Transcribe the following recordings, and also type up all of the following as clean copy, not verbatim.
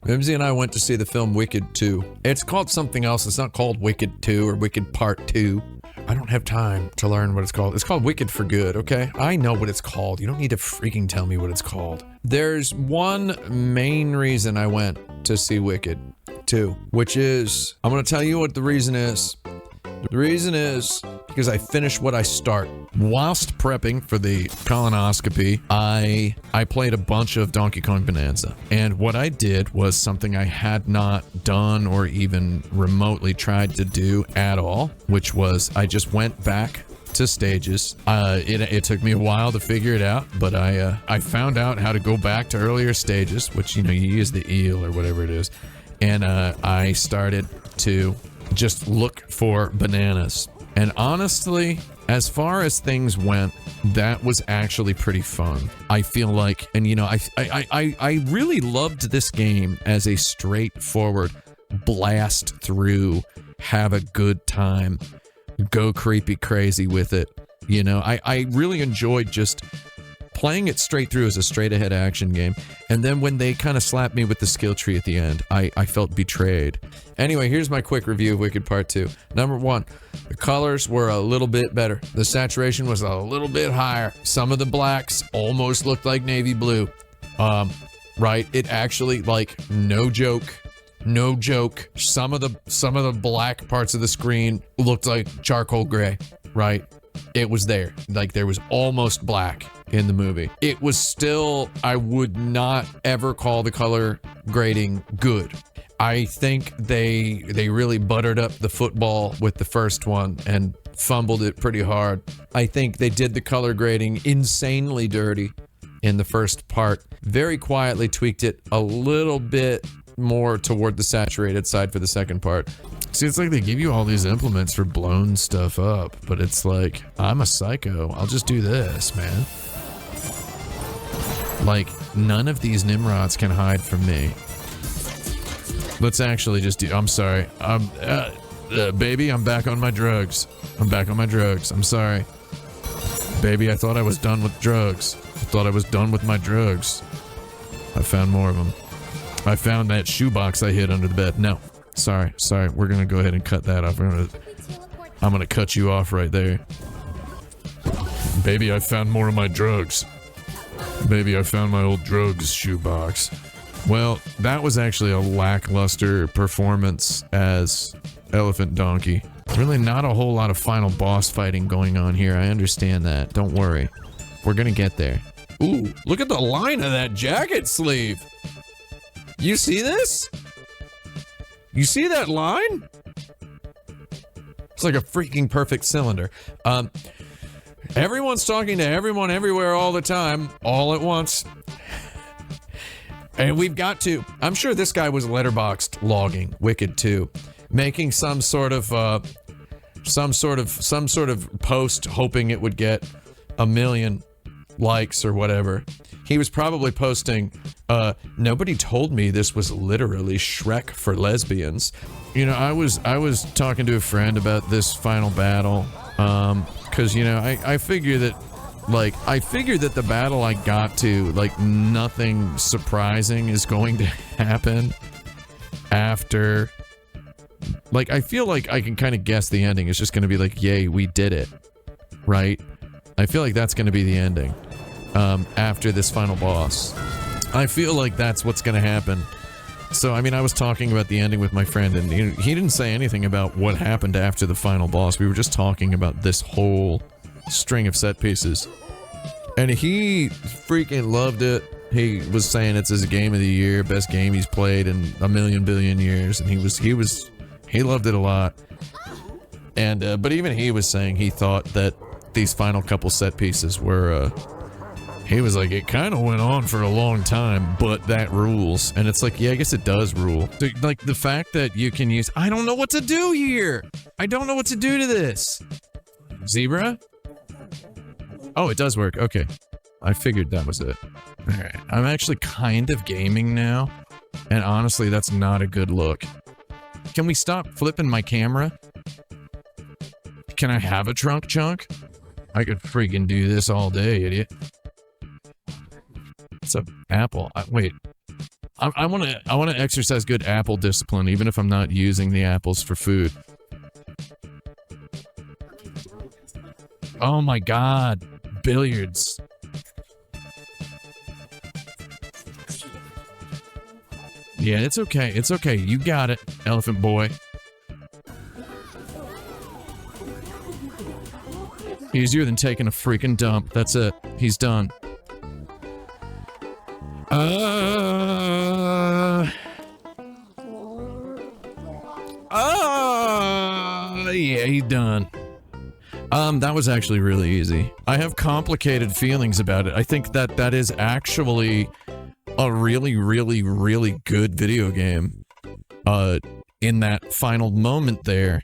Mimsy and I went to see the film Wicked 2. It's called something else. It's not called Wicked 2 or Wicked Part 2. I don't have time to learn what it's called. It's called Wicked for Good, okay? I know what it's called. You don't need to freaking tell me what it's called. There's one main reason I went to see Wicked 2, which is, I'm gonna tell you what the reason is. The reason is because I finished what I start. Whilst prepping for the colonoscopy, I played a bunch of Donkey Kong Bonanza. And what I did was something I had not done or even remotely tried to do at all, which was I just went back to stages. It took me a while to figure it out, but I found out how to go back to earlier stages, which, you know, you use the eel or whatever it is. And I started to just look for bananas. And honestly, as far as things went, that was actually pretty fun. I feel like, and you know, I really loved this game as a straightforward blast through, have a good time, go creepy crazy with it. You know, I really enjoyed just playing it straight through as a straight ahead action game. And then when they kind of slapped me with the skill tree at the end, I felt betrayed. Anyway, here's my quick review of Wicked Part 2. Number 1, the colors were a little bit better. The saturation was a little bit higher. Some of the blacks almost looked like navy blue. Right? It actually, like, no joke. Some of the black parts of the screen looked like charcoal gray, right? It was there. Like, there was almost black in the movie. It was still, I would not ever call the color grading good. I think they really buttered up the football with the first one and fumbled it pretty hard. I think they did the color grading insanely dirty in the first part. Very quietly tweaked it a little bit more toward the saturated side for the second part. See, it's like they give you all these implements for blowing stuff up, but it's like, I'm a psycho. I'll just do this, man. Like, none of these Nimrods can hide from me. Let's actually just do, I'm sorry. Baby, I'm back on my drugs. I'm back on my drugs. I'm sorry. Baby, I thought I was done with drugs. I thought I was done with my drugs. I found more of them. I found that shoebox I hid under the bed. No. Sorry. We're gonna go ahead and cut that off. I'm gonna cut you off right there. Baby, I found more of my drugs. Baby, I found my old drugs shoebox. Well, that was actually a lackluster performance as Elephant Donkey. Really not a whole lot of final boss fighting going on here. I understand that. Don't worry. We're gonna get there. Ooh, look at the line of that jacket sleeve. You see this? You see that line? It's like a freaking perfect cylinder. Everyone's talking to everyone everywhere all the time, all at once. And we've got to, I'm sure this guy was letterboxed logging Wicked 2, making some sort of post hoping it would get 1 million likes or whatever. He was probably posting, nobody told me this was literally Shrek for lesbians. You know, I was talking to a friend about this final battle, cause you know, I figure that the battle I got to, like, nothing surprising is going to happen after. Like, I feel like I can kind of guess the ending. It's just going to be like, yay, we did it. Right? I feel like that's going to be the ending. After this final boss. I feel like that's what's going to happen. So, I mean, I was talking about the ending with my friend, and he didn't say anything about what happened after the final boss. We were just talking about this whole string of set pieces. And he freaking loved it. He was saying it's his game of the year, best game he's played in a million billion years, and he loved it a lot. And but even he was saying he thought that these final couple set pieces were he was like, it kind of went on for a long time, but that rules. And it's like, yeah, I guess it does rule. So, like, the fact that you can use, I don't know what to do here. I don't know what to do to this. Zebra? Oh, it does work. Okay. I figured that was it. Alright. I'm actually kind of gaming now. And honestly, that's not a good look. Can we stop flipping my camera? Can I have a trunk chunk? I could freaking do this all day, idiot. It's a apple. Wait. I want to exercise good apple discipline, even if I'm not using the apples for food. Oh my god. Billiards. Yeah, it's okay. It's okay. You got it, elephant boy. Easier than taking a freaking dump. That's it. He's done. Yeah, he's done. That was actually really easy. I have complicated feelings about it. I think that is actually a really, really, really good video game. In that final moment there.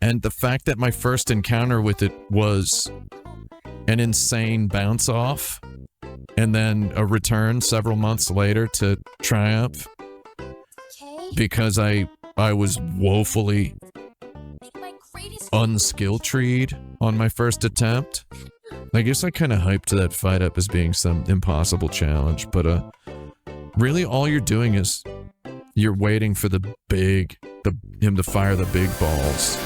And the fact that my first encounter with it was an insane bounce off, and then a return several months later to triumph, because I was woefully unskill treed on my first attempt. I guess I kind of hyped that fight up as being some impossible challenge, but really all you're doing is you're waiting for him to fire the big balls.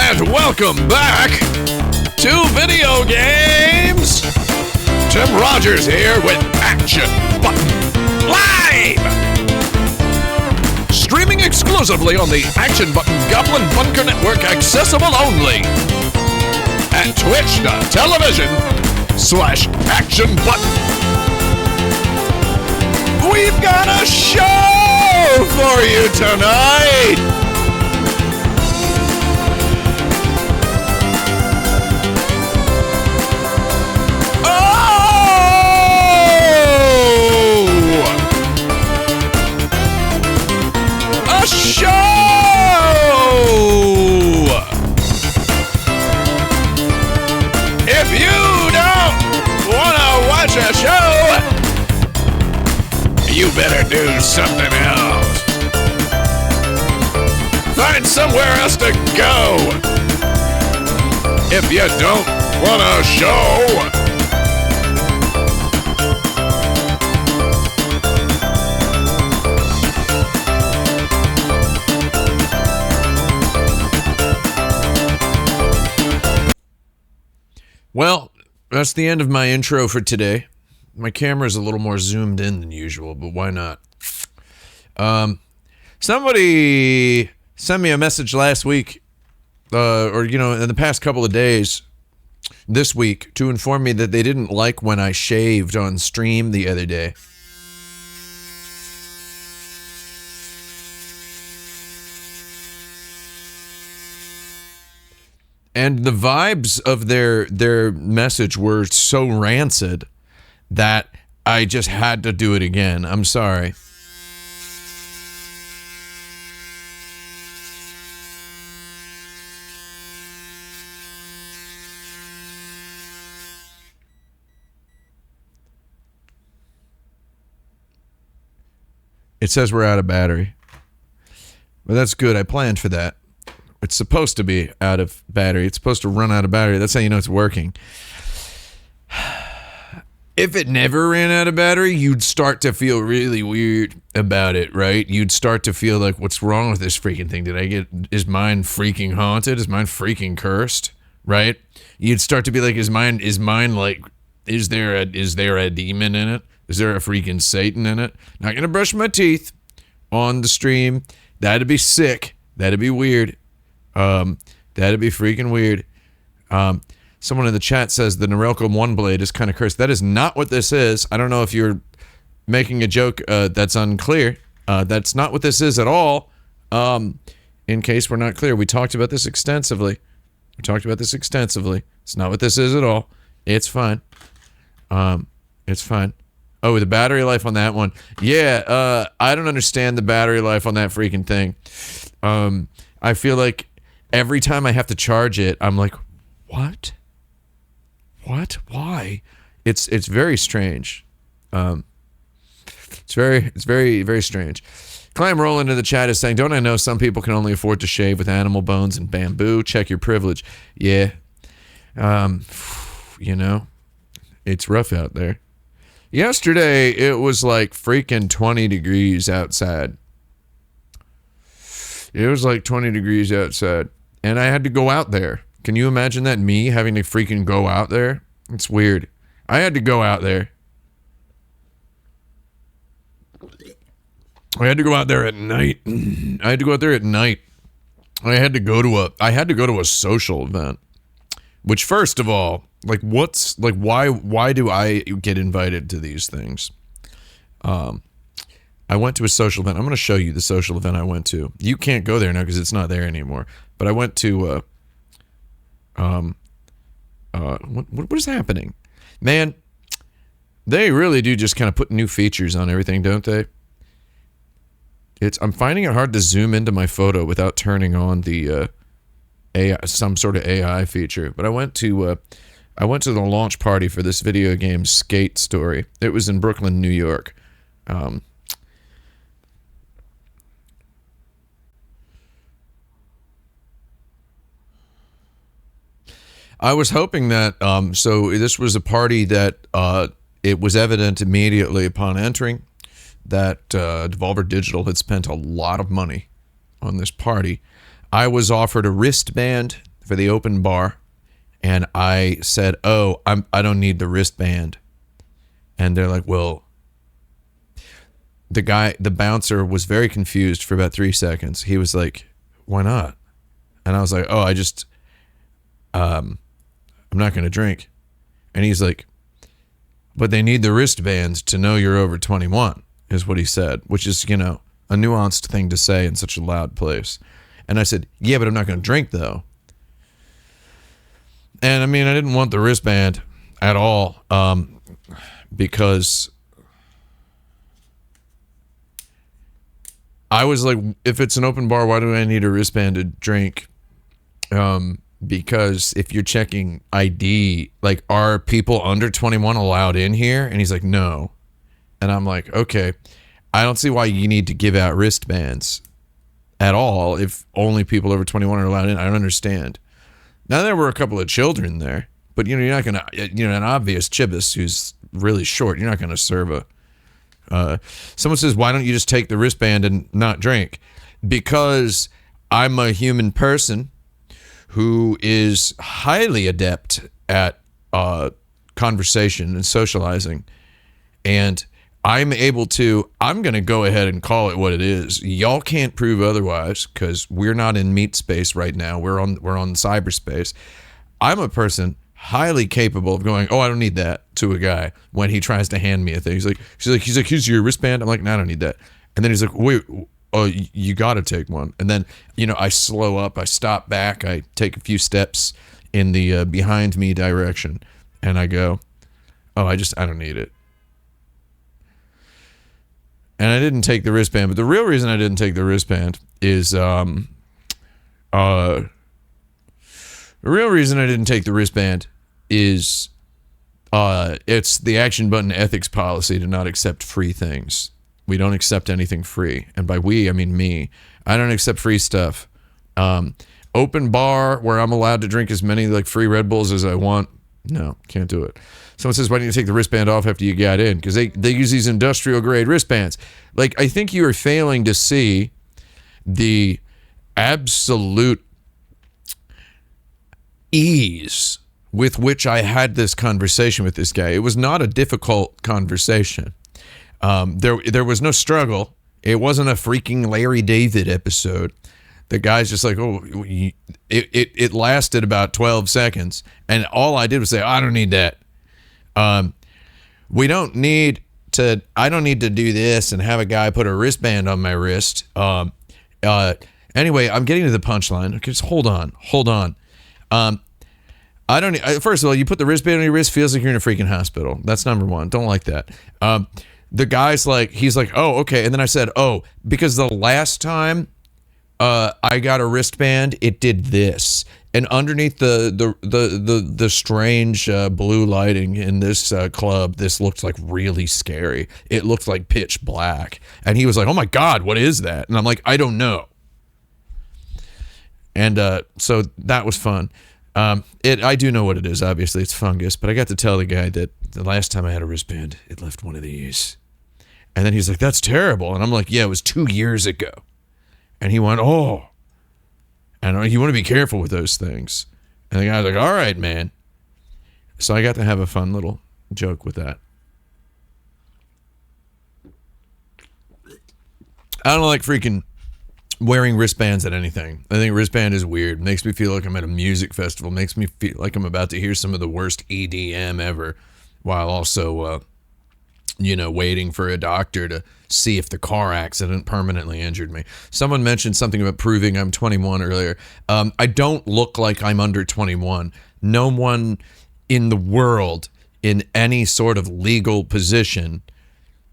And welcome back to video games. Tim Rogers here with Action Button Live! Streaming exclusively on the Action Button Goblin Bunker Network, accessible only at twitch.tv/Action Button. We've got a show for you tonight! Show! If you don't want to watch a show, you better do something else. Find somewhere else to go. If you don't want a show. Well, that's the end of my intro for today. My camera's a little more zoomed in than usual, but why not? Somebody sent me a message last week, or, you know, in the past couple of days, this week, to inform me that they didn't like when I shaved on stream the other day. And the vibes of their message were so rancid that I just had to do it again. I'm sorry. It says we're out of battery. But that's good. I planned for that. It's supposed to be out of battery. It's supposed to run out of battery. That's how you know it's working. If it never ran out of battery, you'd start to feel really weird about it, right? You'd start to feel like, what's wrong with this freaking thing? Is mine freaking haunted? Is mine freaking cursed? Right? You'd start to be like, is mine like, is there a demon in it? Is there a freaking Satan in it? Not gonna brush my teeth on the stream. That'd be sick. That'd be weird. That'd be freaking weird. Someone in the chat says the Norelco One Blade is kind of cursed. That is not what this is. I don't know if you're making a joke that's unclear. That's not what this is at all. In case we're not clear, we talked about this extensively. It's not what this is at all. It's fine. It's fine. Oh, the battery life on that one. Yeah, I don't understand the battery life on that freaking thing. I feel like every time I have to charge it, I'm like, what? Why? It's very strange. It's very, very strange. Climb Roll into the chat is saying, don't I know some people can only afford to shave with animal bones and bamboo? Check your privilege. Yeah. You know, it's rough out there. Yesterday, it was like freaking 20 degrees outside. It was like 20 degrees outside. And I had to go out there. Can you imagine that? Me having to freaking go out there? It's weird. I had to go out there. I had to go out there at night. I had to go to a social event. Which, first of all, like, why do I get invited to these things? I went to a social event. I'm going to show you the social event I went to. You can't go there now because it's not there anymore. But I went to, what is happening? Man, they really do just kind of put new features on everything, don't they? I'm finding it hard to zoom into my photo without turning on the, AI, some sort of AI feature. But I went to the launch party for this video game Skate Story. It was in Brooklyn, New York. I was hoping that so this was a party that it was evident immediately upon entering that Devolver Digital had spent a lot of money on this party. I was offered a wristband for the open bar, and I said, "Oh, I don't need the wristband." And they're like, "Well," the bouncer was very confused for about 3 seconds. He was like, "Why not?" And I was like, "Oh, I'm not going to drink." And he's like, "But they need the wristbands to know you're over 21, is what he said, which is, a nuanced thing to say in such a loud place. And I said, "Yeah, but I'm not going to drink, though." And I mean, I didn't want the wristband at all, because I was like, if it's an open bar, why do I need a wristband to drink? Because if you're checking ID, like, are people under 21 allowed in here? And he's like, "No." And I'm like, okay, I don't see why you need to give out wristbands at all if only people over 21 are allowed in. I don't understand. Now, there were a couple of children there, but, you're not going to, an obvious chibis who's really short, you're not going to serve someone says, "Why don't you just take the wristband and not drink?" Because I'm a human person who is highly adept at conversation and socializing. And I'm going to go ahead and call it what it is. Y'all can't prove otherwise because we're not in meat space right now. We're on cyberspace. I'm a person highly capable of going, "Oh, I don't need that," to a guy when he tries to hand me a thing. He's like, "Here's your wristband." I'm like, "No, I don't need that." And then he's like, "Wait, oh, you got to take one." And then, I slow up, I stop back, I take a few steps in the behind me direction, and I go, "Oh, I don't need it." And I didn't take the wristband, but the real reason I didn't take the wristband is, it's the Action Button ethics policy to not accept free things. We don't accept anything free. And by we, I mean me. I don't accept free stuff. Open bar where I'm allowed to drink as many like free Red Bulls as I want. No, can't do it. Someone says, "Why don't you take the wristband off after you got in?" Because they use these industrial grade wristbands. Like, I think you are failing to see the absolute ease with which I had this conversation with this guy. It was not a difficult conversation. There was no struggle. It wasn't a freaking Larry David episode. The guy's just like, "Oh," it lasted about 12 seconds. And all I did was say, "I don't need that. I don't need to do this and have a guy put a wristband on my wrist." Anyway, I'm getting to the punchline. Okay, just hold on. First of all, you put the wristband on your wrist, feels like you're in a freaking hospital. That's number one. Don't like that. The guy's like, he's like, "Oh, okay." And then I said, "Oh, because the last time I got a wristband, it did this." And underneath the strange blue lighting in this club, this looked like really scary. It looked like pitch black. And he was like, "Oh my God, what is that?" And I'm like, "I don't know." And so that was fun. I do know what it is. Obviously, it's fungus. But I got to tell the guy that the last time I had a wristband, it left one of these. And then he's like, "That's terrible." And I'm like, "Yeah, it was 2 years ago." And he went, "Oh." And you want to be careful with those things. And the guy's like, "All right, man." So I got to have a fun little joke with that. I don't like freaking wearing wristbands at anything. I think wristband is weird. Makes me feel like I'm at a music festival. Makes me feel like I'm about to hear some of the worst EDM ever, while also, waiting for a doctor to see if the car accident permanently injured me. Someone mentioned something about proving I'm 21 earlier. I don't look like I'm under 21. No one in the world in any sort of legal position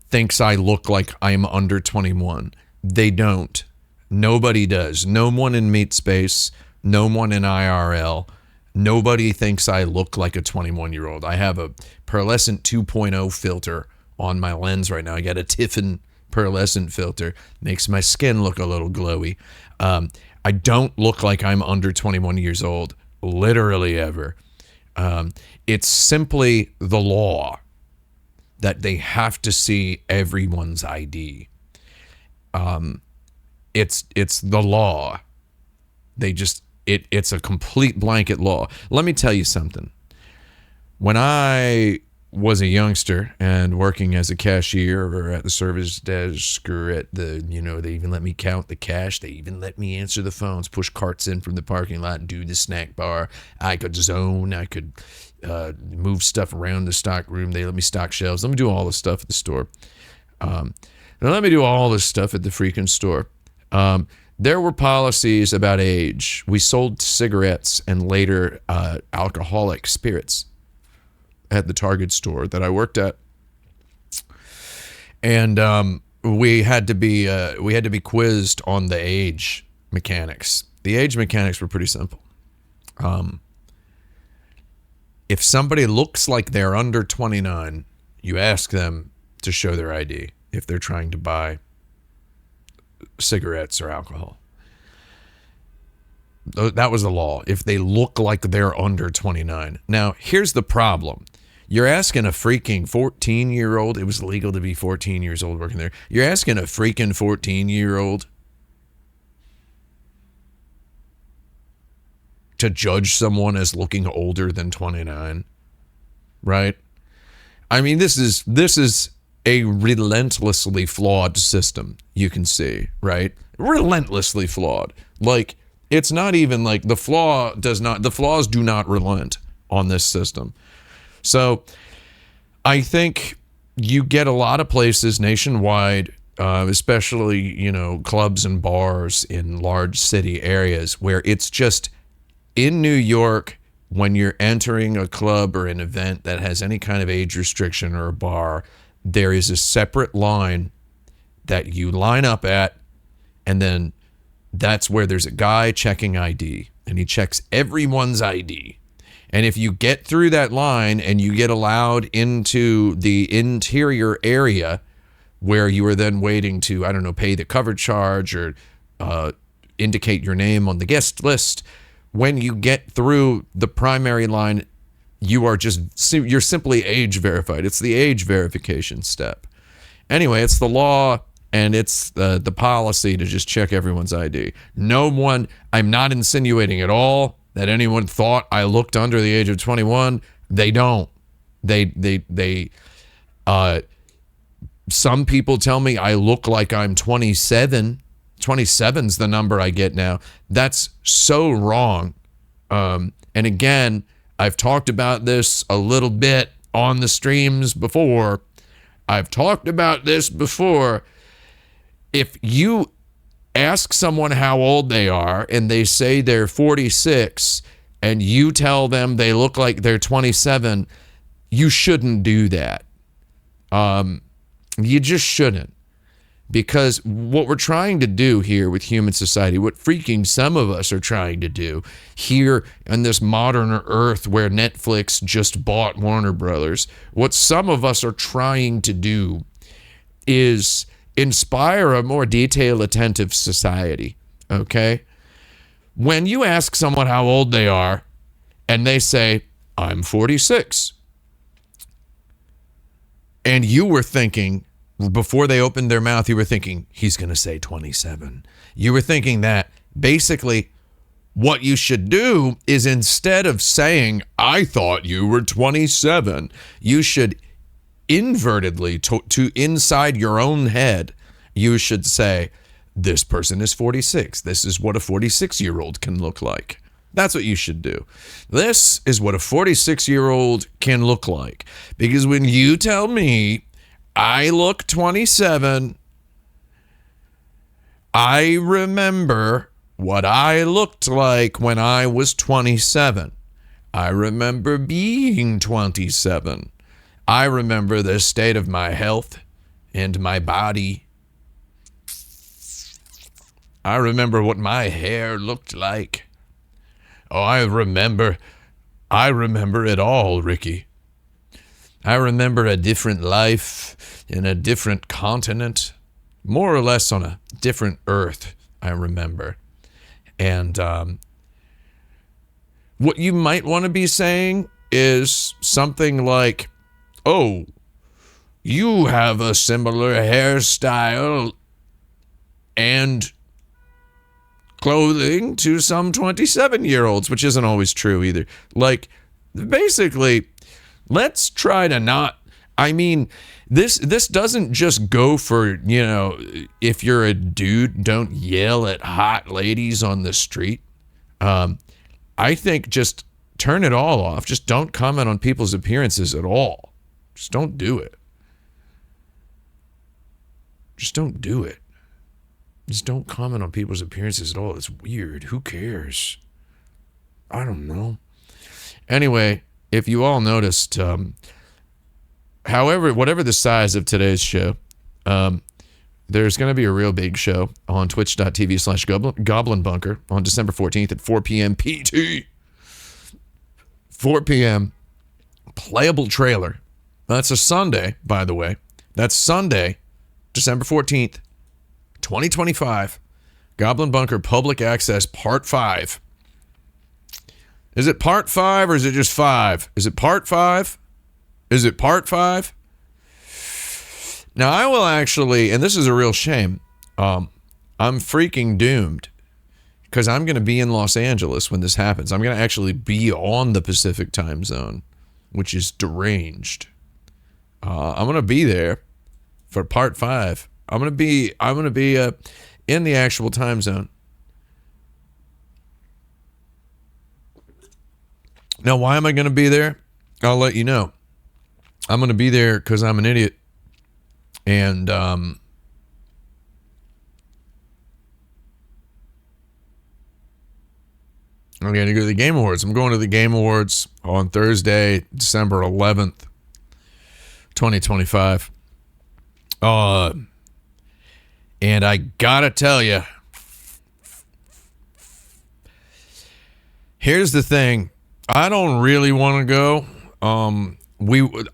thinks I look like I'm under 21. They don't. Nobody does. No one in Meat Space, no one in IRL. Nobody thinks I look like a 21-year-old. I have a pearlescent 2.0 filter on my lens right now. I got a Tiffin pearlescent filter. Makes my skin look a little glowy. I don't look like I'm under 21 years old, literally ever. It's simply the law that they have to see everyone's ID. It's the law. It's a complete blanket law. Let me tell you something. When I was a youngster and working as a cashier or at the service desk or at the, they even let me count the cash. They even let me answer the phones, push carts in from the parking lot, and do the snack bar. I could zone. I could move stuff around the stock room. They let me stock shelves. Let me do all the stuff at the store. Let me do all this stuff at the freaking store. There were policies about age. We sold cigarettes and later alcoholic spirits at the Target store that I worked at, and we had to be quizzed on the age mechanics. The age mechanics were pretty simple. If somebody looks like they're under 29, you ask them to show their ID if they're trying to buy cigarettes or alcohol. That was the law. If they look like they're under 29. Now, here's the problem. You're asking a freaking 14-year-old. It was legal to be 14 years old working there. You're asking a freaking 14-year-old to judge someone as looking older than 29, right? I mean, this is a relentlessly flawed system, you can see, right? Relentlessly flawed. Like, it's not even like the flaws do not relent on this system. So I think you get a lot of places nationwide, especially, clubs and bars in large city areas where it's just in New York, when you're entering a club or an event that has any kind of age restriction or a bar, there is a separate line that you line up at, and then that's where there's a guy checking ID, and he checks everyone's ID. And if you get through that line and you get allowed into the interior area where you are then waiting to, pay the cover charge or indicate your name on the guest list, when you get through the primary line, you're simply age verified. It's the age verification step. Anyway, it's the law and it's the policy to just check everyone's ID. I'm not insinuating at all that anyone thought I looked under the age of 21. They don't. Some people tell me I look like I'm 27. 27's the number I get now. That's so wrong. And again, I've talked about this a little bit on the streams before. I've talked about this before. If you ask someone how old they are and they say they're 46 and you tell them they look like they're 27, you shouldn't do that. You just shouldn't. Because what we're trying to do here with human society, what freaking some of us are trying to do here on this modern earth where Netflix just bought Warner Brothers, what some of us are trying to do is inspire a more detail-attentive society, okay? When you ask someone how old they are and they say, I'm 46, and you were thinking, before they opened their mouth, you were thinking, he's going to say 27. You were thinking that. Basically, what you should do is instead of saying, I thought you were 27, you should invertedly, to inside your own head, you should say, this person is 46. This is what a 46-year-old can look like. That's what you should do. This is what a 46-year-old can look like. Because when you tell me I look 27, I remember what I looked like when I was 27. I remember being 27. I remember the state of my health and my body. I remember what my hair looked like. Oh, I remember it all, Ricky. I remember a different life in a different continent, more or less on a different earth, I remember. And what you might want to be saying is something like, oh, you have a similar hairstyle and clothing to some 27-year-olds, which isn't always true either. Like, basically, let's try to not, I mean, this doesn't just go for, you know, if you're a dude, don't yell at hot ladies on the street. I think just turn it all off. Just don't comment on people's appearances at all. Just don't do it. Just don't do it. Just don't comment on people's appearances at all. It's weird. Who cares? I don't know. Anyway, if you all noticed, whatever the size of today's show, there's going to be a real big show on twitch.tv/Goblin Bunker on December 14th at 4 p.m. PT. 4 p.m. Playable trailer. That's a Sunday, by the way. That's Sunday, December 14th. 2025, Goblin Bunker Public Access Part 5. Is it Part 5 or is it just 5? Is it Part 5? Is it Part 5? Now, I will actually, and this is a real shame, I'm freaking doomed because I'm going to be in Los Angeles when this happens. I'm going to actually be on the Pacific time zone, which is deranged. I'm going to be there for Part 5. I'm gonna be in the actual time zone. Now, why am I gonna be there? I'll let you know. I'm gonna be there because I'm an idiot, and I'm gonna go to the Game Awards. I'm going to the Game Awards on Thursday, December 11th, 2025. And I gotta tell you, here's the thing. I don't really want to go.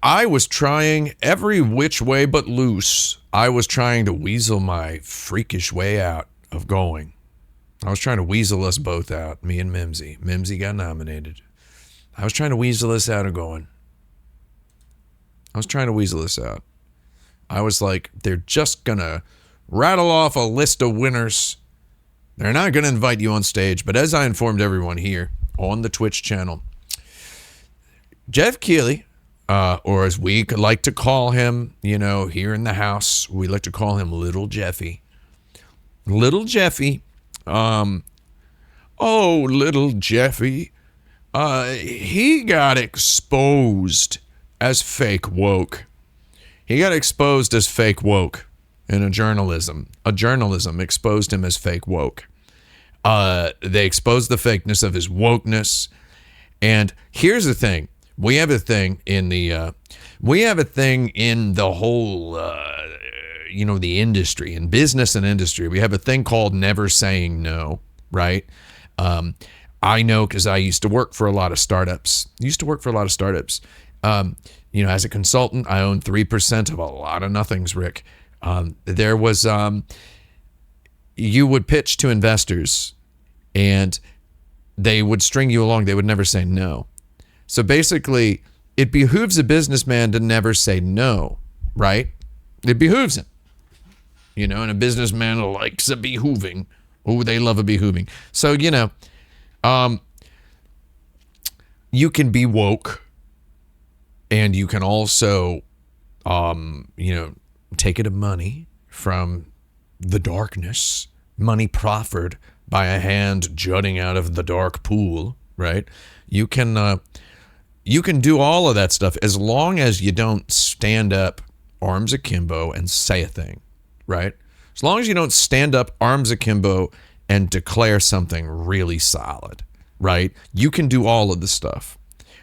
I was trying every which way but loose. I was trying to weasel my freakish way out of going. I was trying to weasel us both out, me and Mimsy. Mimsy got nominated. I was trying to weasel us out of going. I was trying to weasel us out. I was like, they're just gonna rattle off a list of winners. They're not going to invite you on stage. But as I informed everyone here on the Twitch channel, Jeff Keighley, or as we like to call him, you know, here in the house, we like to call him Little Jeffy. Little Jeffy. Oh, Little Jeffy. He got exposed as fake woke. He got exposed as fake woke. In a journalism exposed him as fake woke. They exposed the fakeness of his wokeness. And here's the thing. We have a thing in the whole, the industry, in business and industry. We have a thing called never saying no, right? I know because I used to work for a lot of startups. As a consultant, I own 3% of a lot of nothings, Rick. There was, you would pitch to investors and they would string you along. They would never say no. So basically, it behooves a businessman to never say no, right? It behooves him. And a businessman likes a behooving. Oh, they love a behooving. So, you can be woke and you can also, take it of money from the darkness, money proffered by a hand jutting out of the dark pool, right? You can do all of that stuff as long as you don't stand up arms akimbo and say a thing, right? As long as you don't stand up arms akimbo and declare something really solid, right? You can do all of the stuff.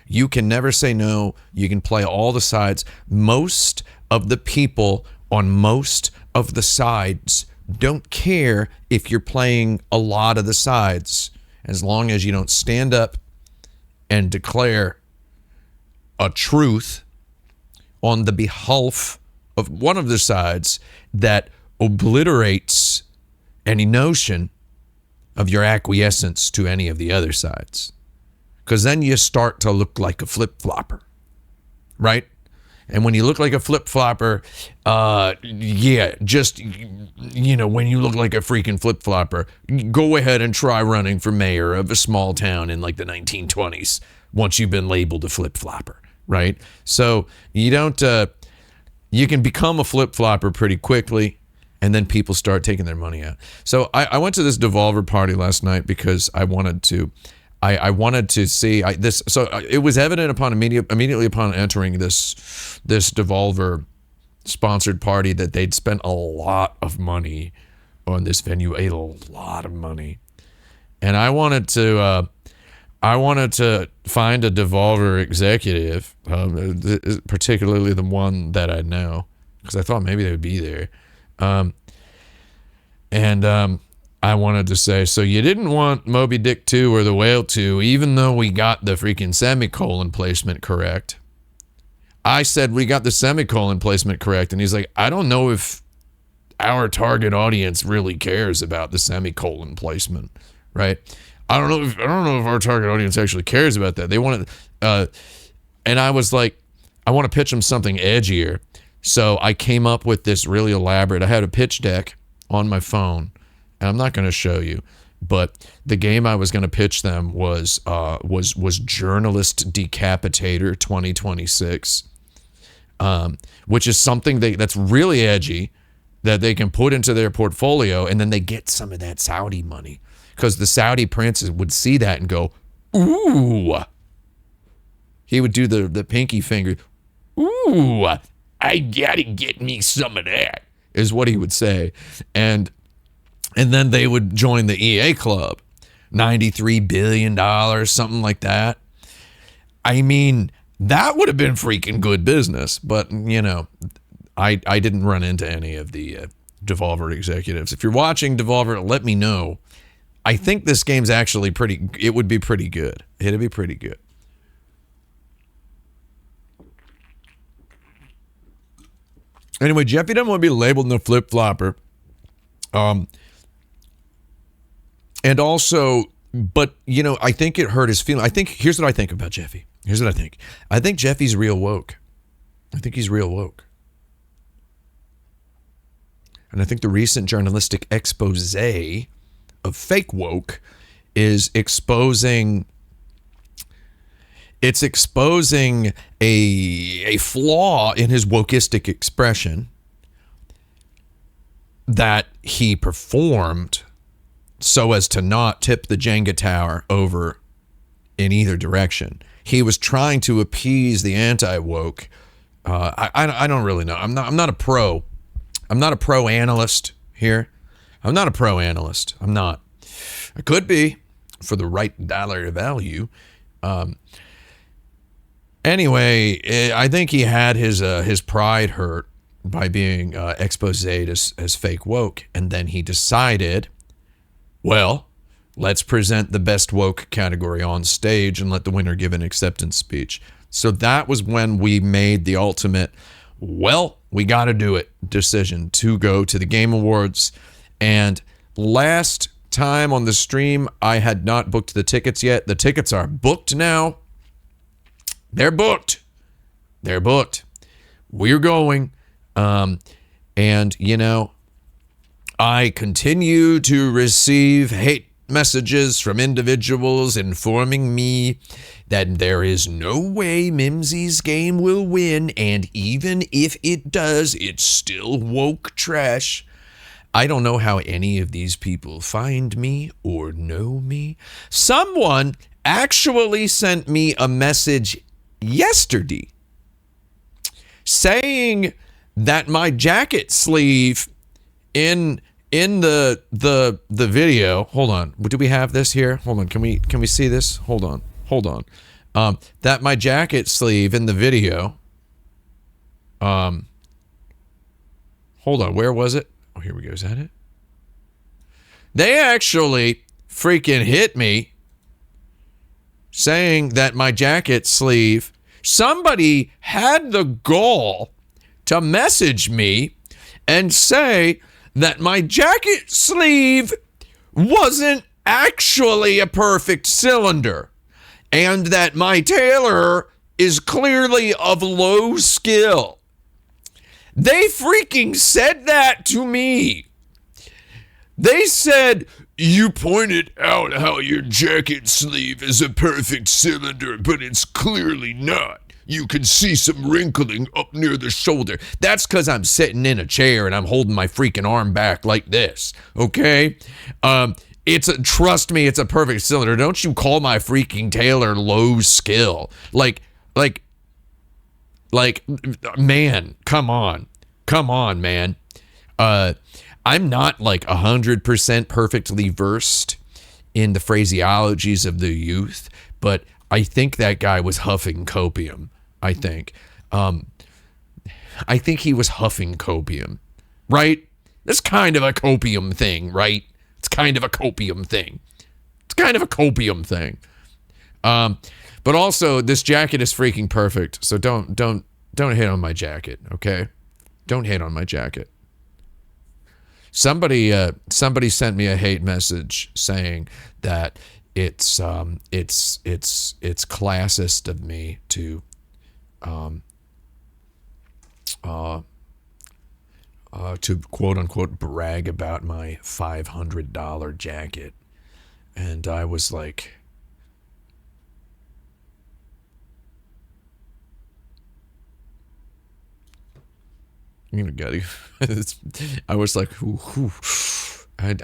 You can never say no. You can play all the sides. Most of the people on most of the sides don't care if you're playing a lot of the sides, as long as you don't stand up and declare a truth on the behalf of one of the sides that obliterates any notion of your acquiescence to any of the other sides. Because then you start to look like a flip-flopper, right? And when you look like a flip-flopper, when you look like a freaking flip-flopper, go ahead and try running for mayor of a small town in like the 1920s once you've been labeled a flip-flopper, right? So you don't, you can become a flip-flopper pretty quickly, and then people start taking their money out. So I went to this Devolver party last night because I wanted to see this. So it was evident immediately upon entering this Devolver sponsored party that they'd spent a lot of money on this venue, a lot of money, and I wanted to find a Devolver executive, particularly the one that I know, because I thought maybe they would be there, I wanted to say, so you didn't want Moby Dick 2 or The Whale 2, even though we got the freaking semicolon placement correct. I said we got the semicolon placement correct, and he's like, I don't know if our target audience really cares about the semicolon placement, right? I don't know if our target audience actually cares about that. They want to, and I was like, I want to pitch them something edgier. So I came up with this really elaborate. I had a pitch deck on my phone. And I'm not going to show you, but the game I was going to pitch them was Journalist Decapitator 2026, which is something that's really edgy that they can put into their portfolio, and then they get some of that Saudi money because the Saudi prince would see that and go, ooh. He would do the pinky finger, ooh, I gotta get me some of that, is what he would say, and then they would join the EA club, $93 billion, something like that. I mean, that would have been freaking good business. But, I didn't run into any of the Devolver executives. If you're watching Devolver, let me know. I think this game's actually it would be pretty good. It'd be pretty good. Anyway, Jeffy doesn't want to be labeled in a flip-flopper. And also, but, I think it hurt his feeling. Here's what I think about Jeffy. Here's what I think. I think Jeffy's real woke. I think he's real woke. And I think the recent journalistic expose of fake woke is exposing a flaw in his wokeistic expression that he performed so as to not tip the Jenga tower over in either direction. He was trying to appease the anti-woke. I don't really know. I'm not a pro. I'm not a pro analyst here. I'm not a pro analyst. I'm not. I could be for the right dollar value. Anyway, I think he had his pride hurt by being exposed as fake woke, and then he decided, well, let's present the best woke category on stage and let the winner give an acceptance speech. So that was when we made the ultimate, well, we got to do it decision to go to the Game Awards. And last time on the stream, I had not booked the tickets yet. The tickets are booked now. They're booked. They're booked. We're going. And, I continue to receive hate messages from individuals informing me that there is no way Mimsy's game will win, and even if it does, it's still woke trash. I don't know how any of these people find me or know me. Someone actually sent me a message yesterday saying that my jacket sleeve in the video, hold on, do we have this here? Hold on, can we see this? Hold on. That my jacket sleeve in the video, hold on, where was it? Oh, here we go. Is that it? They actually freaking hit me saying that my jacket sleeve, somebody had the gall to message me and say that my jacket sleeve wasn't actually a perfect cylinder and that my tailor is clearly of low skill. They freaking said that to me. They said, you pointed out how your jacket sleeve is a perfect cylinder, but it's clearly not. You can see some wrinkling up near the shoulder. That's because I'm sitting in a chair and I'm holding my freaking arm back like this, okay? Trust me, it's a perfect cylinder. Don't you call my freaking tailor low skill. Like, man, come on, man. I'm not like 100% perfectly versed in the phraseologies of the youth, but I think that guy was huffing copium. I think he was huffing copium, right? That's kind of a copium thing, right? It's kind of a copium thing. But also, this jacket is freaking perfect. So don't hit on my jacket, okay? Don't hit on my jacket. Somebody sent me a hate message saying that it's classist of me to quote unquote brag about my $500 jacket, and I was like, you know, Gutty. I was like, I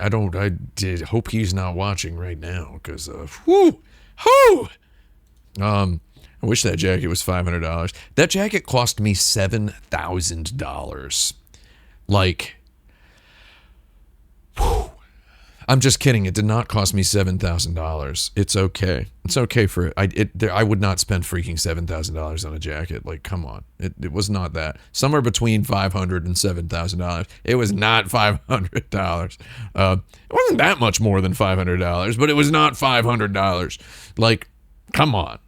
hope he's not watching right now, because I wish that jacket was $500. That jacket cost me $7,000. Like, whew. I'm just kidding. It did not cost me $7,000. It's okay. It's okay for it. I would not spend freaking $7,000 on a jacket. Like, come on. It was not that. Somewhere between $500 and $7,000. It was not $500. It wasn't that much more than $500, but it was not $500. Like, come on.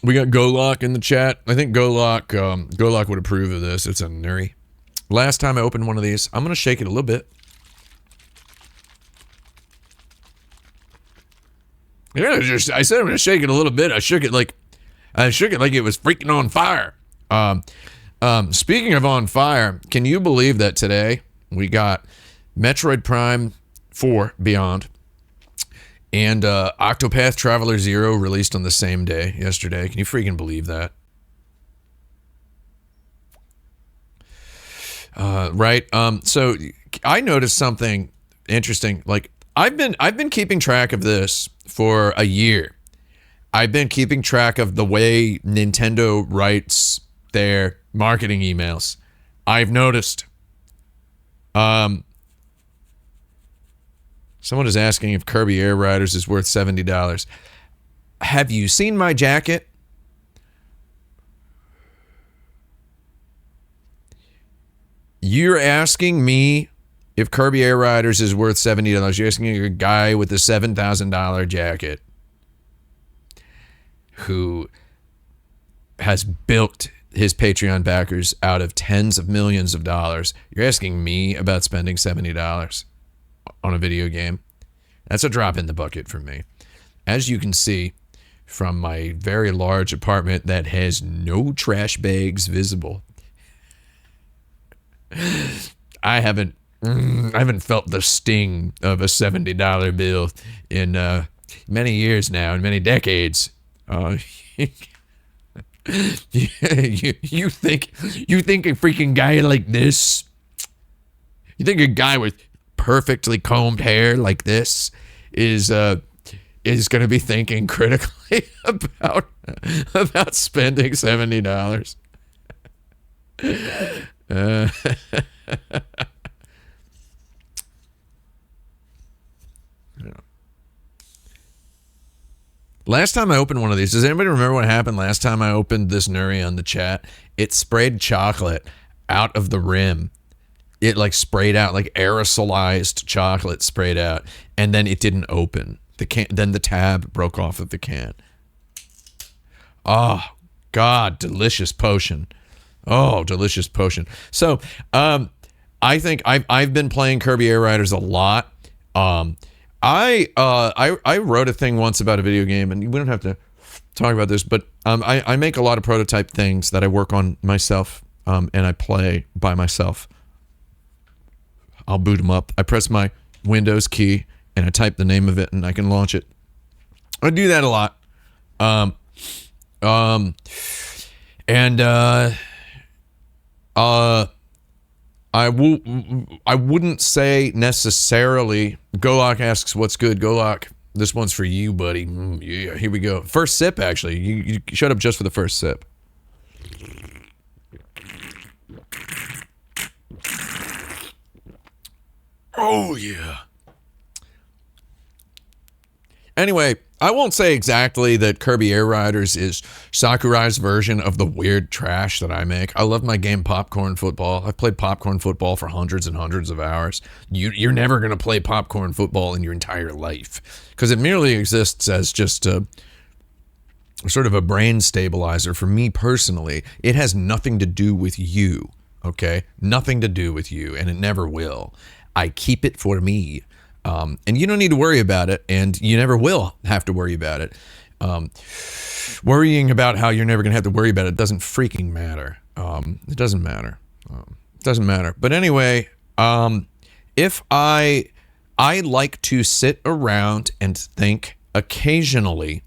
We got Golok in the chat. I think Golok would approve of this. It's a nuri. Last time I opened one of these, I'm going to shake it a little bit. Yeah, I said I'm going to shake it a little bit. I shook it like it was freaking on fire. Speaking of on fire, can you believe that today we got Metroid Prime 4 Beyond and Octopath Traveler 0 released on the same day yesterday? Can you freaking believe that? Right. So I noticed something interesting. Like, I've been keeping track of this for a year. I've been keeping track of the way Nintendo writes their marketing emails. I've noticed. Someone is asking if Kirby Air Riders is worth $70. Have you seen my jacket? You're asking me if Kirby Air Riders is worth $70. You're asking a guy with a $7,000 jacket who has built his Patreon backers out of tens of millions of dollars. You're asking me about spending $70 on a video game. That's a drop in the bucket for me. As you can see from my very large apartment that has no trash bags visible, I haven't felt the sting of a $70 bill in many years now, in many decades. You think a freaking guy like this? You think a guy with perfectly combed hair like this is going to be thinking critically about spending $70? Last time I opened one of these, does anybody remember what happened last time I opened this Nuri on the chat? It sprayed chocolate out of the rim. It like sprayed out, like aerosolized chocolate sprayed out, and then it didn't open. Then the tab broke off of the can. Oh, God, delicious potion. Oh, delicious potion. So, I think I've been playing Kirby Air Riders a lot. I wrote a thing once about a video game, and we don't have to talk about this, but I make a lot of prototype things that I work on myself, and I play by myself. I'll boot them up. I press my Windows key, and I type the name of it, and I can launch it. I do that a lot. I wouldn't say necessarily. Golok asks, "What's good, Golok?" This one's for you, buddy. Yeah, here we go. First sip, actually. You shut up just for the first sip. Oh yeah. Anyway, I won't say exactly that Kirby Air Riders is Sakurai's version of the weird trash that I make. I love my game Popcorn Football. I've played Popcorn Football for hundreds and hundreds of hours. You're never going to play Popcorn Football in your entire life because it merely exists as just a sort of a brain stabilizer for me personally. It has nothing to do with you, okay? Nothing to do with you, and it never will. I keep it for me. And you don't need to worry about it, and you never will have to worry about it. Worrying about how you're never going to have to worry about it doesn't freaking matter. It doesn't matter. It doesn't matter. But anyway, if I like to sit around and think occasionally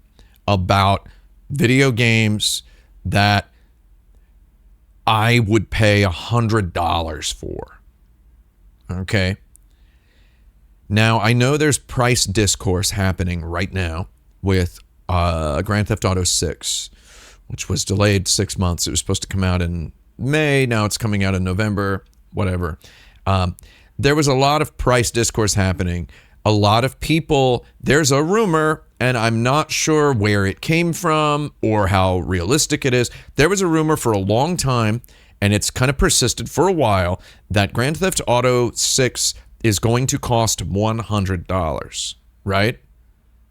about video games that I would pay $100 for. Okay? Now, I know there's price discourse happening right now with Grand Theft Auto 6, which was delayed 6 months. It was supposed to come out in May. Now it's coming out in November, whatever. There was a lot of price discourse happening. A lot of people, there's a rumor, and I'm not sure where it came from or how realistic it is. There was a rumor for a long time, and it's kind of persisted for a while, that Grand Theft Auto 6 is going to cost $100, right?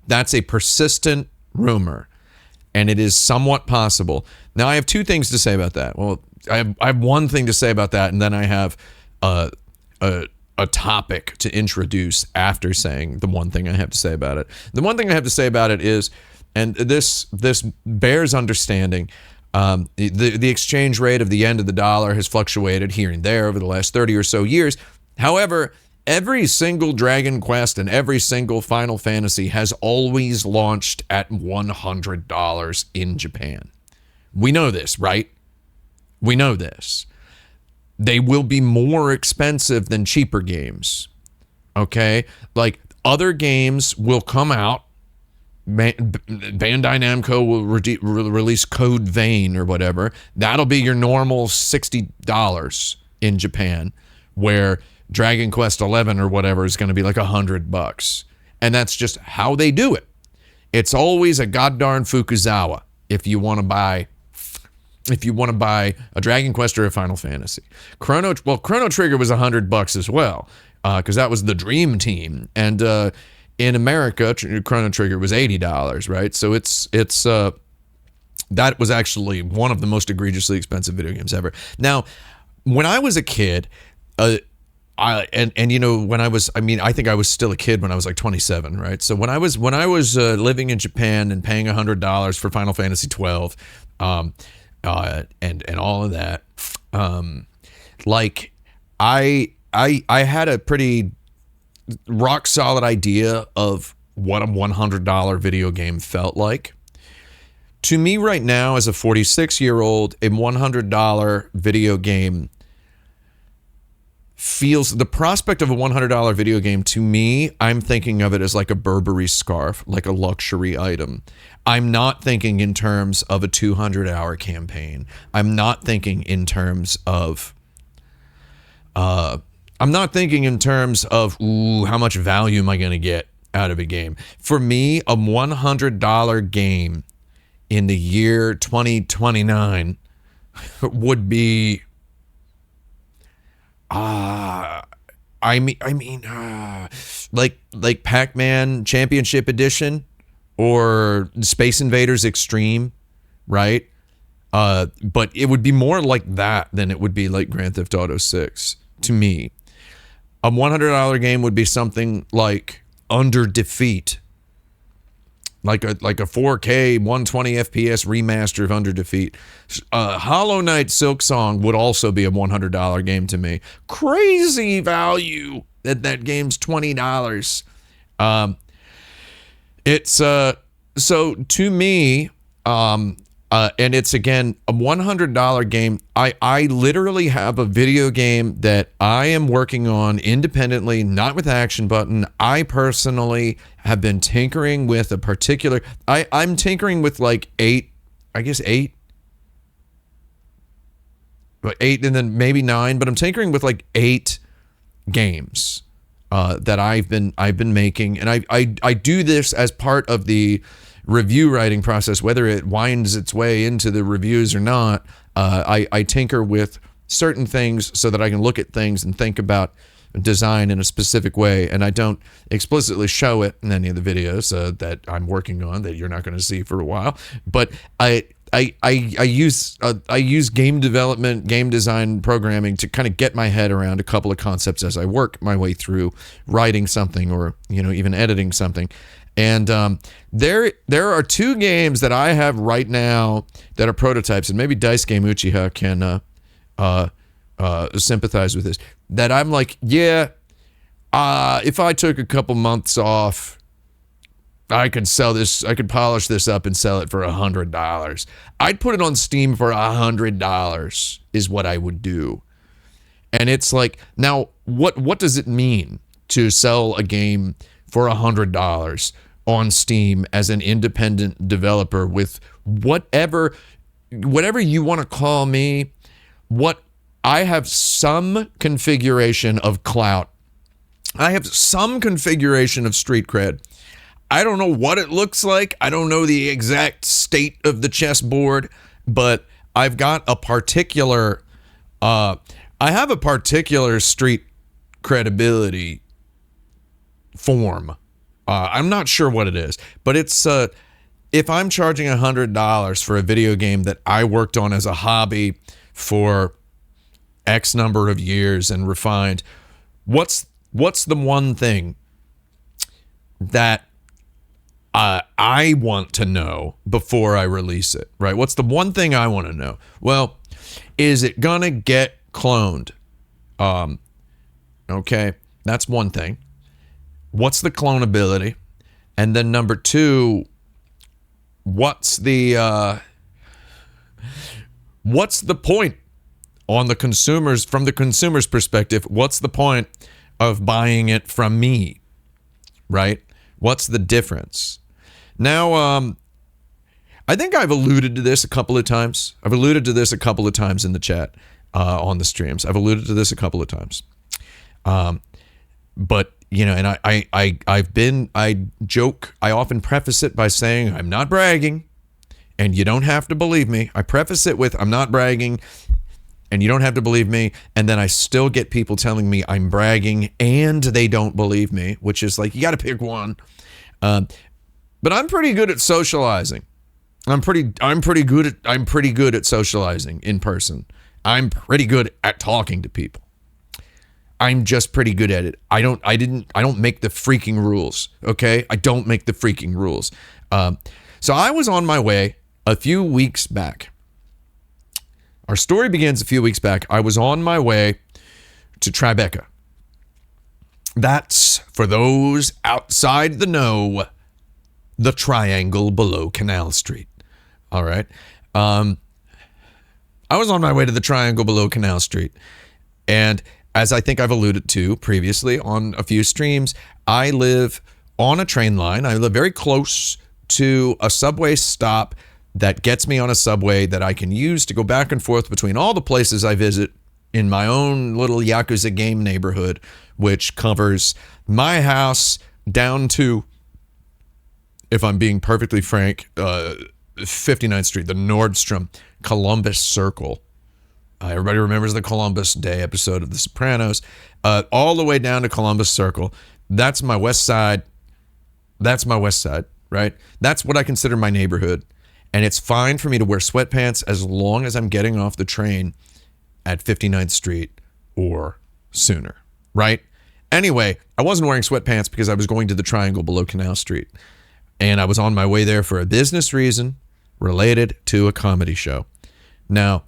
That's a persistent rumor, and it is somewhat possible. Now, I have two things to say about that. Well, I have one thing to say about that, and then I have a topic to introduce after saying the one thing I have to say about it. The one thing I have to say about it is, and this bears understanding, the exchange rate of the end of the dollar has fluctuated here and there over the last 30 or so years. However, every single Dragon Quest and every single Final Fantasy has always launched at $100 in Japan. We know this, right? We know this. They will be more expensive than cheaper games. Okay? Like, other games will come out. Bandai Namco will release Code Vein or whatever. That'll be your normal $60 in Japan, where Dragon Quest 11 or whatever is going to be like $100. And that's just how they do it. It's always a goddarn Fukuzawa if you want to buy a Dragon Quest or a Final Fantasy. Chrono Trigger was $100 as well, because that was the Dream Team. And in America, Chrono Trigger was $80, right? So it's that was actually one of the most egregiously expensive video games ever. Now, when I was a kid, I think I was still a kid when I was like 27, right? So when I was living in Japan and paying $100 for Final Fantasy 12, and all of that, like I had a pretty rock solid idea of what a $100 video game felt like. to me right now, as a 46-year-old, a $100 video game feels, the prospect of a $100 video game, to me, I'm thinking of it as like a Burberry scarf, like a luxury item. I'm not thinking in terms of a 200-hour campaign. I'm not thinking in terms of ooh, how much value am I going to get out of a game? For me, a $100 game in the year 2029 would be, like Pac-Man Championship Edition or Space Invaders Extreme, right? But it would be more like that than it would be like Grand Theft Auto 6 to me. A $100 game would be something like Under Defeat, like a 4K 120 FPS remaster of Under Defeat. Hollow Knight Silksong would also be a $100 game to me. Crazy value that game's $20. It's so to me, and it's, again, a $100 game. I literally have a video game that I am working on independently, not with Action Button. I personally have been tinkering with a particular, I'm tinkering with like eight and then maybe 9, but I'm tinkering with like 8 games that I've been making, and I do this as part of the review writing process, whether it winds its way into the reviews or not. I tinker with certain things so that I can look at things and think about design in a specific way, and I don't explicitly show it in any of the videos that I'm working on that you're not going to see for a while. But I use game development, game design, programming to kind of get my head around a couple of concepts as I work my way through writing something, or even editing something. And there are 2 games that I have right now that are prototypes, and maybe Dice Game Uchiha can sympathize with this, that I'm like, if I took a couple months off, I could sell this, I could polish this up and sell it for $100. I'd put it on Steam for $100 is what I would do. And it's like, now what does it mean to sell a game for $100 on Steam as an independent developer with whatever you want to call me? What I have some configuration of clout. I have some configuration of street cred. I don't know what it looks like. I don't know the exact state of the chessboard, but I've got a particular, I have a particular street credibility form. I'm not sure what it is, but it's, if I'm charging $100 for a video game that I worked on as a hobby for X number of years and refined, what's the one thing that I want to know before I release it, right? What's the one thing I want to know? Well, is it gonna get cloned? Okay, that's one thing. What's the clonability? And then number 2, what's the point on the consumers, from the consumer's perspective? What's the point of buying it from me, right? What's the difference? Now, I think I've alluded to this a couple of times. I've alluded to this a couple of times in the chat, on the streams. I've alluded to this a couple of times. But, and I joke, I often preface it by saying I'm not bragging, and you don't have to believe me. I preface it with I'm not bragging, and you don't have to believe me, and then I still get people telling me I'm bragging and they don't believe me, which is like, you got to pick one. But I'm pretty good at socializing. I'm pretty good at socializing in person. I'm pretty good at talking to people. I'm just pretty good at it. I don't make the freaking rules, okay? I don't make the freaking rules. So I was on my way a few weeks back. Our story begins a few weeks back. I was on my way to Tribeca. That's, for those outside the know, the triangle below Canal Street. All right. I was on my way to the triangle below Canal Street. And as I think I've alluded to previously on a few streams, I live on a train line. I live very close to a subway stop that gets me on a subway that I can use to go back and forth between all the places I visit in my own little Yakuza game neighborhood, which covers my house down to, if I'm being perfectly frank, 59th Street, the Nordstrom, Columbus Circle. Everybody remembers the Columbus Day episode of The Sopranos. All the way down to Columbus Circle. That's my west side. That's my west side, right? That's what I consider my neighborhood. And it's fine for me to wear sweatpants as long as I'm getting off the train at 59th Street or sooner, right? Anyway, I wasn't wearing sweatpants because I was going to the triangle below Canal Street. And I was on my way there for a business reason related to a comedy show. Now,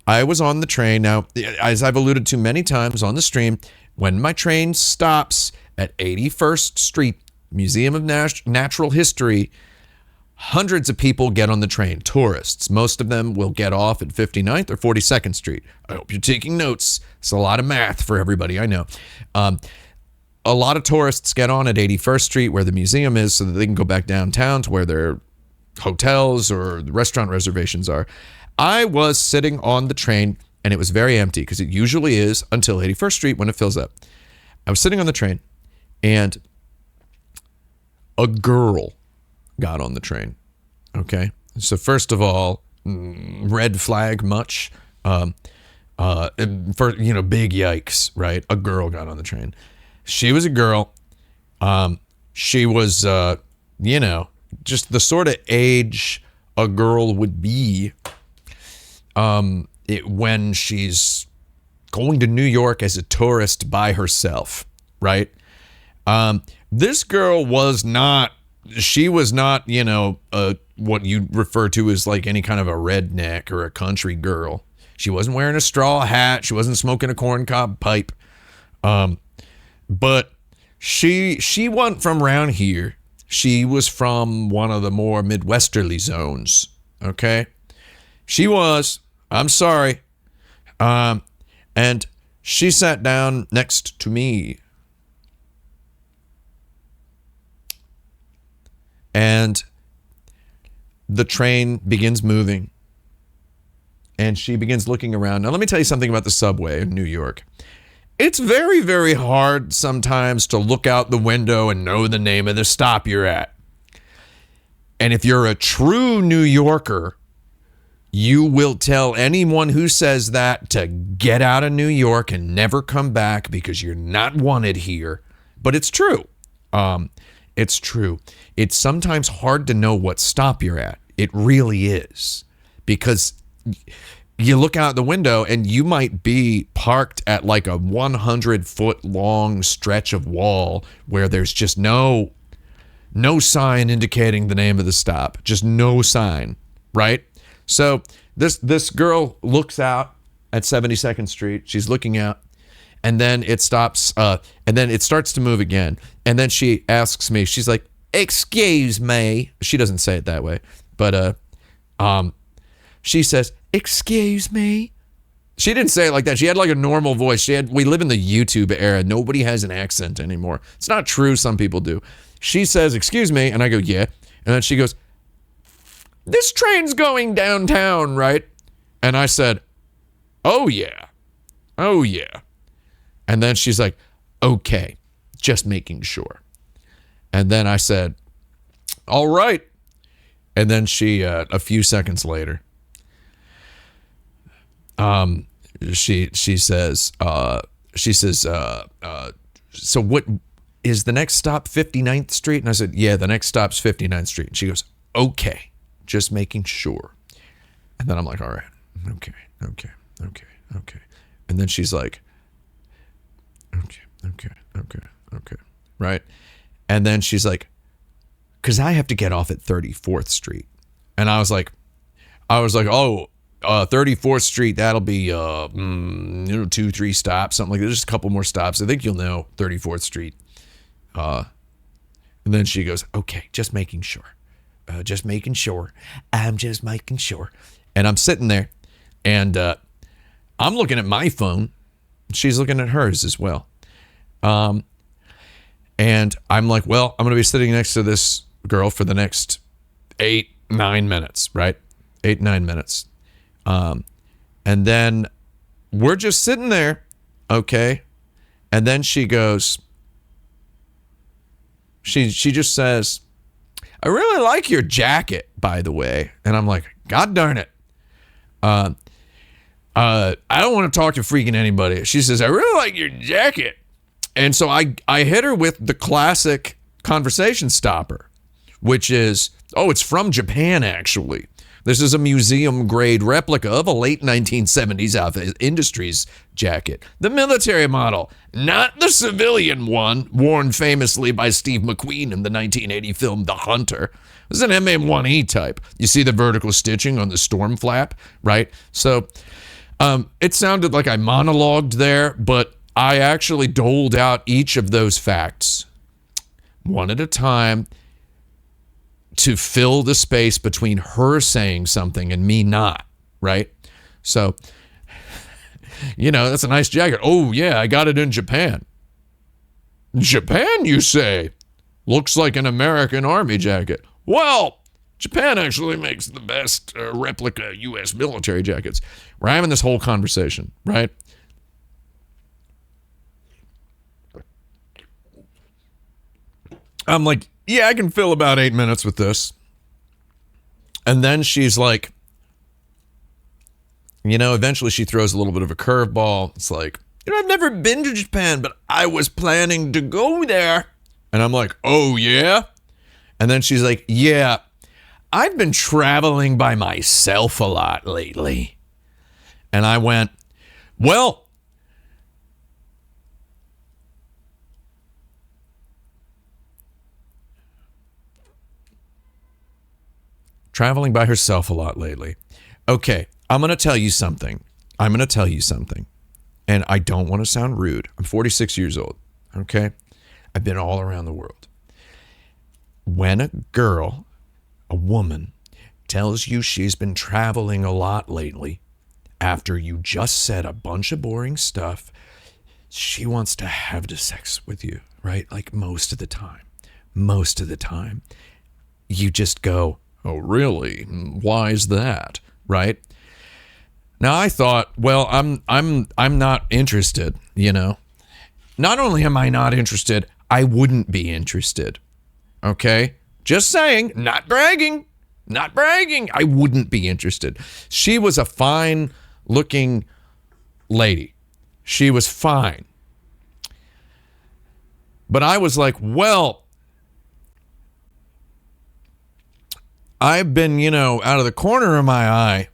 I was on the train. Now, as I've alluded to many times on the stream, when my train stops at 81st Street, Museum of Natural History, hundreds of people get on the train, tourists. Most of them will get off at 59th or 42nd Street. I hope you're taking notes. It's a lot of math for everybody, I know. A lot of tourists get on at 81st Street where the museum is so that they can go back downtown to where their hotels or restaurant reservations are. I was sitting on the train and it was very empty because it usually is until 81st Street when it fills up. I was sitting on the train and a girl got on the train. Okay. So first of all, red flag much. For, big yikes, right? A girl got on the train. She was a girl. She was, just the sort of age a girl would be when she's going to New York as a tourist by herself, right? This girl was not, what you'd refer to as like any kind of a redneck or a country girl. She wasn't wearing a straw hat. She wasn't smoking a corncob pipe. But she wasn't from around here. She was from one of the more Midwesterly zones. Okay. She was, I'm sorry. And she sat down next to me. And the train begins moving. And she begins looking around. Now, let me tell you something about the subway in New York. It's very, very hard sometimes to look out the window and know the name of the stop you're at. And if you're a true New Yorker, you will tell anyone who says that to get out of New York and never come back because you're not wanted here. But it's true. It's true. It's sometimes hard to know what stop you're at. It really is. Because you look out the window and you might be parked at like a 100-foot long stretch of wall where there's just no sign indicating the name of the stop. Just no sign, right? So this girl looks out at 72nd Street. She's looking out. And then it stops, and then it starts to move again. And then she asks me, she's like, "Excuse me." She doesn't say it that way, but she says, "Excuse me." She didn't say it like that. She had like a normal voice. We live in the YouTube era. Nobody has an accent anymore. It's not true. Some people do. She says, "Excuse me." And I go, "Yeah." And then she goes, "This train's going downtown, right?" And I said, "Oh yeah. Oh yeah." And then she's like, "Okay, just making sure." And then I said, "All right." And then she, a few seconds later, she says, "So what is the next stop 59th Street?" And I said, "Yeah, the next stop's 59th Street." And she goes, "Okay, just making sure." And then I'm like, "All right, okay. And then she's like, okay, right? And then she's like, "Because I have to get off at 34th Street." And I was like, "Oh, 34th Street, that'll be 2-3 stops, something like that. Just a couple more stops. I think you'll know 34th Street." And then she goes, "Okay, just making sure." just making sure. I'm just making sure. And I'm sitting there, and I'm looking at my phone. She's looking at hers as well. And I'm like, well, I'm going to be sitting next to this girl for the next 8-9 minutes, right? 8-9 minutes. And then we're just sitting there, okay? And then she goes, she just says, I really like your jacket, by the way. And I'm like, God darn it. I don't want to talk to freaking anybody. She says, I really like your jacket. And so I hit her with the classic conversation stopper, which is, oh, it's from Japan, actually. This is a museum-grade replica of a late 1970s Alpha Industries jacket. The military model, not the civilian one, worn famously by Steve McQueen in the 1980 film The Hunter. This is an MA1E type. You see the vertical stitching on the storm flap, right? So it sounded like I monologued there, but I actually doled out each of those facts one at a time to fill the space between her saying something and me not, right? So, that's a nice jacket. Oh, yeah, I got it in Japan. Japan, you say? Looks like an American Army jacket. Well, Japan actually makes the best replica U.S. military jackets. We're having this whole conversation, right? I'm like, yeah, I can fill about 8 minutes with this. And then she's like, eventually she throws a little bit of a curveball. It's like, I've never been to Japan, but I was planning to go there. And I'm like, oh, yeah? And then she's like, yeah, I've been traveling by myself a lot lately. And I went, well, traveling by herself a lot lately. Okay, I'm going to tell you something. And I don't want to sound rude. I'm 46 years old, okay? I've been all around the world. When a woman, tells you she's been traveling a lot lately, after you just said a bunch of boring stuff, she wants to have the sex with you, right? Like most of the time. You just go, oh, really? Why is that? Right? Now I thought, well, I'm not interested, Not only am I not interested, I wouldn't be interested. Okay? Just saying, not bragging. I wouldn't be interested. She was a fine looking lady. She was fine. But I was like, well, I've been, out of the corner of my eye,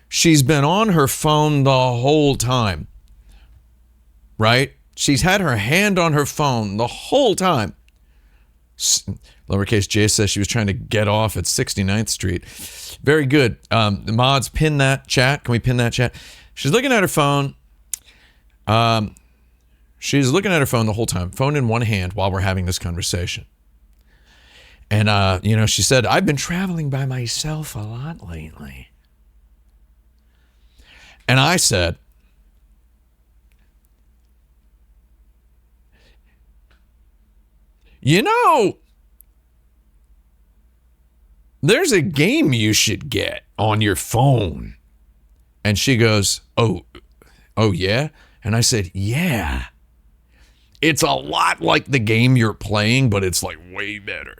she's been on her phone the whole time, right? She's had her hand on her phone the whole time. Lowercase J says she was trying to get off at 69th Street. Very good. The mods, pin that chat. Can we pin that chat? She's looking at her phone. She's looking at her phone the whole time, phone in one hand while we're having this conversation. And, she said, I've been traveling by myself a lot lately. And I said, there's a game you should get on your phone. And she goes, oh, yeah? And I said, yeah. It's a lot like the game you're playing, but it's like way better.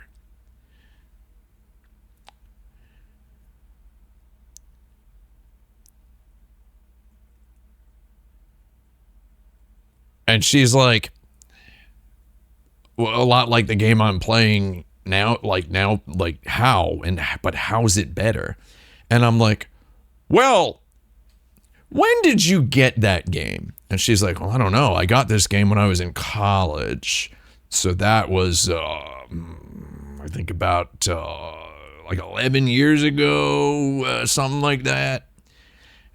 And she's like, well, a lot like the game I'm playing now, like how? But how's it better? And I'm like, well, when did you get that game? And she's like, well, I don't know. I got this game when I was in college. So that was, I think about like 11 years ago, something like that.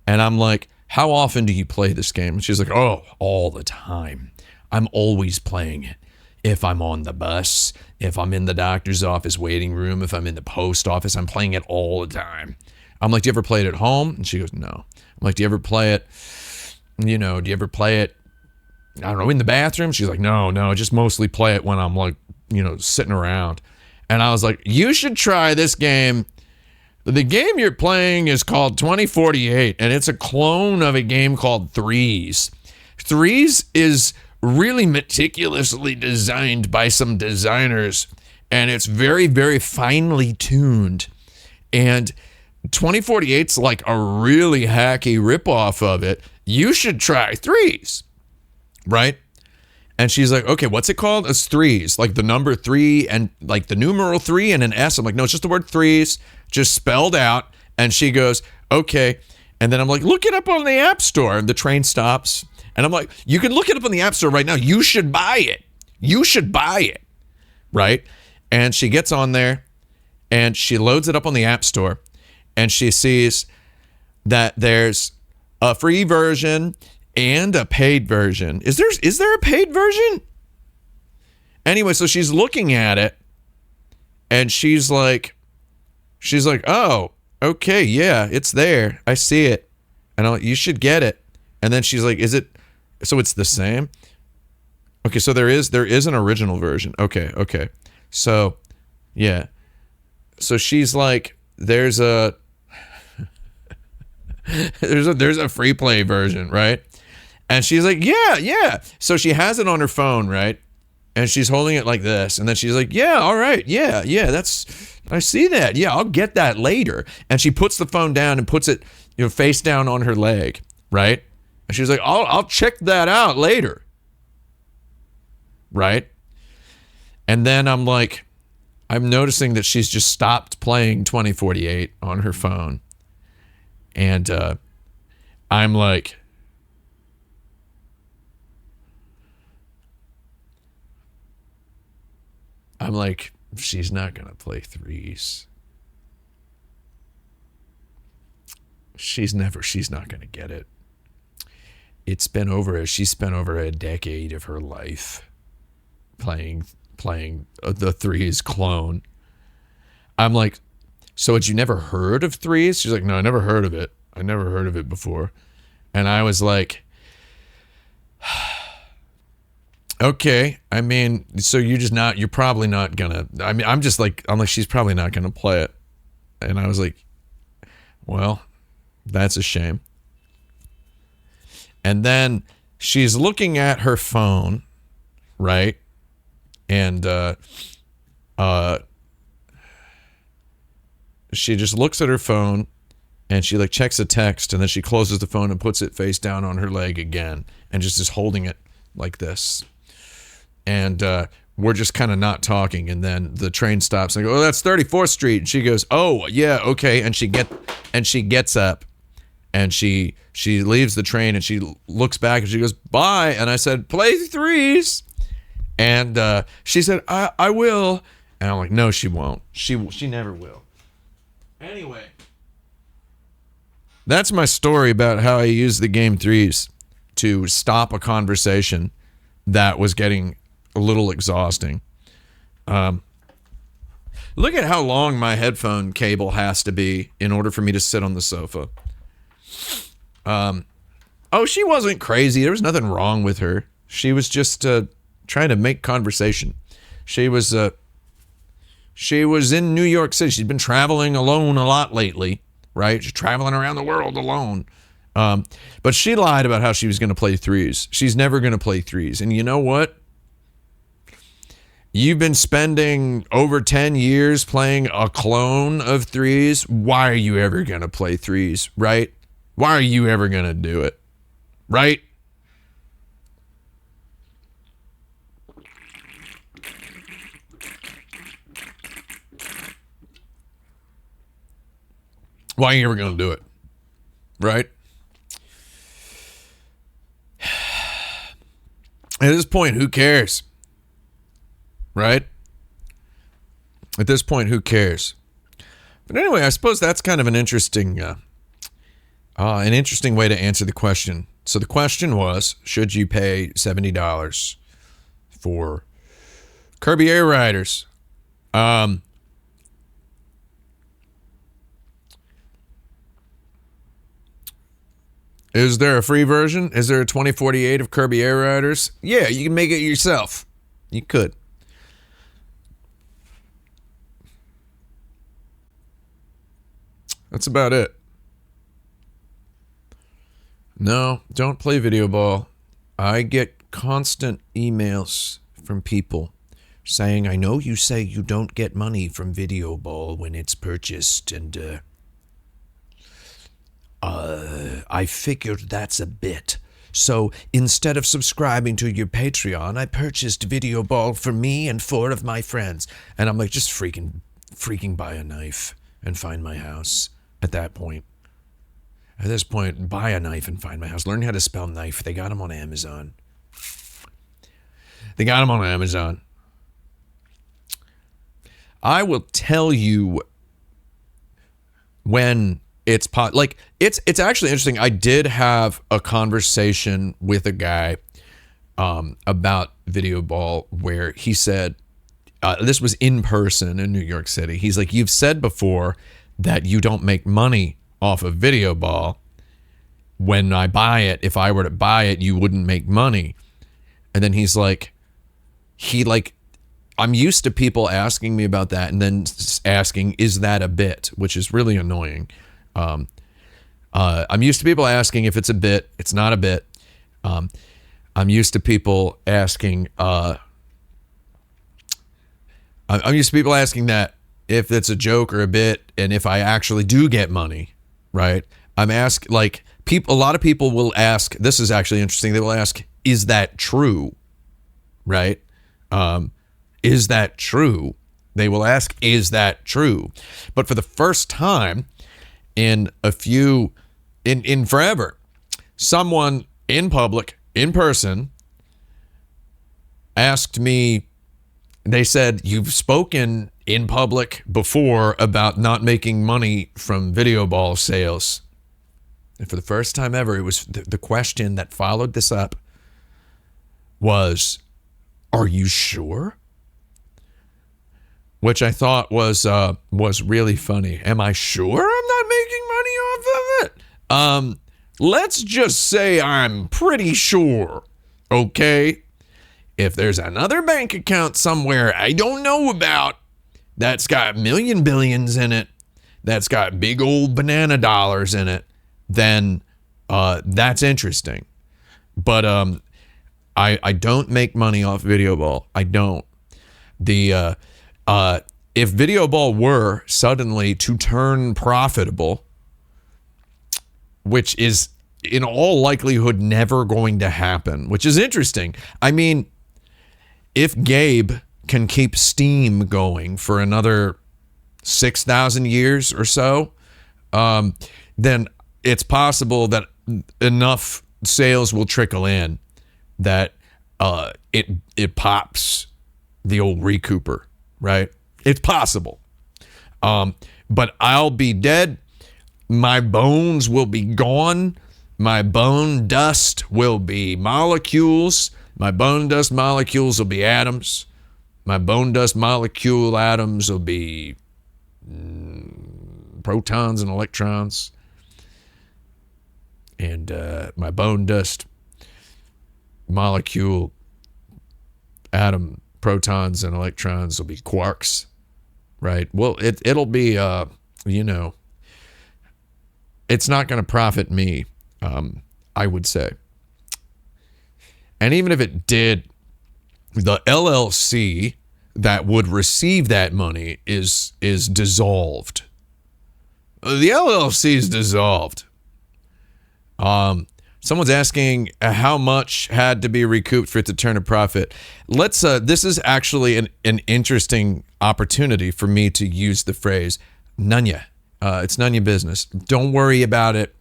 And I'm like, how often do you play this game? And she's like, oh, all the time. I'm always playing it. if I'm on the bus, if I'm in the doctor's office waiting room, if I'm in the post office, I'm playing it all the time. I'm like, do you ever play it at home? And she goes, no. I'm like, do you ever play it, do you ever play it, I don't know, in the bathroom? She's like, no, I just mostly play it when I'm like, sitting around. And I was like, you should try this game. The game you're playing is called 2048, and it's a clone of a game called Threes. Threes is really meticulously designed by some designers, and it's very, very finely tuned. And 2048's like a really hacky ripoff of it. You should try Threes, right? And she's like, okay, what's it called? It's Threes, like the number 3 and like the numeral 3 and an S. I'm like, no, it's just the word Threes, just spelled out. And she goes, okay. And then I'm like, look it up on the App Store. And the train stops. And I'm like, you can look it up on the App Store right now. You should buy it. You should buy it. Right? And she gets on there and she loads it up on the App Store. And she sees that there's a free version and a paid version. Is there a paid version? Anyway, so she's looking at it and she's like, oh, okay, yeah, it's there. I see it. And I'm like, you should get it. And then she's like, so it's the same? Okay, so there is an original version. Okay. So, yeah. So she's like, there's a free play version, right? And she's like, yeah. So she has it on her phone, right? And she's holding it like this. And then she's like, yeah, all right. Yeah. I see that. Yeah, I'll get that later. And she puts the phone down and puts it, face down on her leg, right? And she's like, I'll check that out later. Right? And then I'm noticing that she's just stopped playing 2048 on her phone. And I'm like, she's not going to play Threes. She's not going to get it. She spent over a decade of her life playing the Threes clone. I'm like, so had you never heard of Threes? She's like, no, I never heard of it. I never heard of it before. And I was like, okay. I mean, so you're probably not gonna, I'm like, she's probably not gonna play it. And I was like, well, that's a shame. And then she's looking at her phone, right? And she just looks at her phone and she like checks a text, and then she closes the phone and puts it face down on her leg again and just is holding it like this. And we're just kind of not talking. And then the train stops and I go, oh, that's 34th Street. And she goes, oh, yeah, okay. And she gets up and she leaves the train and she looks back and she goes, bye. And I said, play Threes. And she said, I will. And I'm like, no, she won't. She never will. Anyway, that's my story about how I used the game Threes to stop a conversation that was getting a little exhausting. Look at how long my headphone cable has to be in order for me to sit on the sofa. Oh, she wasn't crazy. There was nothing wrong with her. She was just trying to make conversation. She was in New York City. She's been traveling alone a lot lately, right? She's traveling around the world alone. But she lied about how she was going to play Threes. She's never going to play Threes. And you know what? You've been spending over 10 years playing a clone of Threes. Why are you ever going to play Threes, right? Why are you ever going to do it, right? Why are you ever going to do it, right? At this point, who cares? Right? At this point, who cares? But anyway, I suppose that's kind of an interesting way to answer the question. So the question was, should you pay $70 for Kirby Air Riders. Is there a free version? Is there a 2048 of Kirby Air Riders? Yeah, you can make it yourself. You could. That's about it. No, don't play video ball. I get constant emails from people saying, I know you say you don't get money from video ball when it's purchased, and I figured that's a bit. So instead of subscribing to your Patreon, I purchased video ball for me and 4 of my friends. And I'm like, just freaking buy a knife and find my house at that point. At this point, buy a knife and find my house. Learn how to spell knife. They got them on Amazon. I will tell you when it's it's actually interesting. I did have a conversation with a guy about video ball where he said, this was in person in New York City. He's like, you've said before that you don't make money off of video ball. When I buy it, if I were to buy it, you wouldn't make money. And then he's like, I'm used to people asking me about that and then asking, is that a bit? Which is really annoying. I'm used to people asking if it's a bit. It's not a bit. I'm used to people asking, I'm used to people asking that if it's a joke or a bit and if I actually do get money, right? I'm asked, like, a lot of people will ask, this is actually interesting, they will ask, is that true? Right? Is that true? They will ask, is that true? But for the first time in forever, someone in public, in person, asked me, they said, you've spoken in public before about not making money from video ball sales. And for the first time ever, it was the question that followed this up was, are you sure? Which I thought was really funny. Am I sure I'm not making money off of it? Let's just say I'm pretty sure, okay? If there's another bank account somewhere I don't know about that's got million billions in it, that's got big old banana dollars in it, then that's interesting. But I don't make money off video ball. I don't. If video ball were suddenly to turn profitable, which is in all likelihood never going to happen, which is interesting. I mean, if Gabe can keep Steam going for another 6,000 years or so, then it's possible that enough sales will trickle in that it pops the old recouper, right? It's possible. But I'll be dead. My bones will be gone. My bone dust will be molecules. My bone dust molecules will be atoms. My bone dust molecule atoms will be protons and electrons. And my bone dust molecule atom protons and electrons will be quarks, right? Well, it'll be, it's not going to profit me, I would say. And even if it did, the LLC that would receive that money is dissolved. The LLC is dissolved. Someone's asking how much had to be recouped for it to turn a profit. This is actually an interesting opportunity for me to use the phrase "nunya." It's nunya business. Don't worry about it.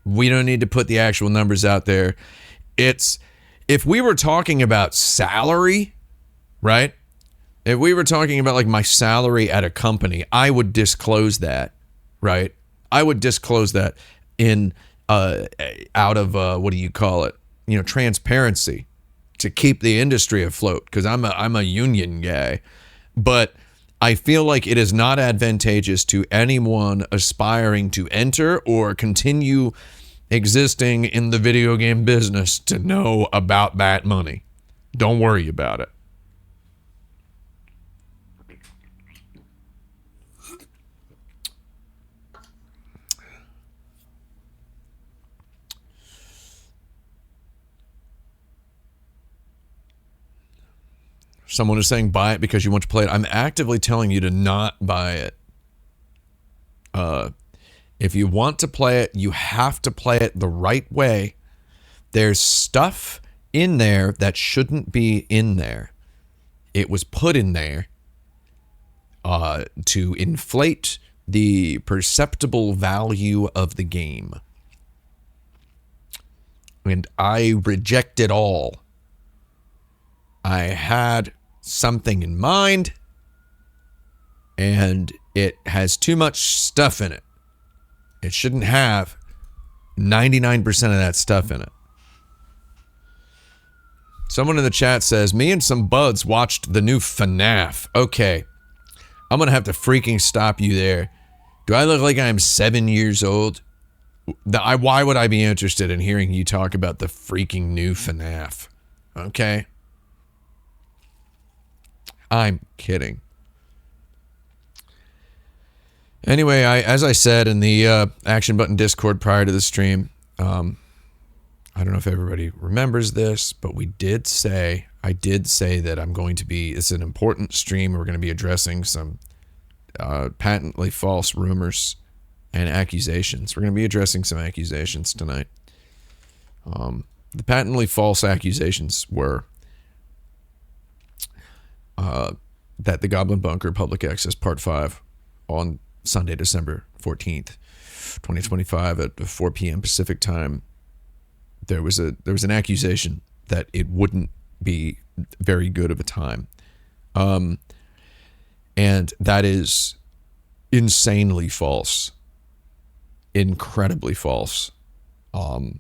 We don't need to put the actual numbers out there. If we were talking about salary, right? If we were talking about like my salary at a company, I would disclose that, right? I would disclose that in out of what do you call it? Transparency to keep the industry afloat because I'm a union guy. But I feel like it is not advantageous to anyone aspiring to enter or continue existing in the video game business to know about that money. Don't worry about it. Someone is saying buy it because you want to play it. I'm actively telling you to not buy it. If you want to play it, you have to play it the right way. There's stuff in there that shouldn't be in there. It was put in there to inflate the perceptible value of the game. And I reject it all. I had something in mind, and it has too much stuff in it. It shouldn't have 99% of that stuff in it. Someone in the chat says, me and some buds watched the new FNAF. Okay, I'm going to have to freaking stop you there. Do I look like I'm 7 years old? Why would I be interested in hearing you talk about the freaking new FNAF? Okay? I'm kidding. Anyway, as I said in the Action Button Discord prior to the stream, I don't know if everybody remembers this, but I did say that I'm going to be, it's an important stream. We're going to be addressing some patently false rumors and accusations. We're going to be addressing some accusations tonight. The patently false accusations were that the Goblin Bunker Public Access Part 5 on Sunday, December 14th, 2025 at 4 p.m. Pacific time, there was an accusation that it wouldn't be very good of a time. And that is insanely false. Incredibly false. That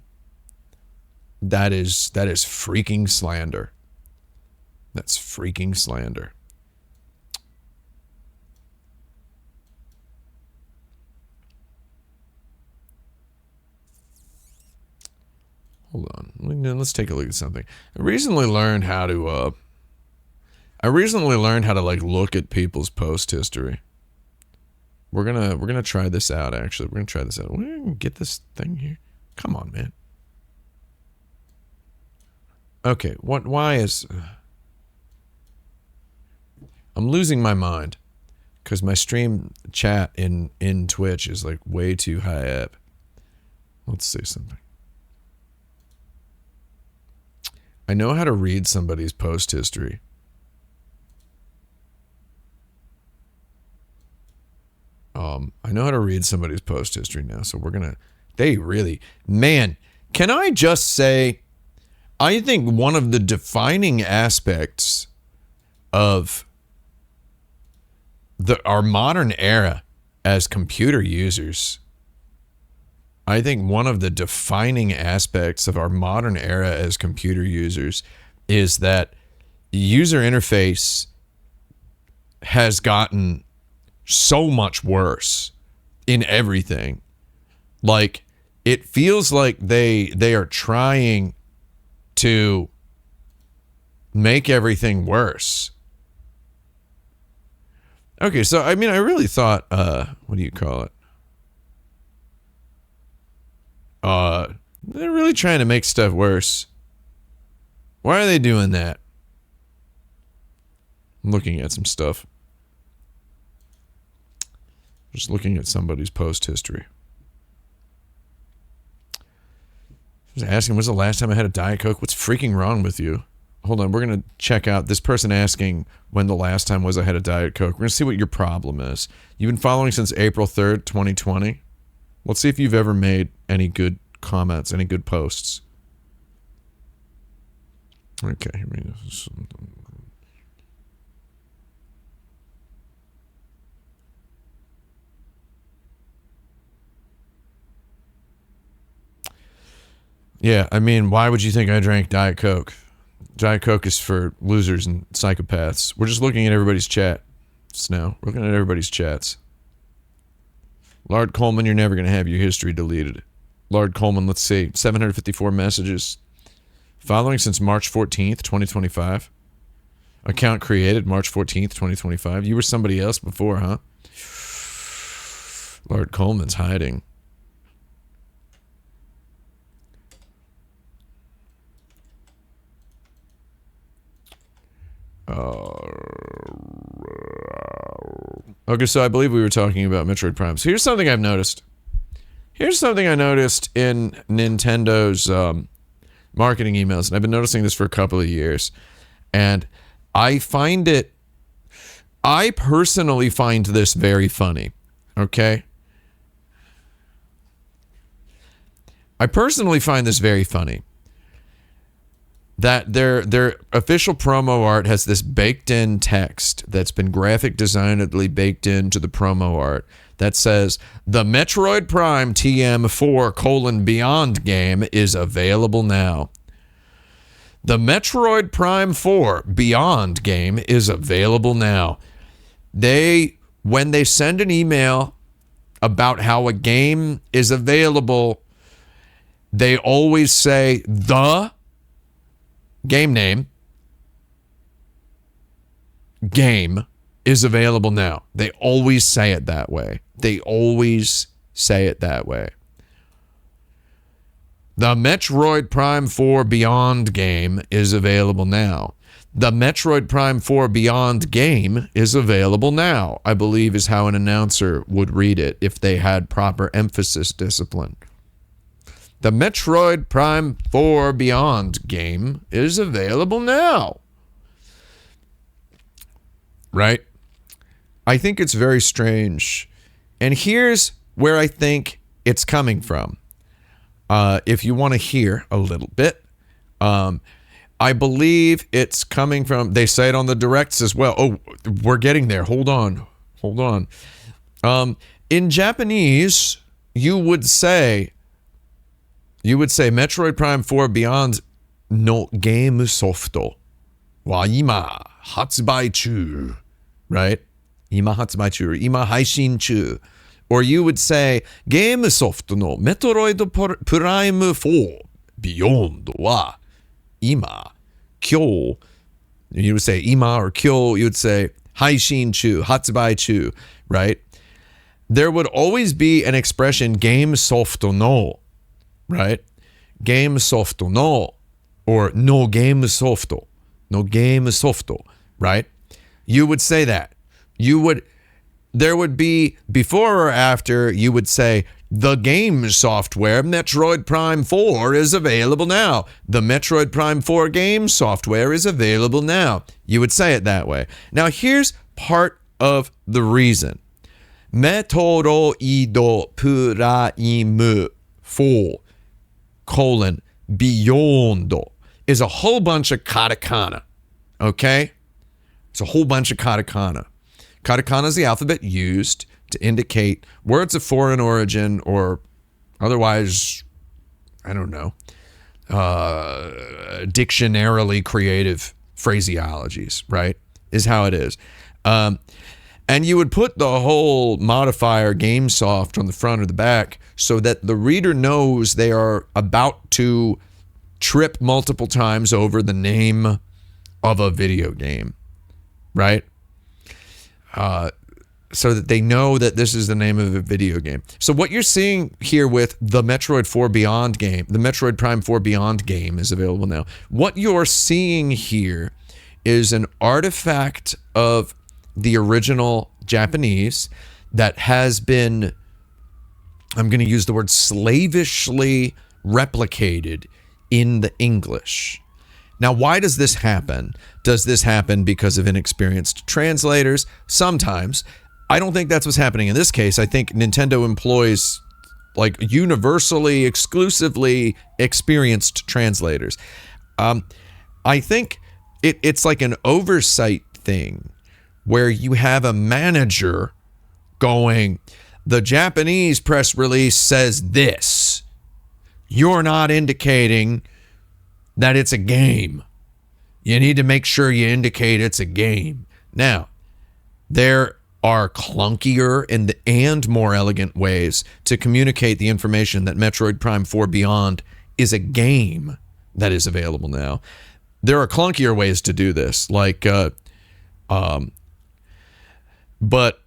is freaking slander. That's freaking slander. Hold on. Let's take a look at something. I recently learned how to like look at people's post history. We're gonna try this out. Actually, we're gonna try this out. We're gonna get this thing here. Come on, man. Okay. Why is? I'm losing my mind because my stream chat in Twitch is like way too high up. Let's say something. I know how to read somebody's post history. I know how to read somebody's post history now, so we're gonna. They really, man. Can I just say, I think one of the defining aspects of our modern era as computer users. I think one of the defining aspects of our modern era as computer users is that user interface has gotten so much worse in everything. Like, it feels like they are trying to make everything worse. Okay, so I mean, I really thought, what do you call it? They're really trying to make stuff worse. Why are they doing that? I'm looking at some stuff. Just looking at somebody's post history. I was asking, when's the last time I had a Diet Coke? What's freaking wrong with you? Hold on, we're going to check out this person asking when the last time was I had a Diet Coke. We're going to see what your problem is. You've been following since April 3rd, 2020. Let's see if you've ever made any good comments, any good posts. Okay, I mean, yeah, I mean, why would you think I drank Diet Coke? Diet Coke is for losers and psychopaths. We're just looking at everybody's chat. Now, we're looking at everybody's chats. Lard Coleman, you're never going to have your history deleted. Lard Coleman, let's see, 754 messages. Following since March 14th, 2025. Account created March 14th, 2025. You were somebody else before, huh? Lord Coleman's hiding. Okay, so I believe we were talking about Metroid Prime. So here's something I've noticed. Here's something I noticed in Nintendo's marketing emails, and I've been noticing this for a couple of years. And I personally find this very funny, okay? I personally find this very funny. That their official promo art has this baked-in text that's been graphic designedly baked into the promo art that says, the Metroid Prime TM4 Beyond game is available now. The Metroid Prime 4 Beyond game is available now. When they send an email about how a game is available, they always say the game name, game is available now. They always say it that way. They always say it that way. The Metroid Prime 4 Beyond game is available now. The Metroid Prime 4 Beyond game is available now, I believe is how an announcer would read it if they had proper emphasis discipline. The Metroid Prime 4 Beyond game is available now. Right? I think it's very strange. And here's where I think it's coming from. If you want to hear a little bit, I believe it's coming from, they say it on the directs as well. Oh, we're getting there. Hold on. In Japanese, you would say Metroid Prime 4 Beyond no game softo wa ima hatsubai chū, right? Ima hatsubai chū, ima haishin chū. Or you would say game soft no Metroid Prime 4 Beyond wa ima kyou. You would say ima or kyou. You would say haishin chū, hatsubai chū, right? There would always be an expression game soft no, right? Game softo no, or no game softo, right? You would say that. There would be, before or after, you would say, the game software Metroid Prime 4 is available now. The Metroid Prime 4 game software is available now. You would say it that way. Now, here's part of the reason. Metroid Prime 4 Beyond is a whole bunch of katakana, okay? It's a whole bunch of katakana. Katakana is the alphabet used to indicate words of foreign origin or otherwise, I don't know, dictionarily creative phraseologies, right? Is how it is. And you would put the whole modifier GameSoft on the front or the back so that the reader knows they are about to trip multiple times over the name of a video game, right? So that they know that this is the name of a video game. So what you're seeing here with the Metroid 4 Beyond game, the Metroid Prime 4 Beyond game is available now. What you're seeing here is an artifact of the original Japanese that has been, I'm going to use the word slavishly replicated in the English. Now, why does this happen? Does this happen because of inexperienced translators? Sometimes. I don't think that's what's happening in this case. I think Nintendo employs like universally, exclusively experienced translators. I think it's like an oversight thing where you have a manager going, the Japanese press release says this. You're not indicating that it's a game. You need to make sure you indicate it's a game. Now, there are clunkier and more elegant ways to communicate the information that Metroid Prime 4 Beyond is a game that is available now. There are clunkier ways to do this, like, but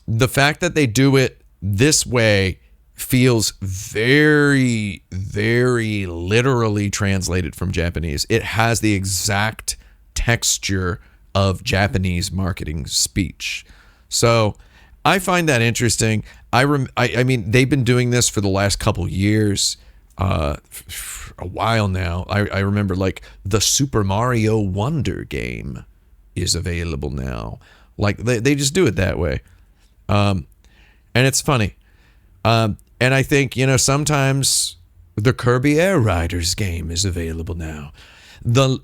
the fact that they do it this way feels very, very literally translated from Japanese. It has the exact texture of Japanese marketing speech. So I find that interesting. I mean, they've been doing this for the last couple years, a while now. I remember, like, the Super Mario Wonder game is available now. Like, they just do it that way. And it's funny. And I think, you know, sometimes the Kirby Air Riders game is available now. The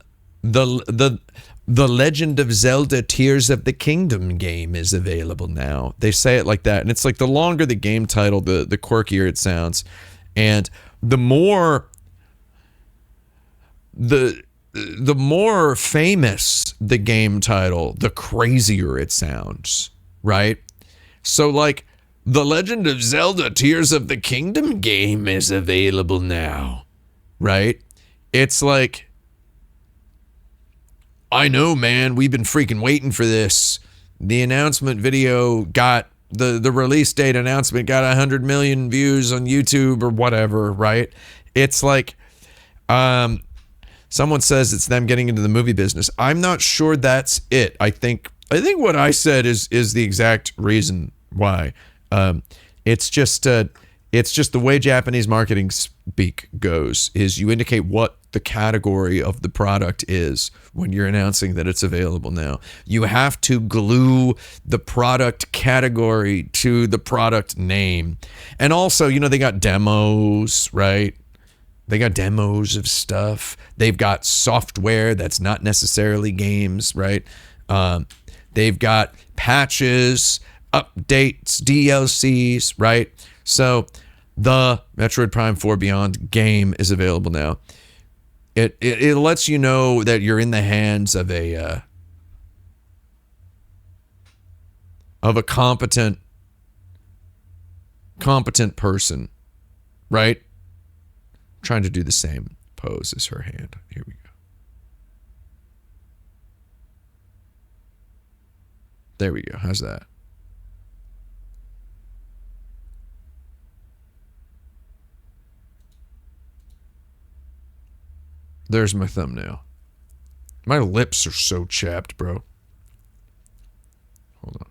Legend of Zelda Tears of the Kingdom game is available now. They say it like that. And it's like, the longer the game title, the quirkier it sounds. And the more famous the game title, the crazier it sounds, right? So, like, the Legend of Zelda Tears of the Kingdom game is available now, right? It's like, I know, man, we've been freaking waiting for this. The announcement video got, the release date announcement got 100 million views on YouTube or whatever, right? It's like, someone says it's them getting into the movie business. I'm not sure that's it. I think what I said is the exact reason why. It's just the way Japanese marketing speak goes, is you indicate what the category of the product is when you're announcing that it's available now. You have to glue the product category to the product name. And also, you know, they got demos, right? They got demos of stuff. They've got software that's not necessarily games, right? They've got patches, updates, DLCs, right? So the Metroid Prime 4 Beyond game is available now. It lets you know that you're in the hands of a competent person, right? I'm trying to do the same pose as her hand. Here we go. There we go. How's that? There's my thumbnail. My lips are so chapped, bro. Hold on.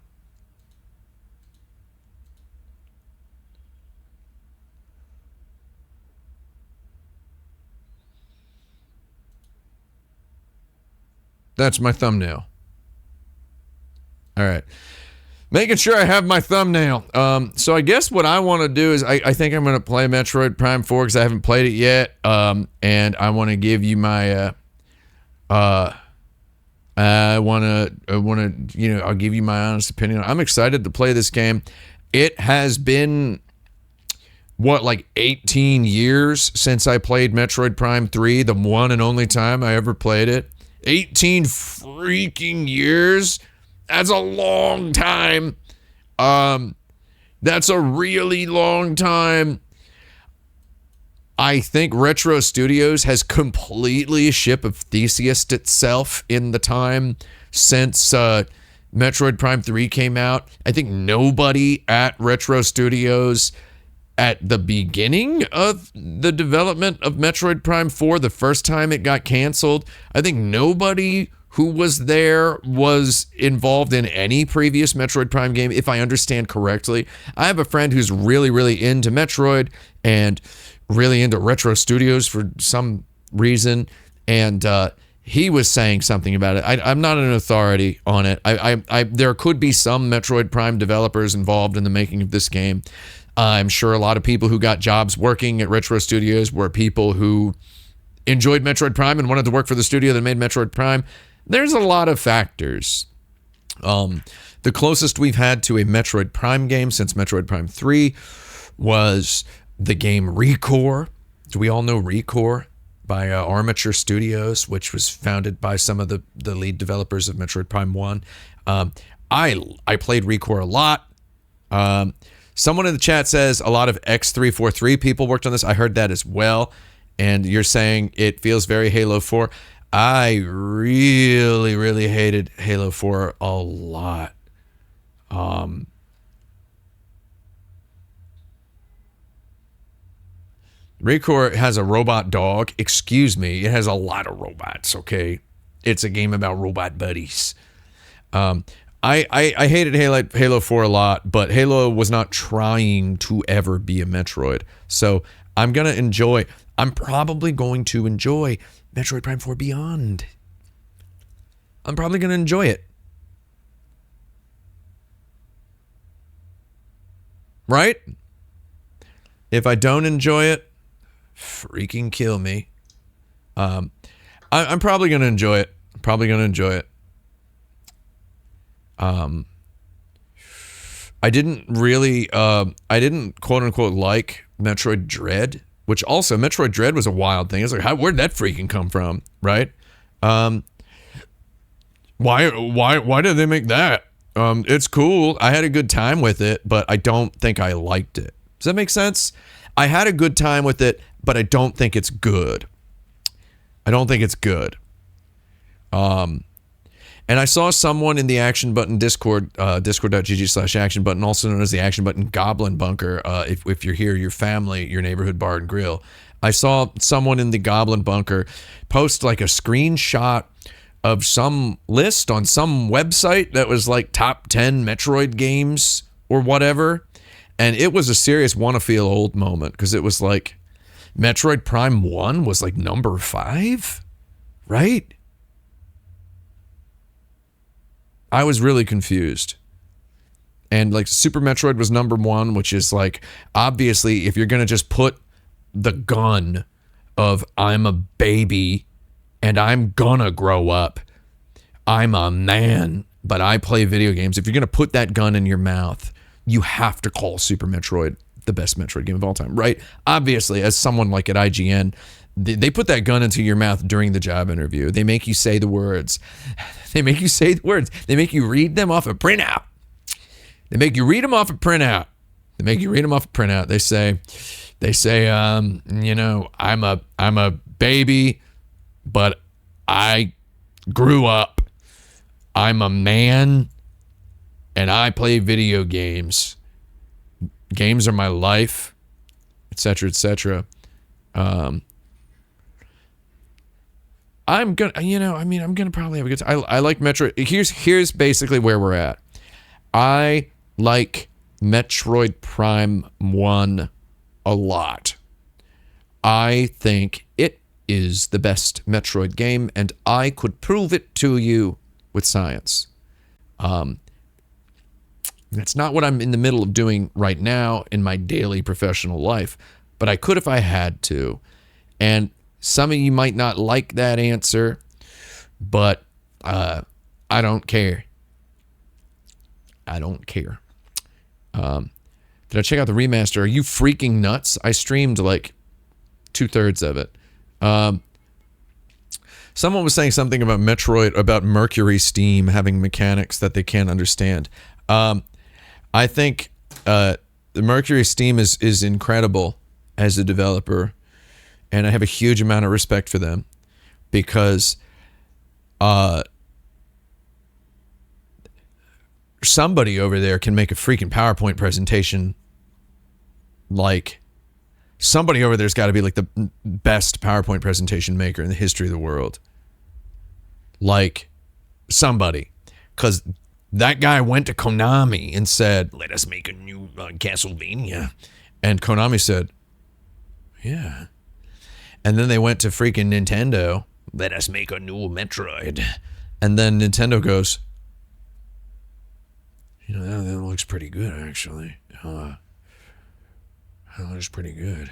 That's my thumbnail. All right. Making sure I have my thumbnail. So I guess what I want to do is I think I'm going to play Metroid Prime 4 because I haven't played it yet. And I want to give you my I want to, you know, I'll give you my honest opinion. I'm excited to play this game. It has been, what, like 18 years since I played Metroid Prime 3, the one and only time I ever played it. 18 freaking years. That's a long time. That's a really long time. I think Retro Studios has completely ship of Theseus'd itself in the time since Metroid Prime 3 came out. I think nobody at Retro Studios at the beginning of the development of Metroid Prime 4, the first time it got canceled, I think nobody who was there was involved in any previous Metroid Prime game, if I understand correctly. I have a friend who's really, really into Metroid and really into Retro Studios for some reason, and he was saying something about it. I'm not an authority on it. There could be some Metroid Prime developers involved in the making of this game. I'm sure a lot of people who got jobs working at Retro Studios were people who enjoyed Metroid Prime and wanted to work for the studio that made Metroid Prime. There's a lot of factors. The closest we've had to a Metroid Prime game since Metroid Prime 3 was the game Recore. Do we all know Recore? by Armature Studios, which was founded by some of the lead developers of Metroid Prime 1. I played ReCore a lot. Someone in the chat says a lot of X343 people worked on this. I heard that as well. And you're saying it feels very Halo 4. I really, really hated Halo 4 a lot. ReCore has a robot dog. Excuse me. It has a lot of robots, okay? It's a game about robot buddies. I hated Halo 4 a lot, but Halo was not trying to ever be a Metroid. So I'm probably going to enjoy Metroid Prime 4 Beyond. I'm probably going to enjoy it. Right? If I don't enjoy it, freaking kill me. I'm probably going to enjoy it. I didn't quote unquote like Metroid Dread, which also Metroid Dread was a wild thing. It's like, where'd that freaking come from, right? Why did they make that? It's cool. I had a good time with it, but I don't think I liked it. Does that make sense? I had a good time with it, but I don't think it's good. And I saw someone in the Action Button Discord, discord.gg/Action Button, also known as the Action Button Goblin Bunker. If you're here, your family, your neighborhood bar and grill. I saw someone in the Goblin Bunker post like a screenshot of some list on some website that was like top 10 Metroid games or whatever. And it was a serious wanna feel old moment because it was like Metroid Prime 1 was like number 5, right? I was really confused. And like Super Metroid was number 1, which is like, obviously, if you're going to just put the gun of I'm a baby and I'm gonna grow up, I'm a man, but I play video games. If you're going to put that gun in your mouth, you have to call Super Metroid the best Metroid game of all time, right? Obviously, as someone like at IGN, they put that gun into your mouth during the job interview. They make you say the words. They make you read them off a printout. They say, you know, I'm a baby, but I grew up. I'm a man, and I play video games. Games are my life, etc., etc. I'm gonna probably have a good time. I like Metroid. Here's basically where we're at. I like Metroid Prime 1 a lot. I think it is the best Metroid game, and I could prove it to you with science. That's not what I'm in the middle of doing right now in my daily professional life, but I could if I had to. And some of you might not like that answer, but I don't care. Did I check out the remaster? Are you freaking nuts? I streamed like 2/3 of it. Someone was saying something about Metroid, about Mercury Steam having mechanics that they can't understand. I think the Mercury Steam is incredible as a developer, and I have a huge amount of respect for them because somebody over there can make a freaking PowerPoint presentation. Like, somebody over there's got to be like the best PowerPoint presentation maker in the history of the world. Like, somebody. Because that guy went to Konami and said, let us make a new Castlevania. And Konami said, yeah. And then they went to freaking Nintendo, let us make a new Metroid. And then Nintendo goes, you know, that looks pretty good, actually. That looks pretty good.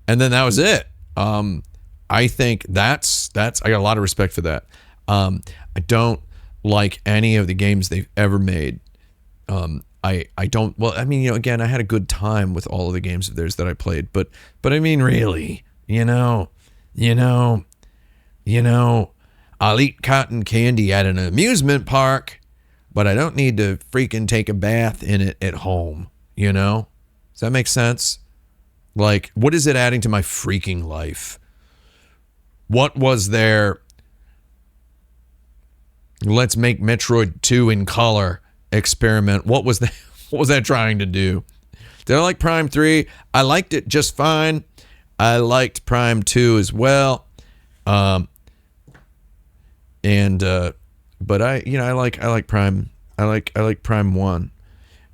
And then that was it. I think that's I got a lot of respect for that. I don't like any of the games they've ever made. I don't, well, I mean, you know, again, I had a good time with all of the games of theirs that I played, but I mean, really, You know, you know, you know, I'll eat cotton candy at an amusement park, but I don't need to freaking take a bath in it at home, you know? Does that make sense? Like, what is it adding to my freaking life? What was there? Let's make Metroid 2 in color experiment. What was that? What was that trying to do? Did I like Prime 3? I liked it just fine. I liked Prime 2 as well. But I like Prime. I like Prime 1.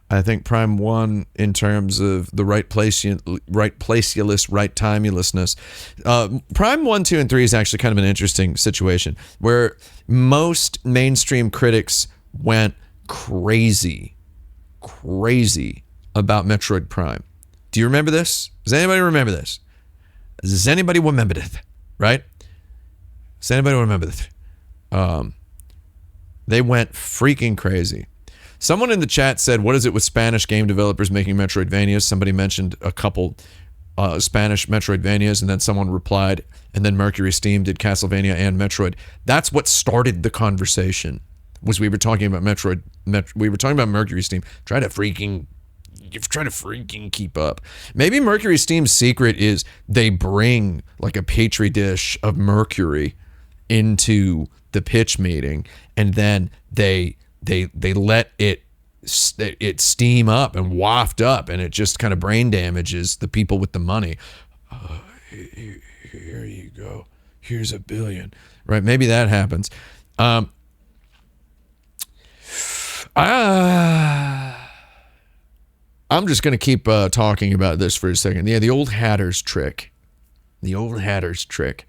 I think Prime 1 in terms of the right place-uless, right time-ulessness. Prime 1, 2, and 3 is actually kind of an interesting situation where most mainstream critics went crazy about Metroid Prime. Do you remember this? Does anybody remember this? Does anybody remember this? Right? Does anybody remember this? They went freaking crazy. Someone in the chat said, what is it with Spanish game developers making Metroidvanias? Somebody mentioned a couple Spanish Metroidvanias, and then someone replied, and then Mercury Steam did Castlevania and Metroid. That's what started the conversation, was we were talking about Metroid. We were talking about Mercury Steam. Try to freaking keep up. Maybe Mercury Steam's secret is they bring like a petri dish of mercury into the pitch meeting, and then they let it steam up and waft up, and it just kind of brain damages the people with the money. Here you go. Here's $1 billion. Right? Maybe that happens. I'm just going to keep talking about this for a second. Yeah, the old Hatter's trick. The old Hatter's trick.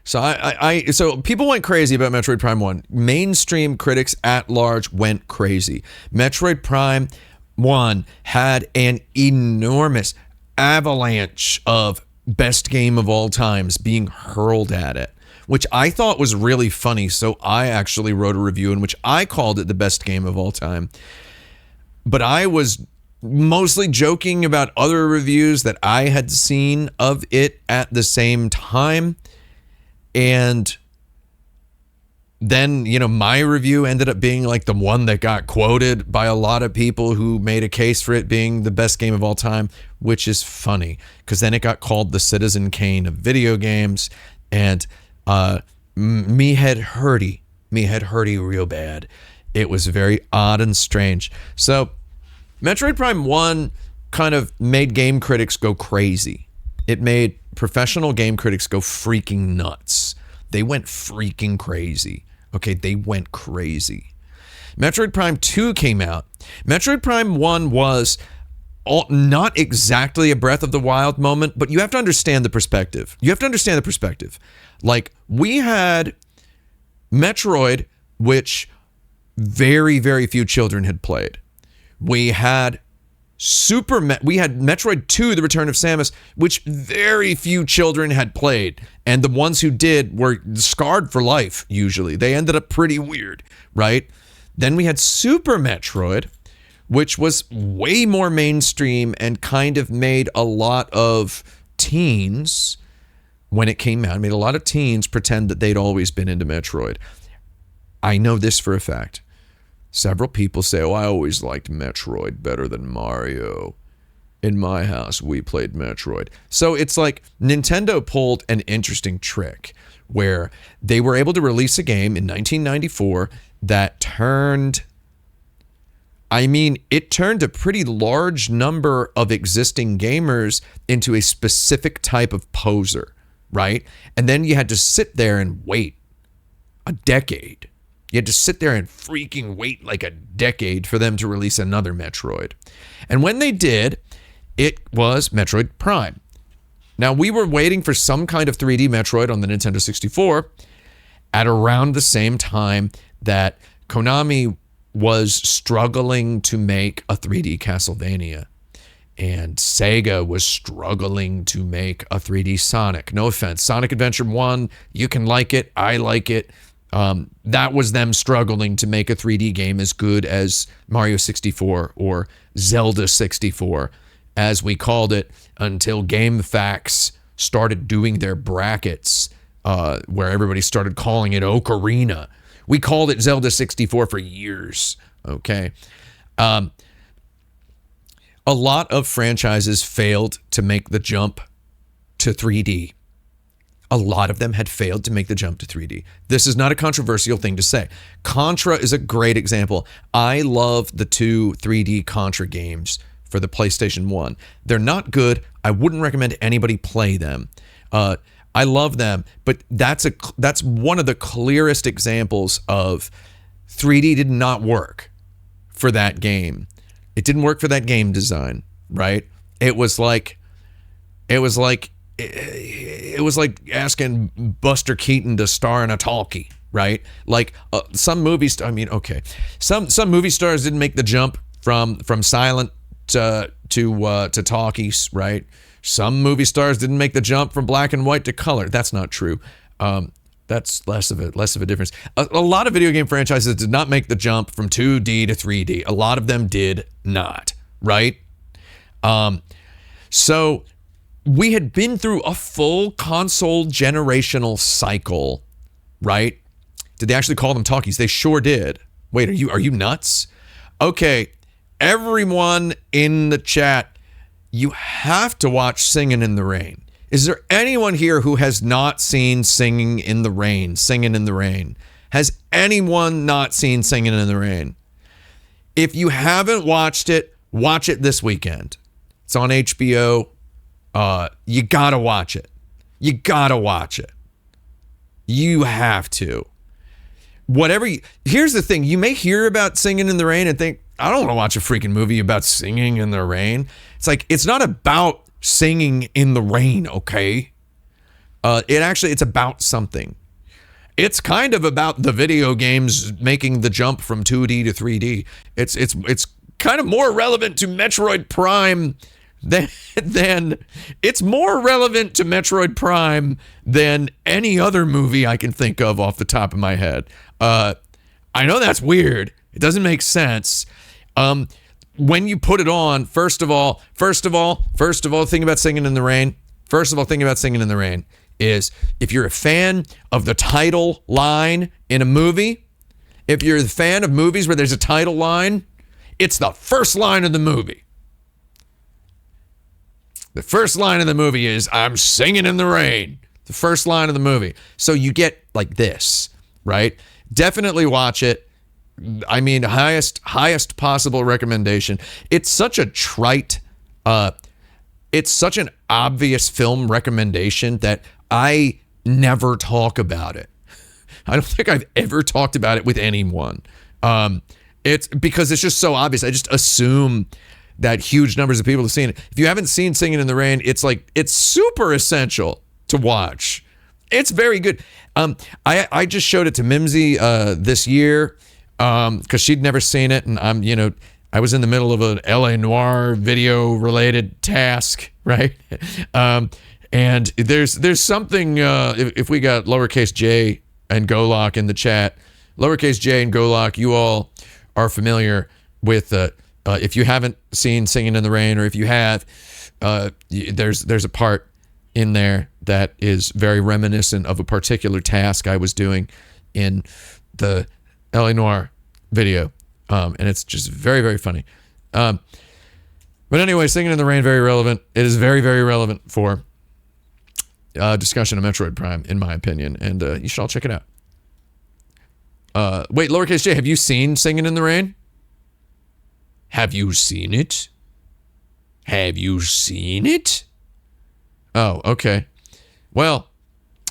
So people went crazy about Metroid Prime 1. Mainstream critics at large went crazy. Metroid Prime 1 had an enormous avalanche of best game of all times being hurled at it, which I thought was really funny. So I actually wrote a review in which I called it the best game of all time. But I was mostly joking about other reviews that I had seen of it at the same time. And then, my review ended up being like the one that got quoted by a lot of people who made a case for it being the best game of all time, which is funny because then it got called the Citizen Kane of video games. And me had hurty real bad. It was very odd and strange. So Metroid Prime 1 kind of made game critics go crazy. It made professional game critics go freaking nuts. They went freaking crazy. Okay, they went crazy. Metroid Prime 2 came out. Metroid Prime 1 was not exactly a Breath of the Wild moment, but you have to understand the perspective. Like, we had Metroid, which very, very few children had played. We had Metroid 2, The Return of Samus, which very few children had played. And the ones who did were scarred for life, usually. They ended up pretty weird, right? Then we had Super Metroid, which was way more mainstream and kind of made a lot of teens, when it came out, made a lot of teens pretend that they'd always been into Metroid. I know this for a fact. Several people say, I always liked Metroid better than Mario. In my house, we played Metroid. So it's like Nintendo pulled an interesting trick where they were able to release a game in 1994 that turned a pretty large number of existing gamers into a specific type of poser, right? And then you had to sit there and wait a decade. You had to sit there and freaking wait like a decade for them to release another Metroid. And when they did, it was Metroid Prime. Now, we were waiting for some kind of 3D Metroid on the Nintendo 64 at around the same time that Konami was struggling to make a 3D Castlevania. And Sega was struggling to make a 3D Sonic. No offense. Sonic Adventure 1, you can like it. I like it. That was them struggling to make a 3D game as good as Mario 64 or Zelda 64. as we called it until GameFAQs started doing their brackets, where everybody started calling it Ocarina. We called it Zelda 64 for years, okay? A lot of franchises failed to make the jump to 3D. A lot of them had failed to make the jump to 3D. This is not a controversial thing to say. Contra is a great example. I love the 2 3D Contra games for the PlayStation 1. They're not good. I wouldn't recommend anybody play them. I love them, but that's one of the clearest examples of 3D did not work for that game. It didn't work for that game design, right? It was like asking Buster Keaton to star in a talkie, right? Like some movies. I mean, okay, some movie stars didn't make the jump from silent to talkies, right? Some movie stars didn't make the jump from black and white to color. That's not true. That's less of a difference. A lot of video game franchises did not make the jump from 2D to 3D. A lot of them did not, right? So we had been through a full console generational cycle, right? Did they actually call them talkies? They sure did. Wait, are you nuts? Okay, everyone in the chat, you have to watch Singing in the Rain. Is there anyone here who has not seen Singing in the Rain? Singing in the Rain. Has anyone not seen Singing in the Rain? If you haven't watched it, watch it this weekend. It's on HBO. You gotta watch it. You gotta watch it. You have to. Here's the thing. You may hear about Singing in the Rain and think, I don't want to watch a freaking movie about singing in the rain. It's like, it's not about singing in the rain, okay? It's about something. It's kind of about the video games making the jump from 2D to 3D. It's kind of more relevant to Metroid Prime than it's more relevant to Metroid Prime than any other movie I can think of off the top of my head. I know that's weird. It doesn't make sense. When you put it on, first of all, think about Singing in the Rain. First of all, think about Singing in the Rain is if you're a fan of the title line in a movie, if you're a fan of movies where there's a title line, it's the first line of the movie. The first line of the movie is, I'm singing in the rain. The first line of the movie. So you get like this, right? Definitely watch it. I mean, highest possible recommendation. It's such a trite, it's such an obvious film recommendation that I never talk about it. I don't think I've ever talked about it with anyone. It's because it's just so obvious. I just assume that huge numbers of people have seen it. If you haven't seen Singing in the Rain, it's super essential to watch. It's very good. I just showed it to Mimsy this year because she'd never seen it, and I was in the middle of an LA Noire video related task, right? And there's something if we got lowercase j and Golok in the chat, lowercase j and Golok, you all are familiar with if you haven't seen Singing in the Rain, or if you have, there's a part in there that is very reminiscent of a particular task I was doing in the LA Noire video, and it's just very, very funny. But anyway, Singing in the Rain, very relevant. It is very, very relevant for discussion of Metroid Prime, in my opinion, and you should all check it out. Wait, lowercase j, have you seen Singing in the Rain? Have you seen it? Have you seen it? Oh, okay. Well,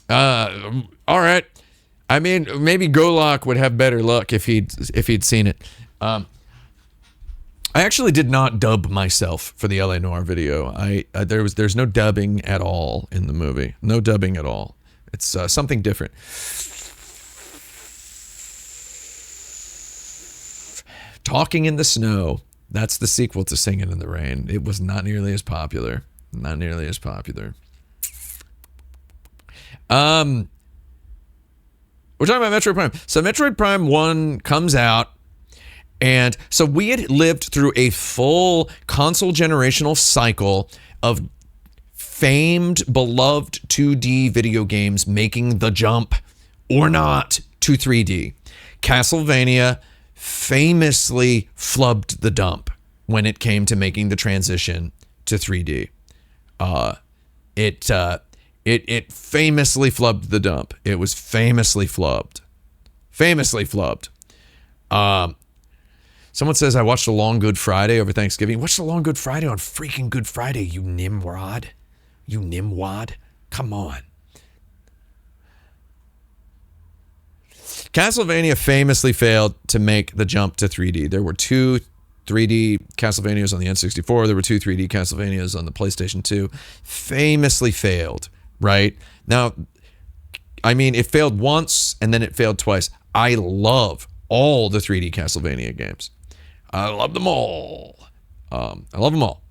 all right. I mean, maybe Golok would have better luck if he'd seen it. I actually did not dub myself for the LA Noire video. There's no dubbing at all in the movie. No dubbing at all. It's something different. Talking in the Snow. That's the sequel to Singing in the Rain. It was not nearly as popular. Not nearly as popular. We're talking about Metroid Prime. So Metroid Prime 1 comes out, And so we had lived through a full console generational cycle of famed, beloved 2D video games making the jump or not to 3D. Castlevania famously flubbed the dump when it came to making the transition to 3D. It famously flubbed the dump. It was famously flubbed. Famously flubbed. Someone says, I watched A Long Good Friday over Thanksgiving. Watch A Long Good Friday on freaking Good Friday, you nimrod. You nimwad. Come on. Castlevania famously failed to make the jump to 3D. There were 2 3D Castlevanias on the N64. There were 2 3D Castlevanias on the PlayStation 2. Famously failed, right? Now, I mean, it failed once and then it failed twice. I love all the 3D Castlevania games. I love them all. I love them all.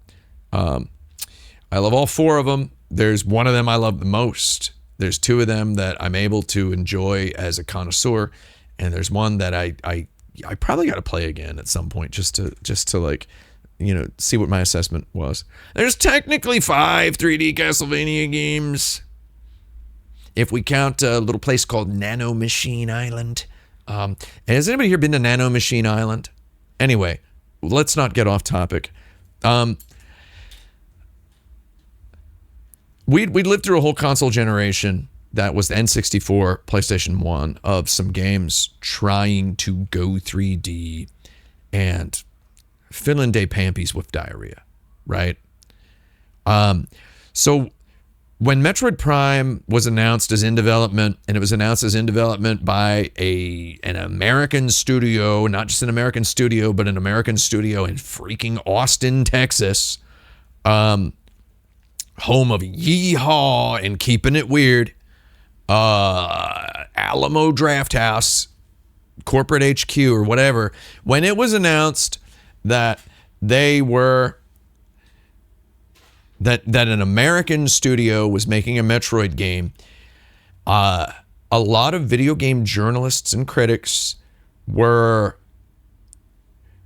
I love all 4 of them. There's one of them I love the most. There's 2 of them that I'm able to enjoy as a connoisseur, and there's one that I probably got to play again at some point just to like, you know, see what my assessment was. There's technically 5 3D Castlevania games, if we count a little place called Nano Machine Island. Has anybody here been to Nano Machine Island? Anyway, let's not get off topic. We lived through a whole console generation that was the N64, PlayStation 1, of some games trying to go 3D and filling day pampies with diarrhea, right? So when Metroid Prime was announced as in development, and it was announced as in development by an American studio, not just an American studio, but an American studio in freaking Austin, Texas, home of Yeehaw and Keeping It Weird, Alamo Drafthouse, Corporate HQ, or whatever. When it was announced that they were that an American studio was making a Metroid game, a lot of video game journalists and critics were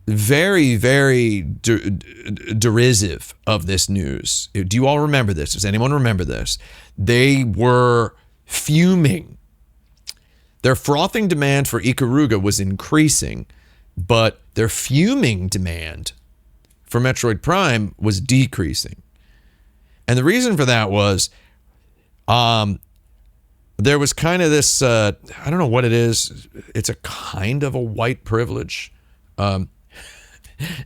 very, very derisive of this news. Do you all remember this? Does anyone remember this? They were fuming. Their frothing demand for Ikaruga was increasing, but their fuming demand for Metroid Prime was decreasing. And the reason for that was there was kind of this, I don't know what it is. It's a kind of a white privilege.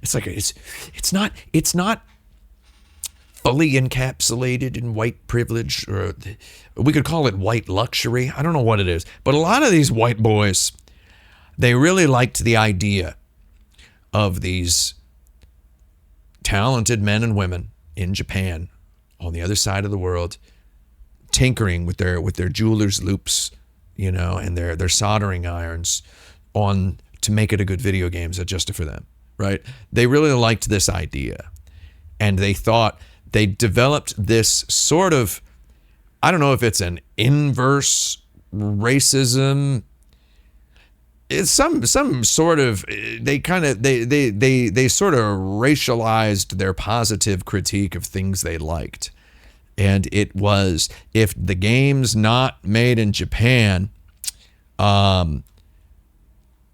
It's like it's not fully encapsulated in white privilege, or we could call it white luxury. I don't know what it is, but a lot of these white boys, they really liked the idea of these talented men and women in Japan, on the other side of the world, tinkering with their jeweler's loops, you know, and their soldering irons on to make it a good video game just for them, right? They really liked this idea, and they thought they developed this sort of, I don't know if it's an inverse racism. It's some sort of, they sort of racialized their positive critique of things they liked. And it was, if the game's not made in Japan,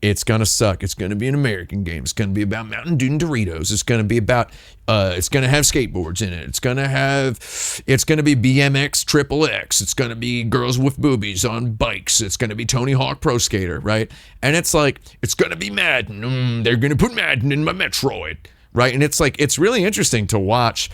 it's going to suck. It's going to be an American game. It's going to be about Mountain Dew and Doritos. It's going to be about, it's going to have skateboards in it. It's going to be BMX Triple X. It's going to be girls with boobies on bikes. It's going to be Tony Hawk Pro Skater, right? And it's like, it's going to be Madden. They're going to put Madden in my Metroid, right? And it's like, it's really interesting to watch.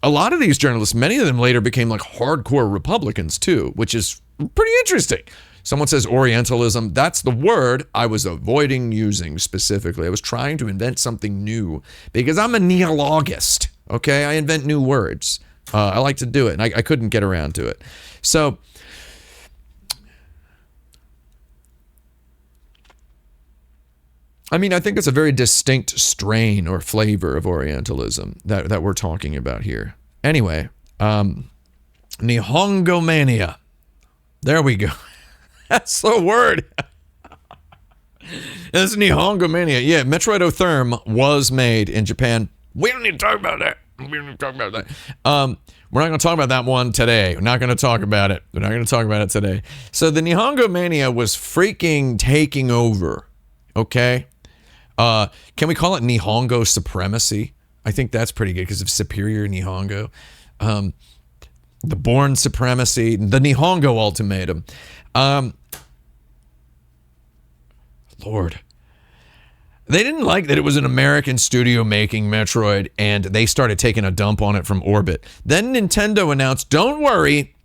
A lot of these journalists, many of them later became like hardcore Republicans too, which is pretty interesting. Someone says Orientalism. That's the word I was avoiding using specifically. I was trying to invent something new because I'm a neologist, okay? I invent new words. I like to do it, and I couldn't get around to it. So, I mean, I think it's a very distinct strain or flavor of Orientalism that we're talking about here. Anyway, Nihongomania. There we go. That's the word. That's Nihongo Mania. Yeah, Metroid Otherm was made in Japan. We don't need to talk about that. We're not going to talk about that one today. We're not going to talk about it. We're not going to talk about it today. So the Nihongo Mania was freaking taking over. Okay? Can we call it Nihongo supremacy? I think that's pretty good because of superior Nihongo. The Born supremacy. The Nihongo ultimatum. Lord. They didn't like that it was an American studio making Metroid, and they started taking a dump on it from Orbit. Then Nintendo announced, don't worry,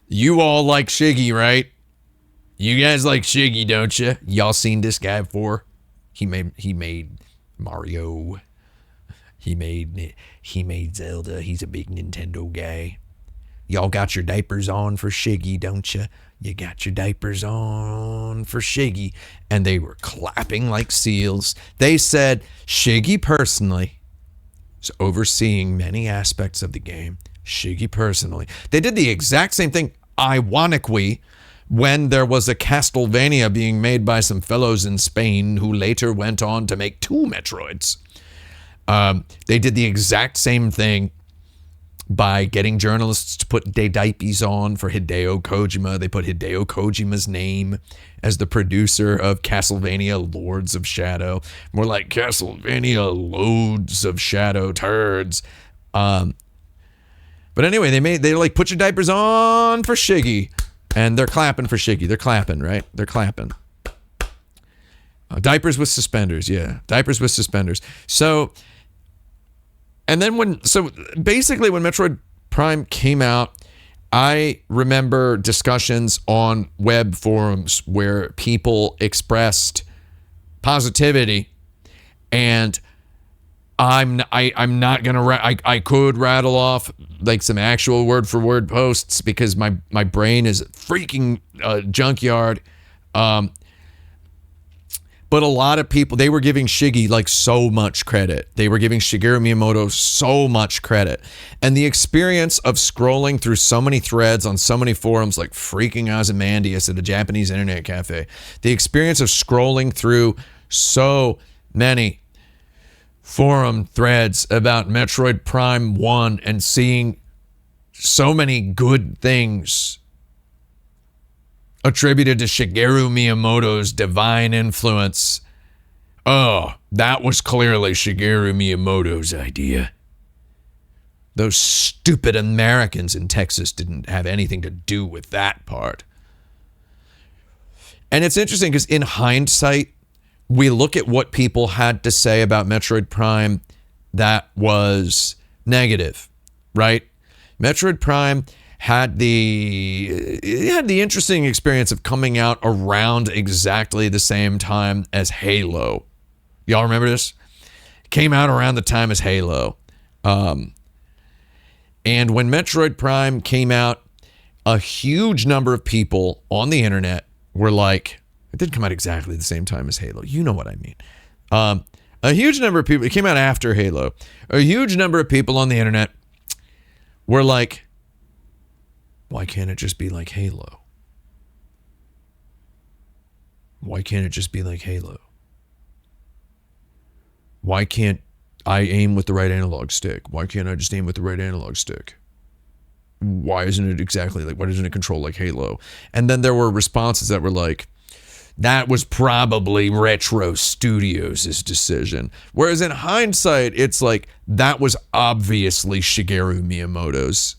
you all like Shiggy, right? You guys like Shiggy, don't you? Y'all seen this guy before? He made Mario. He made Zelda. He's a big Nintendo guy. Y'all got your diapers on for Shiggy, don't you? You got your diapers on for Shiggy. And they were clapping like seals. They said Shiggy personally is overseeing many aspects of the game. Shiggy personally. They did the exact same thing, ironically, when there was a Castlevania being made by some fellows in Spain who later went on to make 2 Metroids. They did the exact same thing by getting journalists to put diapers on for Hideo Kojima. They put Hideo Kojima's name as the producer of Castlevania Lords of Shadow. More like Castlevania Loads of Shadow Turds. But anyway, they like, put your diapers on for Shiggy. And they're clapping for Shiggy. They're clapping, right? They're clapping. Diapers with suspenders, yeah. Diapers with suspenders. So... And then basically when Metroid Prime came out, I remember discussions on web forums where people expressed positivity, and I'm not gonna I could rattle off like some actual word for word posts because my brain is freaking junkyard. But a lot of people, they were giving Shiggy like so much credit. They were giving Shigeru Miyamoto so much credit. And the experience of scrolling through so many threads on so many forums like freaking Ozymandias at a Japanese internet cafe, the experience of scrolling through so many forum threads about Metroid Prime 1 and seeing so many good things attributed to Shigeru Miyamoto's divine influence. Oh, that was clearly Shigeru Miyamoto's idea. Those stupid Americans in Texas didn't have anything to do with that part. And it's interesting because in hindsight, we look at what people had to say about Metroid Prime that was negative, right? Metroid Prime had the interesting experience of coming out around exactly the same time as Halo. Y'all remember this? It came out around the time as Halo. And when Metroid Prime came out, a huge number of people on the internet were like, it didn't come out exactly the same time as Halo. You know what I mean. A huge number of people, it came out after Halo. A huge number of people on the internet were like, why can't it just be like Halo? Why can't it just be like Halo? Why can't I aim with the right analog stick? Why can't I just aim with the right analog stick? Why isn't it exactly like, why doesn't it control like Halo? And then there were responses that were like, that was probably Retro Studios' decision. Whereas in hindsight, it's like, that was obviously Shigeru Miyamoto's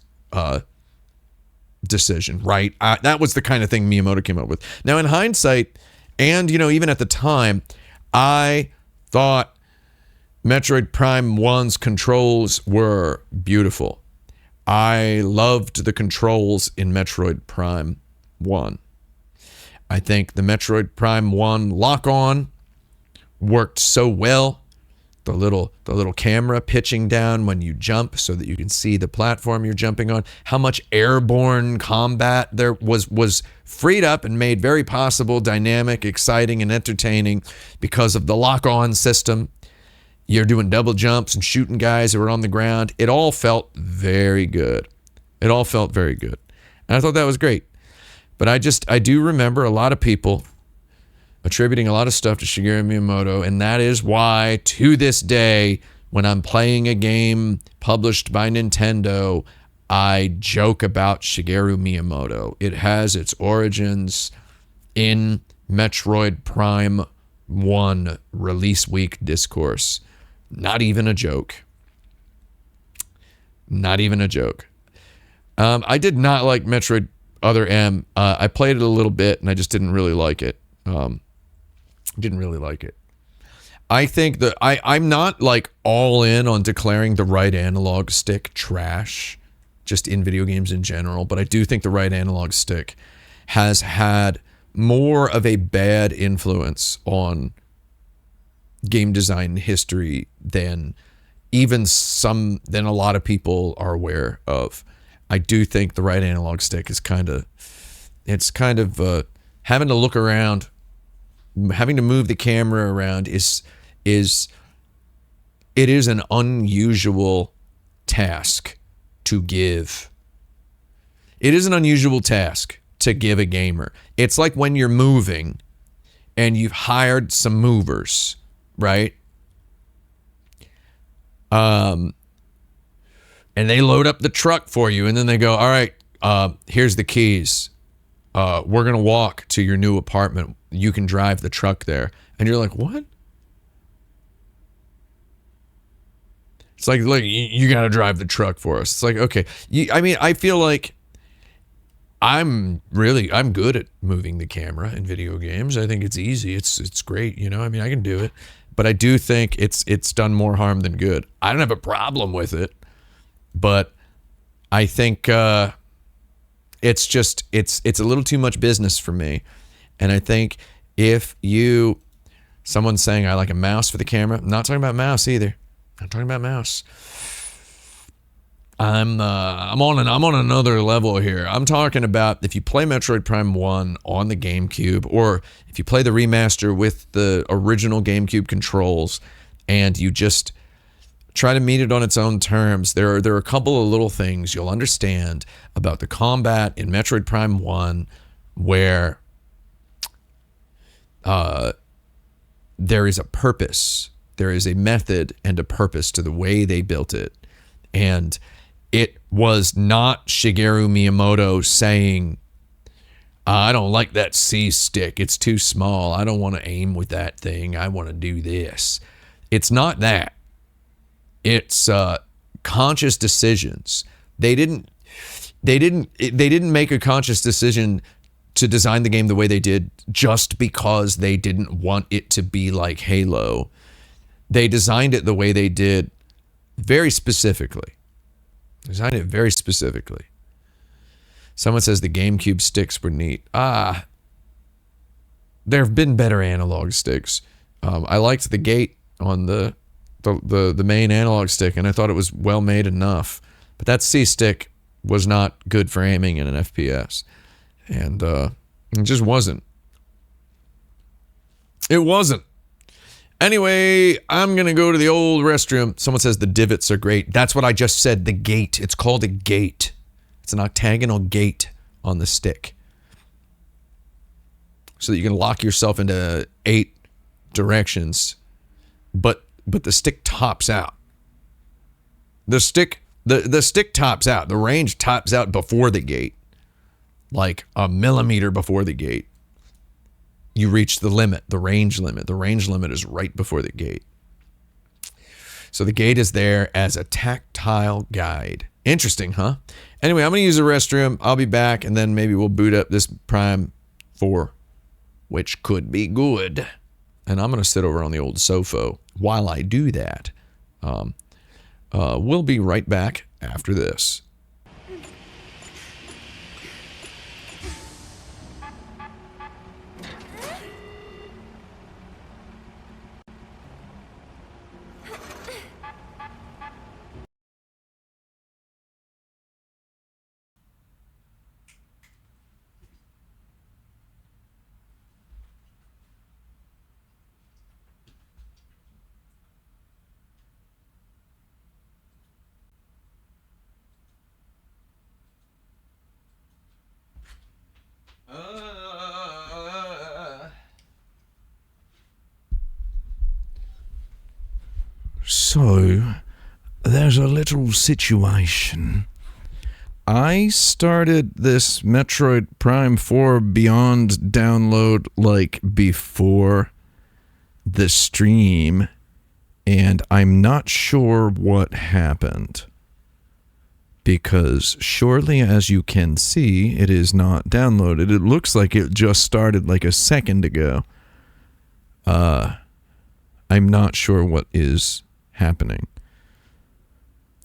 decision, right? That was the kind of thing Miyamoto came up with. Now, in hindsight, and, you know, even at the time, I thought Metroid Prime 1's controls were beautiful. I loved the controls in Metroid Prime 1. I think the Metroid Prime 1 lock-on worked so well. The little camera pitching down when you jump so that you can see the platform you're jumping on. How much airborne combat there was freed up and made very possible, dynamic, exciting, and entertaining because of the lock-on system. You're doing double jumps and shooting guys who are on the ground. It all felt very good. It all felt very good. And I thought that was great. But I do remember a lot of people attributing a lot of stuff to Shigeru Miyamoto, and that is why, to this day, when I'm playing a game published by Nintendo, I joke about Shigeru Miyamoto. It has its origins in Metroid Prime 1 release week discourse. Not even a joke. Not even a joke. I did not like Metroid Other M. I played it a little bit, and I just didn't really like it. Didn't really like it. I think that I'm not like all in on declaring the right analog stick trash, just in video games in general, but I do think the right analog stick has had more of a bad influence on game design history than than a lot of people are aware of. I do think the right analog stick is kind of having to look around, having to move the camera around is an unusual task to give. It is an unusual task to give a gamer. It's like when you're moving and you've hired some movers, right? And they load up the truck for you, and then they go, all right, here's the keys. We're going to walk to your new apartment. You can drive the truck there. And you're like, what? It's like you got to drive the truck for us. It's like, okay. I mean, I feel like I'm good at moving the camera in video games. I think it's easy. It's great. You know, I mean, I can do it. But I do think it's done more harm than good. I don't have a problem with it. But I think it's a little too much business for me. And I think someone's saying I like a mouse for the camera. I'm not talking about mouse either. I'm talking about mouse. I'm on another level here. I'm talking about if you play Metroid Prime 1 on the GameCube, or if you play the remaster with the original GameCube controls, and you just try to meet it on its own terms, there are a couple of little things you'll understand about the combat in Metroid Prime 1 where there is a purpose. There is a method and a purpose to the way they built it. And it was not Shigeru Miyamoto saying, I don't like that C stick. It's too small. I don't want to aim with that thing. I want to do this. It's not that. It's conscious decisions. They didn't make a conscious decision to design the game the way they did just because they didn't want it to be like Halo. They designed it the way they did very specifically. Designed it very specifically. Someone says the GameCube sticks were neat. There have been better analog sticks. I liked the gate on the main analog stick, and I thought it was well made enough. But that C stick was not good for aiming in an FPS. And it just wasn't. It wasn't. Anyway, I'm going to go to the old restroom. Someone says the divots are great. That's what I just said, the gate. It's called a gate. It's an octagonal gate on the stick. So that you can lock yourself into 8 directions. But the stick tops out. The stick tops out. The range tops out before the gate. Like a millimeter before the gate. You reach the limit, the range limit. The range limit is right before the gate. So the gate is there as a tactile guide. Interesting, huh? Anyway, I'm going to use the restroom. I'll be back, and then maybe we'll boot up this Prime 4, which could be good. And I'm going to sit over on the old sofa while I do that. We'll be right back after this. So, there's a little situation. I started this Metroid Prime 4 Beyond download like before the stream, and I'm not sure what happened. Because surely, as you can see, it is not downloaded. It looks like it just started like a second ago. I'm not sure what is happening.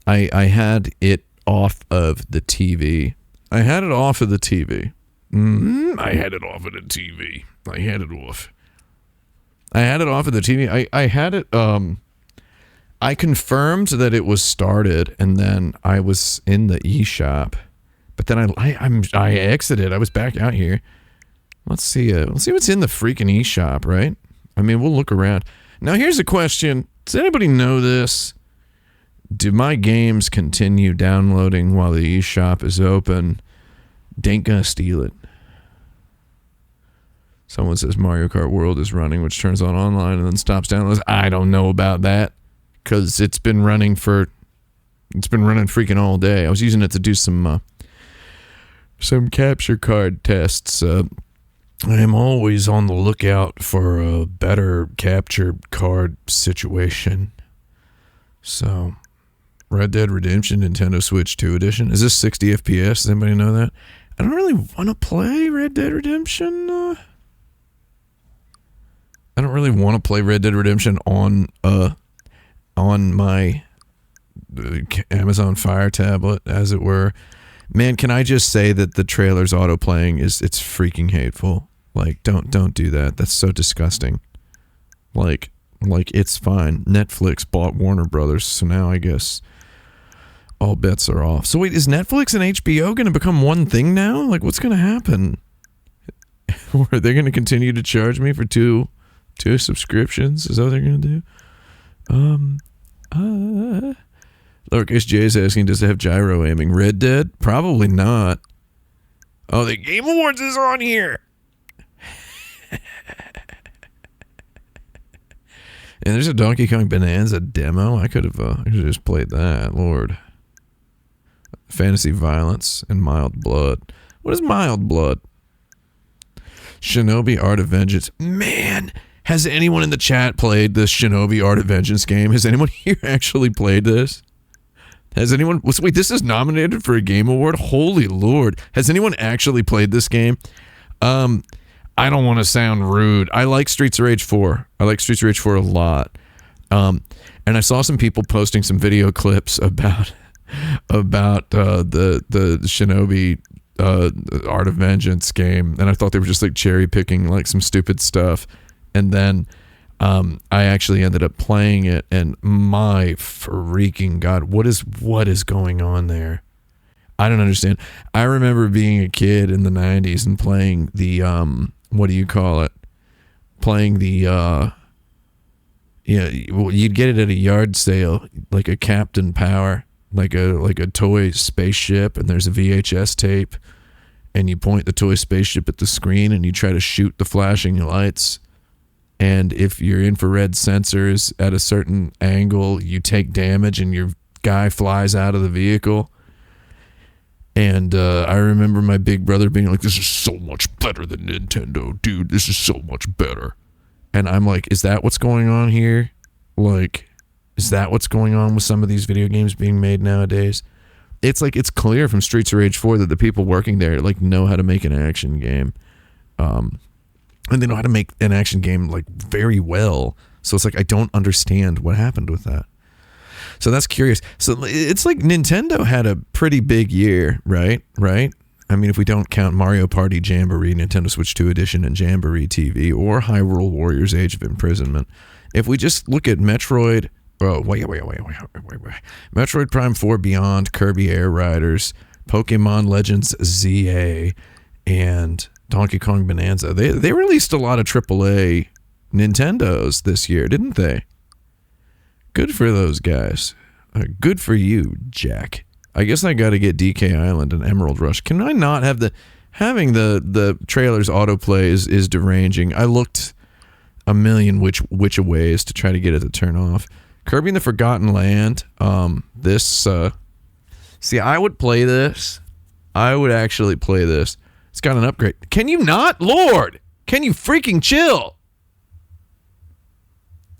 I had it off of the TV. I had it off of the TV. I had it off of the TV. I had it off. I had it off of the TV. I had it, I confirmed that it was started, and then I was in the eShop. But then I exited. I was back out here. Let's see what's in the freaking eShop, right? I mean, we'll look around. Now, here's a question. Does anybody know this? Do my games continue downloading while the eShop is open? Ain't gonna steal it. Someone says Mario Kart World is running, which turns on online and then stops downloads. I don't know about that, because it's been running freaking all day. I was using it to do some capture card tests. I am always on the lookout for a better capture card situation. So, Red Dead Redemption Nintendo Switch 2 edition. Is this 60 FPS? Does anybody know that? I don't really want to play Red Dead Redemption. I don't really want to play Red Dead Redemption on my Amazon Fire tablet, as it were. Man, can I just say that the trailer's auto-playing it's freaking hateful. Like, don't do that. That's so disgusting. Like it's fine. Netflix bought Warner Brothers, so now I guess all bets are off. So wait, is Netflix and HBO going to become one thing now? Like, what's going to happen? Are they going to continue to charge me for two subscriptions? Is that what they're going to do? Lowercase J is asking, does it have gyro aiming? Red Dead? Probably not. Oh, the Game Awards is on here. And there's a Donkey Kong Bonanza demo. I could have just played that. Lord. Fantasy violence and mild blood. What is mild blood? Shinobi Art of Vengeance. Man, has anyone in the chat played this Shinobi Art of Vengeance game? Has anyone here actually played this? Has anyone... Wait, this is nominated for a Game Award? Holy Lord. Has anyone actually played this game? I don't want to sound rude. I like Streets of Rage 4. I like Streets of Rage 4 a lot. And I saw some people posting some video clips about the Shinobi Art of Vengeance game, and I thought they were just like cherry picking like some stupid stuff. And then I actually ended up playing it, and my freaking God, what is going on there? I don't understand. I remember being a kid in the 90s and playing the what do you call it? Playing the you'd get it at a yard sale, like a Captain Power, like a toy spaceship, and there's a VHS tape, and you point the toy spaceship at the screen and you try to shoot the flashing lights. And if your infrared sensors at a certain angle, you take damage and your guy flies out of the vehicle. And I remember my big brother being like, this is so much better than Nintendo, dude. This is so much better. And I'm like, is that what's going on here? Like, is that what's going on with some of these video games being made nowadays? It's like, it's clear from Streets of Rage 4 that the people working there like know how to make an action game. And they know how to make an action game like very well. So it's like, I don't understand what happened with that. So that's curious. So it's like Nintendo had a pretty big year, right? I mean, if we don't count Mario Party Jamboree, Nintendo Switch 2 Edition, and Jamboree TV, or Hyrule Warriors Age of Imprisonment. If we just look at Metroid... Oh, wait. Metroid Prime 4 Beyond, Kirby Air Riders, Pokemon Legends ZA, and Donkey Kong Bonanza. They released a lot of AAA Nintendos this year, didn't they? Good for those guys. Good for you, Jack. I guess I got to get DK Island and Emerald Rush. Can I not have having the trailers autoplay is deranging. I looked a million which ways to try to get it to turn off. Kirby and the Forgotten Land. See, I would play this. I would actually play this. It's got an upgrade. Can you not? Lord, can you freaking chill?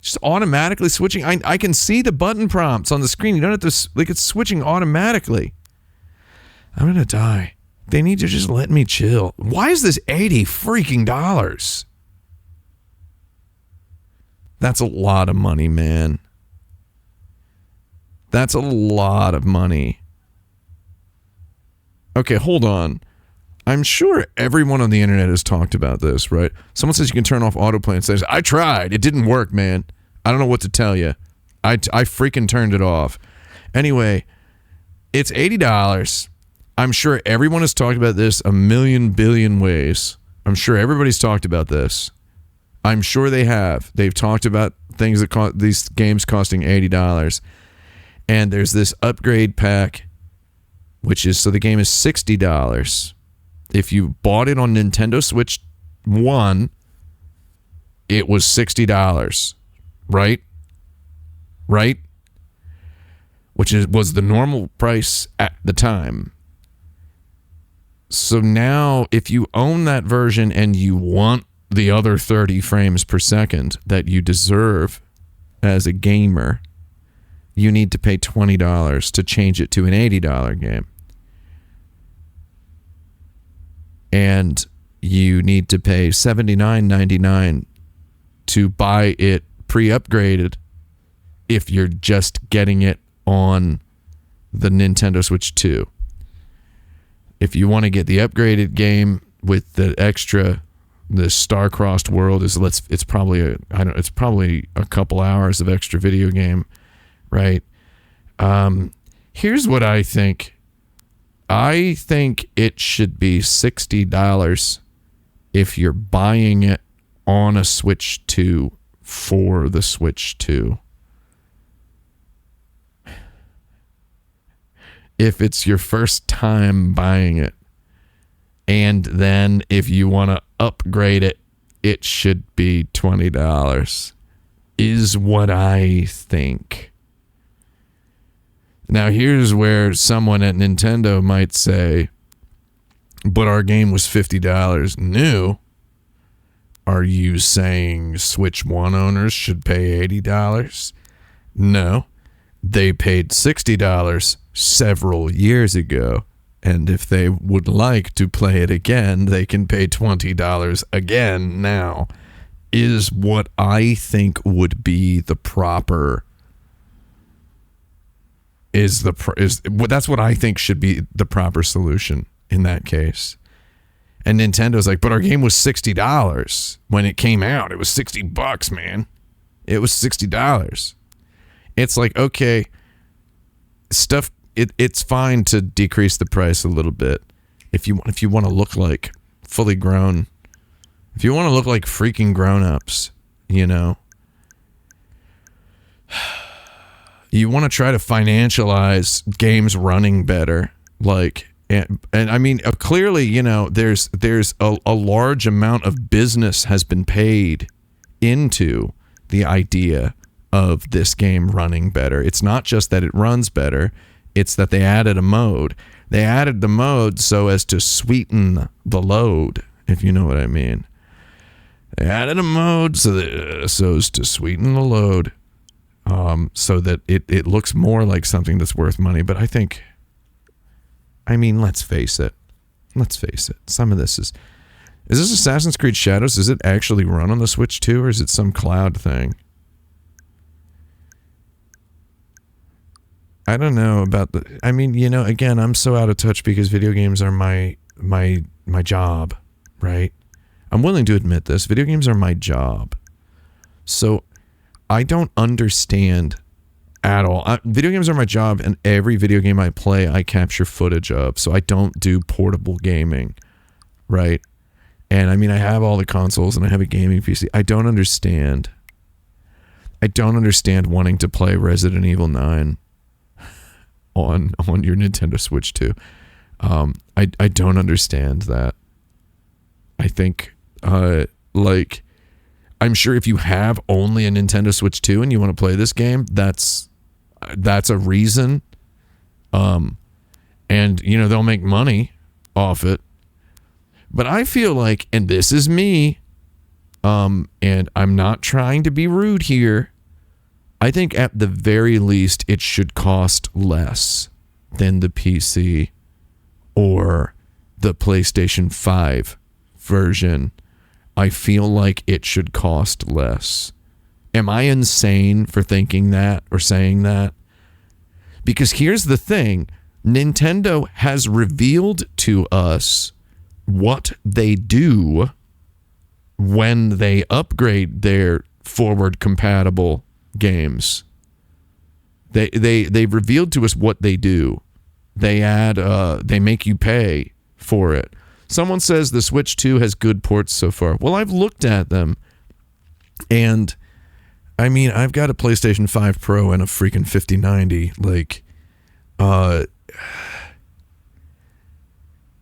Just automatically switching. I can see the button prompts on the screen. You don't have to, like, it's switching automatically. I'm going to die. They need to just let me chill. Why is this $80 freaking dollars? That's a lot of money, man. That's a lot of money. Okay, hold on. I'm sure everyone on the internet has talked about this, right? Someone says you can turn off autoplay and says, I tried. It didn't work, man. I don't know what to tell you. I freaking turned it off. Anyway, it's $80. I'm sure everyone has talked about this a million billion ways. I'm sure everybody's talked about this. I'm sure they have. They've talked about things that cost these games costing $80. And there's this upgrade pack, which is, so the game is $60. If you bought it on Nintendo Switch 1, it was $60, right? Right? Which was the normal price at the time. So now, if you own that version and you want the other 30 frames per second that you deserve as a gamer, you need to pay $20 to change it to an $80 game. And you need to pay $79.99 to buy it pre-upgraded if you're just getting it on the Nintendo Switch 2. If you want to get the upgraded game with the extra, the star-crossed world it's probably a couple hours of extra video game, right? Here's what I think. I think it should be $60 if you're buying it on a Switch 2 for the Switch 2. If it's your first time buying it. And then if you want to upgrade it, it should be $20. Is what I think. Now, here's where someone at Nintendo might say, but our game was $50 new. Are you saying Switch 1 owners should pay $80? No. They paid $60 several years ago. And if they would like to play it again, they can pay $20 again now. Is what I think would be the proper... that's what I think should be the proper solution in that case. And Nintendo's like, but our game was $60 when it came out. It was $60, man. It was $60. It's like, okay, it's fine to decrease the price a little bit if you want to look like fully grown. If you want to look like freaking grown-ups, you know. You want to try to financialize games running better, like, and I mean, clearly, you know, there's a large amount of business has been paid into the idea of this game running better. It's not just that it runs better, it's that they added a mode. They added the mode so as to sweeten the load, if you know what I mean. They added a mode so as to sweeten the load. So that it looks more like something that's worth money. But I mean, let's face it. Some of this is this Assassin's Creed Shadows? Does it actually run on the Switch 2, or is it some cloud thing? I don't know about I mean, you know, again, I'm so out of touch because video games are my job, right? I'm willing to admit this. Video games are my job. So I don't understand at all. Video games are my job, and every video game I play, I capture footage of. So I don't do portable gaming, right? And I mean, I have all the consoles, and I have a gaming PC. I don't understand wanting to play Resident Evil 9 on your Nintendo Switch 2. I don't understand that. I think, I'm sure if you have only a Nintendo Switch 2 and you want to play this game, that's a reason. And you know, they'll make money off it. But I feel like, and this is me, and I'm not trying to be rude here, I think at the very least it should cost less than the PC or the PlayStation 5 version. I feel like it should cost less. Am I insane for thinking that or saying that? Because here's the thing. Nintendo has revealed to us what they do when they upgrade their forward compatible games. They've revealed to us what they do. They add they make you pay for it. Someone says the Switch 2 has good ports so far. Well, I've looked at them, and I mean, I've got a PlayStation 5 Pro and a freaking 5090. Like,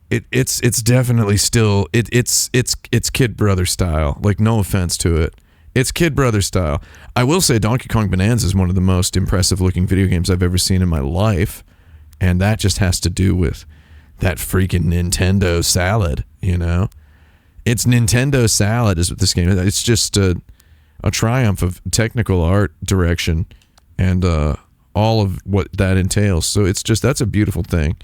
it's definitely still it's Kid Brother style. Like, no offense to it, it's Kid Brother style. I will say Donkey Kong Bonanza is one of the most impressive looking video games I've ever seen in my life, and that just has to do with that freaking Nintendo salad. You know, it's Nintendo salad is what this game is. It's just a triumph of technical art direction and all of what that entails. So it's just, that's a beautiful thing.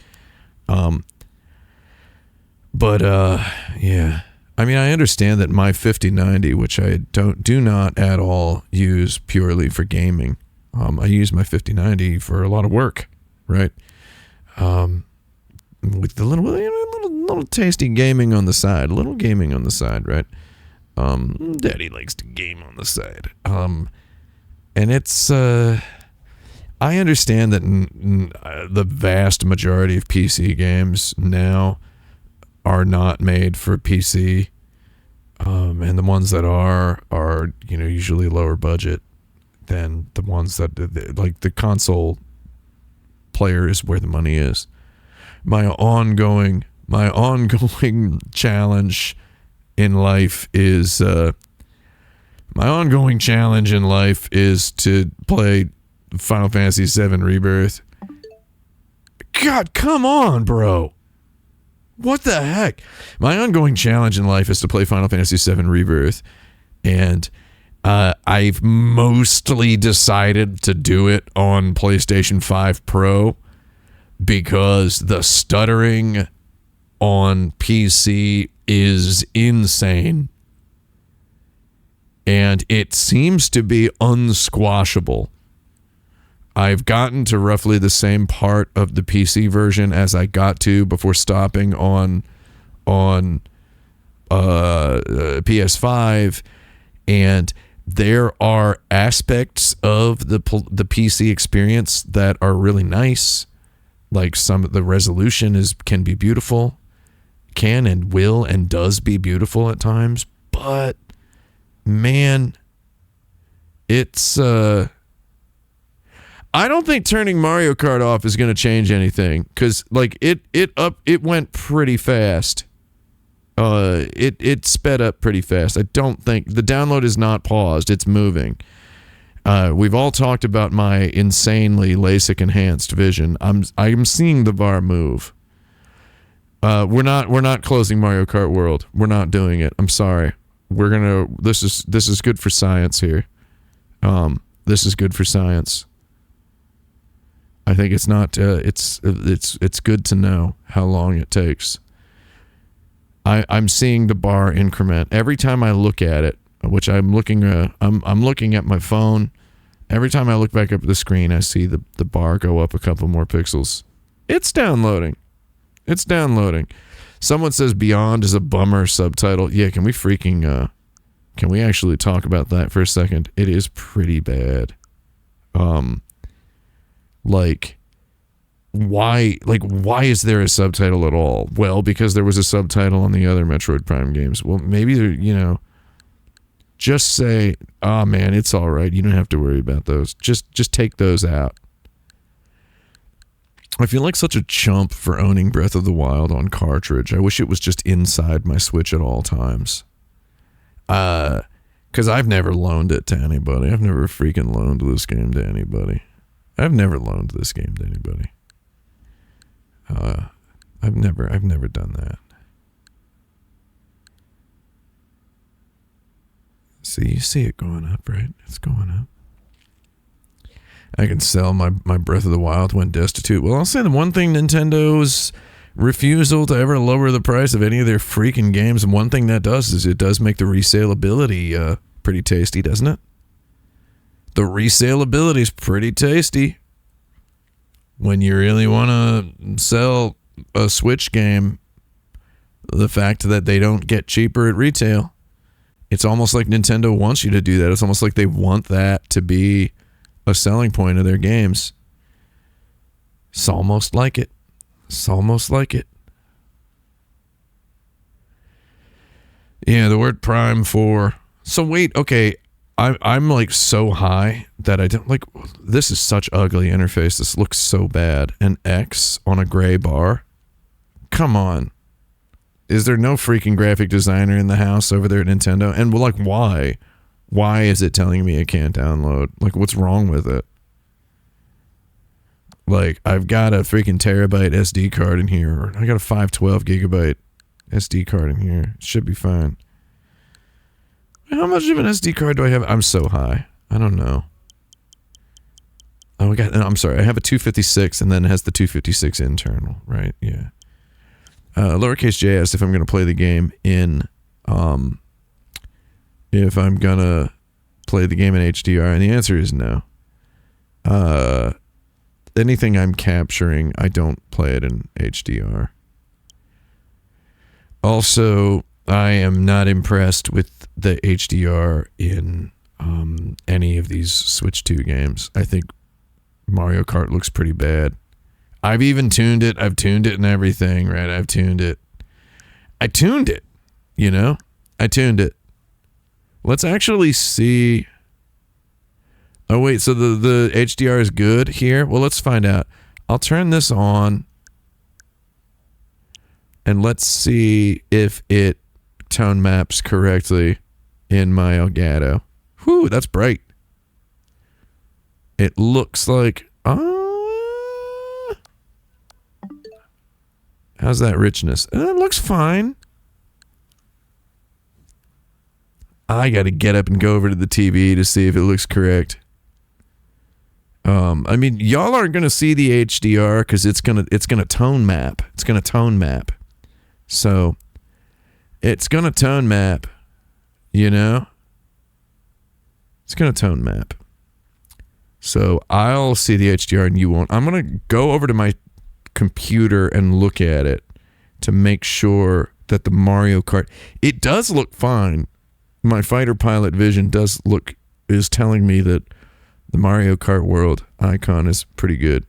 But yeah, I mean, I understand that my 5090, which I do not at all use purely for gaming. I use my 5090 for a lot of work, right? With the little tasty gaming on the side, right? Daddy likes to game on the side. And it's, I understand that the vast majority of PC games now are not made for PC. And the ones that are, you know, usually lower budget than the ones that, like, the console player is where the money is. My ongoing challenge in life is to play Final Fantasy VII Rebirth. God, come on, bro. What the heck? My ongoing challenge in life is to play Final Fantasy VII Rebirth, and I've mostly decided to do it on PlayStation 5 Pro because the stuttering on PC is insane, and it seems to be unsquashable. I've gotten to roughly the same part of the PC version as I got to before stopping on PS5, and there are aspects of the PC experience that are really nice. Like, some of the resolution can be beautiful, can and will and does be beautiful at times, but man, it's I don't think turning Mario Kart off is going to change anything, because like it went pretty fast. It sped up pretty fast. I don't think the download is not paused. It's moving. We've all talked about my insanely LASIK enhanced vision. I'm seeing the bar move. We're not closing Mario Kart World. We're not doing it. I'm sorry. This is good for science here. This is good for science. I think it's not. It's good to know how long it takes. I'm seeing the bar increment every time I look at it, which I'm looking. I'm looking at my phone. Every time I look back up at the screen, I see the bar go up a couple more pixels. It's downloading. Someone says Beyond is a bummer subtitle. Yeah, can we actually talk about that for a second? It is pretty bad. Why is there a subtitle at all? Well, because there was a subtitle on the other Metroid Prime games. Well, maybe just say, "Oh man, it's all right. You don't have to worry about those. Just take those out." I feel like such a chump for owning Breath of the Wild on cartridge. I wish it was just inside my Switch at all times. Because I've never loaned it to anybody. I've never freaking loaned this game to anybody. I've never loaned this game to anybody. I've never done that. See, you see it going up, right? It's going up. I can sell my Breath of the Wild when destitute. Well, I'll say the one thing Nintendo's refusal to ever lower the price of any of their freaking games, and one thing that does is it does make the resaleability pretty tasty, doesn't it? The resaleability is pretty tasty. When you really want to sell a Switch game, the fact that they don't get cheaper at retail, it's almost like Nintendo wants you to do that. It's almost like they want that to be a selling point of their games. It's almost like it. It's almost like it. Yeah, the word Prime 4. So wait, okay. I'm like so high that I don't like. This is such ugly interface. This looks so bad. An X on a gray bar. Come on. Is there no freaking graphic designer in the house over there at Nintendo? And well, like, why? Why is it telling me it can't download? Like, what's wrong with it? Like, I've got a freaking terabyte SD card in here. Or I got a 512 gigabyte SD card in here. It should be fine. How much of an SD card do I have? I'm so high. I don't know. Oh, I'm sorry. I have a 256 and then it has the 256 internal, right? Yeah. Lowercase j asked if I'm going to play the game in, if I'm going to play the game in HDR, and the answer is no. Anything I'm capturing, I don't play it in HDR. Also, I am not impressed with the HDR in any of these Switch 2 games. I think Mario Kart looks pretty bad. I've even tuned it. I've tuned it and everything, right? I've tuned it. I tuned it, you know? I tuned it. Let's actually see. Oh, wait. So the HDR is good here? Well, let's find out. I'll turn this on. And let's see if it tone maps correctly in my Elgato. Whew, that's bright. It looks like... how's that richness? It looks fine. I got to get up and go over to the TV to see if it looks correct. I mean, y'all aren't gonna see the HDR because it's gonna tone map. It's gonna tone map. So it's gonna tone map. You know, it's gonna tone map. So I'll see the HDR and you won't. I'm gonna go over to my computer and look at it to make sure that the Mario Kart, it does look fine. My fighter pilot vision is telling me that the Mario Kart World icon is pretty good.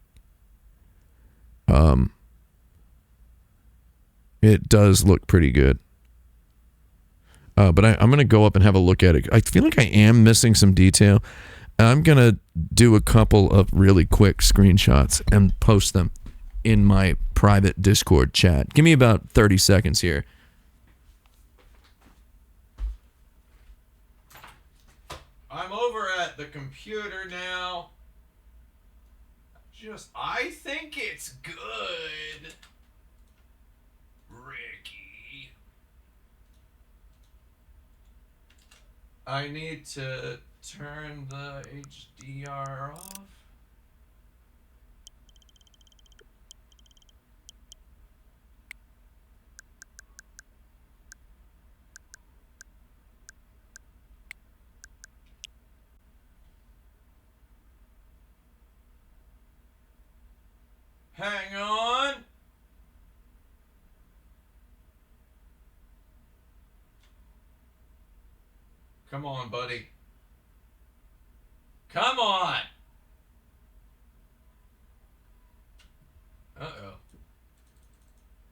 It does look pretty good. But I'm going to go up and have a look at it. I feel like I am missing some detail. I'm going to do a couple of really quick screenshots and post them in my private Discord chat. Give me about 30 seconds here. I'm over at the computer now. I think it's good, Ricky. I need to turn the HDR off. Hang on. Come on, buddy. Come on. Uh-oh.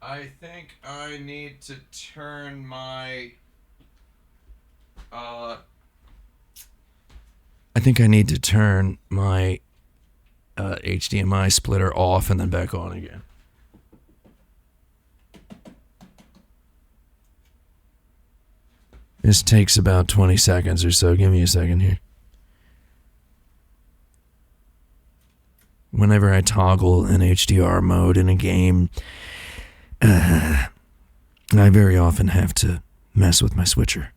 I think I need to turn my... I think I need to turn my HDMI splitter off and then back on again. This takes about 20 seconds or so. Give me a second here. Whenever I toggle an HDR mode in a game, I very often have to mess with my switcher.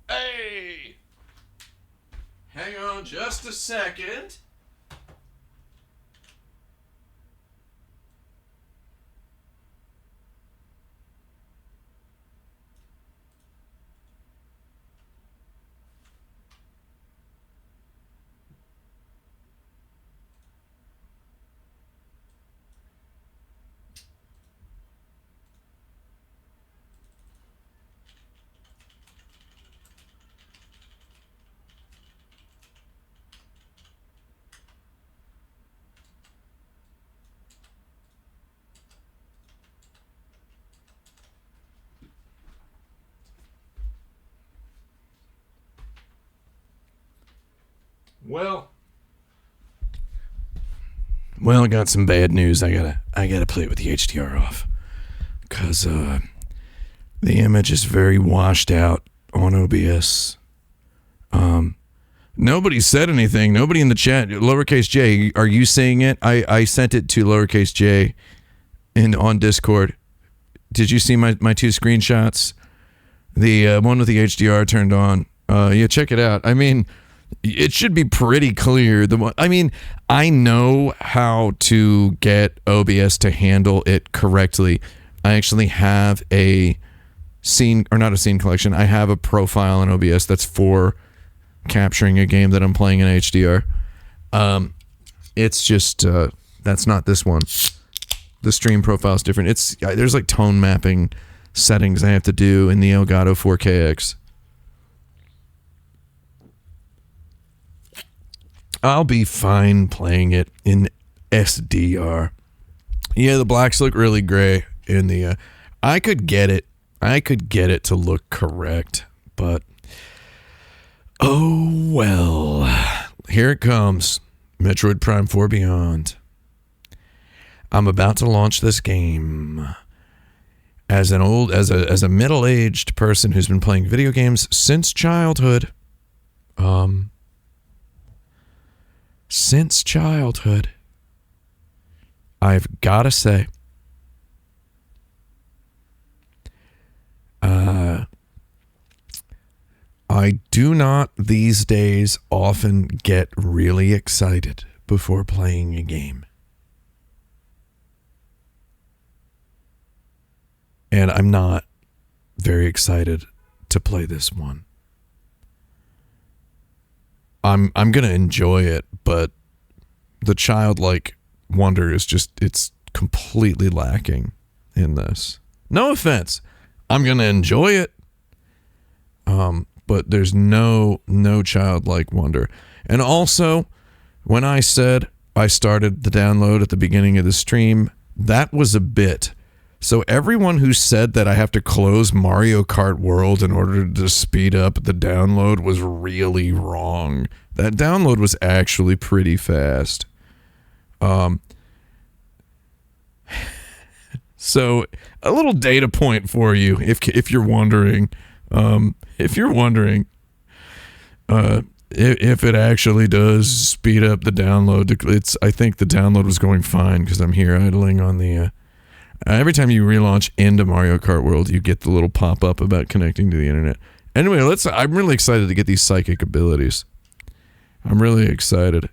Hey! Hang on just a second. Well, I got some bad news. I gotta play it with the HDR off, cause the image is very washed out on OBS. Nobody said anything. Nobody in the chat. Lowercase J, are you seeing it? I sent it to lowercase J on Discord. Did you see my two screenshots? The one with the HDR turned on. Yeah, check it out. I mean, it should be pretty clear. I know how to get OBS to handle it correctly. I actually have a scene, or not a scene collection. I have a profile in OBS that's for capturing a game that I'm playing in HDR. It's just that's not this one. The stream profile is different. There's like tone mapping settings I have to do in the Elgato 4KX. I'll be fine playing it in SDR. Yeah, the blacks look really gray in the I could get it to look correct, but oh well. Here it comes. Metroid Prime 4 Beyond. I'm about to launch this game as a middle-aged person who's been playing video games since childhood. Since childhood, I've got to say, I do not these days often get really excited before playing a game. And I'm not very excited to play this one. I'm going to enjoy it, but the childlike wonder is it's completely lacking in this. No offense. I'm going to enjoy it. But there's no childlike wonder. And also, when I said I started the download at the beginning of the stream, that was a bit. So everyone who said that I have to close Mario Kart World in order to speed up the download was really wrong. That download was actually pretty fast. So a little data point for you, if you're wondering, if it actually does speed up the download, I think the download was going fine because I'm here idling on the. Every time you relaunch into Mario Kart World, you get the little pop-up about connecting to the internet. Anyway, I'm really excited to get these psychic abilities. I'm really excited.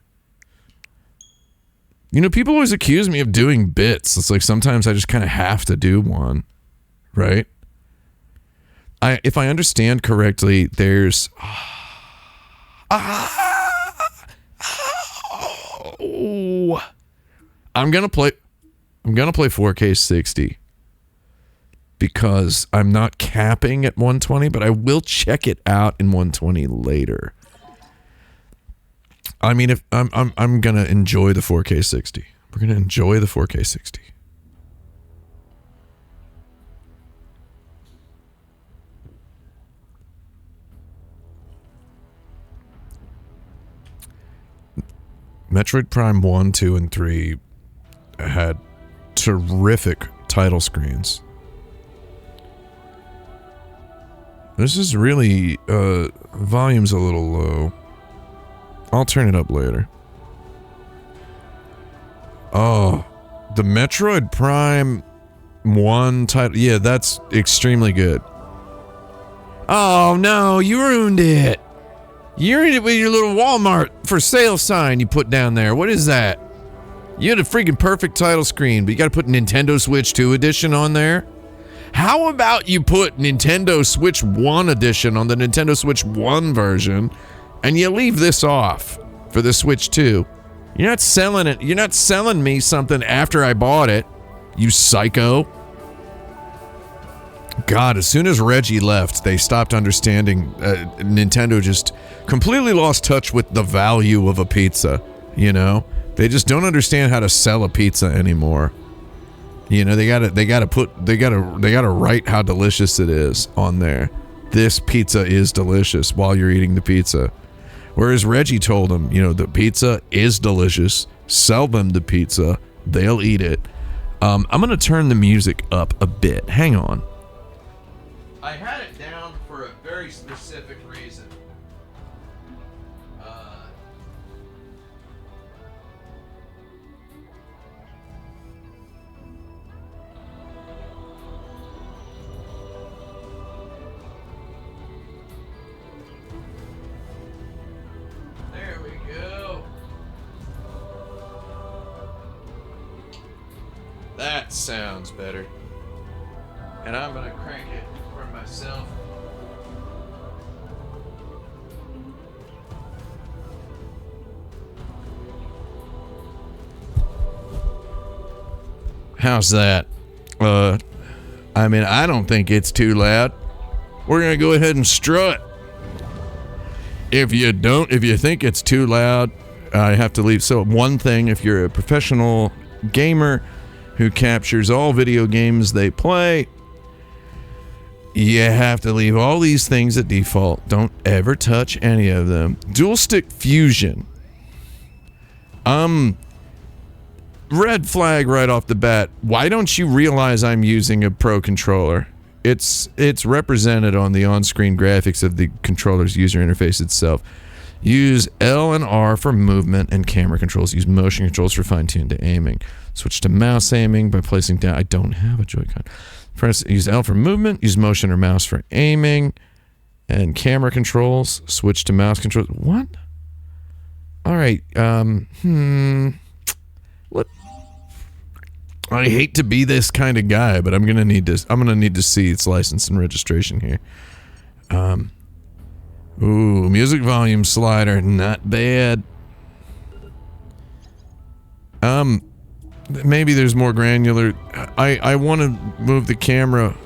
You know, people always accuse me of doing bits. It's like sometimes I just kind of have to do one, right? If I understand correctly, there's... I'm gonna play 4K 60 because I'm not capping at 120, but I will check it out in 120 later. I mean, if I'm gonna enjoy the 4K 60. We're gonna enjoy the 4K 60. Metroid Prime 1, 2, and 3 had terrific title screens. This is really, volume's a little low. I'll turn it up later. Oh, the Metroid Prime 1 title. Yeah, that's extremely good. Oh no, you ruined it. You ruined it with your little Walmart for sale sign you put down there. What is that? You had a freaking perfect title screen, but you gotta put Nintendo Switch 2 edition on there? How about you put Nintendo Switch 1 edition on the Nintendo Switch 1 version, and you leave this off for the Switch 2? You're not selling it. You're not selling me something after I bought it, you psycho. God, as soon as Reggie left, they stopped understanding. Nintendo just completely lost touch with the value of a pizza, you know? They just don't understand how to sell a pizza anymore. You know, they gotta write how delicious it is on there. This pizza is delicious while you're eating the pizza. Whereas Reggie told them, you know, the pizza is delicious. Sell them the pizza. They'll eat it. I'm gonna turn the music up a bit. Hang on. I had it down for a very specific reason. There we go. That sounds better. And I'm gonna crank it for myself. How's that? I mean, I don't think it's too loud. We're gonna go ahead and strut. If you think it's too loud, I have to leave. So one thing, if you're a professional gamer who captures all video games they play, you have to leave all these things at default. Don't ever touch any of them. Dual stick fusion. Red flag right off the bat. Why don't you realize I'm using a Pro controller? It's represented on the on-screen graphics of the controller's user interface itself. Use L and R for movement and camera controls. Use motion controls for fine-tuned aiming. Switch to mouse aiming by placing down. I don't have a Joy-Con. Use L for movement. Use motion or mouse for aiming. And camera controls. Switch to mouse controls. What? All right. What? I hate to be this kind of guy, but I'm gonna need to see its license and registration here. Ooh, music volume slider, not bad. Maybe there's more granular. I want to move the camera.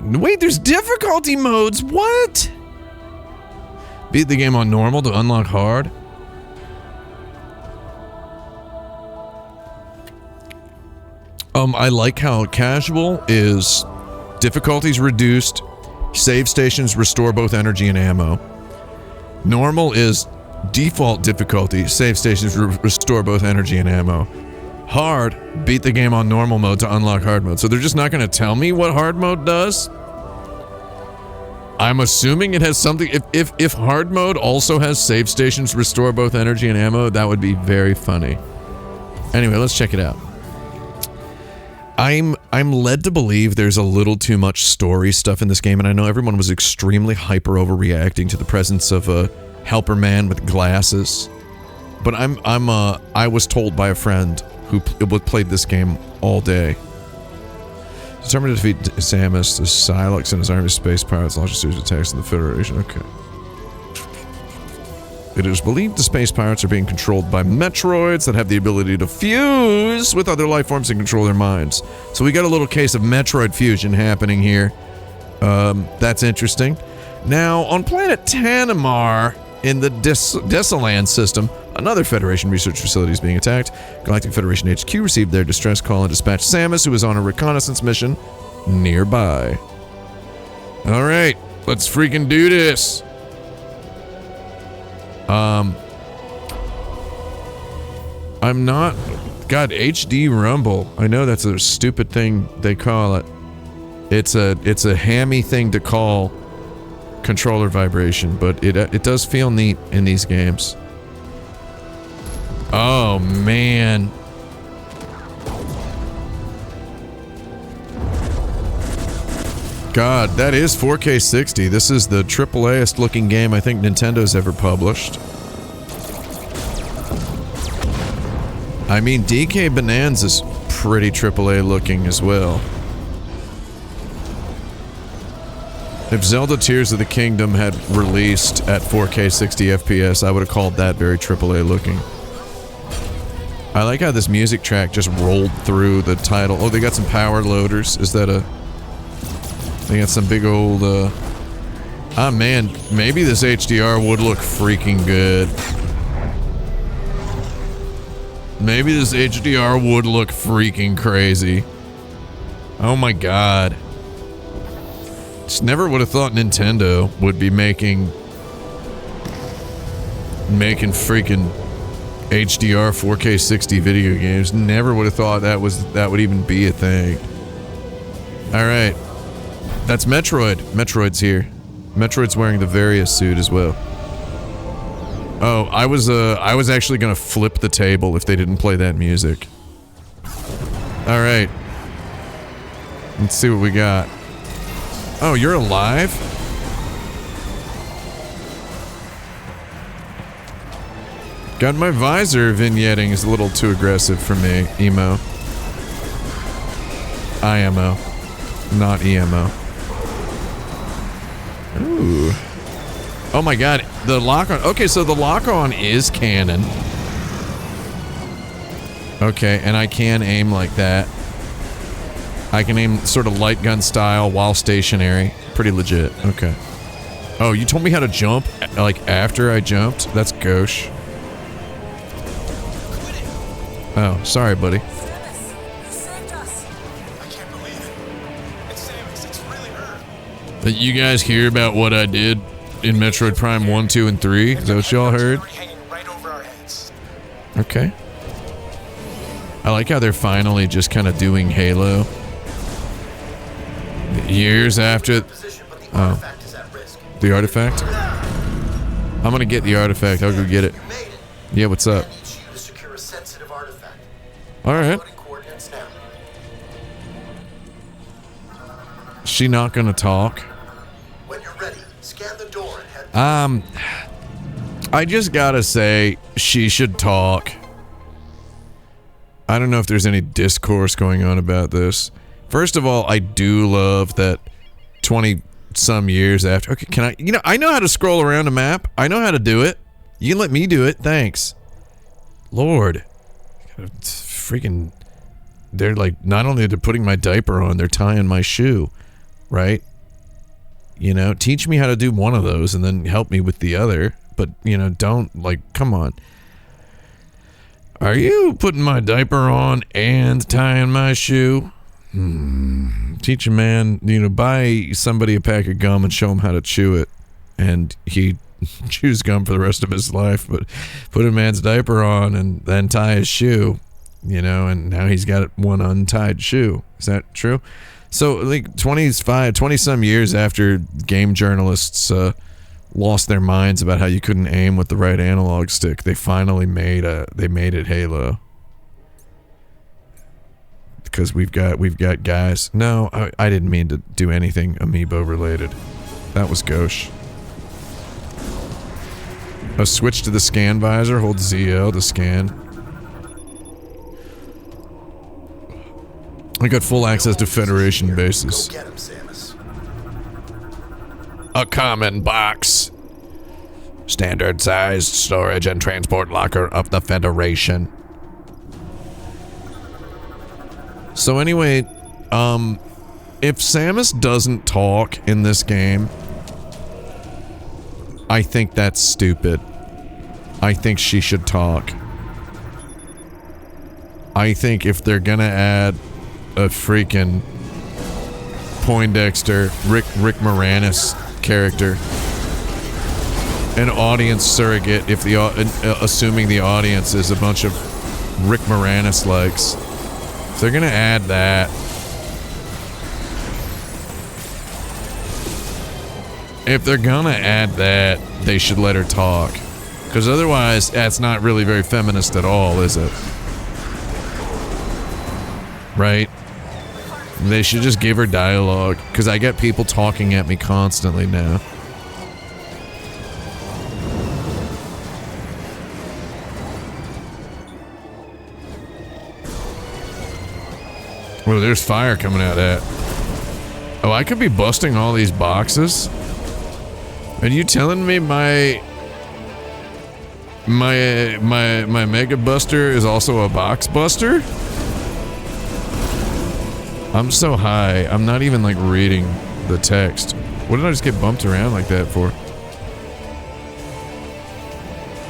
Wait, there's difficulty modes. What? Beat the game on normal to unlock hard. I like how casual is difficulties reduced, save stations restore both energy and ammo. Normal is default difficulty, save stations restore both energy and ammo. Hard, beat the game on normal mode to unlock hard mode. So they're just not going to tell me what hard mode does? I'm assuming it has something. If hard mode also has save stations restore both energy and ammo, that would be very funny. Anyway, let's check it out. I'm led to believe there's a little too much story stuff in this game, and I know everyone was extremely hyper overreacting to the presence of a helper man with glasses. But I was told by a friend who played this game all day. Determined to defeat Samus, the Silex, and his army of space pirates launch a series of attacks on the Federation. Okay. It is believed the space pirates are being controlled by metroids that have the ability to fuse with other life forms and control their minds. So we got a little case of metroid fusion happening here. That's interesting. Now, on planet Tanimar, in the Desaland system, another Federation research facility is being attacked. Galactic Federation HQ received their distress call and dispatched Samus, who is on a reconnaissance mission nearby. Alright, let's freaking do this. I'm not... God, HD Rumble. I know that's a stupid thing they call it. It's a hammy thing to call controller vibration, but it does feel neat in these games. Oh man. God, that is 4K 60. This is the AAA-est looking game I think Nintendo's ever published. I mean, DK Bonanza's pretty AAA looking as well. If Zelda Tears of the Kingdom had released at 4K 60 FPS, I would have called that very AAA looking. I like how this music track just rolled through the title. Oh, they got some power loaders. Is that a... They got some big old, Ah, man, maybe this HDR would look freaking good. Maybe this HDR would look freaking crazy. Oh my god. Just never would have thought Nintendo would be making freaking HDR 4K 60 video games. Never would have thought that would even be a thing. All right. That's Metroid. Metroid's here. Metroid's wearing the Various suit as well. Oh, I was actually gonna flip the table if they didn't play that music. All right. Let's see what we got. Oh, you're alive? God, my visor vignetting is a little too aggressive for me. Emo. IMO. Not EMO. Ooh. Oh my god, the lock-on. Okay, so the lock-on is canon. Okay, and I can aim like that. I can aim sort of light gun style while stationary. Pretty legit. Okay. Oh, you told me how to jump, like, after I jumped? That's gauche. Oh, sorry, buddy. Did you guys hear about what I did in Metroid Prime 1, 2, and 3? Is that what y'all heard? Okay. I like how they're finally just kind of doing Halo. Years after... Oh. The artifact? I'm gonna get the artifact. I'll go get it. Yeah, what's up? Alright. She not gonna talk? When you're ready, scan the door and head. I just gotta say, she should talk. I don't know if there's any discourse going on about this. First of all, I do love that 20-some years after... Okay, can I... You know, I know how to scroll around a map. I know how to do it. You can let me do it. Thanks. Lord. Freaking... They're like, not only they're putting my diaper on, they're tying my shoe. Right? You know, teach me how to do one of those and then help me with the other. But, you know, don't, like, come on. Are you putting my diaper on and tying my shoe? Teach a man, you know, buy somebody a pack of gum and show him how to chew it. And he chews gum for the rest of his life. But put a man's diaper on and then tie his shoe. You know, and now he's got one untied shoe. Is that true? So, like, 20-some years after game journalists lost their minds about how you couldn't aim with the right analog stick, they finally made it Halo. Because we've got guys. No, I didn't mean to do anything amiibo related. That was gauche. A switch to the scan visor. Hold ZL to scan. I got full access to Federation bases. Go get him, Samus. A common box. Standard sized storage and transport locker of the Federation. So anyway, if Samus doesn't talk in this game, I think that's stupid. I think she should talk. I think if they're gonna add a freaking Poindexter, Rick Moranis character, an audience surrogate, if the assuming the audience is a bunch of Rick Moranis likes, if they're gonna add that, If they're gonna add that, they should let her talk. Because otherwise, that's not really very feminist at all, is it? Right? They should just give her dialogue. Because I get people talking at me constantly now. Oh, there's fire coming out of that. Oh, I could be busting all these boxes? Are you telling me my Mega Buster is also a box buster? I'm so high, I'm not even like reading the text. What did I just get bumped around like that for?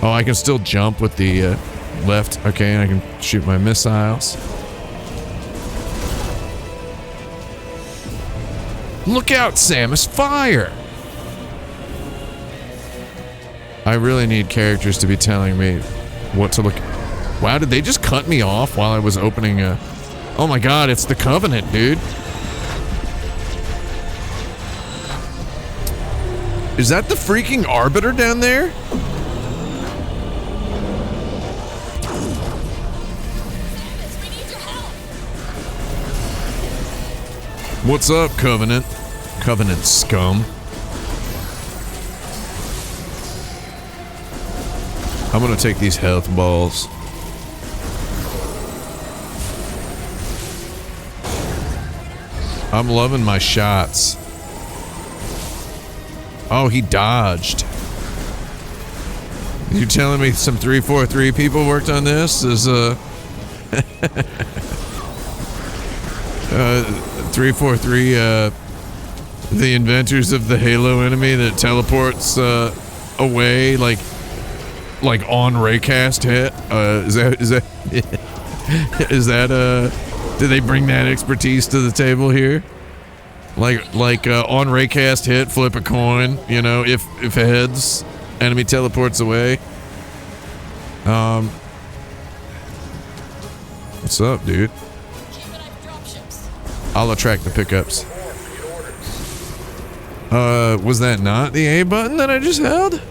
Oh, I can still jump with the left. Okay, and I can shoot my missiles. Look out, Samus, fire! I really need characters to be telling me what to look at. Wow, did they just cut me off while I was opening a... Oh my god, it's the Covenant, dude. Is that the freaking Arbiter down there? What's up, Covenant? Covenant scum. I'm gonna take these health balls. I'm loving my shots. Oh, he dodged. You telling me some 343 people worked on this? Is 343 the inventors of the Halo enemy that teleports away like on raycast hit? Is that did they bring that expertise to the table here? Like on raycast hit, flip a coin, you know, if heads, enemy teleports away. What's up, dude? I'll attract the pickups. Was that not the A button that I just held?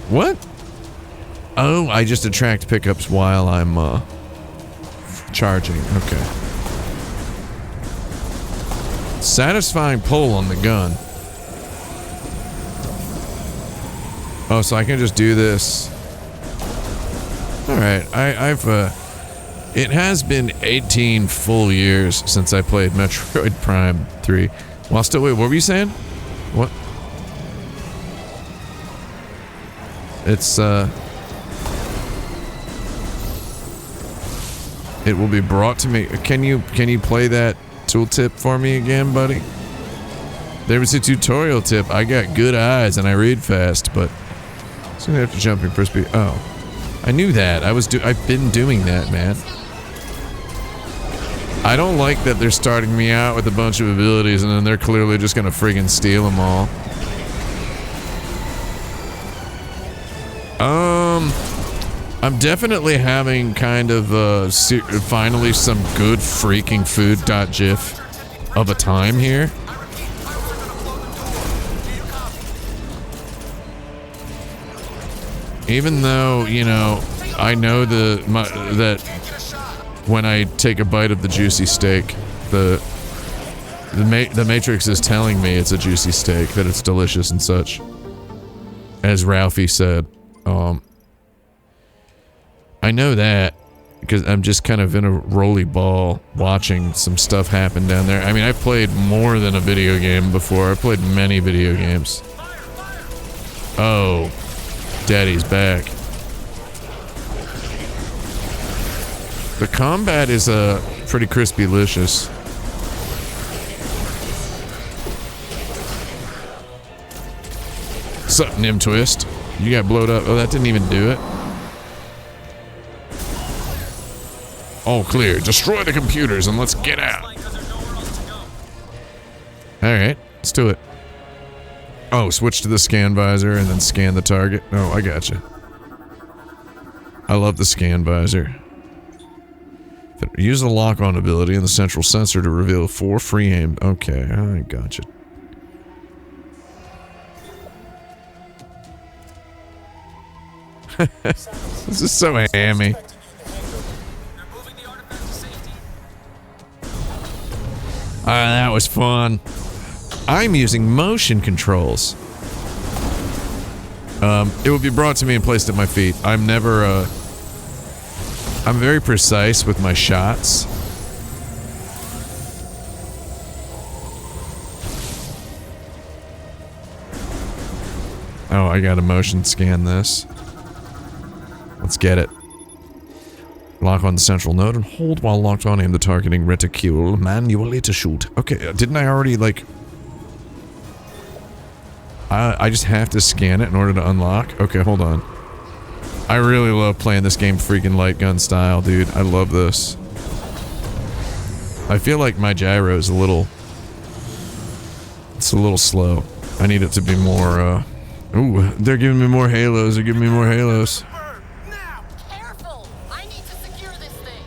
What? Oh, I just attract pickups while I'm, charging. Okay. Satisfying pull on the gun. Oh, so I can just do this. Alright, it has been 18 full years since I played Metroid Prime 3. Well, still, wait, what were you saying? What? It's, it will be brought to me. Can you play that tooltip for me again, buddy? There was a tutorial tip. I got good eyes and I read fast, but it's gonna have to jump in first. Oh, I knew that. I've been doing that, man. I don't like that they're starting me out with a bunch of abilities and then they're clearly just gonna friggin' steal them all. I'm definitely having kind of finally some good freaking food.gif of a time here. Even though, you know, I know that when I take a bite of the juicy steak, the Matrix is telling me it's a juicy steak, that it's delicious and such. As Ralphie said, I know that because I'm just kind of in a rolly ball watching some stuff happen down there. I mean, I've played more than a video game before. I've played many video games. Oh, Daddy's back. The combat is pretty crispy-licious. Sup, Nim Twist? You got blowed up. Oh, that didn't even do it. All clear. Destroy the computers and let's get out. Alright, let's do it. Oh, switch to the scan visor and then scan the target. Oh, I gotcha. I love the scan visor. Use the lock-on ability in the central sensor to reveal 4 free aim. Okay, I gotcha. This is so hammy. That was fun. I'm using motion controls. It will be brought to me and placed at my feet. I'm very precise with my shots. Oh, I gotta motion scan this. Let's get it. Lock on the central node and hold while locked on aim the targeting reticule manually to shoot. Okay, didn't I already, like... I just have to scan it in order to unlock? Okay, hold on. I really love playing this game freaking light gun style, dude. I love this. I feel like my gyro is a little... It's a little slow. I need it to be more, Ooh, they're giving me more halos. They're giving me more halos. Now! Careful! I need to secure this thing.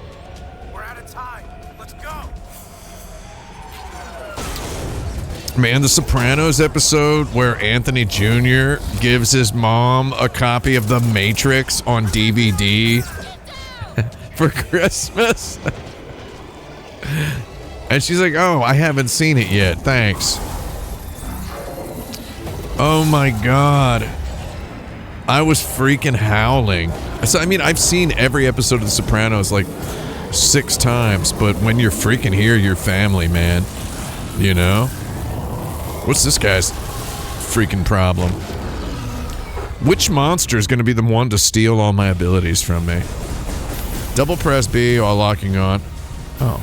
We're out of time. Let's go. Man, the Sopranos episode where Anthony Jr. gives his mom a copy of The Matrix on DVD for Christmas. And she's like, oh, I haven't seen it yet. Thanks. Oh my god. I was freaking howling. So, I mean, I've seen every episode of The Sopranos like 6 times, but when you're freaking here, you're family, man. You know? What's this guy's freaking problem? Which monster is going to be the one to steal all my abilities from me? Double press B while locking on. Oh.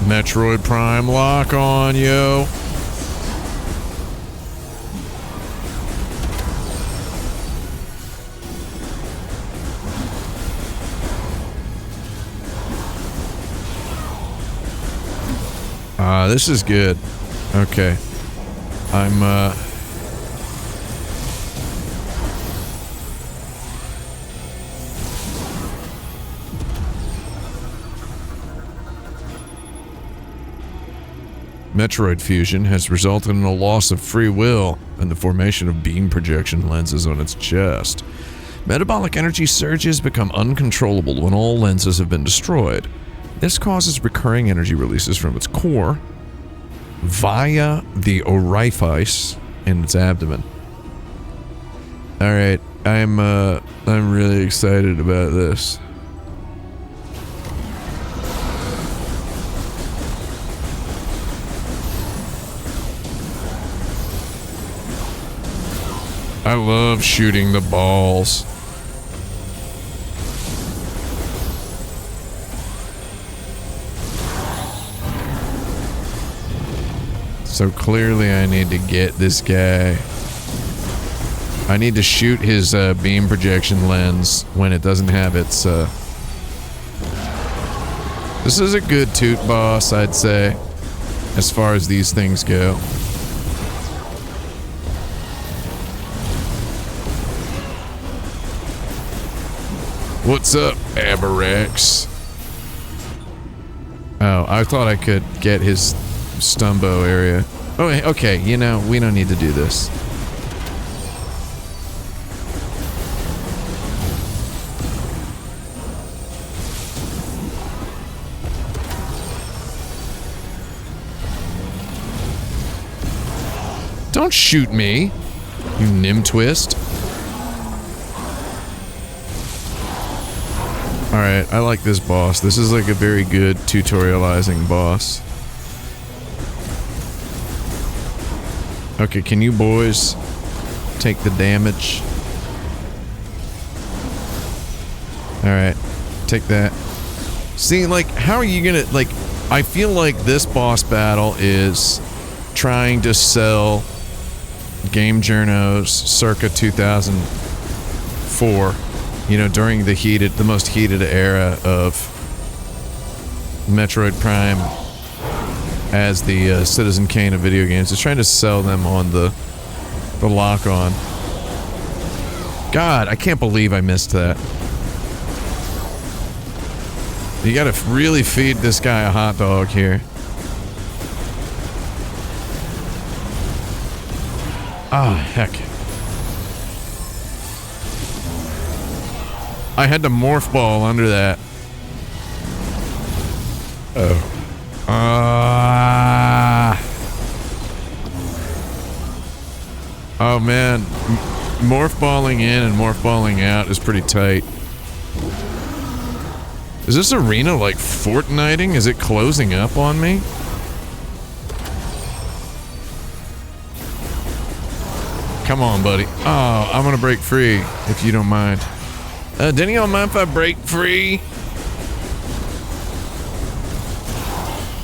Metroid Prime lock on, yo. This is good. Okay. I'm, Metroid fusion has resulted in a loss of free will and the formation of beam projection lenses on its chest. Metabolic energy surges become uncontrollable when all lenses have been destroyed. This causes recurring energy releases from its core via the orifice in its abdomen. Alright, I'm really excited about this. I love shooting the balls. So clearly I need to get this guy. I need to shoot his beam projection lens when it doesn't have its... This is a good toot boss, I'd say, as far as these things go. What's up, Aberex? Oh, I thought I could get his Stumbo area. Oh, okay, you know, we don't need to do this. Don't shoot me, you Nimtwist. Alright, I like this boss. This is like a very good tutorializing boss. Okay, can you boys take the damage? Alright, take that. See, like, how are you gonna, like, I feel like this boss battle is trying to sell game journos circa 2004. You know, during the most heated era of Metroid Prime as the Citizen Kane of video games. It's trying to sell them on the lock-on. God, I can't believe I missed that. You gotta really feed this guy a hot dog here. Oh, heck. I had to morph ball under that. Oh. Oh man, morph balling in and morph balling out is pretty tight. Is this arena like Fortniting? Is it closing up on me? Come on, buddy. Oh, I'm gonna break free if you don't mind. Denny, don't mind if I break free?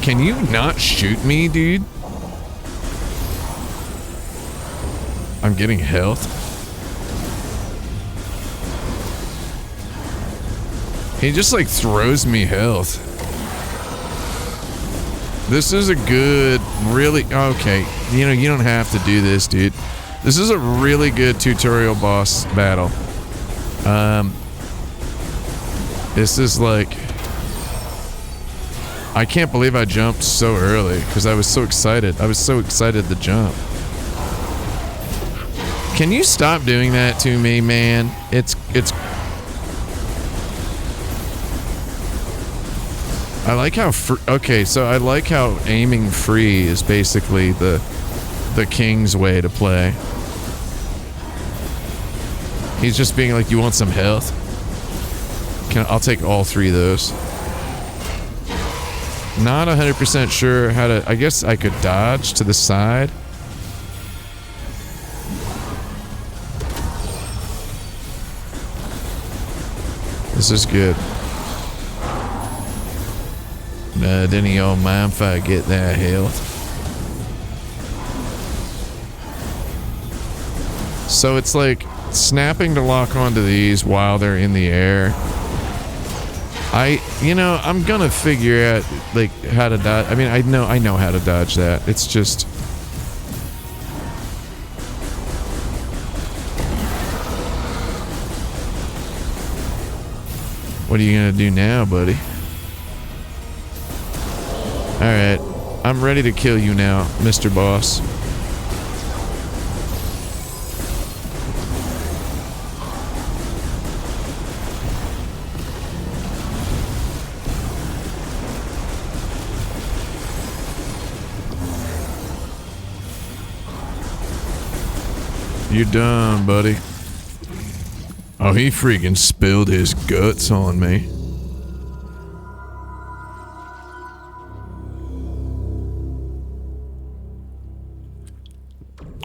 Can you not shoot me, dude? I'm getting health. He just like throws me health. This is a good, really, okay. You know, you don't have to do this, dude. This is a really good tutorial boss battle. This is like, I can't believe I jumped so early because I was so excited. I was so excited to jump. Can you stop doing that to me, man? It's I like how okay, so I like how aiming free is basically the king's way to play. He's just being like, you want some health? I'll take all three of those. Not 100% sure how to, I guess I could dodge to the side. This is good. Then you don't mind if I get that health. So it's like snapping to lock onto these while they're in the air. You know, I'm gonna figure out like how to dodge. I mean, I know how to dodge that. It's just what are you gonna do now, buddy? Alright, I'm ready to kill you now, Mr. Boss. You're done, buddy. Oh, he freaking spilled his guts on me.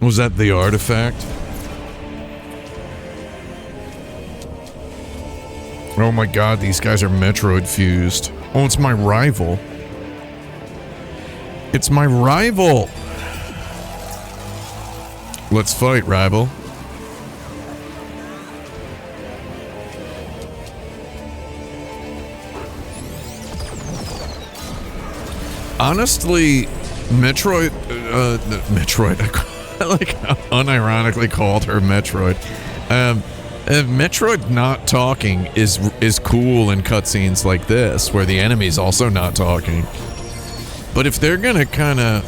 Was that the artifact? Oh my god, these guys are Metroid fused. Oh, it's my rival. It's my rival! Let's fight, rival. Honestly, Metroid, I like how unironically called her Metroid. Metroid not talking is cool in cutscenes like this, where the enemy's also not talking. But if they're gonna kind of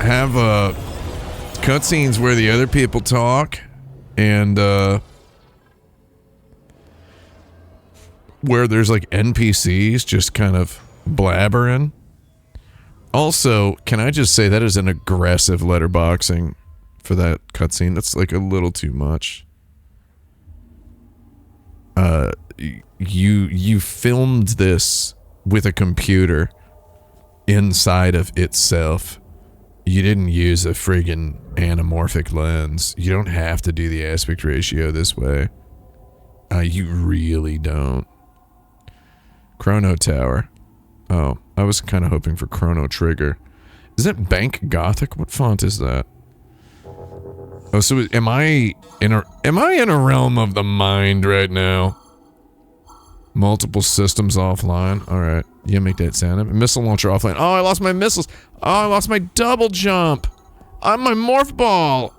have cutscenes where the other people talk, and where there's like NPCs just kind of blabbering. Also, can I just say that is an aggressive letterboxing for that cutscene? That's like a little too much. You filmed this with a computer inside of itself. You didn't use a friggin' anamorphic lens. You don't have to do the aspect ratio this way. You really don't. Chrono Tower. Oh, I was kind of hoping for Chrono Trigger. Is that Bank Gothic? What font is that? Oh, so am I in a realm of the mind right now? Multiple systems offline. All right. Yeah, make that sound. Missile launcher offline. Oh, I lost my missiles. Oh, I lost my double jump. My morph ball.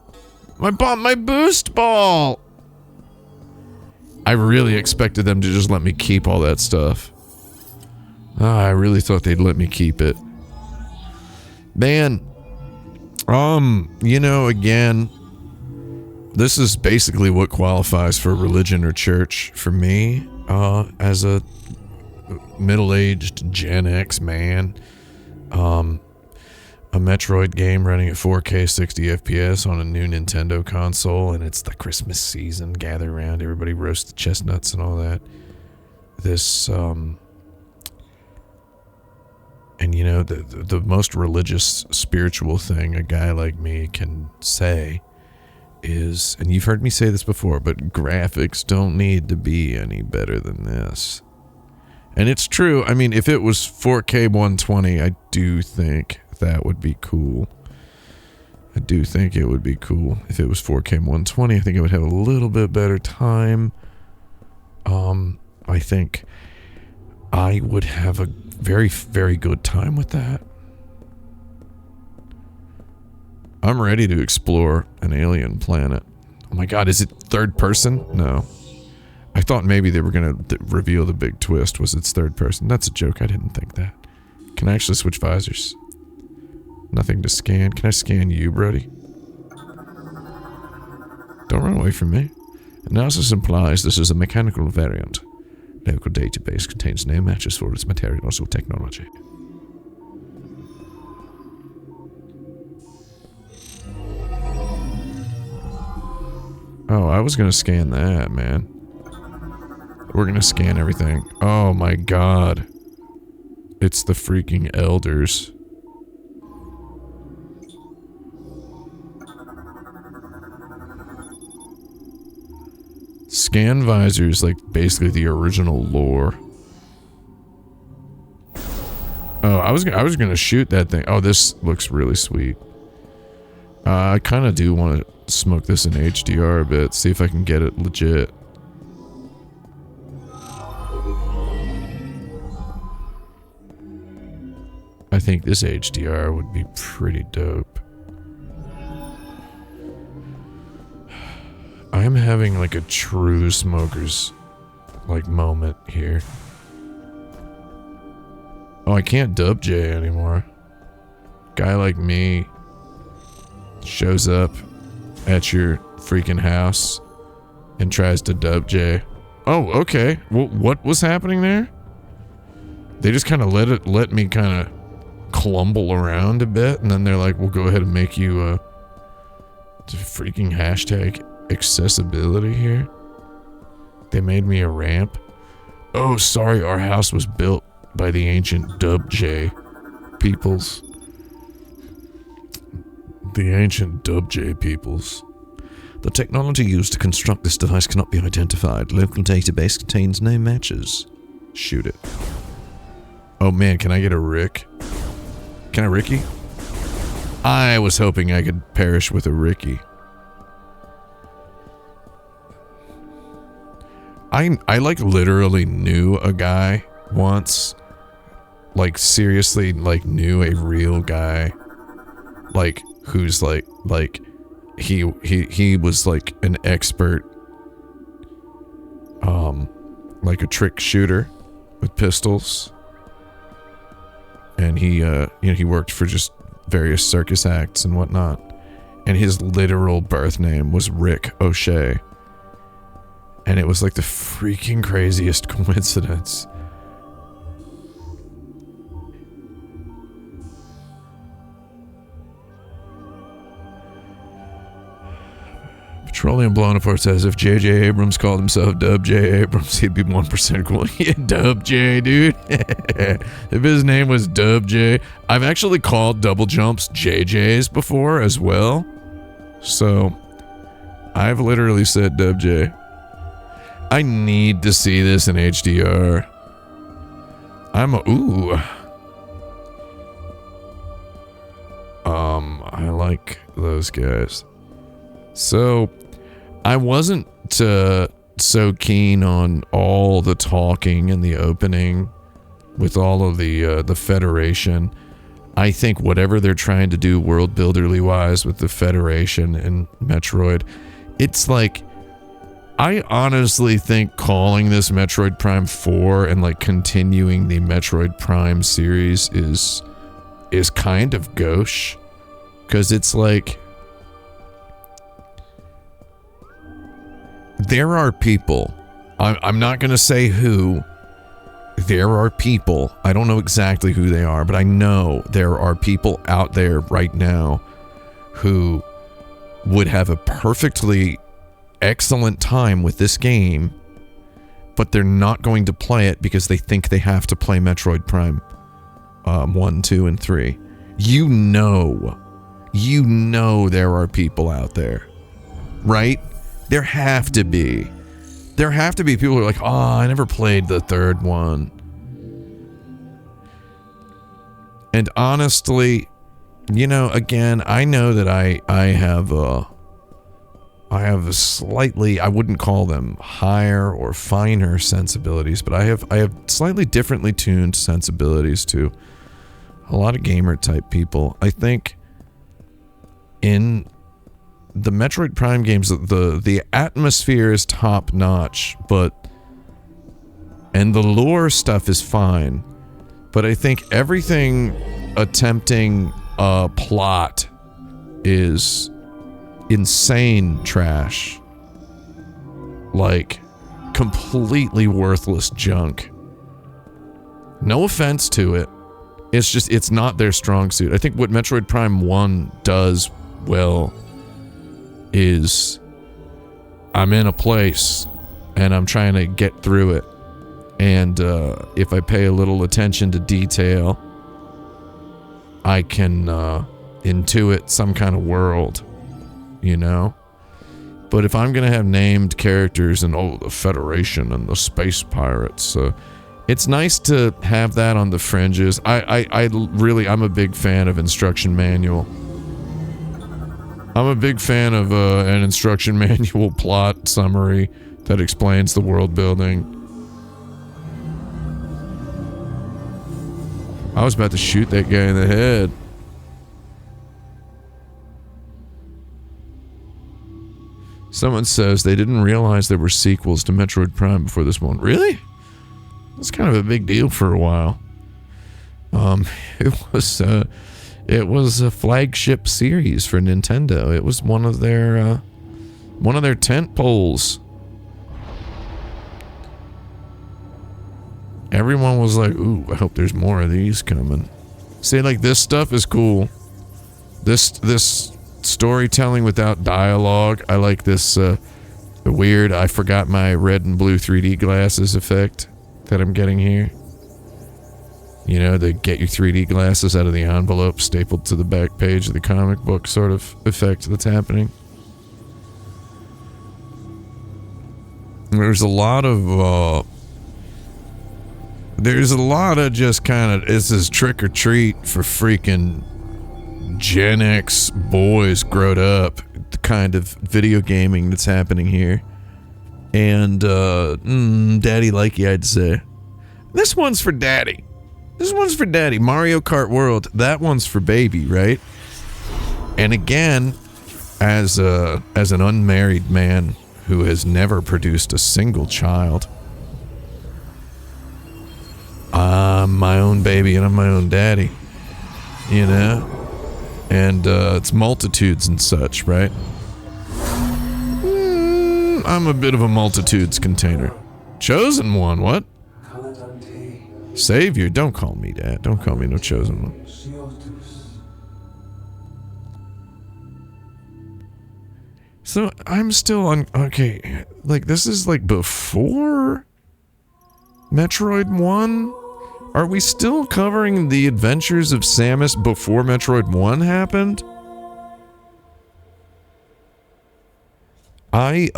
My boost ball. I really expected them to just let me keep all that stuff. I really thought they'd let me keep it. Man, you know, again, this is basically what qualifies for religion or church for me, as a middle-aged Gen X man. A Metroid game running at 4K 60 FPS on a new Nintendo console, and it's the Christmas season. Gather around, everybody roast the chestnuts and all that. This, and you know, the most religious, spiritual thing a guy like me can say is, and you've heard me say this before, but graphics don't need to be any better than this. And it's true. I mean, if it was 4K 120, I do think that would be cool. I do think it would be cool. If it was 4K 120, I think it would have a little bit better time. I think I would have a very, very good time with that. I'm ready to explore an alien planet. Oh my god, is it third person? No. I thought maybe they were going to reveal the big twist was it's third person. That's a joke. I didn't think that. Can I actually switch visors? Nothing to scan. Can I scan you, Brody? Don't run away from me. Analysis implies this is a mechanical variant. Local database contains no matches for its materials or technology. Oh, I was going to scan that, man. We're going to scan everything. Oh my god. It's the freaking elders. Scan visors, like basically the original lore. Oh, I was gonna shoot that thing. Oh, this looks really sweet. I kind of do want to smoke this in HDR a bit, see if I can get it legit. I think this HDR would be pretty dope. I'm having like a true smokers like moment here. Oh, I can't dub J anymore. Guy like me shows up at your freaking house and tries to dub J. Oh, okay. Well, what was happening there? They just kind of let me kind of clumble around a bit, and then they're like, we'll go ahead and make you a freaking hashtag accessibility here. They made me a ramp. Oh, sorry, our house was built by the ancient Dub J peoples. The ancient Dub J peoples. The technology used to construct this device cannot be identified. Local database contains no matches. Shoot it. Oh man, can I get a Rick? Can I Ricky? I was hoping I could perish with a Ricky. I like literally knew a guy once, like seriously like knew a real guy, like who's like he was like an expert, like a trick shooter with pistols, and he you know, he worked for just various circus acts and whatnot, and his literal birth name was Rick O'Shea. And it was like the freaking craziest coincidence. Petroleum Blonaport says if J.J. Abrams called himself Dub J. Abrams, he'd be 1% cool. Yeah, Dub J, dude. If his name was Dub J. I've actually called double jumps JJs before as well. So, I've literally said Dub J. I need to see this in HDR. Ooh. I like those guys. So, I wasn't so keen on all the talking in the opening with all of the Federation. I think whatever they're trying to do world builderly wise with the Federation and Metroid, it's like, I honestly think calling this Metroid Prime 4 and like continuing the Metroid Prime series is kind of gauche, because it's like, there are people, I'm not going to say who, there are people, I don't know exactly who they are, but I know there are people out there right now who would have a perfectly excellent time with this game, but they're not going to play it because they think they have to play Metroid Prime 1, 2, and 3. You know there are people out there, right? There have to be people who are like, oh, I never played the third one. And honestly, you know, again, I know that I have a slightly, I wouldn't call them higher or finer sensibilities, but I have slightly differently tuned sensibilities to a lot of gamer type people. I think in the Metroid Prime games, the atmosphere is top notch, and the lore stuff is fine, but I think everything attempting a plot is insane trash, like completely worthless junk. No offense to it, it's just, it's not their strong suit. I think what Metroid Prime 1 does well is, I'm in a place and I'm trying to get through it, and if I pay a little attention to detail, I can intuit some kind of world, you know? But if I'm gonna have named characters and, oh, the Federation and the Space Pirates, it's nice to have that on the fringes. I'm a big fan of instruction manual. I'm a big fan of an instruction manual plot summary that explains the world building. I was about to shoot that guy in the head. Someone says they didn't realize there were sequels to Metroid Prime before this one. Really? That's kind of a big deal for a while. It was a flagship series for Nintendo. It was one of their tent poles. Everyone was like, ooh, I hope there's more of these coming. See, like, this stuff is cool. This storytelling without dialogue. I like this the weird, I forgot my red and blue 3D glasses effect that I'm getting here. You know, the get your 3D glasses out of the envelope stapled to the back page of the comic book sort of effect that's happening. There's a lot of just kind of, this is trick or treat for freaking Gen X boys growed up, the kind of video gaming that's happening here. And, daddy likey, I'd say. This one's for daddy. This one's for daddy. Mario Kart World, that one's for baby, right? And again, as an unmarried man who has never produced a single child, I'm my own baby and I'm my own daddy, you know? And it's multitudes and such, right? I'm a bit of a multitudes container. Chosen one, what? Savior, don't call me that. Don't call me no chosen one. So I'm still on, okay, like this is like before Metroid 1? Are we still covering the adventures of Samus before Metroid 1 happened? I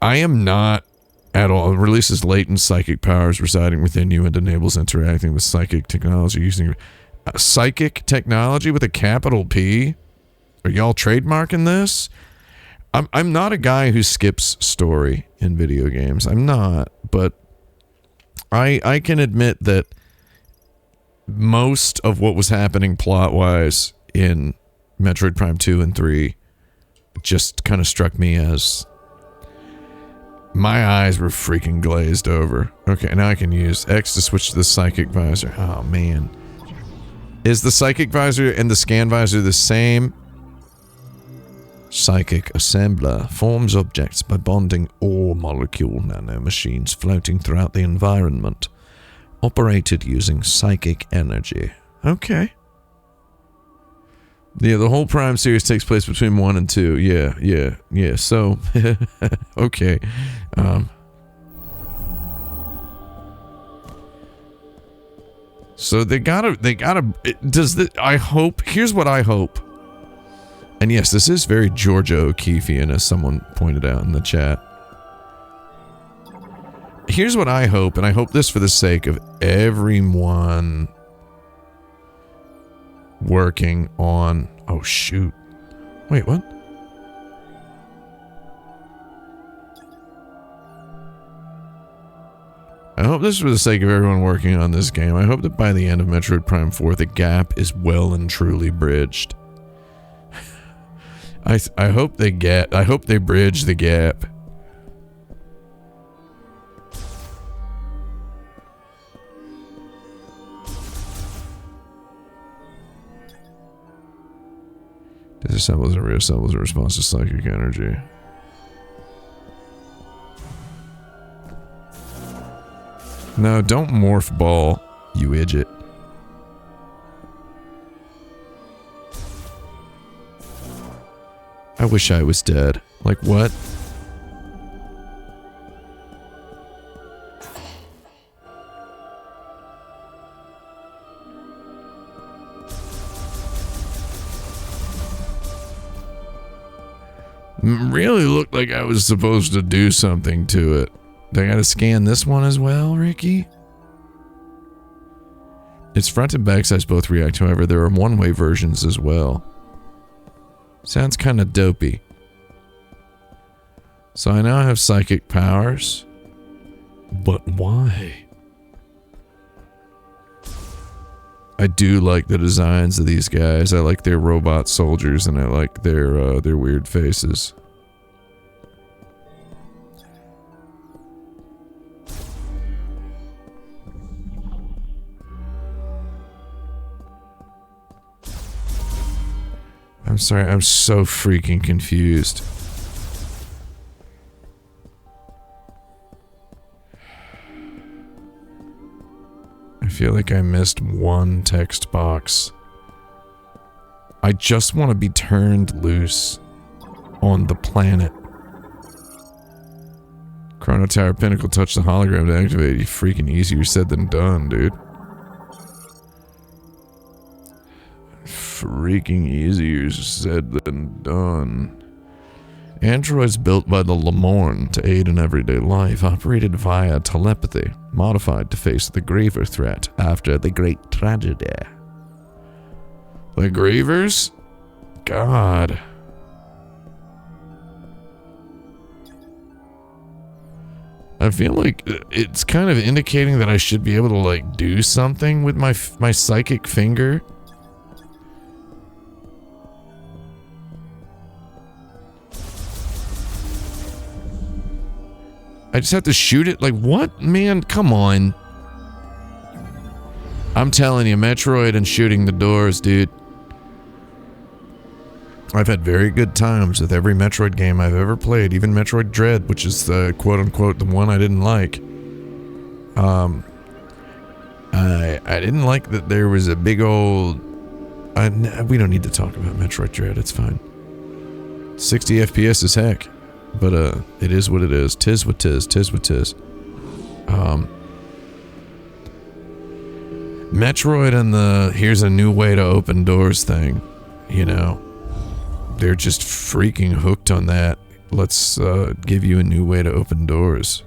am not at all. It releases latent psychic powers residing within you and enables interacting with psychic technology using psychic technology with a capital P. Are y'all trademarking this? I'm not a guy who skips story in video games. I'm not, but I can admit that most of what was happening plot-wise in Metroid Prime 2 and 3 just kind of struck me as my eyes were freaking glazed over. Okay, now I can use X to switch to the Psychic Visor. Oh, man. Is the Psychic Visor and the Scan Visor the same? Psychic Assembler forms objects by bonding all molecule nanomachines floating throughout the environment. Operated using psychic energy. Okay. Yeah, the whole Prime series takes place between 1 and 2. Yeah. So, okay. So they gotta, I hope, here's what I hope. And yes, this is very Georgia O'Keefean, as someone pointed out in the chat. Here's what I hope, and I hope this for the sake of everyone working on... Oh, shoot. Wait, what? I hope this is for the sake of everyone working on this game. I hope that by the end of Metroid Prime 4, the gap is well and truly bridged. I hope they bridge the gap. Disassembles and reassembles in response to psychic energy. No, don't morph ball, you idiot. I wish I was dead. Like, what? Really looked like I was supposed to do something to it. Do I gotta scan this one as well, Ricky? Its front and back sides both react, however, there are one-way versions as well. Sounds kind of dopey. So I now have psychic powers. But why? I do like the designs of these guys. I like their robot soldiers, and I like their weird faces. I'm sorry, I'm so freaking confused. I feel like I missed one text box. I just want to be turned loose on the planet. Chrono Tower Pinnacle, touch the hologram to activate. You freaking easier said than done, dude. Freaking easier said than done. Androids built by the Lemorn to aid in everyday life, operated via telepathy, modified to face the Griever threat after the Great Tragedy. The Grievers? God. I feel like it's kind of indicating that I should be able to, like, do something with my psychic finger. I just have to shoot it? Like, what? Man, come on. I'm telling you, Metroid and shooting the doors, dude. I've had very good times with every Metroid game I've ever played, even Metroid Dread, which is the quote-unquote the one I didn't like. I didn't like that there was a big old... we don't need to talk about Metroid Dread, it's fine. 60 FPS is heck. But, it is what it is. Tis what tis. Tis what tis. Metroid and the here's a new way to open doors thing. You know. They're just freaking hooked on that. Let's, give you a new way to open doors.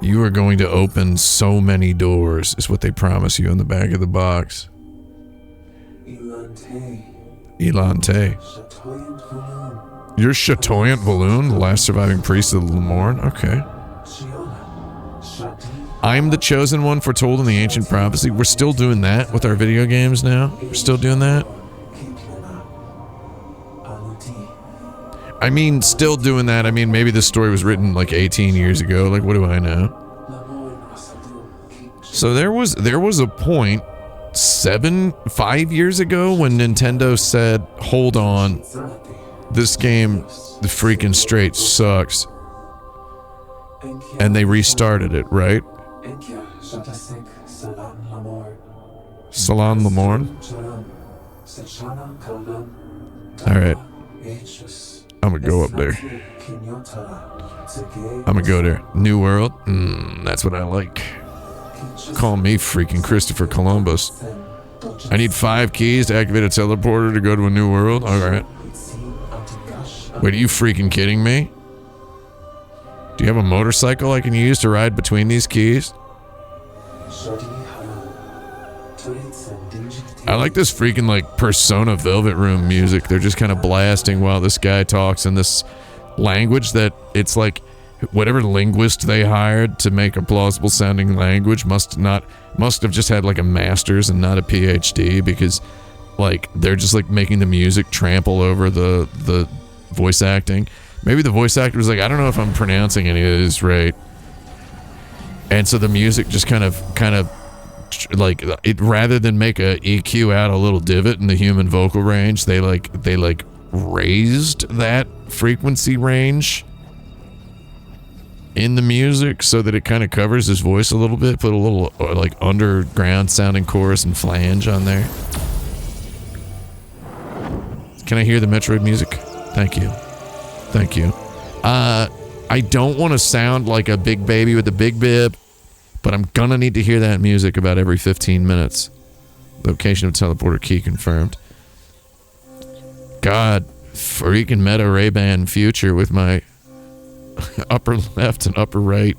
You are going to open so many doors, is what they promise you in the back of the box. Elante. You're Chatoyant Valoon, the last surviving priest of the Lemorn? Okay. I'm the chosen one foretold in the ancient prophecy. We're still doing that with our video games now. We're still doing that. I mean, still doing that. I mean, maybe this story was written like 18 years ago. Like, what do I know? So there was a point 5 years ago when Nintendo said, hold on, this game, the freaking straight sucks. And they restarted it, right? Salam Lamorne? Alright. I'm gonna go up there. I'm gonna go there. New World? That's what I like. Call me freaking Christopher Columbus. I need 5 keys to activate a teleporter to go to a new world? Alright. Wait, are you freaking kidding me? Do you have a motorcycle I can use to ride between these keys? I like this freaking like Persona Velvet Room music. They're just kind of blasting while this guy talks in this language that it's like whatever linguist they hired to make a plausible sounding language must have just had like a master's and not a PhD, because like they're just like making the music trample over the voice acting. Maybe the voice actor was like, I don't know if I'm pronouncing any of this right. And so the music just kind of like it, rather than make a EQ out a little divot in the human vocal range, they raised that frequency range in the music so that it kind of covers his voice a little bit, put a little like underground sounding chorus and flange on there. Can I hear the Metroid music? Thank you. Thank you. I don't want to sound like a big baby with a big bib, but I'm gonna need to hear that music about every 15 minutes. Location of teleporter key confirmed. God, freaking Meta Ray-Ban future with my upper left and upper right.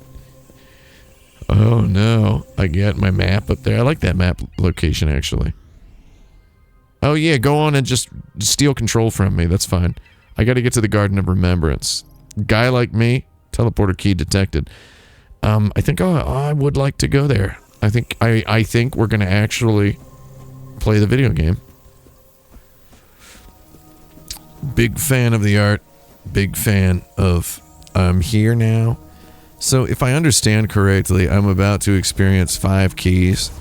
Oh no, I get my map up there. I like that map location actually. Oh yeah, go on and just steal control from me. That's fine. I gotta get to the Garden of Remembrance. Guy like me, teleporter key detected. I think I would like to go there. I think we're gonna actually play the video game. Big fan of the art. Big fan of I'm here now. So if I understand correctly, I'm about to experience 5 keys,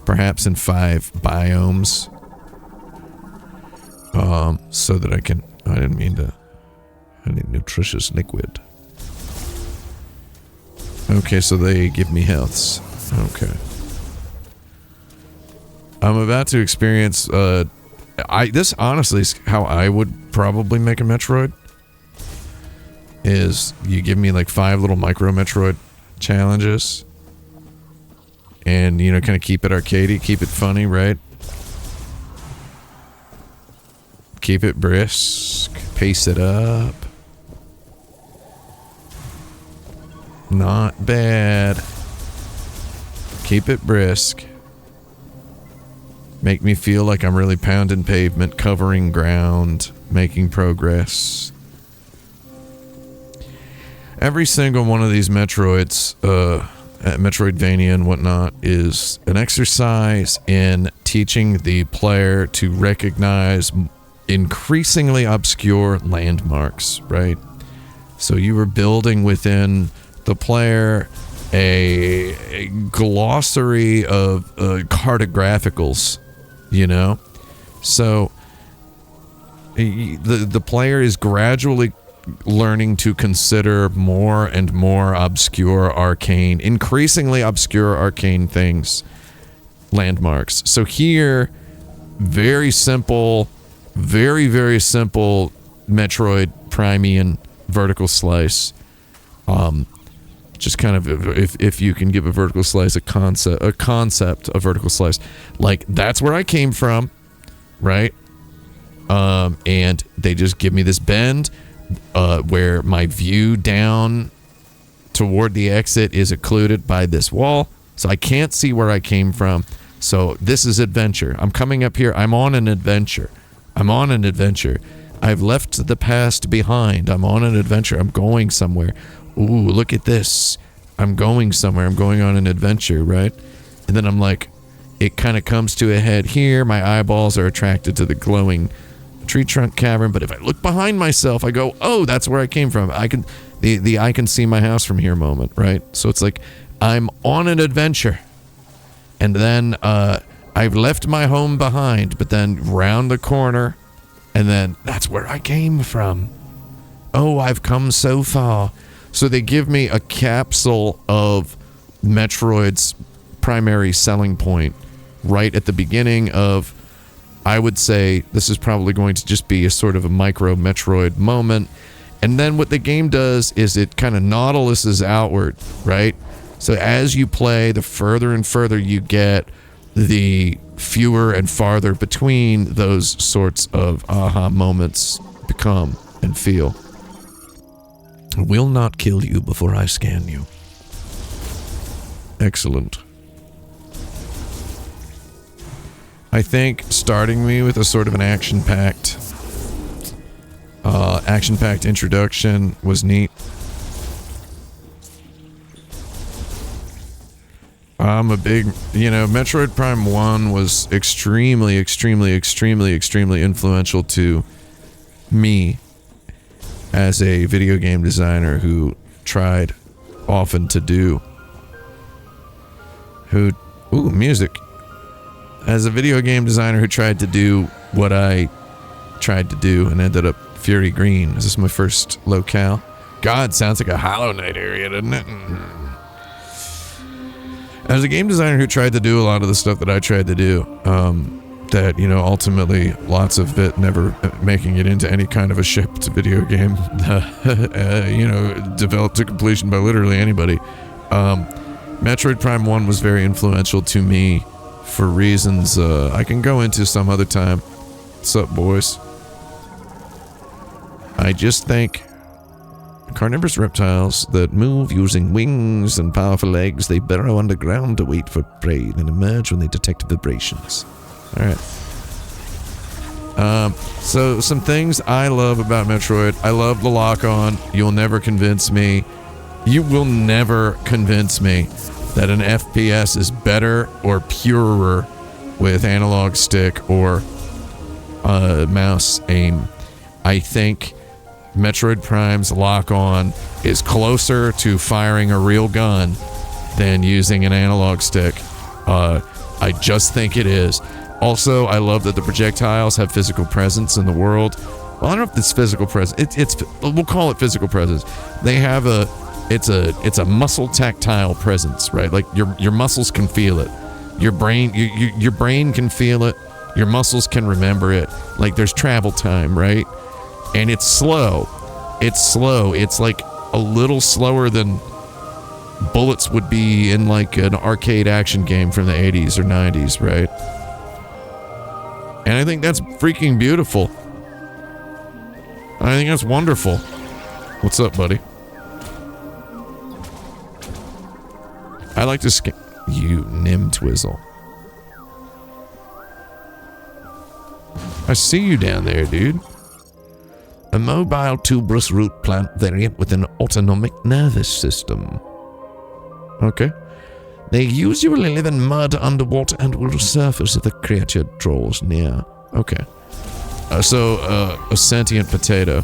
perhaps in 5 biomes. So that I can. I need nutritious liquid. Okay, so they give me healths. Okay. I'm about to experience, this honestly is how I would probably make a Metroid. Is you give me like 5 little micro Metroid challenges. And, you know, kind of keep it arcadey, keep it funny, right? Keep it brisk, pace it up. Not bad. Keep it brisk. Make me feel like I'm really pounding pavement, covering ground, making progress. Every single one of these Metroids, Metroidvania and whatnot, is an exercise in teaching the player to recognize increasingly obscure landmarks, right? So you were building within the player a glossary of cartographicals, you know? So the player is gradually learning to consider more and more increasingly obscure arcane things, landmarks. So here, very simple, very, very simple Metroid Primean vertical slice. Just kind of, if you can give a vertical slice a concept of vertical slice, like that's where I came from, right? And they just give me this bend where my view down toward the exit is occluded by this wall, so I can't see where I came from. So this is adventure. I'm coming up here. I'm on an adventure. I've left the past behind. I'm on an adventure. I'm going somewhere. Ooh, look at this. I'm going somewhere. I'm going on an adventure, right? And then I'm like, it kind of comes to a head here. My eyeballs are attracted to the glowing tree trunk cavern. But if I look behind myself, I go, oh, that's where I came from. I can, the I can see my house from here moment, right? So it's like I'm on an adventure. And then I've left my home behind, but then round the corner, and then that's where I came from. Oh, I've come so far. So they give me a capsule of Metroid's primary selling point right at the beginning of, I would say this is probably going to just be a sort of a micro Metroid moment. And then what the game does is it kind of nautiluses outward, right? So as you play, the further and further you get, the fewer and farther between those sorts of aha moments become and feel. I will not kill you before I scan you. Excellent. I think starting me with a sort of an action-packed introduction was neat. I'm a big, Metroid Prime 1 was extremely influential to me as a video game designer who tried often to do. Music. As a video game designer who tried to do what I tried to do and ended up Fury Green. Is this my first locale? God, sounds like a Hollow Knight area, doesn't it? As a game designer who tried to do a lot of the stuff that I tried to do, that, ultimately lots of it never making it into any kind of a shipped video game, developed to completion by literally anybody. Metroid Prime 1 was very influential to me for reasons I can go into some other time. What's up, boys? I just think carnivorous reptiles that move using wings and powerful legs, they burrow underground to wait for prey and emerge when they detect vibrations. Alright. So some things I love about Metroid. I love the lock-on. You'll never convince me. You will never convince me that an FPS is better or purer with analog stick or mouse aim. I think Metroid Prime's lock-on is closer to firing a real gun than using an analog stick. I just think it is. Also, I love that the projectiles have physical presence in the world. Well, I don't know if it's physical presence. We'll call it physical presence. They have it's a muscle tactile presence, right? Like your muscles can feel it. Your brain can feel it. Your muscles can remember it. Like there's travel time, right? And it's slow. It's like a little slower than bullets would be in like an arcade action game from the 80s or 90s, right? And I think that's freaking beautiful. I think that's wonderful. What's up, buddy? I like to you Nim Twizzle. I see you down there, dude. A mobile tuberous root plant variant with an autonomic nervous system. Okay. They usually live in mud underwater and will resurface if the creature draws near. Okay. So a sentient potato.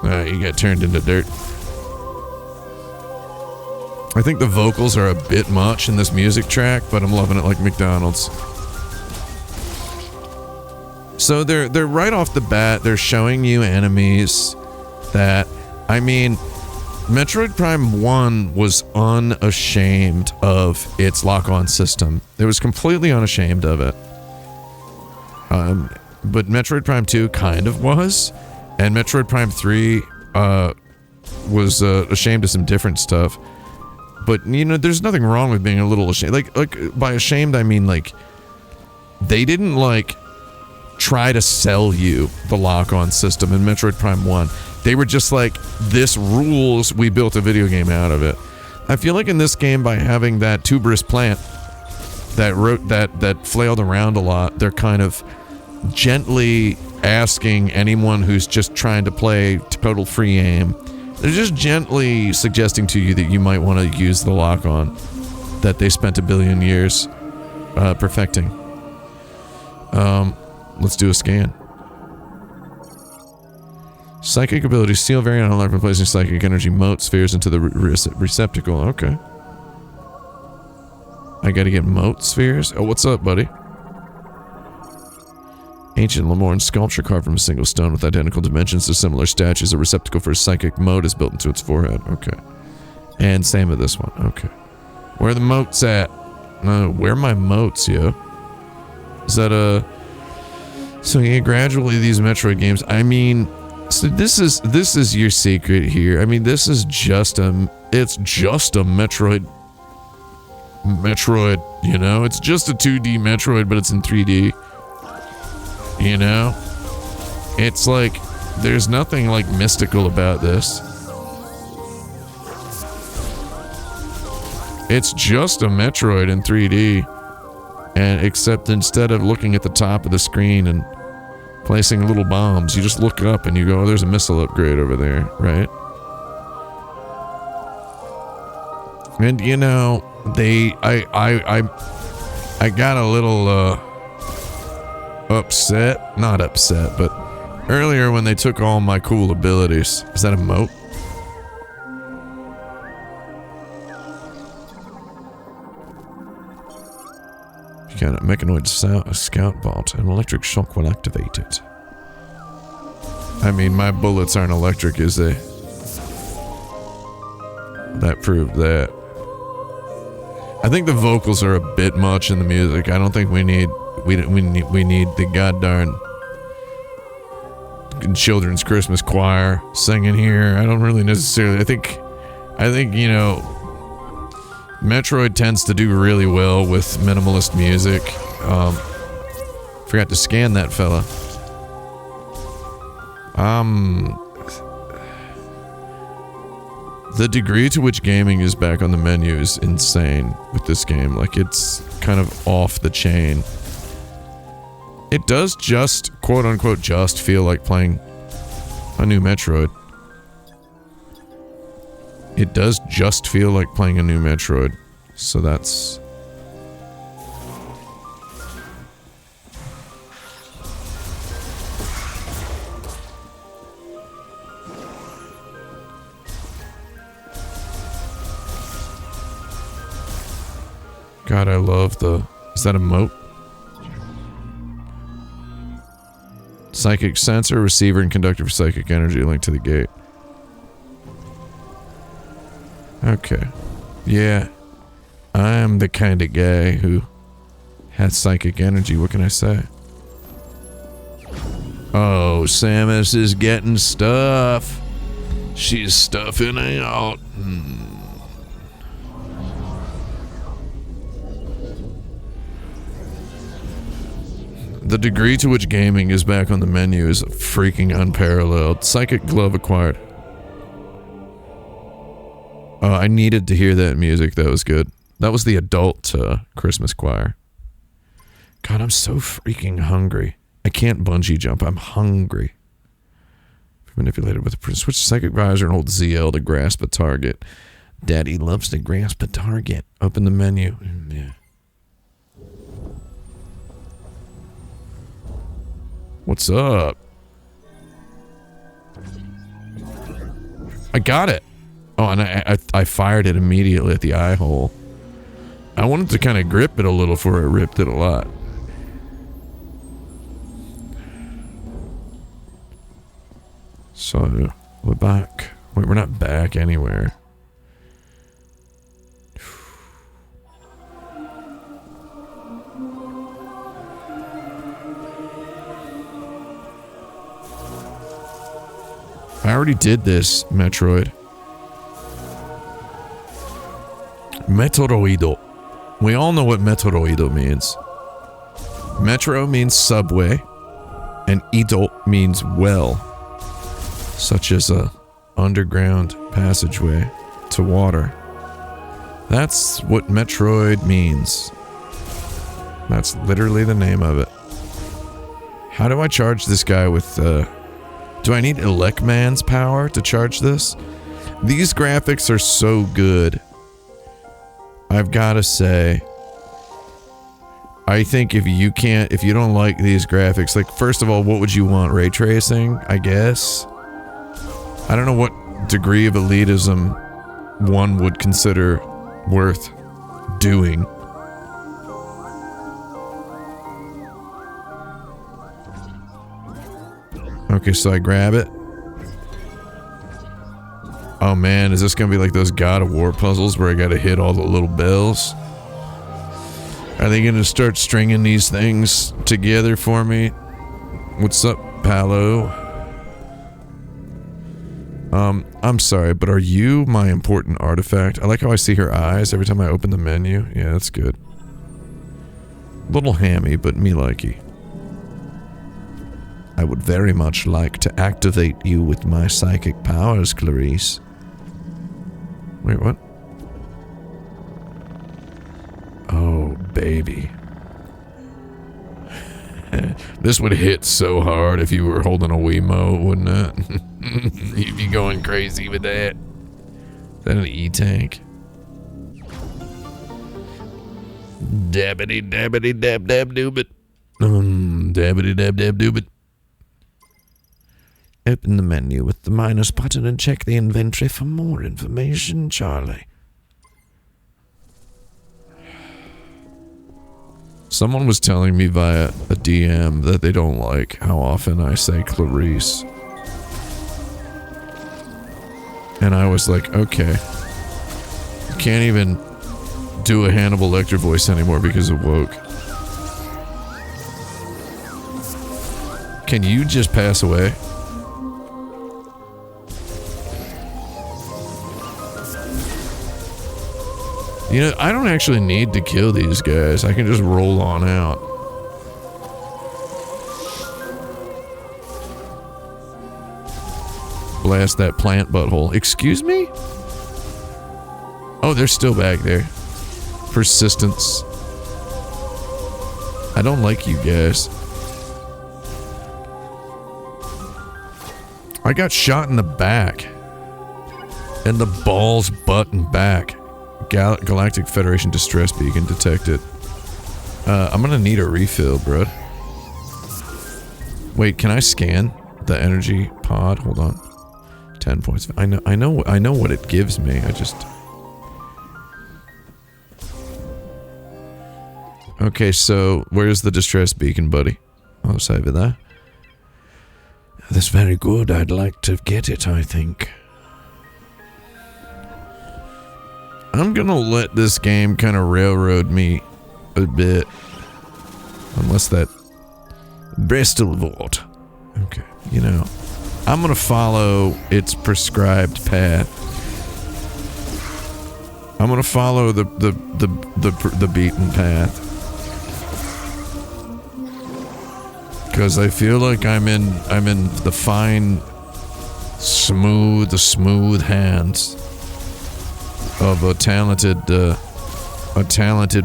You get turned into dirt. I think the vocals are a bit much in this music track, but I'm loving it like McDonald's. So they're right off the bat, they're showing you enemies that, I mean, Metroid Prime 1 was unashamed of its lock-on system. It was completely unashamed of it. But Metroid Prime 2 kind of was, and Metroid Prime 3 was ashamed of some different stuff. But, there's nothing wrong with being a little ashamed. Like by ashamed, I mean, like, they didn't, like, try to sell you the lock-on system in Metroid Prime 1. They were just like, this rules, we built a video game out of it. I feel like in this game, by having that tuberous plant that flailed around a lot, they're kind of gently asking anyone who's just trying to play total free aim They're just gently suggesting to you that you might want to use the lock-on that they spent 1 billion years perfecting. Let's do a scan. Psychic ability, steal variant unlock, replacing psychic energy mote spheres into the receptacle. Okay. I gotta get mote spheres? Oh, what's up, buddy? Ancient Lemorne sculpture carved from a single stone with identical dimensions to similar statues. A receptacle for a psychic mote is built into its forehead. Okay. And same with this one. Okay. Where are the motes at? No, where are my motes, yo? Is that a... So yeah, gradually these Metroid games, I mean... So this is your secret here. I mean, this is just it's just a Metroid, you know? It's just a 2D Metroid, but it's in 3D. You know? It's like, there's nothing like mystical about this. It's just a Metroid in 3D. And except instead of looking at the top of the screen and placing little bombs, you just look up and you go, oh, there's a missile upgrade over there, right? And you know, I got a little upset, not upset, but earlier when they took all my cool abilities. Is that a moat? You got a mechanoid scout bot. An electric shock will activate it. I mean, my bullets aren't electric, is they? That proved that. I think the vocals are a bit much in the music. I don't think we need the goddamn children's Christmas choir singing here. I don't really necessarily. I think you know, Metroid tends to do really well with minimalist music. Forgot to scan that fella. The degree to which gaming is back on the menu is insane with this game. Like, it's kind of off the chain. It does just, quote-unquote, just feel like playing a new Metroid. It does just feel like playing a new Metroid. So that's... God, I love the... Is that a moat? Psychic sensor, receiver, and conductor for psychic energy linked to the gate. Okay. Yeah. I'm the kind of guy who has psychic energy. What can I say? Oh, Samus is getting stuff. She's stuffing out. The degree to which gaming is back on the menu is freaking unparalleled. Psychic glove acquired. I needed to hear that music. That was good. That was the adult Christmas choir. God, I'm so freaking hungry. I can't bungee jump. I'm hungry. Manipulated with a switch psychic visor and hold ZL to grasp a target. Daddy loves to grasp a target. Open the menu. Yeah. What's up? I got it. Oh, and I fired it immediately at the eye hole. I wanted to kind of grip it a little before I ripped it a lot. So, we're back. Wait, we're not back anywhere. I already did this, Metroid. Metroido. We all know what Metroido means. Metro means subway, and ido means well, such as a underground passageway to water. That's what Metroid means. That's literally the name of it. How do I charge this guy with, do I need Elecman's power to charge this? These graphics are so good. I've got to say, I think if you don't like these graphics, like, first of all, what would you want? Ray tracing, I guess? I don't know what degree of elitism one would consider worth doing. Okay, so I grab it. Oh man, is this gonna be like those God of War puzzles where I gotta hit all the little bells? Are they gonna start stringing these things together for me? What's up, Palo? I'm sorry, but are you my important artifact? I like how I see her eyes every time I open the menu. Yeah, that's good. Little hammy, but me likey. I would very much like to activate you with my psychic powers, Clarice. Wait, what? Oh, baby. This would hit so hard if you were holding a Wiimote, wouldn't it? You'd be going crazy with that. Is that an E-tank? Dabbity dabbity dab dab doobit. Dabbity dab dab doobit. Open the menu with the minus button and check the inventory for more information, Charlie. Someone was telling me via a DM that they don't like how often I say Clarice. And I was like, okay. You can't even do a Hannibal Lecter voice anymore because of woke. Can you just pass away? You know, I don't actually need to kill these guys. I can just roll on out. Blast that plant butthole. Excuse me? Oh, they're still back there. Persistence. I don't like you guys. I got shot in the back. In the balls, butt, and back. Galactic Federation distress beacon detected. I'm gonna need a refill, bro. Wait, can I scan the energy pod? Hold on. 10 points. I know what it gives me. I just. Okay, so where's the distress beacon, buddy? I'll save it there. That's very good. I'd like to get it, I think. I'm gonna let this game kind of railroad me a bit. Unless that... Bristol Vault. Okay, you know. I'm gonna follow its prescribed path. I'm gonna follow the beaten path. Because I feel like I'm in the fine, smooth hands of a talented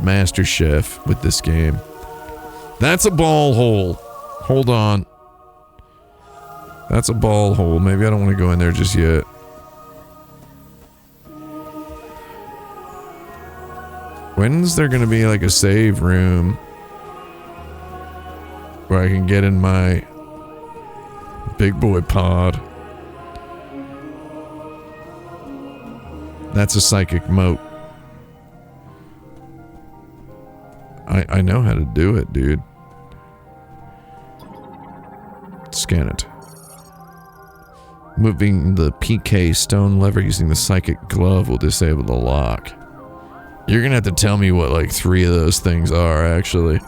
master chef with this game. That's a ball hole. Hold on. That's a ball hole. Maybe I don't want to go in there just yet. When's there gonna be like a save room where I can get in my big boy pod? That's a psychic moat. I know how to do it, dude. Scan it. Moving the PK stone lever using the psychic glove will disable the lock. You're gonna have to tell me what like 3 of those things are, actually.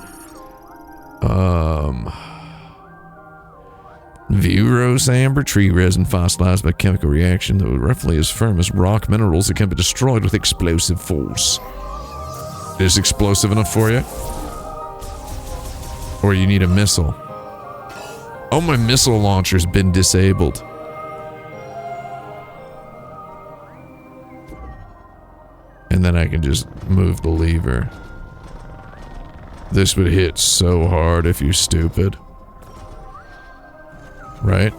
Vurose amber, tree resin fossilized by chemical reaction that were roughly as firm as rock minerals that can be destroyed with explosive force. Is explosive enough for you? Or you need a missile? Oh, my missile launcher's been disabled. And then I can just move the lever. This would hit so hard if you're stupid. Right?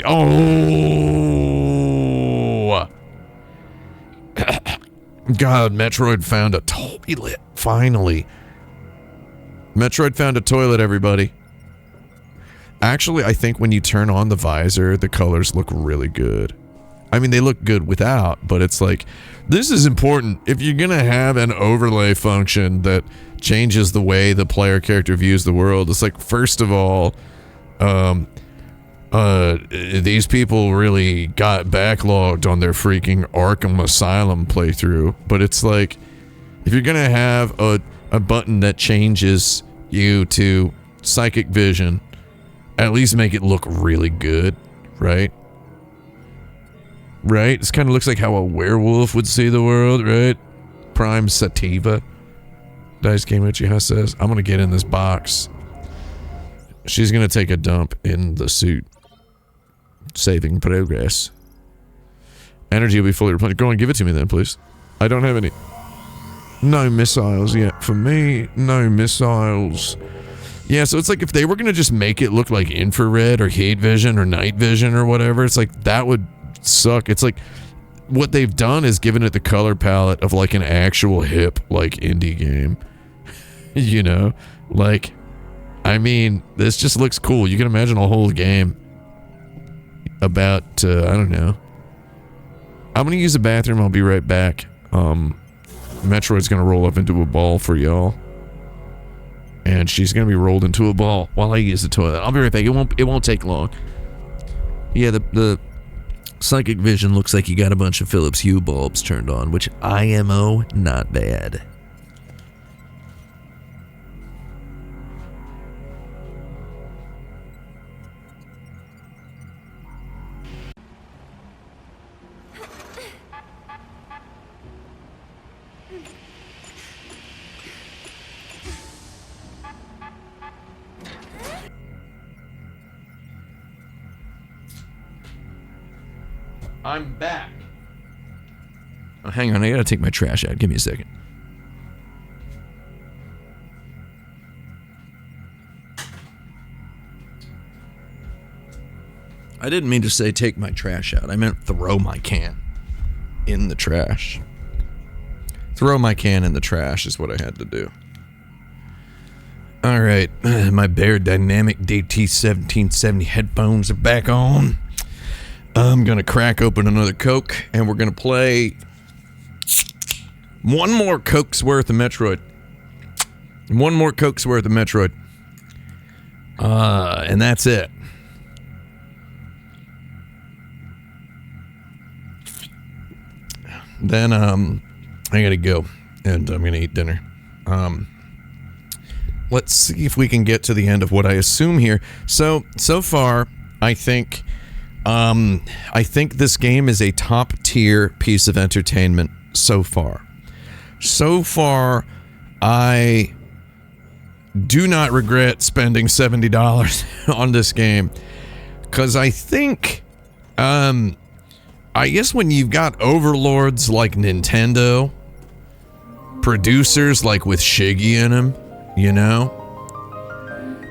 Oh! God, Metroid found a toilet. Finally. Metroid found a toilet, everybody. Actually, I think when you turn on the visor, the colors look really good. I mean, they look good without, but it's like, this is important. If you're gonna have an overlay function that changes the way the player character views the world, it's like, first of all, these people really got backlogged on their freaking Arkham Asylum playthrough. But it's like, if you're gonna have a button that changes you to psychic vision, at least make it look really good, right? Right? This kind of looks like how a werewolf would see the world, right? Prime Sativa. Dice Game Uchiha says, I'm gonna get in this box. She's gonna take a dump in the suit. Saving progress. Energy will be fully replenished. Go and give it to me then, please. I don't have any. No missiles yet. For me, no missiles. Yeah, so it's like if they were gonna just make it look like infrared or heat vision or night vision or whatever, it's like that would suck. It's like what they've done is given it the color palette of like an actual hip like indie game. You know? Like, I mean, this just looks cool. You can imagine a whole game about, I don't know. I'm gonna use the bathroom. I'll be right back. Metroid's gonna roll up into a ball for y'all. And she's gonna be rolled into a ball while I use the toilet. I'll be right back. It won't take long. Yeah, the psychic vision looks like you got a bunch of Philips Hue bulbs turned on, which IMO, not bad. I'm back. Oh, hang on, I gotta take my trash out. Give me a second. I didn't mean to say take my trash out. I meant throw my can in the trash. Throw my can in the trash is what I had to do. Alright, my Bear Dynamic DT1770 headphones are back on. I'm gonna crack open another Coke, and we're gonna play one more Coke's worth of Metroid. One more Coke's worth of Metroid. And that's it. Then, I gotta go, and I'm gonna eat dinner. Let's see if we can get to the end of what I assume here. So far, I think this game is a top-tier piece of entertainment so far. So far, I do not regret spending $70 on this game. Because I think, I guess when you've got overlords like Nintendo, producers like with Shiggy in them, you know?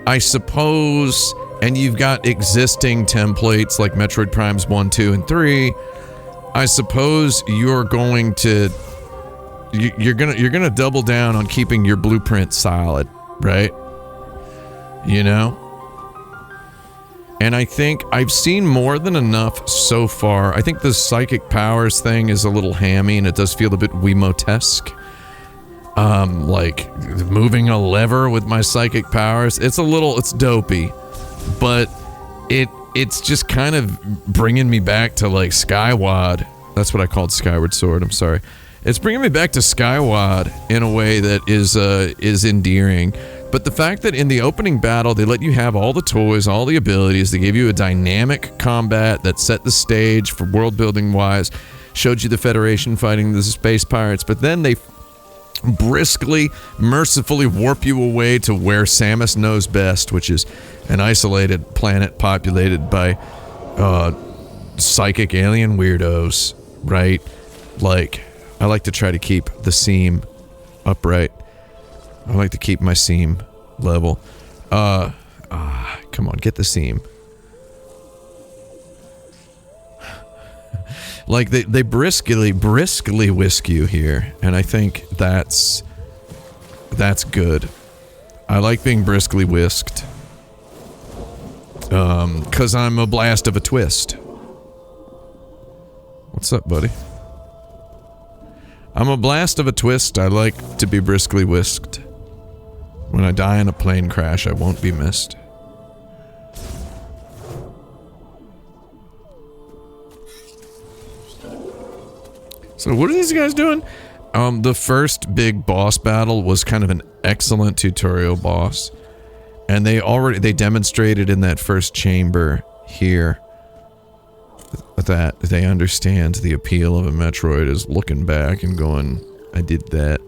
I suppose... and you've got existing templates like Metroid Primes 1, 2, and 3, I suppose you're going to... You're gonna double down on keeping your blueprint solid, right? You know? And I think I've seen more than enough so far. I think the psychic powers thing is a little hammy, and it does feel a bit Wiimote-esque. Like, moving a lever with my psychic powers. It's dopey. But it's just kind of bringing me back to like Skyward. That's what I called Skyward Sword. I'm sorry. It's bringing me back to Skyward in a way that is endearing. But the fact that in the opening battle they let you have all the toys, all the abilities, they gave you a dynamic combat that set the stage for world building wise, showed you the Federation fighting the space pirates, but then they briskly, mercifully warp you away to where Samus knows best, which is an isolated planet populated by psychic alien weirdos, right? Like, I like to try to keep the seam upright. I like to keep my seam level. Come on, get the seam. Like they briskly whisk you here, and I think that's good. I like being briskly whisked. 'Cause I'm a blast of a twist. What's up, buddy? I'm a blast of a twist. I like to be briskly whisked. When I die in a plane crash, I won't be missed. So what are these guys doing? The first big boss battle was kind of an excellent tutorial boss. And they demonstrated in that first chamber here that they understand the appeal of a Metroid is looking back and going, I did that.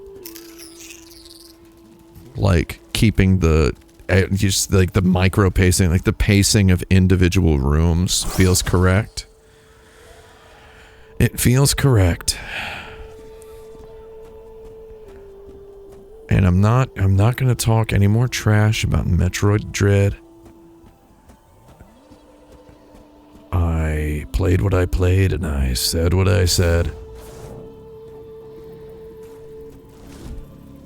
Like keeping just like the micro pacing, like the pacing of individual rooms feels correct. It feels correct. And I'm not gonna talk any more trash about Metroid Dread. I played what I played and I said what I said.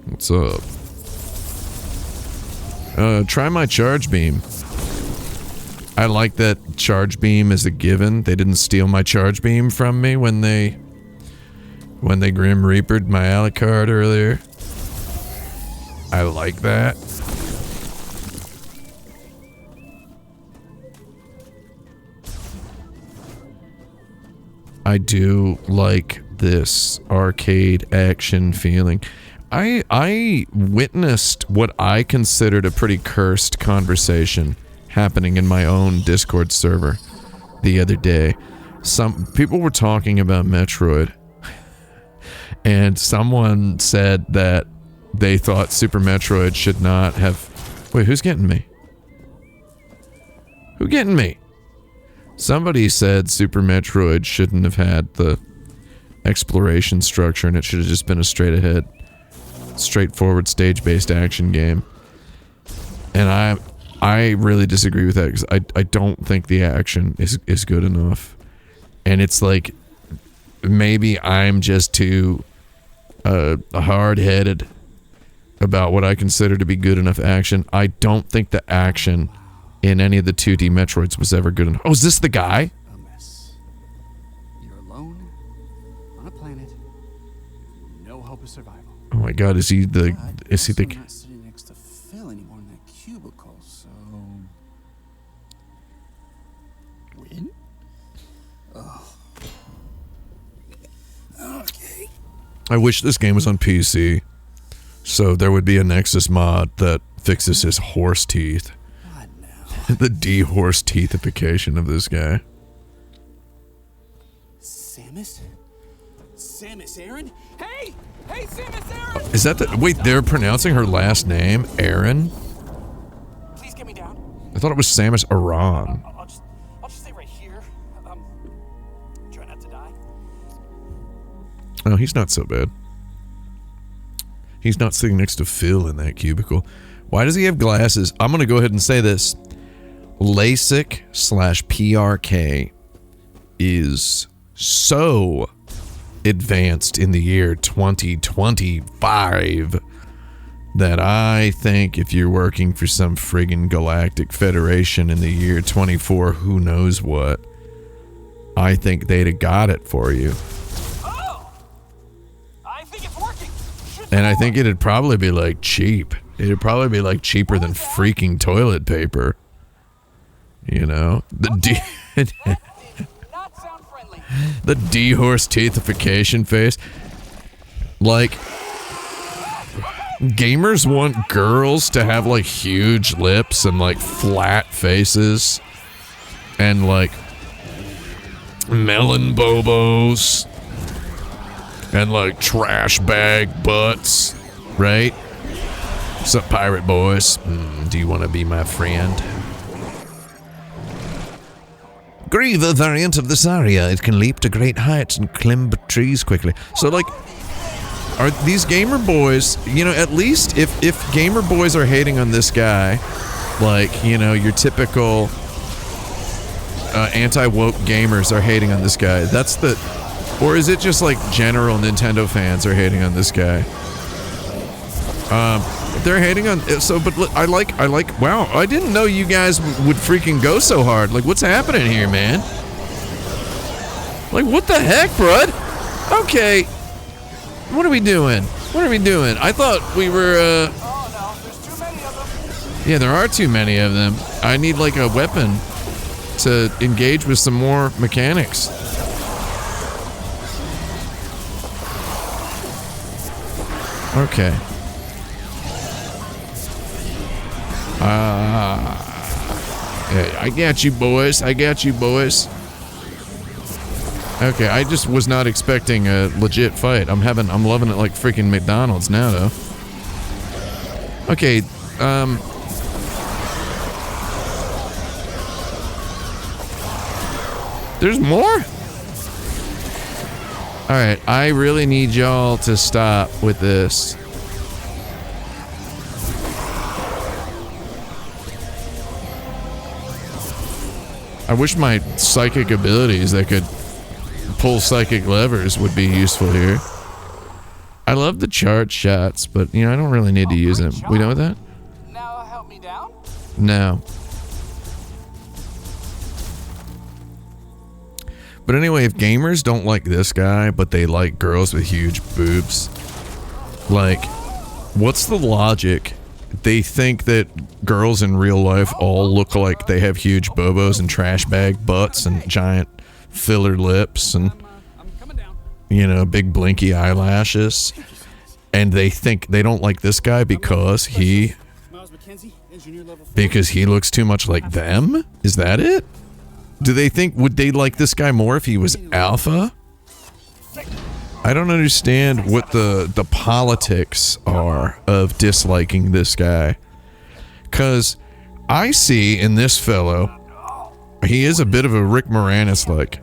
What's up? Try my charge beam. I like that charge beam is a given. They didn't steal my charge beam from me when they Grim Reapered my Alucard earlier. I like that. I do like this arcade action feeling. I witnessed what I considered a pretty cursed conversation happening in my own Discord server the other day. Some people were talking about Metroid, and someone said that they thought Super Metroid should not have... Wait, who's getting me? Who getting me? Somebody said Super Metroid shouldn't have had the exploration structure and it should have just been a straight ahead, straightforward stage-based action game. And I really disagree with that because I don't think the action is good enough. And it's like, maybe I'm just too hard-headed about what I consider to be good enough action. I don't think the action in any of the 2D Metroids was ever good enough. Oh, is this the guy? A mess. You're alone on a planet. No hope of survival. Oh my god, is he the... Is he the... I'm not sitting next to Phil anymore in that cubicle, so... Win? Oh. Okay. I wish this game was on PC. So there would be a Nexus mod that fixes his horse teeth. What now? The de-horse teethification of this guy. Samus? Samus Aran? Hey! Hey, Samus Aran! Is that the... Wait, they're pronouncing her last name? Aran? Please get me down. I thought it was Samus Aran. I'll just stay right here. Try not to die. Oh, he's not so bad. He's not sitting next to Phil in that cubicle. Why does he have glasses? I'm going to go ahead and say this. LASIK/PRK is so advanced in the year 2025 that I think if you're working for some friggin' galactic federation in the year 24, who knows what, I think they'd have got it for you. And I think it'd probably be like cheap. It'd probably be like cheaper than freaking toilet paper. You know? The the de-horse teethification face. Like, gamers want girls to have like huge lips and like flat faces. And like melon bobos. And like trash bag butts, right? What's up, pirate boys? Do you want to be my friend? Griever variant of this area. It can leap to great heights and climb trees quickly. So like, are these gamer boys, you know, at least if gamer boys are hating on this guy, like, you know, your typical anti-woke gamers are hating on this guy. That's the... Or is it just like general Nintendo fans are hating on this guy? They're hating on... So, but look, I like... Wow, I didn't know you guys would freaking go so hard. Like, what's happening here, man? Like, what the heck, bud? Okay. What are we doing? What are we doing? I thought we were, Oh no, there's too many of them. Yeah, there are too many of them. I need, like, a weapon to engage with some more mechanics. Okay. Yeah, I got you, boys. I got you, boys. Okay, I just was not expecting a legit fight. I'm loving it like freaking McDonald's now, though. Okay, there's more? Alright, I really need y'all to stop with this. I wish my psychic abilities that could pull psychic levers would be useful here. I love the charge shots, but, you know, I don't really need to use them. We know that? Now help me down? No. But anyway, if gamers don't like this guy, but they like girls with huge boobs, like, what's the logic? They think that girls in real life all look like they have huge bobos and trash bag butts and giant filler lips and, you know, big blinky eyelashes. And they think they don't like this guy because he looks too much like them? Is that it? Do they think, would they like this guy more if he was alpha? I don't understand what the politics are of disliking this guy. Because I see in this fellow, he is a bit of a Rick Moranis-like.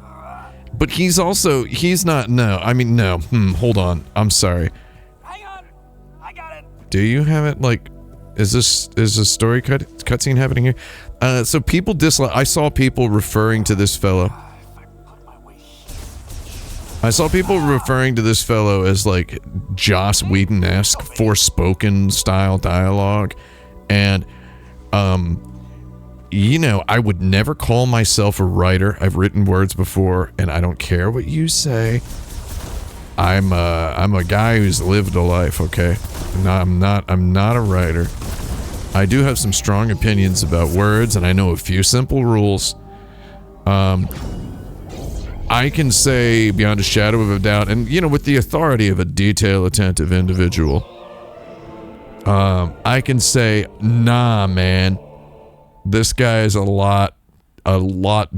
But he's also, he's not, no, I mean, no. Hold on. I'm sorry. Hang on. I got it. Do you have it, like, is a story cutscene happening here? So people dislike, I saw people referring to this fellow. I saw people referring to this fellow as, like, Joss Whedon-esque, Forspoken style dialogue. And, you know, I would never call myself a writer. I've written words before, and I don't care what you say. I'm a guy who's lived a life, okay? No, I'm not a writer. I do have some strong opinions about words, and I know a few simple rules. I can say beyond a shadow of a doubt, and, you know, with the authority of a detail-attentive individual, I can say, nah, man, this guy is a lot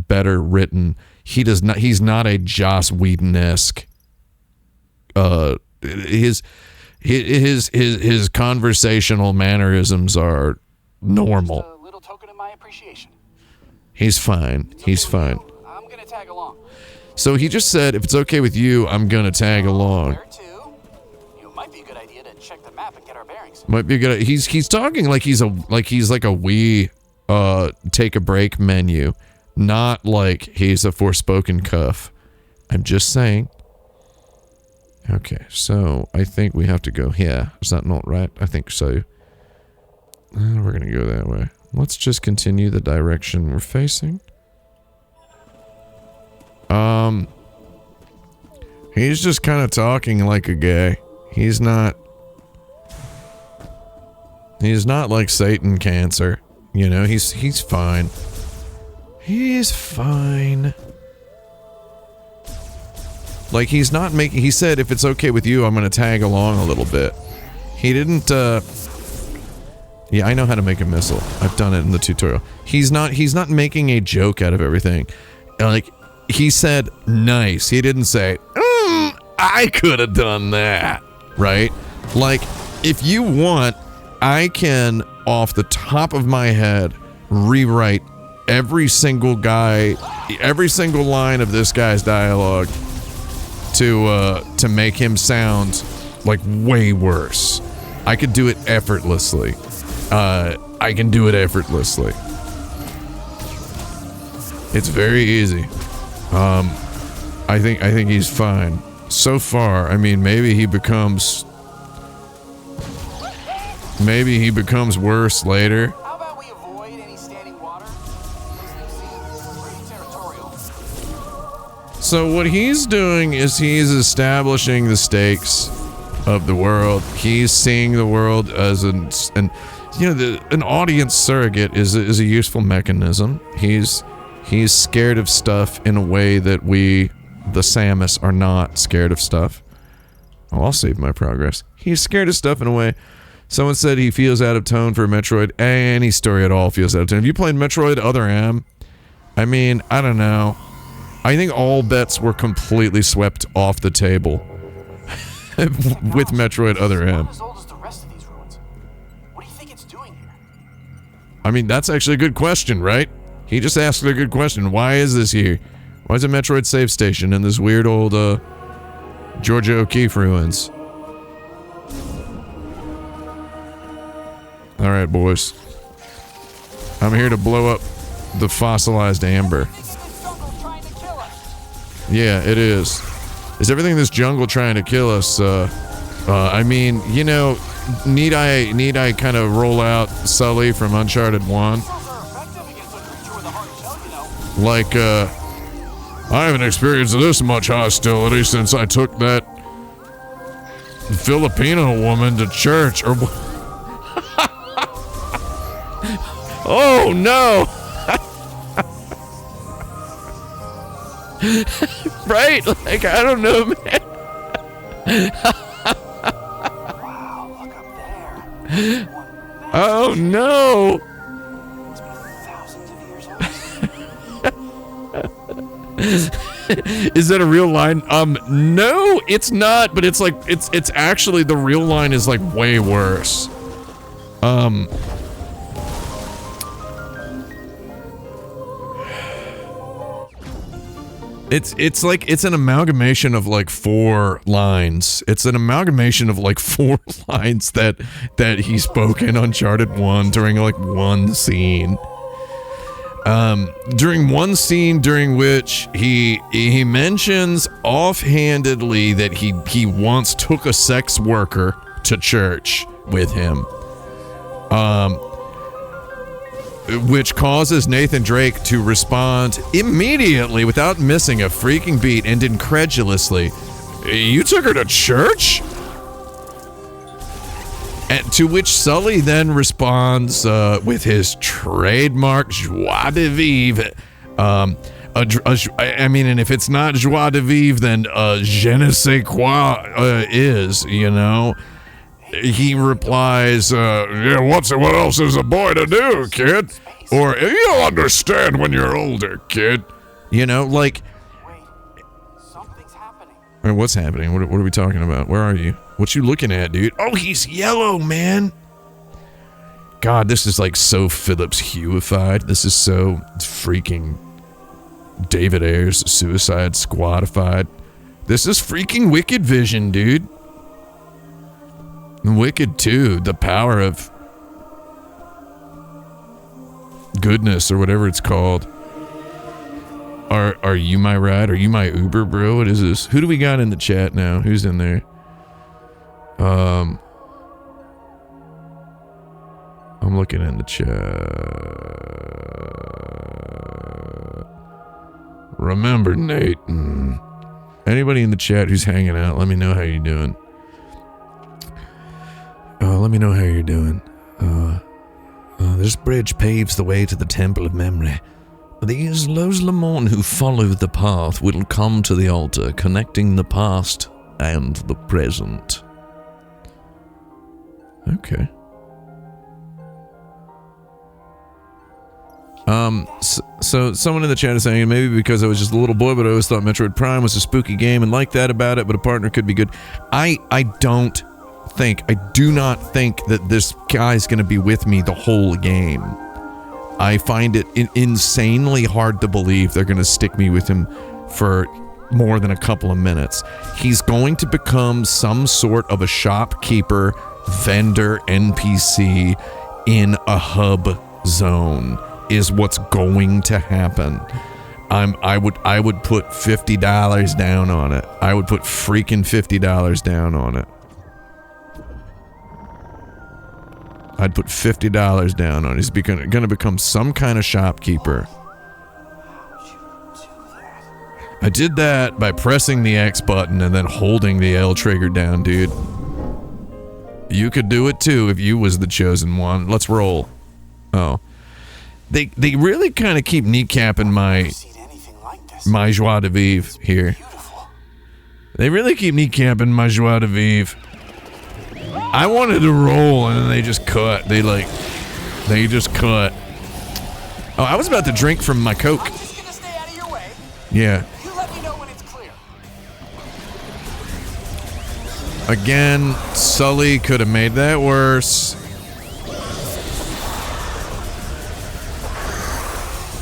better written. He's not a Joss Whedon-esque, his conversational mannerisms are normal. Just a little token of my appreciation. He's fine. He's fine. I'm gonna tag along. So he just said, if it's okay with you, I'm gonna tag along. Where to? It might be a good idea to check the map and get our bearings. Might be a good. He's talking like he's like a Wii take a break menu, not like he's a Forspoken cuff. I'm just saying. Okay, so I think we have to go here. Is that not right? I think so. We're gonna go that way. Let's just continue the direction we're facing. He's just kind of talking like a guy. He's not like Satan cancer. You know, he's fine. He's fine. Like, he's not making, he said, if it's okay with you, I'm gonna tag along a little bit. He didn't, yeah, I know how to make a missile. I've done it in the tutorial. He's not making a joke out of everything. Like, he said, nice. He didn't say, I could have done that, right? Like, if you want, I can, off the top of my head, rewrite every single line of this guy's dialogue to make him sound like way worse. I could do it effortlessly. It's very easy. I think he's fine. So far, I mean, maybe he becomes worse later. How about we avoid any standing water? Pretty territorial. So what he's doing is he's establishing the stakes of the world. He's seeing the world as an audience surrogate is a useful mechanism. He's scared of stuff in a way that we, the Samus, are not scared of stuff. Oh, I'll save my progress. He's scared of stuff in a way. Someone said he feels out of tone for Metroid. Any story at all feels out of tone. Have you played Metroid Other M? I mean, I don't know. I think all bets were completely swept off the table with Metroid Other M. As old as the rest of these ruins. What do you think it's doing here? I mean, that's actually a good question, right? He just asked a good question. Why is this here? Why is a Metroid save station in this weird old, Georgia O'Keeffe ruins? Alright, boys. I'm here to blow up the fossilized amber. Yeah, it is. Is everything in this jungle trying to kill us? I mean, you know, need I kind of roll out Sully from Uncharted 1? Like, I haven't experienced this much hostility since I took that Filipino woman to church, or... Oh, no! Right? Like, I don't know, man. Wow, look up there. Oh, no! It's been thousands of years old. Is that a real line? No, it's not, but it's like, it's actually, the real line is like way worse. It's like, it's an amalgamation of like 4 lines. It's an amalgamation of like 4 lines that he spoke in Uncharted 1 during like one scene. During one scene during which he mentions offhandedly that he once took a sex worker to church with him. Which causes Nathan Drake to respond immediately without missing a freaking beat and incredulously, "You took her to church?" And to which Sully then responds with his trademark joie de vivre. I mean, and if it's not joie de vivre, then je ne sais quoi is, you know? He replies, yeah, what else is a boy to do, kid? Or, you'll understand when you're older, kid. You know, like... Wait, something's happening. Wait, what's happening? What are we talking about? Where are you? What you looking at, dude? Oh, he's yellow, man! God, this is like so Phillips Hueified. This is so freaking David Ayers Suicide Squadified. This is freaking Wicked Vision, dude. Wicked 2, the power of goodness, or whatever it's called. Are you my ride? Are you my Uber, bro? What is this? Who do we got in the chat now? Who's in there? I'm looking in the chat. Remember, Nate. Anybody in the chat who's hanging out, let me know how you're doing. Let me know how you're doing. This bridge paves the way to the Temple of Memory. These those Lemon who follow the path will come to the altar, connecting the past and the present. Okay. So someone in the chat is saying, maybe because I was just a little boy, but I always thought Metroid Prime was a spooky game and like that about it, but a partner could be good. I do not think that this guy's gonna be with me the whole game. I find it insanely hard to believe they're gonna stick me with him for more than a couple of minutes. He's going to become some sort of a shopkeeper, vendor, NPC in a hub zone is what's going to happen. I would put $50 down on it. I would put freaking $50 down on it. I'd put $50 down on it. He's going to become some kind of shopkeeper. I did that by pressing the X button and then holding the L trigger down, dude. You could do it too if you was the chosen one. Let's roll. Oh. They really kind of keep kneecapping my joie de vivre here. They really keep kneecapping my joie de vivre. I wanted to roll and then they just cut. They just cut. Oh, I was about to drink from my Coke. I'm just gonna stay out of your way. Yeah. You let me know when it's clear. Again, Sully could have made that worse.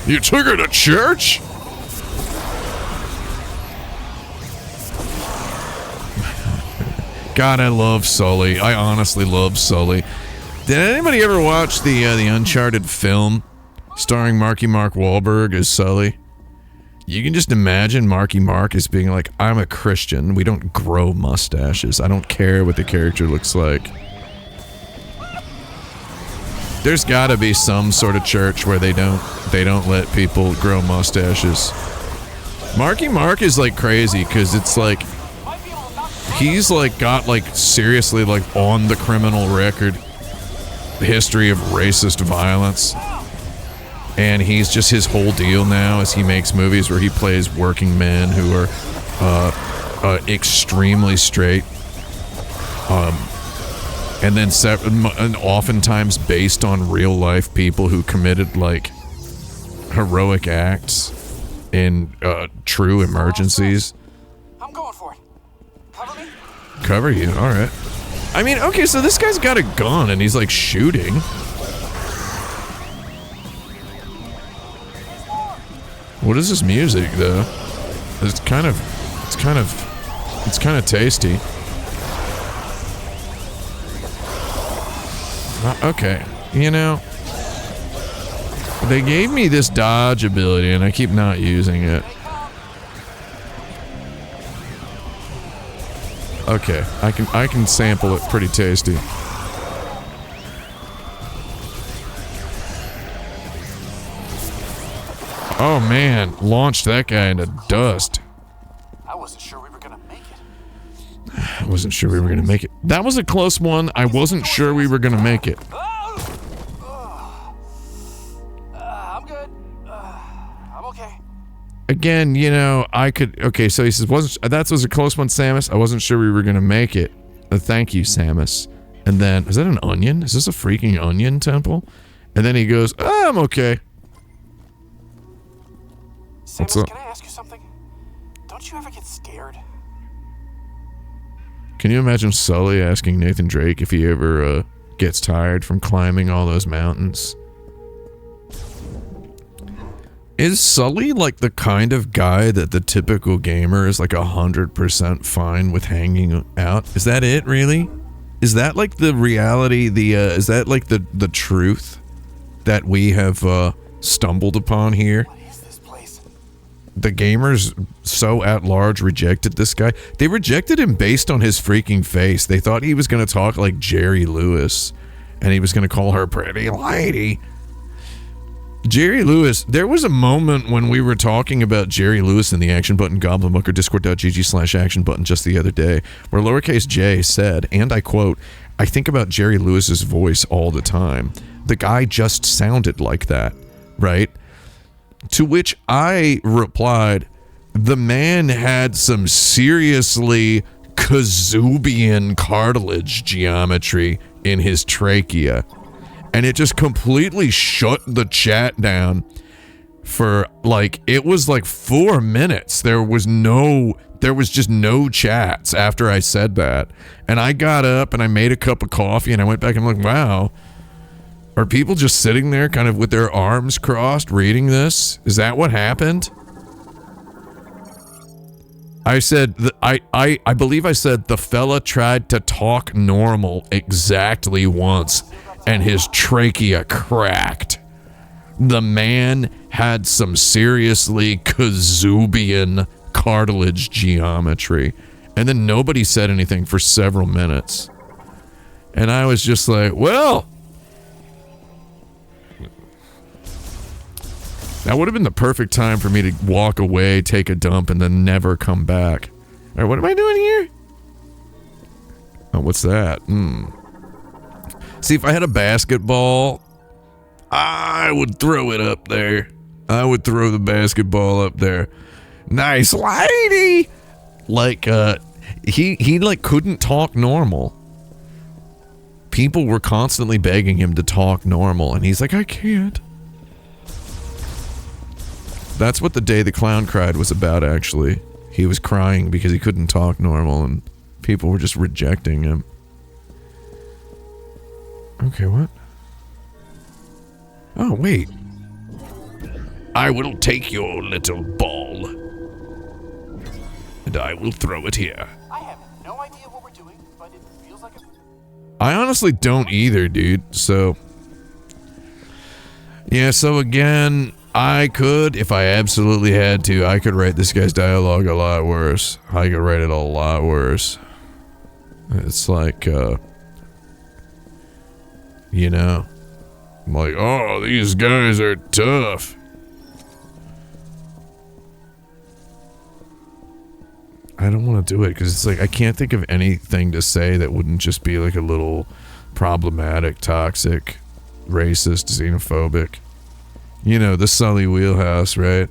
You took her to church? God, I love Sully. I honestly love Sully. Did anybody ever watch the Uncharted film starring Marky Mark Wahlberg as Sully? You can just imagine Marky Mark as being like, I'm a Christian. We don't grow mustaches. I don't care what the character looks like. There's gotta be some sort of church where they don't let people grow mustaches. Marky Mark is like crazy because it's like he's like got like seriously like on the criminal record history of racist violence. And he's just his whole deal now is he makes movies where he plays working men who are extremely straight. And then and oftentimes based on real life people who committed like heroic acts in true emergencies. I'm going for it. Cover me? Cover you, alright. I mean, okay, so this guy's got a gun and he's like shooting. What is this music though? It's kind of tasty. Okay, you know, they gave me this dodge ability and I keep not using it. Okay, I can sample it pretty tasty. Oh man, launched that guy into dust. I wasn't sure we were gonna make it. I wasn't sure we were gonna make it. That was a close one. I wasn't sure we were gonna make it. I'm good. I'm okay. Again, you know, I could. Okay, so he says, that was a close one, Samus. I wasn't sure we were gonna make it. Thank you, Samus. And then, is that an onion? Is this a freaking onion temple? And then he goes, I'm okay. Samus, can I ask you something? Don't you ever get scared? Can you imagine Sully asking Nathan Drake if he ever gets tired from climbing all those mountains? Is Sully like the kind of guy that the typical gamer is like 100% fine with hanging out? Is that it, really? Is that like the reality, is that like the truth that we have stumbled upon here? What is this place? The gamers so at large rejected this guy. They rejected him based on his freaking face. They thought he was going to talk like Jerry Lewis and he was going to call her pretty lady. Jerry Lewis, there was a moment when we were talking about Jerry Lewis in the Action Button Goblin Book or discord.gg/action button just the other day, where lowercase j said, and I quote, I think about Jerry Lewis's voice all the time. The guy just sounded like that, right? To which I replied, the man had some seriously Kazubian cartilage geometry in his trachea. And it just completely shut the chat down for like, it was like 4 minutes. There was just no chats after I said that. And I got up and I made a cup of coffee and I went back and looked, wow, are people just sitting there kind of with their arms crossed reading this? Is that what happened? I said, I believe I said the fella tried to talk normal exactly once and his trachea cracked. The man had some seriously Kazubian cartilage geometry. And then nobody said anything for several minutes. And I was just like, well, that would have been the perfect time for me to walk away, take a dump, and then never come back. All right, what am I doing here? Oh, what's that? See, if I had a basketball, I would throw it up there. I would throw the basketball up there. Nice lady! Like, he like couldn't talk normal. People were constantly begging him to talk normal, and he's like, I can't. That's what the Day the Clown Cried was about, actually. He was crying because he couldn't talk normal, and people were just rejecting him. Okay, what? Oh, wait. I will take your little ball, and I will throw it here. I have no idea what we're doing, but it feels like a... I honestly don't either, dude. So, yeah, so again, I could, if I absolutely had to, I could write this guy's dialogue a lot worse. I could write it a lot worse. It's like, you know, I'm like, oh, these guys are tough. I don't want to do it because it's like I can't think of anything to say that wouldn't just be like a little problematic, toxic, racist, xenophobic. You know, the Sully wheelhouse, right?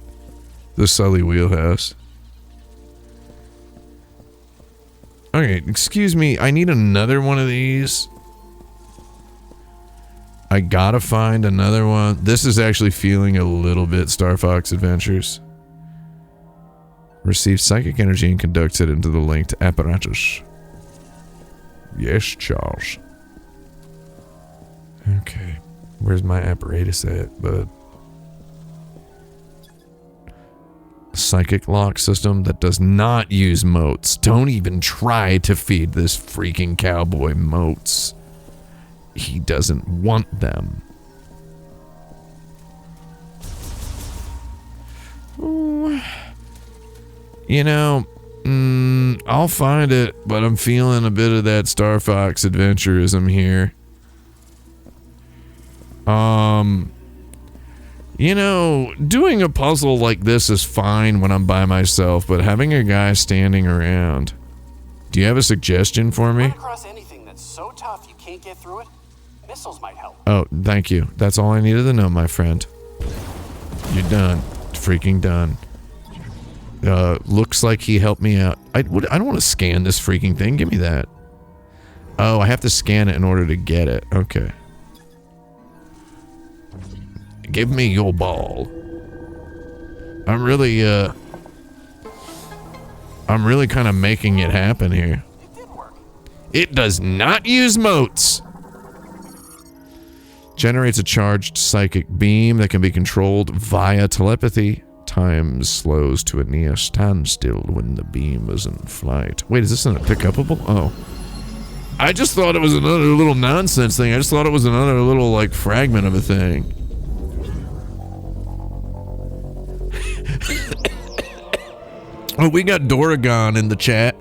The Sully wheelhouse. Okay, excuse me, I need another one of these. I gotta find another one. This is actually feeling a little bit Star Fox Adventures. Receives psychic energy and conducts it into the linked apparatus. Yes, Charles. Okay. Where's my apparatus at, bud? Psychic lock system that does not use motes. Don't even try to feed this freaking cowboy motes. He doesn't want them. Ooh. You know, I'll find it, but I'm feeling a bit of that Star Fox adventurism here. You know, doing a puzzle like this is fine when I'm by myself, but having a guy standing around. Do you have a suggestion for me? Run across anything that's so tough you can't get through it? Missiles might help. Oh, thank you. That's all I needed to know, my friend. You're done. Freaking done. Looks like he helped me out. I don't want to scan this freaking thing. Give me that. Oh, I have to scan it in order to get it. Okay. Give me your ball. I'm really kind of making it happen here. It did work. It does not use motes. Generates a charged psychic beam that can be controlled via telepathy. Time slows to a near standstill when the beam is in flight. Wait, is this a pick-upable? Oh. I just thought it was another little nonsense thing. I just thought it was another little, like, fragment of a thing. Oh, we got Doragon in the chat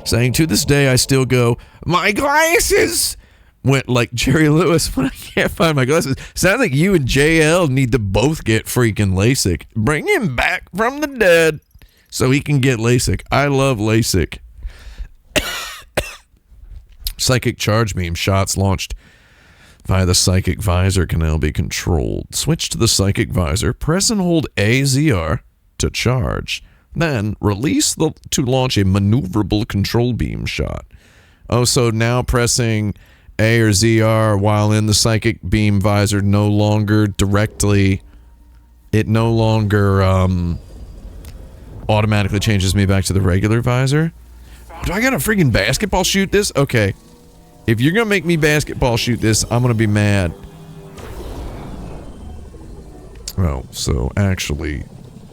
saying, to this day, I still go, my glasses! Went like Jerry Lewis when I can't find my glasses. Sounds like you and JL need to both get freaking LASIK. Bring him back from the dead so he can get LASIK. I love LASIK. Psychic charge beam shots launched via the psychic visor can now be controlled. Switch to the psychic visor. Press and hold AZR to charge. Then release to launch a maneuverable control beam shot. Oh, so now pressing A or ZR while in the psychic beam visor no longer automatically changes me back to the regular visor. Do I gotta freaking basketball shoot this? Okay. If you're gonna make me basketball shoot this, I'm gonna be mad. Well, so actually,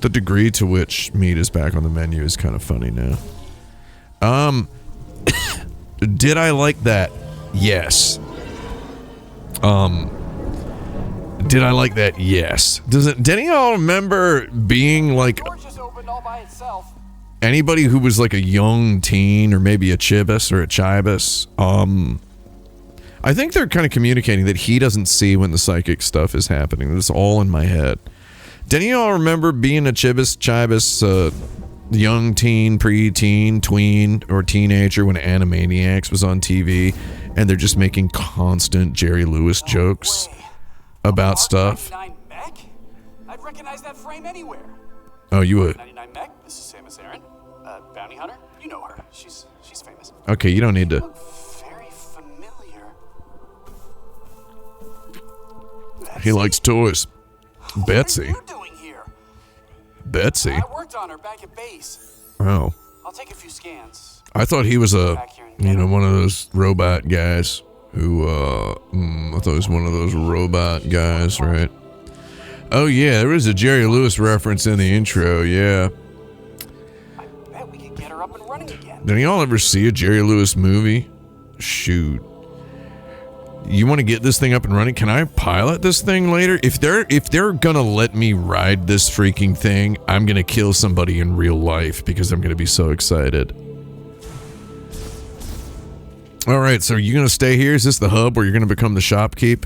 the degree to which meat is back on the menu is kind of funny now. Did I like that? Yes. Did I like that? Yes. Did any of y'all remember being like Door just opened all by itself. anybody who was like a young teen or maybe a chibis or a chibis? I think they're kind of communicating that he doesn't see when the psychic stuff is happening. It's all in my head. Did any of y'all remember being a chibis, young teen, pre-teen, tween, or teenager when Animaniacs was on TV and they're just making constant Jerry Lewis jokes about stuff? 99 mech? I'd recognize that frame anywhere. Oh, you would? 99 mech, this is Samus Aran. Bounty Hunter, you know her. She's famous. Okay, you don't need to. Look very familiar. He likes toys. Betsy. What are you doing here? Betsy? I worked on her back at base. Oh. I'll take a few scans. I thought he was one of those robot guys who, I thought he was one of those robot guys, right? Oh, yeah, there was a Jerry Lewis reference in the intro, yeah. I bet we could get her up and running again. Did y'all ever see a Jerry Lewis movie? Shoot. You want to get this thing up and running? Can I pilot this thing later? If they're gonna let me ride this freaking thing, I'm gonna kill somebody in real life because I'm gonna be so excited. All right, so are you gonna stay here? Is this the hub where you're gonna become the shopkeep?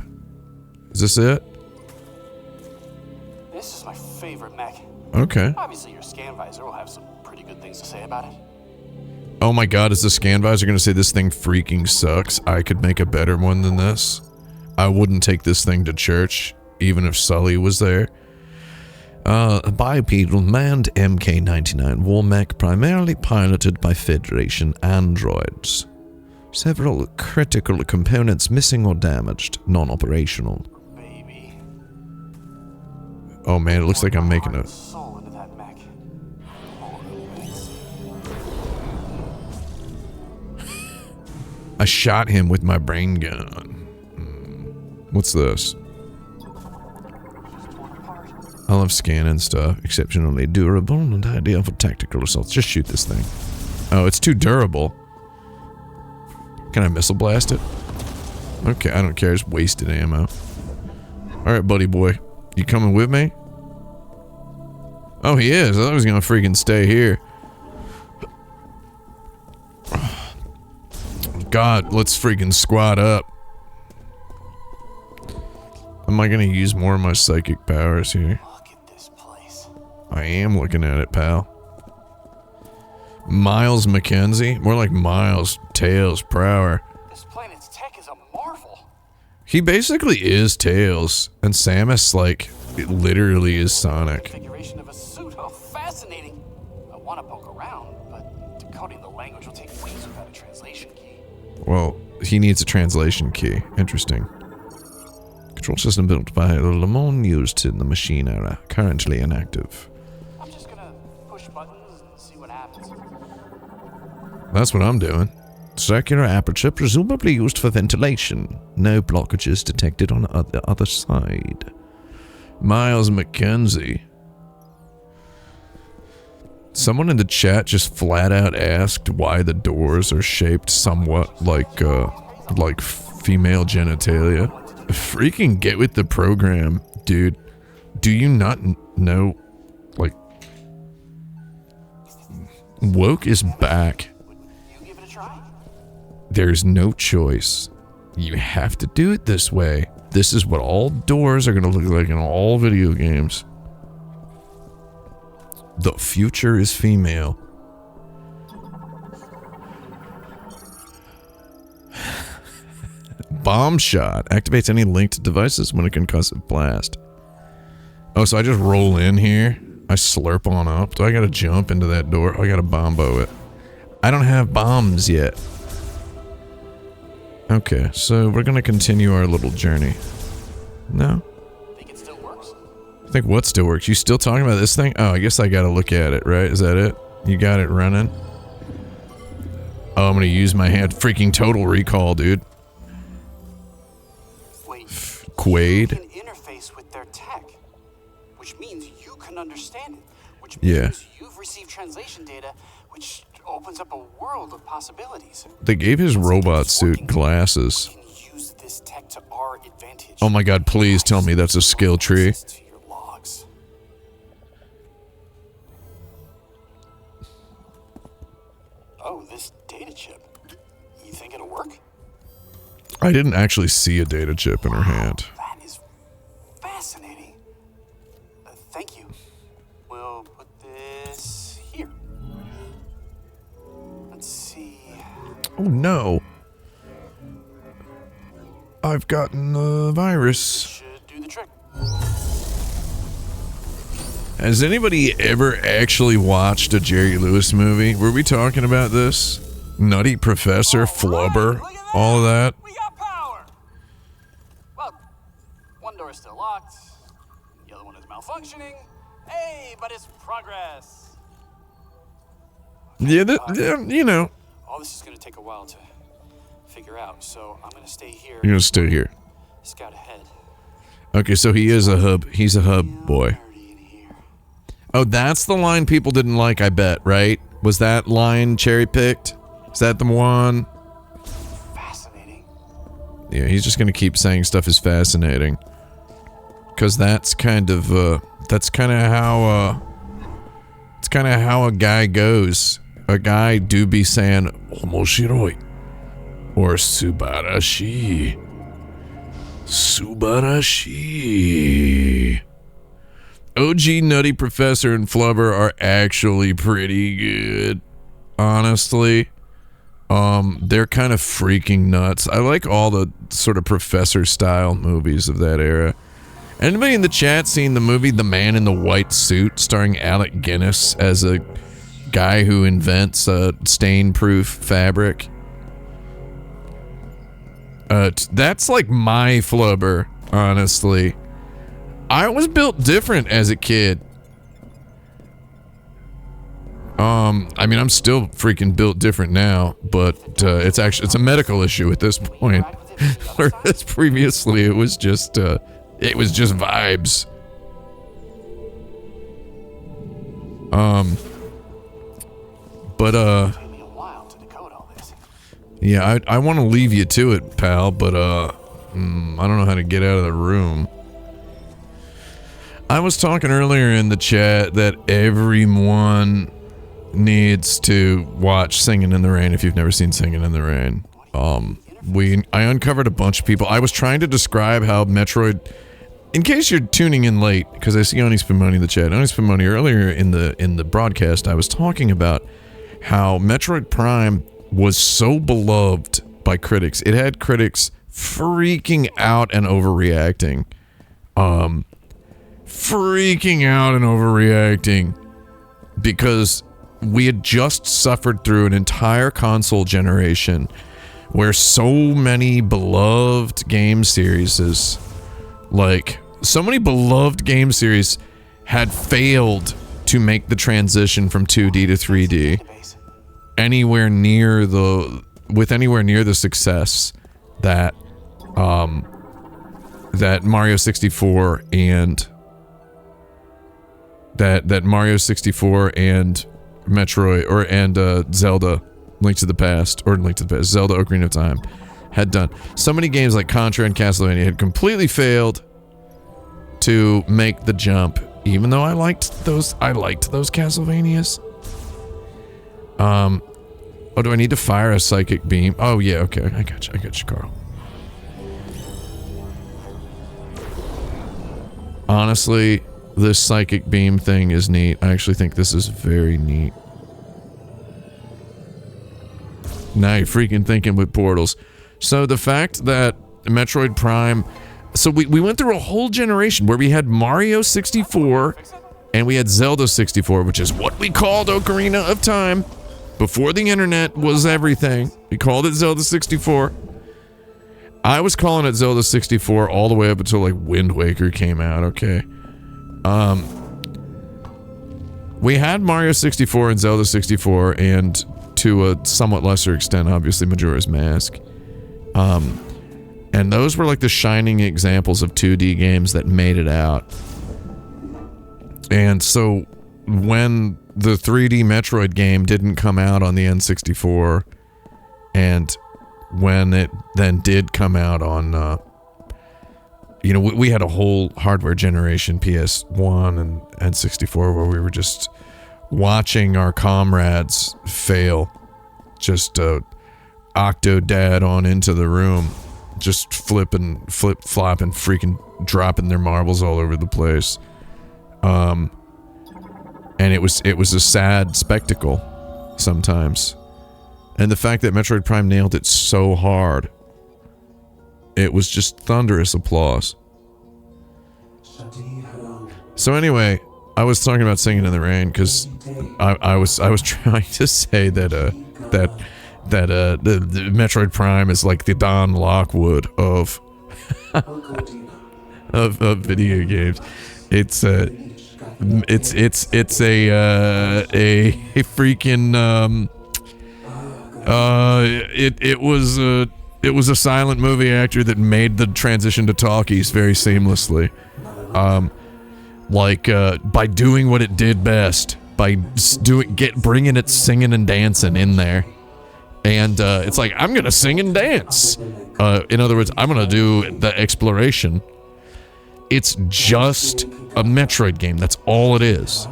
Is this it? This is my favorite mech. Okay. Obviously, your scan visor will have some pretty good things to say about it. Oh my god, is the scan visor gonna say this thing freaking sucks? I could make a better one than this. I wouldn't take this thing to church, even if Sully was there. Bipedal manned MK-99 war mech primarily piloted by Federation androids. Several critical components missing or damaged, non-operational. Baby. Oh man, it looks like I'm making a... Soul into that mech. I shot him with my brain gun. What's this? I love scanning stuff. Exceptionally durable and ideal for tactical assaults. Just shoot this thing. Oh, it's too durable. Can I missile blast it? Okay, I don't care. It's wasted ammo. Alright, buddy boy. You coming with me? Oh, he is. I thought he was gonna freaking stay here. God, let's freaking squat up. Am I gonna use more of my psychic powers here? Look at this place. I am looking at it, pal. Miles McKenzie? More like Miles Tails Prower. This planet's tech is a marvel. He basically is Tails, and Samus, like, it literally is Sonic. Configuration of a suit. Oh, fascinating. I want to poke around, but decoding the language will take weeks without a translation key. Well, he needs a translation key. Interesting. Control system built by Lemon used in the machine era. Currently inactive. I'm just gonna push buttons and see what happens. That's what I'm doing. Circular aperture presumably used for ventilation. No blockages detected on the other side. Miles McKenzie. Someone in the chat just flat out asked why the doors are shaped somewhat like female genitalia. Freaking get with the program, dude. Do you not know, like, woke is back. You give it a try. There's no choice. You have to do it this way. This is what all doors are gonna look like in all video games. The future is female. Bomb shot. Activates any linked devices when a concussive blast. Oh, so I just roll in here. I slurp on up. Do I gotta jump into that door? Oh, I gotta bombo it. I don't have bombs yet. Okay, so we're gonna continue our little journey. No? Think it still works? I think what still works? You still talking about this thing? Oh, I guess I gotta look at it, right? Is that it? You got it running? Oh, I'm gonna use my hand. Freaking total recall, dude. Wait. Quaid? You can interface with their tech, which means you can understand it, which Yeah. means you've received translation data, which opens up a world of possibilities. They gave his robot suit glasses. Can use this tech to our advantage. Oh my god, please tell me that's a skill tree. Access to your logs. Oh, this data chip. You think it'll work? I didn't actually see a data chip in her hand. That is fascinating. Thank you. We'll put this here. Let's see. Oh no. I've gotten the virus. Should do the trick. Has anybody ever actually watched a Jerry Lewis movie? Were we talking about this? Nutty Professor, Flubber, all of that? We got power. Well, one door is still locked. The other one is malfunctioning. Hey, but it's progress. Yeah, you know. All this is going to take a while to figure out, so I'm going to stay here. You're gonna stay here. Scout ahead. Okay, so he is a hub. He's a hub boy. Already in here. Oh, that's the line people didn't like, I bet, right? Was that line cherry picked? Is that the one? Fascinating. Yeah, he's just gonna keep saying stuff is fascinating. Cause that's kind of how a guy goes. A guy do be saying omoshiroi or subarashi. Subarashi. OG Nutty Professor and Flubber are actually pretty good. Honestly. They're kind of freaking nuts. I like all the sort of professor style movies of that era. Anybody in the chat seen the movie The Man in the White Suit starring Alec Guinness as a guy who invents a stain-proof fabric? That's like my Flubber, honestly. I was built different as a kid. I mean, I'm still freaking built different now, but it's a medical issue at this point. Whereas previously it was just vibes. Took me a while to decode all this. Yeah, I want to leave you to it, pal, but I don't know how to get out of the room. I was talking earlier in the chat that everyone needs to watch Singing in the Rain if you've never seen Singing in the Rain. I uncovered a bunch of people. I was trying to describe how Metroid, in case you're tuning in late, because I see Oni Spumoni in the chat. Oni Spumoni, earlier in the broadcast, I was talking about how Metroid Prime was so beloved by critics. It had critics freaking out and overreacting. Because we had just suffered through an entire console generation where so many beloved game series, had failed to make the transition from 2D to 3D anywhere near the success that that Mario 64 and that Mario 64 and Metroid and Zelda Zelda Ocarina of Time had done. So many games like Contra and Castlevania had completely failed to make the jump, even though I liked those Castlevanias. Oh, do I need to fire a psychic beam? Oh yeah, okay, I got you, Carl. Honestly, this psychic beam thing is neat. I actually think this is very neat. Now you're freaking thinking with portals. So the fact that Metroid Prime... So we went through a whole generation where we had Mario 64 and we had Zelda 64, which is what we called Ocarina of Time. Before the internet was everything, we called it Zelda 64. I was calling it Zelda 64 all the way up until like Wind Waker came out, okay? We had Mario 64 and Zelda 64 and to a somewhat lesser extent, obviously, Majora's Mask. And those were like the shining examples of 2D games that made it out. And so when the 3D Metroid game didn't come out on the N64 and when it then did come out on, you know, we had a whole hardware generation, PS1 and N64, where we were just watching our comrades fail. Just Octodad on into the room, just flip-flopping, freaking dropping their marbles all over the place. And it was a sad spectacle sometimes. And the fact that Metroid Prime nailed it so hard, it was just thunderous applause. So anyway, I was talking about Singing in the Rain because I was trying to say that the Metroid Prime is like the Don Lockwood of of video games. It's a freaking it was a silent movie actor that made the transition to talkies very seamlessly. By doing what it did best, by bringing its singing and dancing in there. And it's like, I'm gonna sing and dance. In other words, I'm gonna do the exploration. It's just a Metroid game. That's all it is.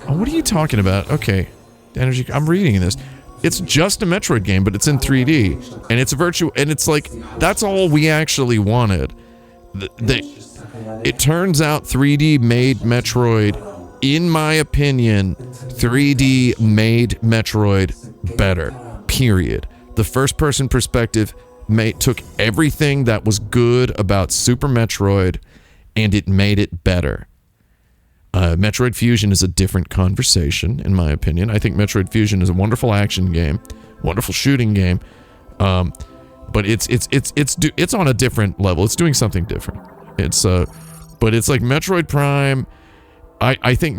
Oh, what are you talking about? Okay, Energy. I'm reading this. It's just a Metroid game, but it's in 3D, and it's virtual. And it's like, that's all we actually wanted. It turns out 3D made Metroid, in my opinion, 3D made Metroid better. Period. The first-person perspective took everything that was good about Super Metroid, and it made it better. Metroid Fusion is a different conversation, in my opinion. I think Metroid Fusion is a wonderful action game, wonderful shooting game, but it's on a different level. It's doing something different. But it's like Metroid Prime. I think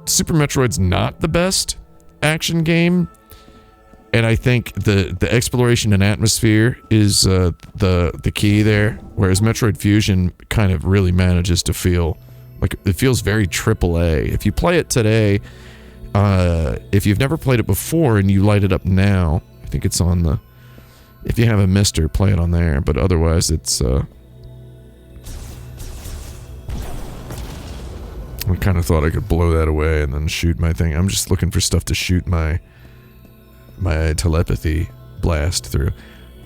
Super Metroid's not the best action game. And I think the exploration and atmosphere is the key there, whereas Metroid Fusion kind of really manages to feel like it feels very AAA. If you play it today, if you've never played it before and you light it up now, I think it's on the. If you have a Mister, play it on there. But otherwise, it's. I kind of thought I could blow that away and then shoot my thing. I'm just looking for stuff to shoot my telepathy blast through.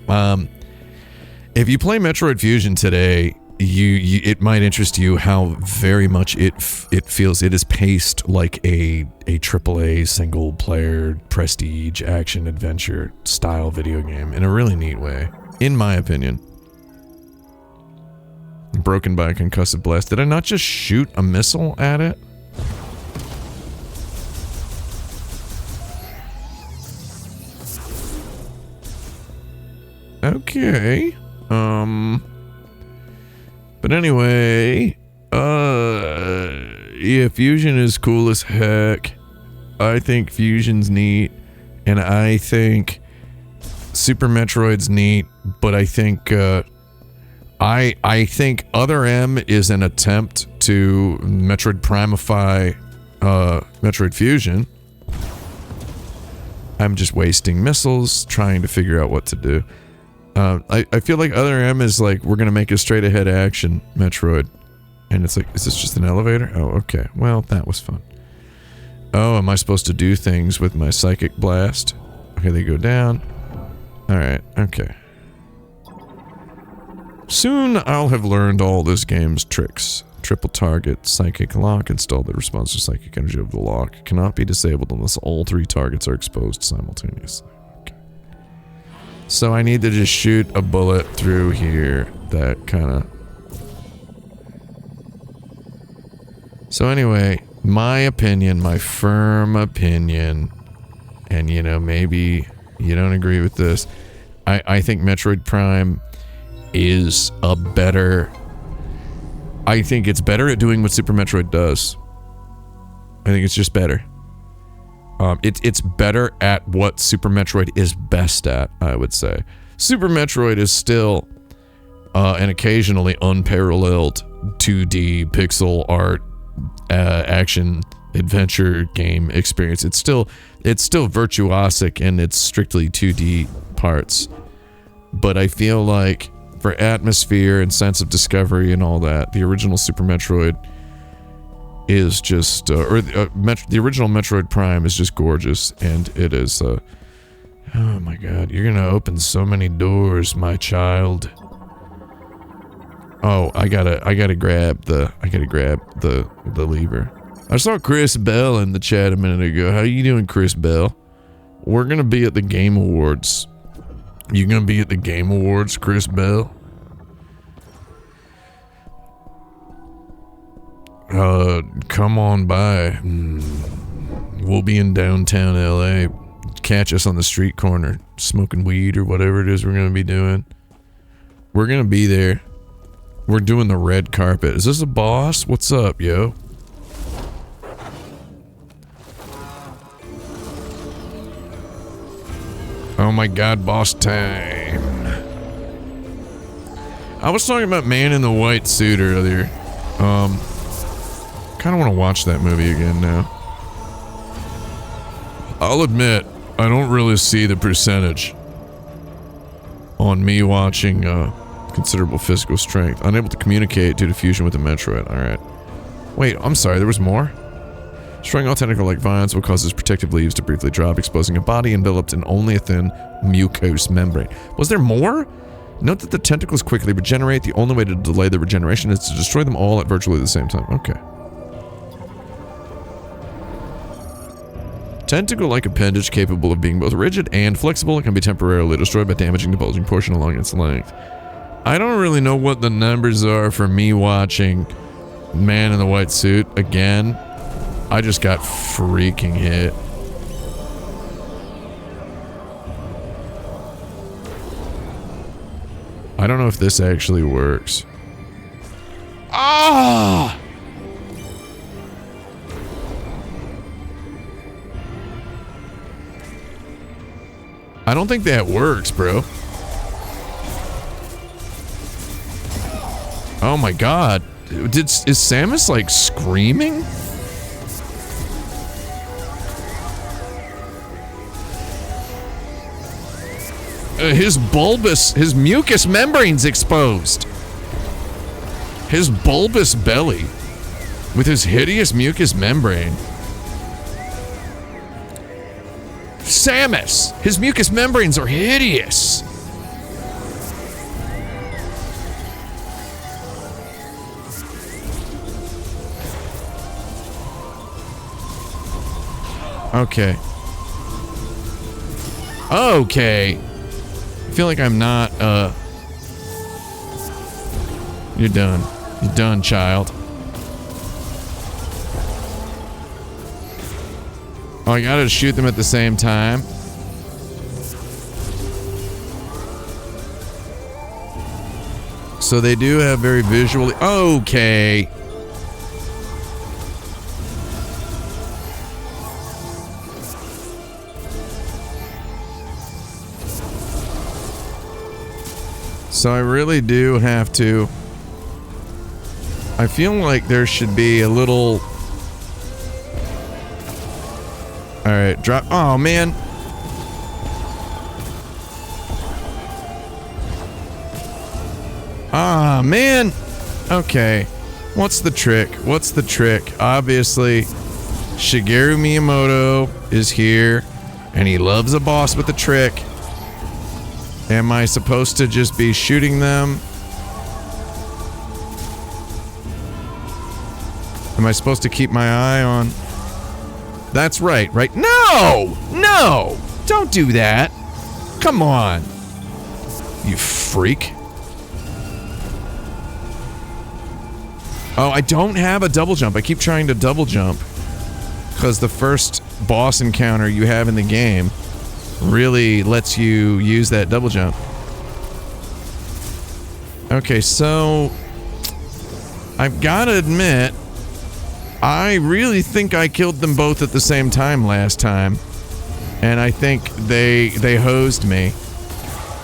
If you play Metroid Fusion today, it might interest you how very much it feels. It is paced like a AAA single player prestige action adventure style video game in a really neat way, in my opinion. Broken by a concussive blast. Did I not just shoot a missile at it? Okay. But anyway, yeah, Fusion is cool as heck. I think Fusion's neat, and I think Super Metroid's neat, but I think, I think Other M is an attempt to Metroid Primify, Metroid Fusion. I'm just wasting missiles, trying to figure out what to do. I feel like Other M is like, we're gonna make a straight ahead action Metroid. And it's like, is this just an elevator? Oh, okay. Well, that was fun. Oh, am I supposed to do things with my psychic blast? Okay, they go down. Alright, okay. Soon I'll have learned all this game's tricks. Triple target, psychic lock, install the responsive psychic energy of the lock. Cannot be disabled unless all three targets are exposed simultaneously. So I need to just shoot a bullet through here that kind of... So anyway, my opinion, my firm opinion, and you know, maybe you don't agree with this, I think Metroid Prime is a better... I think it's better at doing what Super Metroid does. I think it's just better. It's better at what Super Metroid is best at, I would say. Super Metroid is still an occasionally unparalleled 2D pixel art action adventure game experience. It's still virtuosic in its strictly 2D parts. but I feel like for atmosphere and sense of discovery and all that, the original Super Metroid is just, the original Metroid Prime is just gorgeous, and it is, oh my god, you're gonna open so many doors, my child. Oh, I gotta grab the lever. I saw Chris Bell in the chat a minute ago. How you doing, Chris Bell? We're gonna be at the Game Awards. You gonna be at the Game Awards, Chris Bell? Come on by. We'll be in downtown LA. Catch us on the street corner, smoking weed or whatever it is we're gonna be doing. We're gonna be there. We're doing the red carpet. Is this a boss? What's up, yo? Oh my god, boss time. I was talking about Man in the White Suit earlier. Kind of want to watch that movie again now. I'll admit, I don't really see the percentage on me watching considerable physical strength. Unable to communicate due to fusion with the Metroid. Alright. Wait, I'm sorry, there was more? Destroying all tentacle-like vines will cause its protective leaves to briefly drop, exposing a body enveloped in only a thin mucose membrane. Was there more? Note that the tentacles quickly regenerate. The only way to delay the regeneration is to destroy them all at virtually the same time. Okay. Tentacle-like appendage capable of being both rigid and flexible. It can be temporarily destroyed by damaging the bulging portion along its length. I don't really know what the numbers are for me watching Man in the White Suit again. I just got freaking hit. I don't know if this actually works. Ah! I don't think that works, bro. Oh my god. Is Samus like screaming? His mucous membrane's exposed. His bulbous belly with his hideous mucous membrane. Samus! His mucous membranes are hideous! Okay. Okay. I feel like I'm not, You're done. You're done, child. Oh, I gotta shoot them at the same time. So they do have very visually... Okay. So I really do have to... I feel like there should be a little... Alright, drop... Oh, man. Ah, man. Okay. What's the trick? What's the trick? Obviously, Shigeru Miyamoto is here, and he loves a boss with a trick. Am I supposed to just be shooting them? Am I supposed to keep my eye on... That's right, right? No! No! Don't do that! Come on! You freak. Oh, I don't have a double jump. I keep trying to double jump. Because the first boss encounter you have in the game really lets you use that double jump. Okay, so... I've got to admit... I really think I killed them both at the same time last time. And I think they hosed me.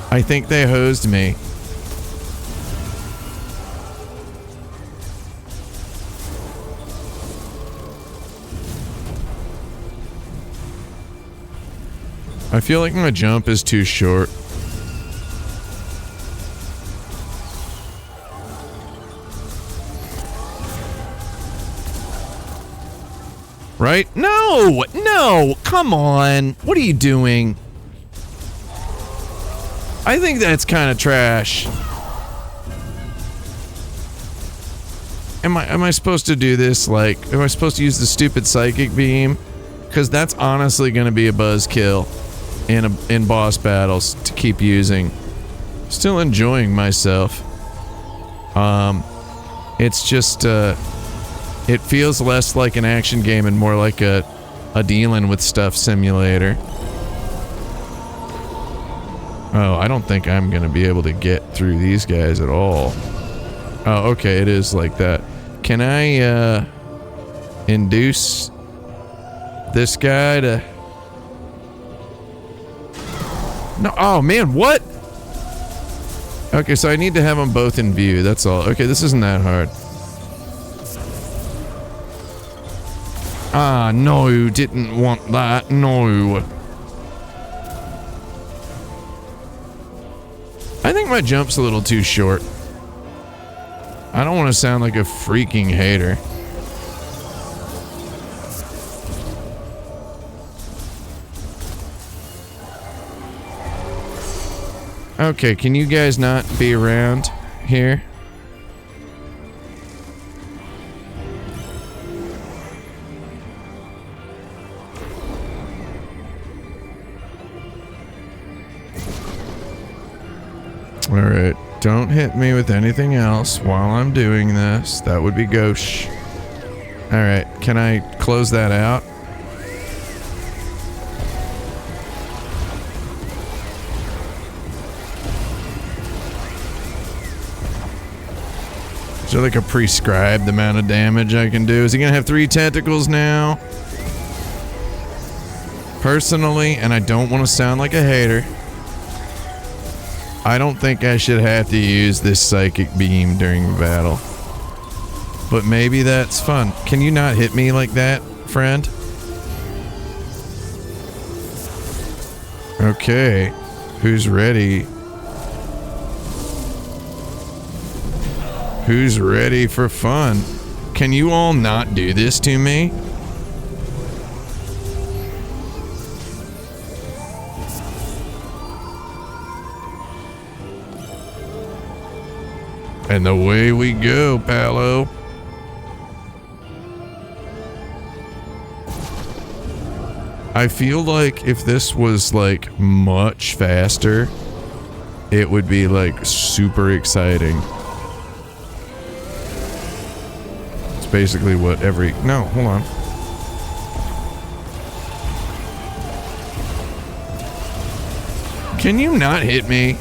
I think they hosed me. I feel like my jump is too short. Right? No! No! Come on! What are you doing? I think that's kind of trash. Am I supposed to do this, like, am I supposed to use the stupid psychic beam? Because that's honestly going to be a buzzkill in boss battles to keep using. Still enjoying myself. It's just, it feels less like an action game and more like a dealing with stuff simulator. Oh, I don't think I'm going to be able to get through these guys at all. Oh, okay, it is like that. Can I, induce this guy to... No, oh man, what? Okay, so I need to have them both in view, that's all. Okay, this isn't that hard. Ah, no, didn't want that, no. I think my jump's a little too short. I don't want to sound like a freaking hater. Okay, can you guys not be around here? Alright, don't hit me with anything else while I'm doing this. That would be gauche. Alright, can I close that out? Is there like a prescribed amount of damage I can do? Is he gonna have 3 tentacles now? Personally, and I don't want to sound like a hater, I don't think I should have to use this psychic beam during battle. But maybe that's fun. Can you not hit me like that, friend? Okay. Who's ready? Who's ready for fun? Can you all not do this to me? And away we go, Palo. I feel like if this was like much faster, it would be like super exciting. It's basically what every... No, hold on. Can you not hit me?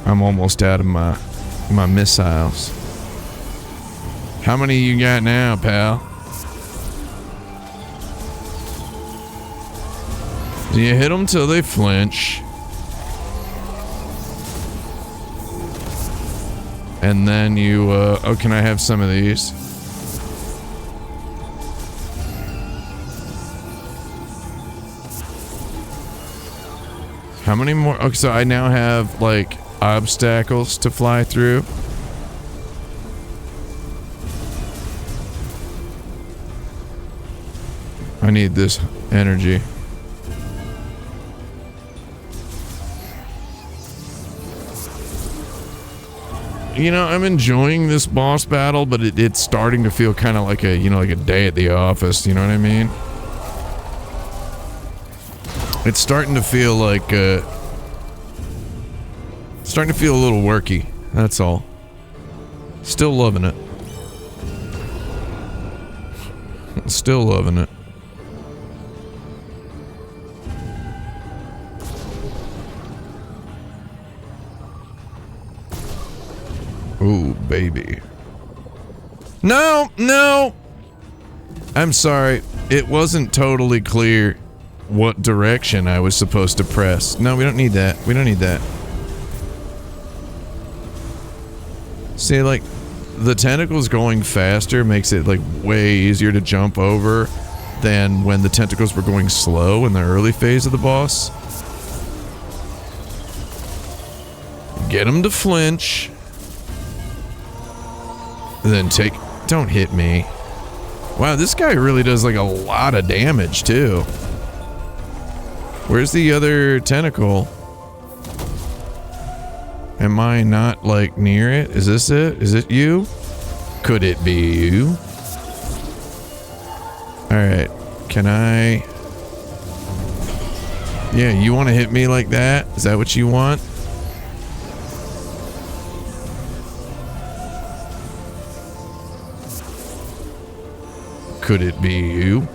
I'm almost out of my missiles. How many you got now, pal? Do you hit them till they flinch? And then you, oh, can I have some of these? How many more? Okay, so I now have, like, obstacles to fly through. I need this energy. You know, I'm enjoying this boss battle, but it's starting to feel kind of like a, you know, like a day at the office, you know what I mean? It's starting to feel like, starting to feel a little worky, that's all. Still loving it. Still loving it. Ooh, baby. No, no! I'm sorry. It wasn't totally clear what direction I was supposed to press. No, we don't need that. We don't need that. See, like, the tentacles going faster makes it, like, way easier to jump over than when the tentacles were going slow in the early phase of the boss. Get them to flinch. And then take... Don't hit me. Wow, this guy really does like a lot of damage too. Where's the other tentacle? Am I not like near it? Is this it? Is it you? Could it be you? Alright. Can I... Yeah, you want to hit me like that? Is that what you want? Could it be you?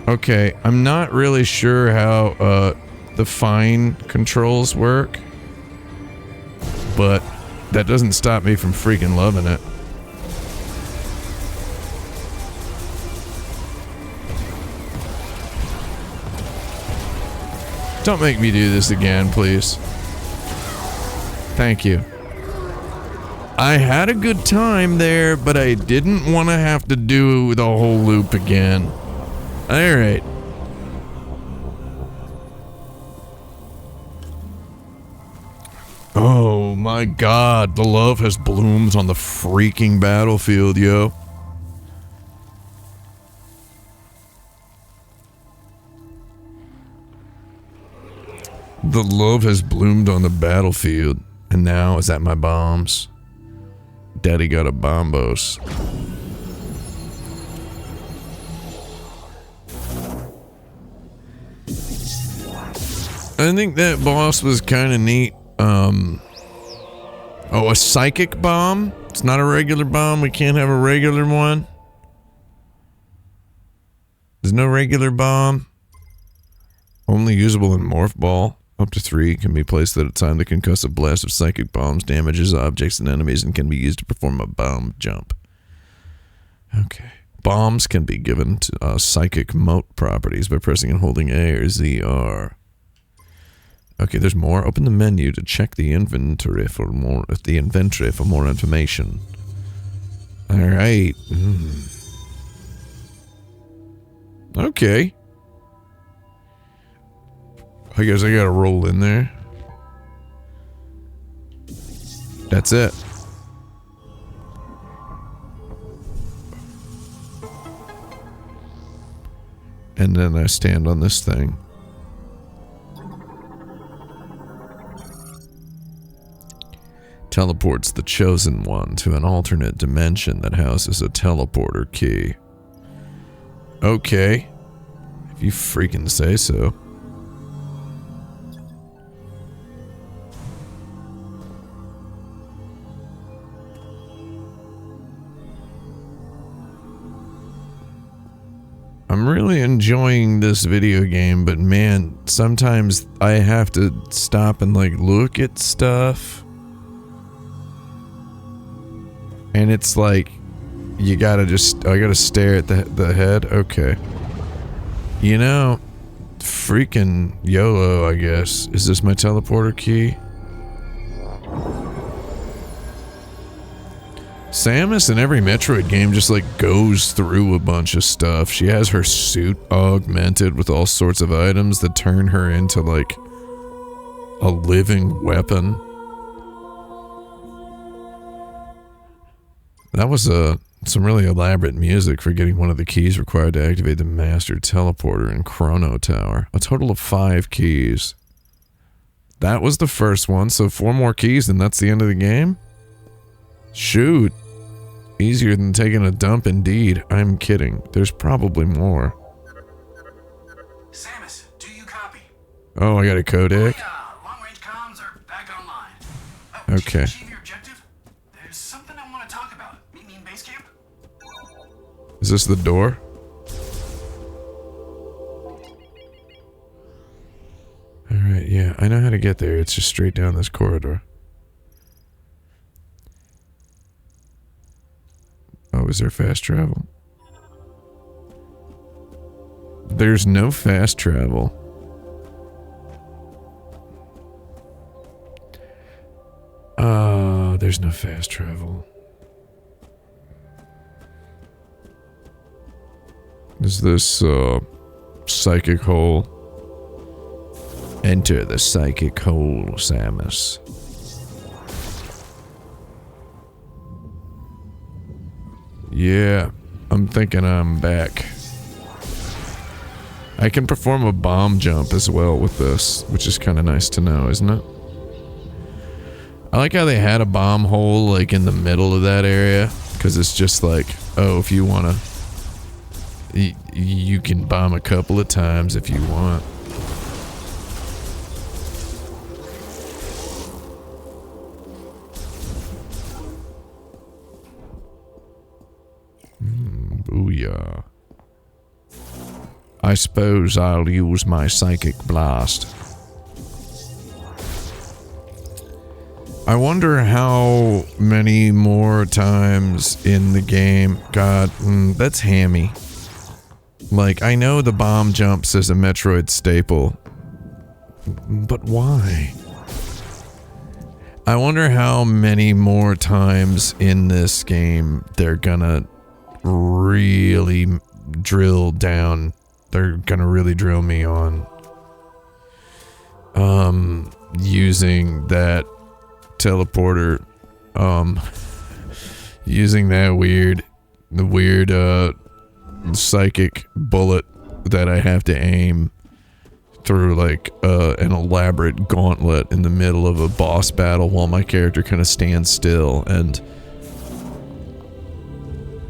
Okay, I'm not really sure how the fine controls work, but that doesn't stop me from freaking loving it. Don't make me do this again, please. Thank you. I had a good time there, but I didn't want to have to do the whole loop again. Alright. Oh my god, the love has bloomed on the freaking battlefield, yo. The love has bloomed on the battlefield, and now is at my bombs. Daddy got a bombos. I think that boss was kind of neat. Oh, a psychic bomb? It's not a regular bomb. We can't have a regular one. There's no regular bomb. Only usable in Morph Ball. Up to 3 can be placed at a time. The concussive blast of psychic bombs damages objects and enemies and can be used to perform a bomb jump. Okay. Bombs can be given to psychic mote properties by pressing and holding A or ZR. Okay, there's more. Open the menu to check the inventory for more information. All right. Okay. I guess I gotta roll in there. That's it. And then I stand on this thing. Teleports the chosen one to an alternate dimension that houses a teleporter key. Okay. If you freaking say so. I'm really enjoying this video game, but man, sometimes I have to stop and like look at stuff. And it's like, you gotta I gotta stare at the head? Okay. You know, freaking YOLO, I guess. Is this my teleporter key? Samus in every Metroid game just like goes through a bunch of stuff. She has her suit augmented with all sorts of items that turn her into like a living weapon. That was some really elaborate music for getting one of the keys required to activate the Master Teleporter in Chrono Tower. A total of 5 keys. That was the first one, so 4 more keys and that's the end of the game? Shoot. Easier than taking a dump indeed. I'm kidding. There's probably more. Samus, do you copy? Oh, I got a codec? Long-range comms are back online. Okay. Did you achieve your objective? There's something I want to talk about. Meet me in base camp? Is this the door? Alright, yeah. I know how to get there. It's just straight down this corridor. Oh, is there fast travel? There's no fast travel. There's no fast travel. is this psychic hole. Enter the psychic hole, Samus. Yeah, I'm thinking I'm back. I can perform a bomb jump as well with this, which is kind of nice to know, isn't it? I like how they had a bomb hole like in the middle of that area, because it's just like, oh, if you want to, you can bomb a couple of times if you want. Booyah. I suppose I'll use my psychic blast. I wonder how many more times in the game. God, that's hammy. Like, I know the bomb jumps is a Metroid staple, but why? I wonder how many more times in this game they're gonna really drill down. They're gonna really drill me on using that teleporter, using that weird psychic bullet that I have to aim through like an elaborate gauntlet in the middle of a boss battle while my character kind of stands still and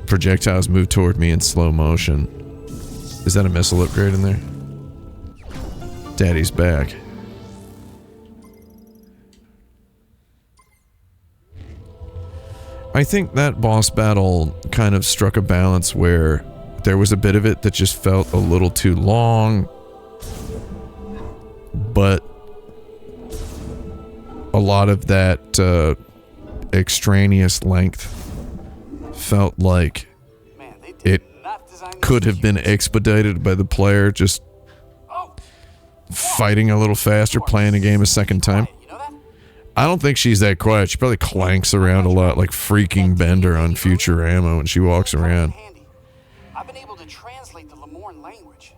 projectiles move toward me in slow motion. Is that a missile upgrade in there? Daddy's back. I think that boss battle kind of struck a balance where there was a bit of it that just felt a little too long, but a lot of that extraneous length felt like it could have been expedited by the player just fighting a little faster, playing a game a second time. I don't think she's that quiet. She probably clanks around a lot like freaking Bender on Futurama when she walks around. I've been able to translate the Lemorn language.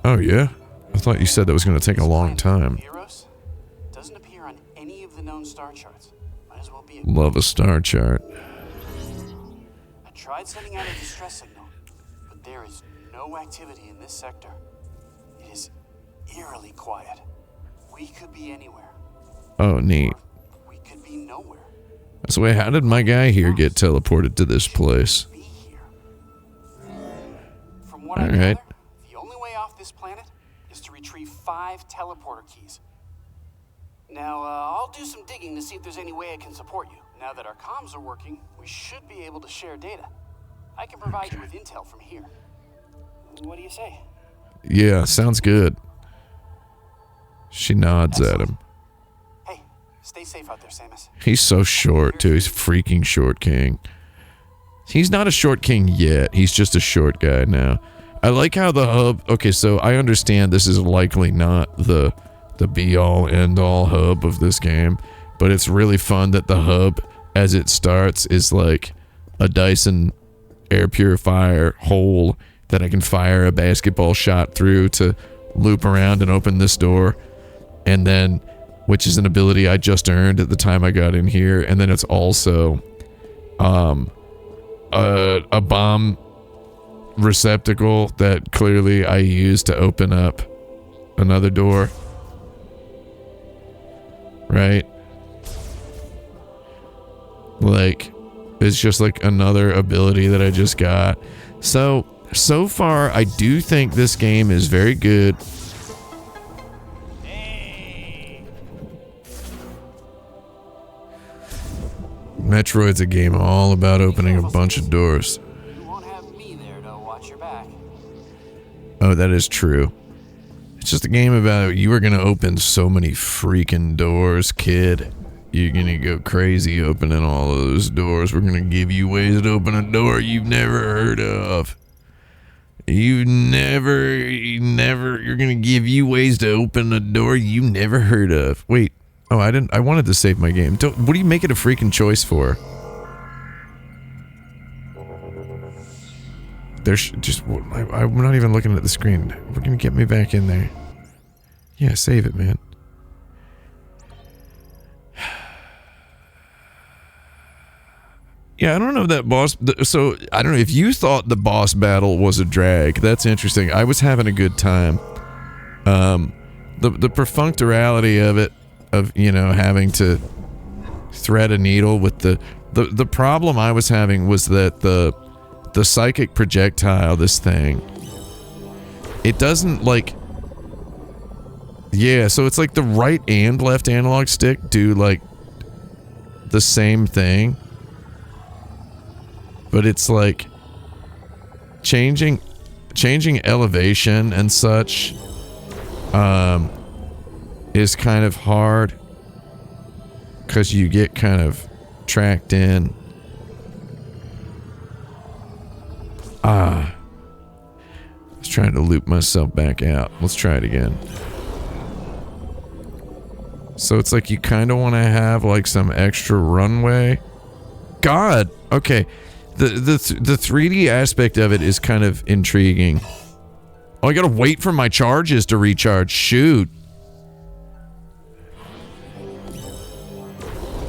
Oh yeah? I thought you said that was going to take a long time. Heroes doesn't appear on any of the known star charts. Might as well be a Love a star chart. I tried sending out a distress signal, but there is no activity in this sector. It is eerily quiet. We could be anywhere. Oh, neat. We could be nowhere. So wait, how did my guy here get teleported to this place? Be here. From what I gather, the only way off this planet is to retrieve 5 teleporter keys. Now, I'll do some digging to see if there's any way I can support you. Now that our comms are working, we should be able to share data. I can provide you with intel from here. What do you say? Yeah, sounds good. She nods at him. Hey, stay safe out there, Samus. He's so short, too. He's freaking short king. He's not a short king yet. He's just a short guy now. I like how the hub... Okay, so I understand this is likely not the be-all, end-all hub of this game, but it's really fun that the hub, as it starts, is like a Dyson air purifier hole that I can fire a basketball shot through to loop around and open this door, and then, which is an ability I just earned at the time I got in here, and then it's also a bomb receptacle that clearly I use to open up another door. Right? Like, it's just like another ability that I just got. So far, I do think this game is very good. Metroid's a game all about opening a bunch of doors. You won't have me there to watch your back. Oh, that is true. It's just a game about you are going to open so many freaking doors, kid. You're going to go crazy opening all of those doors. We're going to give you ways to open a door you've never heard of. You're going to give you ways to open a door you never heard of. Wait. Oh, I wanted to save my game. What do you make it a freaking choice for? There's just... I'm not even looking at the screen. We're gonna get me back in there. Yeah, save it, man. Yeah, I don't know if that boss... So, I don't know. If you thought the boss battle was a drag, that's interesting. I was having a good time. The perfunctorality of it, of, you know, having to thread a needle with the problem I was having was that the psychic projectile, this thing, it doesn't, like... Yeah, so it's like the right and left analog stick do, like, the same thing. But it's like changing elevation and such is kind of hard because you get kind of tracked in. I was trying to loop myself back out. Let's try it again. So it's like you kind of want to have like some extra runway. God, okay. The 3D aspect of it is kind of intriguing. Oh, I gotta wait for my charges to recharge. Shoot.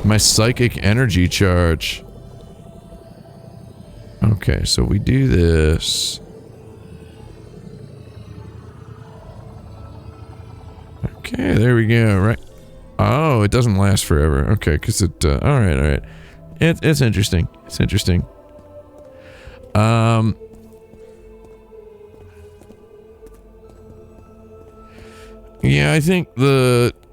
My psychic energy charge. Okay, so we do this. Okay, there we go, right? Oh, it doesn't last forever. Okay, because it... alright. It's interesting. It's interesting. Yeah, I think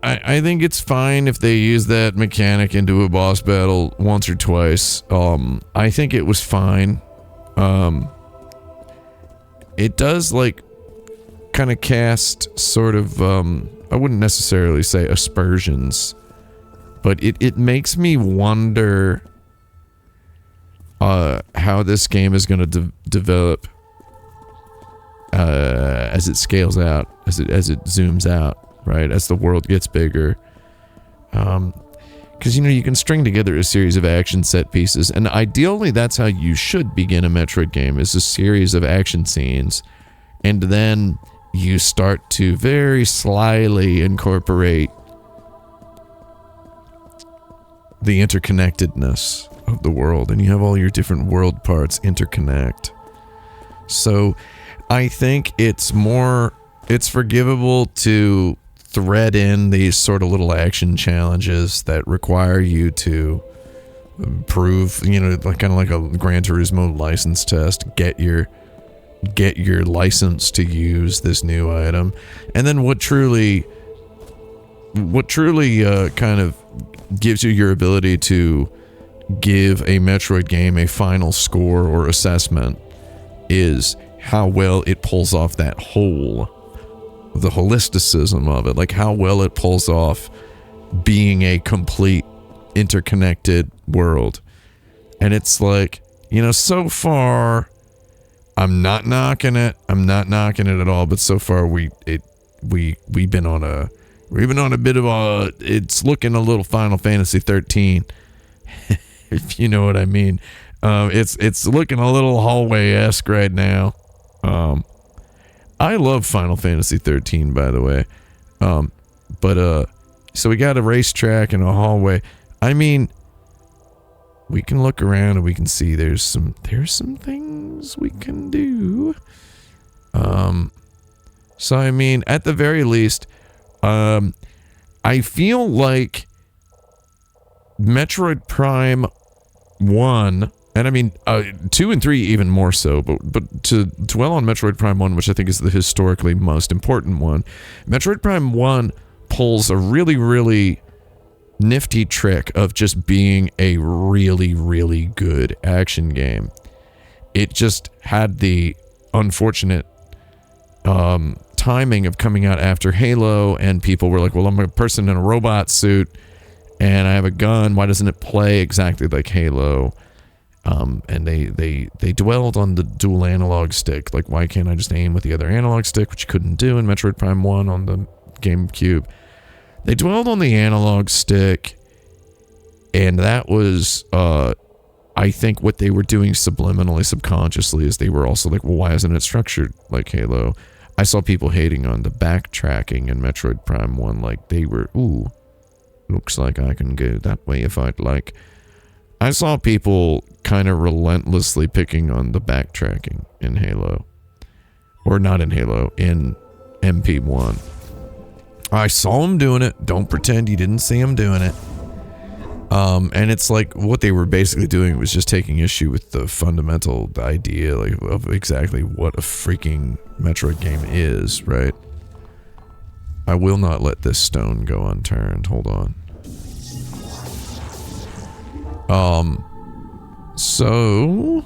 I think it's fine if they use that mechanic into a boss battle once or twice. I think it was fine. It does, like, kind of cast sort of, I wouldn't necessarily say aspersions, but it makes me wonder how this game is going to develop as it scales out, as it zooms out, right? As the world gets bigger. Because, you know, you can string together a series of action set pieces, and ideally that's how you should begin a Metroid game, is a series of action scenes, and then you start to very slyly incorporate the interconnectedness of the world, and you have all your different world parts interconnect. So I think it's forgivable to thread in these sort of little action challenges that require you to prove, you know, like kind of like a Gran Turismo license test, get your license to use this new item. And then what truly kind of gives you your ability to give a Metroid game a final score or assessment is how well it pulls off that whole, the holisticism of it, like how well it pulls off being a complete interconnected world. And it's like, you know, so far I'm not knocking it at all, but so far we've been on a bit of a, it's looking a little Final Fantasy 13 if you know what I mean. It's looking a little hallway-esque right now. I love Final Fantasy 13, by the way. So we got a racetrack and a hallway. I mean, we can look around and we can see there's some things we can do. So I mean, at the very least, I feel like Metroid Prime 1, and I mean 2 and 3 even more so, but to dwell on Metroid Prime 1, which I think is the historically most important one, Metroid Prime 1 pulls a really, really nifty trick of just being a really, really good action game. It just had the unfortunate timing of coming out after Halo, and people were like, well, I'm a person in a robot suit and I have a gun, why doesn't it play exactly like Halo? And they dwelled on the dual analog stick, like why can't I just aim with the other analog stick, which you couldn't do in Metroid Prime 1 on the GameCube. They dwelled on the analog stick, and that was I think what they were doing subliminally, subconsciously, is they were also like, well, why isn't it structured like Halo? I saw people hating on the backtracking in Metroid Prime 1, like they were, ooh, looks like I can go that way if I'd like. I saw people kind of relentlessly picking on the backtracking in Halo. Or not in Halo, in MP1. I saw them doing it. Don't pretend you didn't see them doing it. And it's like what they were basically doing was just taking issue with the fundamental idea like of exactly what a freaking Metroid game is, right? I will not let this stone go unturned. Hold on. So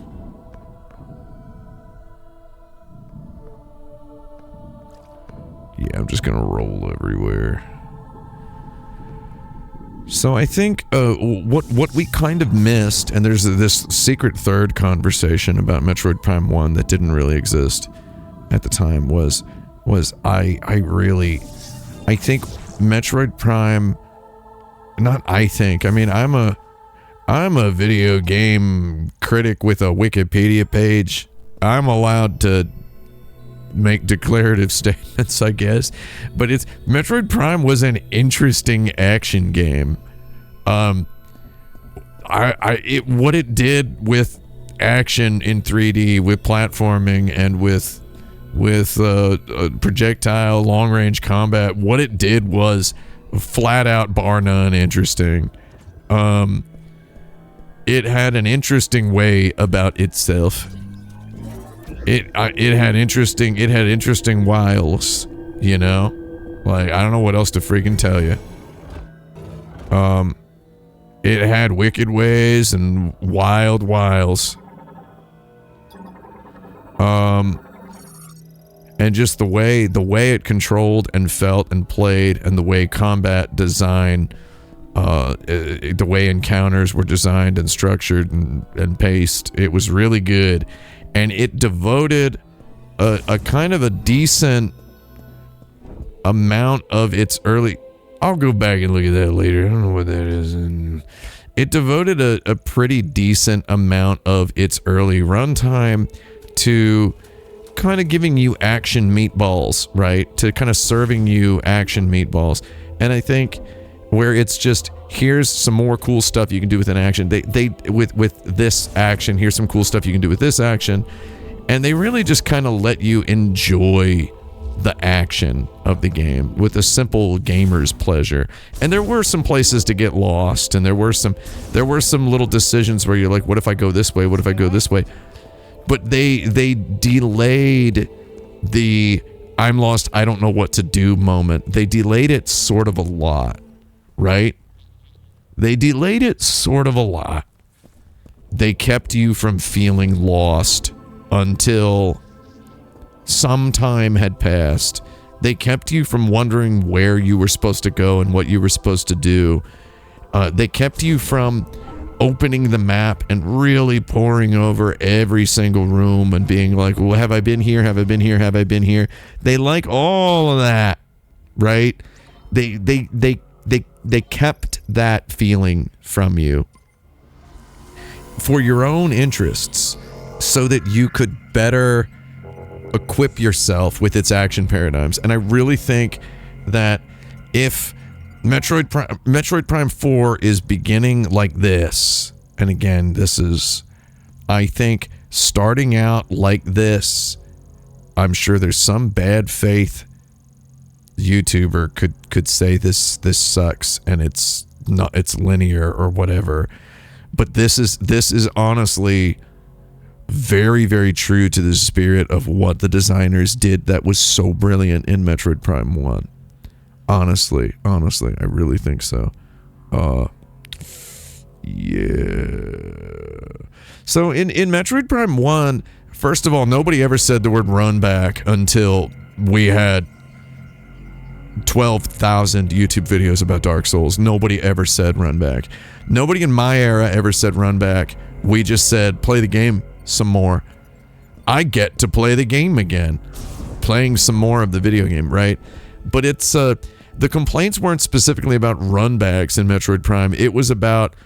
yeah, I'm just gonna roll everywhere. So I think what we kind of missed, and there's this secret third conversation about Metroid Prime 1 that didn't really exist at the time, was I think Metroid Prime, I'm a video game critic with a Wikipedia page. I'm allowed to make declarative statements, I guess, but Metroid Prime was an interesting action game. What it did with action in 3D, with platforming, and with projectile long range combat, what it did was flat out bar none interesting. It had an interesting way about itself. It had interesting wiles, you know? Like, I don't know what else to freaking tell you. It had wicked ways and wild wiles. And just the way it controlled and felt and played, and the way combat design, the way encounters were designed and structured and paced, it was really good. And it devoted a kind of a decent amount of its early... I'll go back and look at that later. I don't know what that is. And it devoted a pretty decent amount of its early runtime to kind of giving you action meatballs, right? To kind of serving you action meatballs. And I think where it's just, here's some more cool stuff you can do with an action. With this action, here's some cool stuff you can do with this action. And they really just kind of let you enjoy the action of the game with a simple gamer's pleasure. And there were some places to get lost, and there were some little decisions where you're like, what if I go this way? What if I go this way? But they delayed the I'm lost, I don't know what to do moment. They delayed it sort of a lot, right? They delayed it sort of a lot. They kept you from feeling lost until some time had passed. They kept you from wondering where you were supposed to go and what you were supposed to do. They kept you from opening the map and really poring over every single room and being like, well, have I been here? Have I been here? Have I been here? They like all of that, right? They kept that feeling from you for your own interests so that you could better equip yourself with its action paradigms. And I really think that if Metroid Prime 4 is beginning like this, and again, this is, I think, starting out like this, I'm sure there's some bad faith YouTuber could say this sucks and it's linear or whatever, but this is honestly very, very true to the spirit of what the designers did that was so brilliant in Metroid Prime 1. Honestly, I really think so. Yeah. So in Metroid Prime 1, first of all, nobody ever said the word run back until we had 12,000 YouTube videos about Dark Souls. Nobody ever said run back. Nobody in my era ever said run back. We just said play the game some more. I get to play the game again, playing some more of the video game, right? But it's the complaints weren't specifically about run backs in Metroid Prime. It was about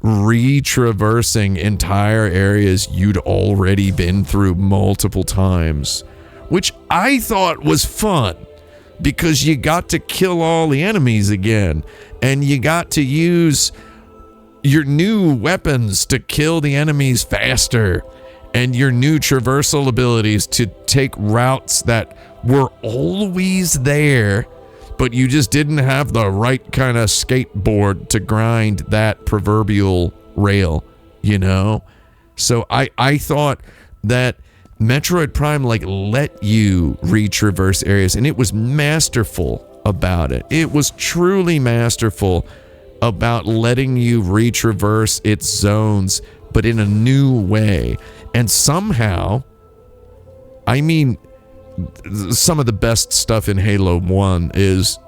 retraversing entire areas you'd already been through multiple times, which I thought was fun because you got to kill all the enemies again and you got to use your new weapons to kill the enemies faster and your new traversal abilities to take routes that were always there, but you just didn't have the right kind of skateboard to grind that proverbial rail, you know? So I thought that Metroid Prime let you retraverse areas, and it was masterful about it. It was truly masterful about letting you retraverse its zones, but in a new way. And somehow, I mean, some of the best stuff in Halo 1 is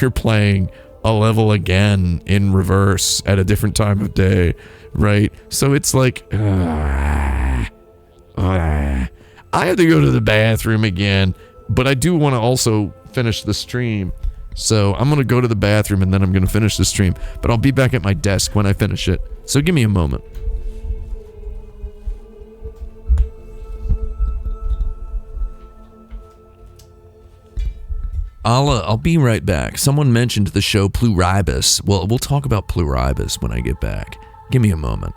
you're playing a level again in reverse at a different time of day, right? So it's like, I have to go to the bathroom again, but I do want to also finish the stream. So I'm going to go to the bathroom and then I'm going to finish the stream, but I'll be back at my desk when I finish it. So give me a moment. I'll be right back. Someone mentioned the show Pluribus. Well, we'll talk about Pluribus when I get back. Give me a moment.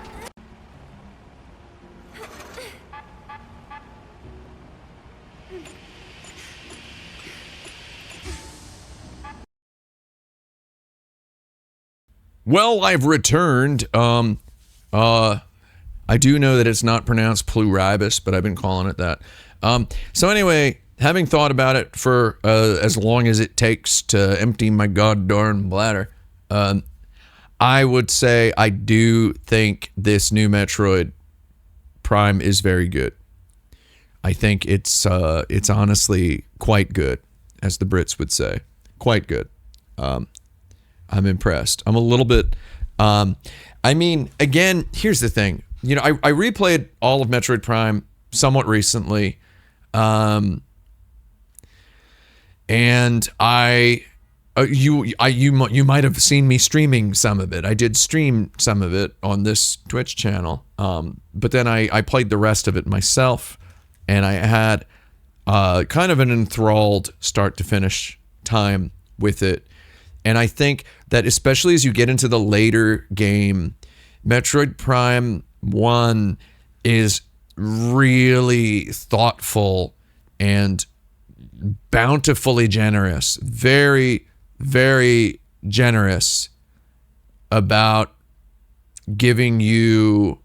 Well, I've returned. I do know that it's not pronounced Pluribus, but I've been calling it that. So anyway, having thought about it for as long as it takes to empty my god-darn bladder, I would say I do think this new Metroid Prime is very good. I think it's honestly quite good, as the Brits would say. Quite good. I'm impressed. I'm a little bit, I mean, again, here's the thing. You know, I replayed all of Metroid Prime somewhat recently, and you might have seen me streaming some of it. I did stream some of it on this Twitch channel, but then I played the rest of it myself, and I had kind of an enthralled start to finish time with it. And I think that especially as you get into the later game, Metroid Prime 1 is really thoughtful and bountifully generous. Very, very generous about giving you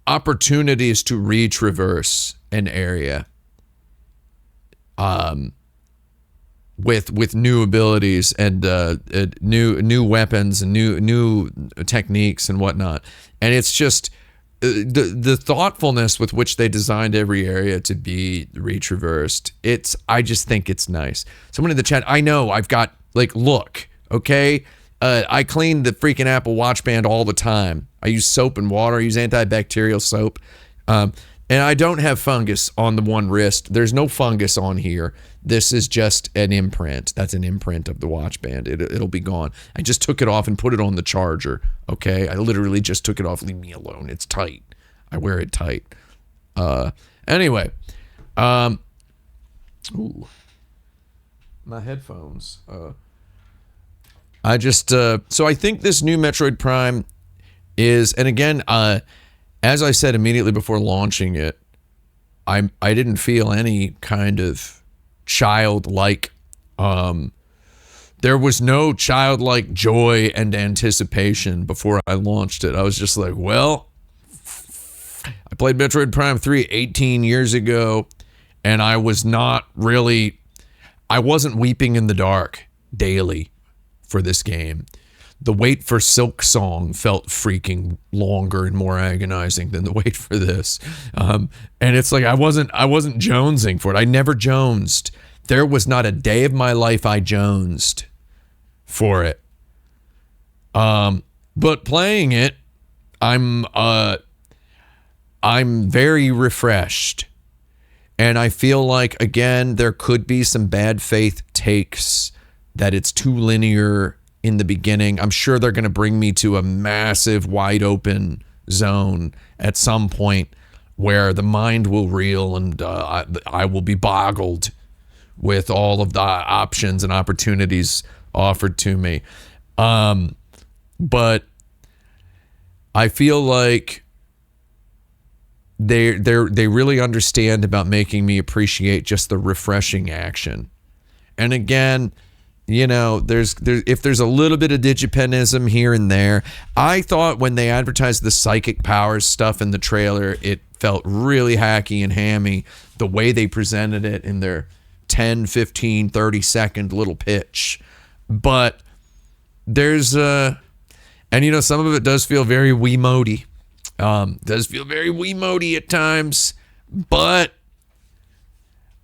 opportunities to retraverse an area. With new abilities and new weapons and new techniques and whatnot, and it's just the thoughtfulness with which they designed every area to be retraversed. I just think it's nice. Someone in the chat, I know I've got look, okay, I clean the freaking Apple Watch band all the time. I use soap and water. I use antibacterial soap. And I don't have fungus on the one wrist. There's no fungus on here. This is just an imprint. That's an imprint of the watch band. It'll be gone. I just took it off and put it on the charger, okay? I literally just took it off. Leave me alone. It's tight. I wear it tight. Anyway. Ooh. My headphones. So I think this new Metroid Prime is, and again, as I said immediately before launching it, I didn't feel any kind of childlike, there was no childlike joy and anticipation before I launched it. I was just like, well, I played Metroid Prime 3 18 years ago, and I wasn't weeping in the dark daily for this game. The wait for Silk Song felt freaking longer and more agonizing than the wait for this. And it's like I wasn't jonesing for it. I never jonesed. There was not a day of my life I jonesed for it. But playing it, I'm very refreshed. And I feel like, again, there could be some bad faith takes that it's too linear in the beginning. I'm sure they're going to bring me to a massive, wide open zone at some point where the mind will reel and I will be boggled with all of the options and opportunities offered to me. But I feel like they really understand about making me appreciate just the refreshing action. And again, you know, if there's a little bit of digipenism here and there, I thought when they advertised the psychic powers stuff in the trailer, it felt really hacky and hammy the way they presented it in their 10, 15, 30-second little pitch. But there's and you know, some of it does feel very Wiimote-y. Does feel very Wiimote-y at times, but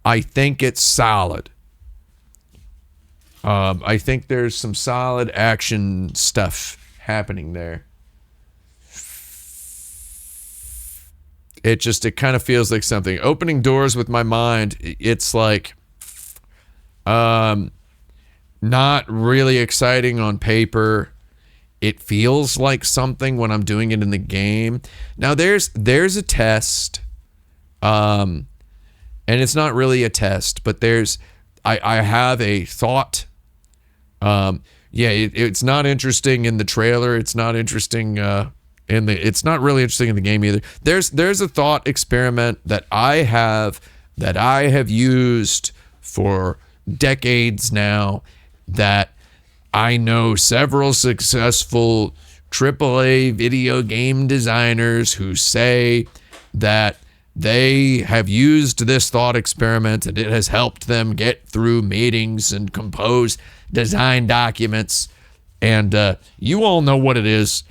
I think it's solid. I think there's some solid action stuff happening there. It kind of feels like something. Opening doors with my mind, it's like not really exciting on paper. It feels like something when I'm doing it in the game. Now there's a test, and it's not really a test, but I have a thought. It's not interesting in the trailer. It's not interesting it's not really interesting in the game either. There's a thought experiment that I have used for decades now, that I know several successful AAA video game designers who say that they have used this thought experiment and it has helped them get through meetings and compose design documents. And you all know what it is.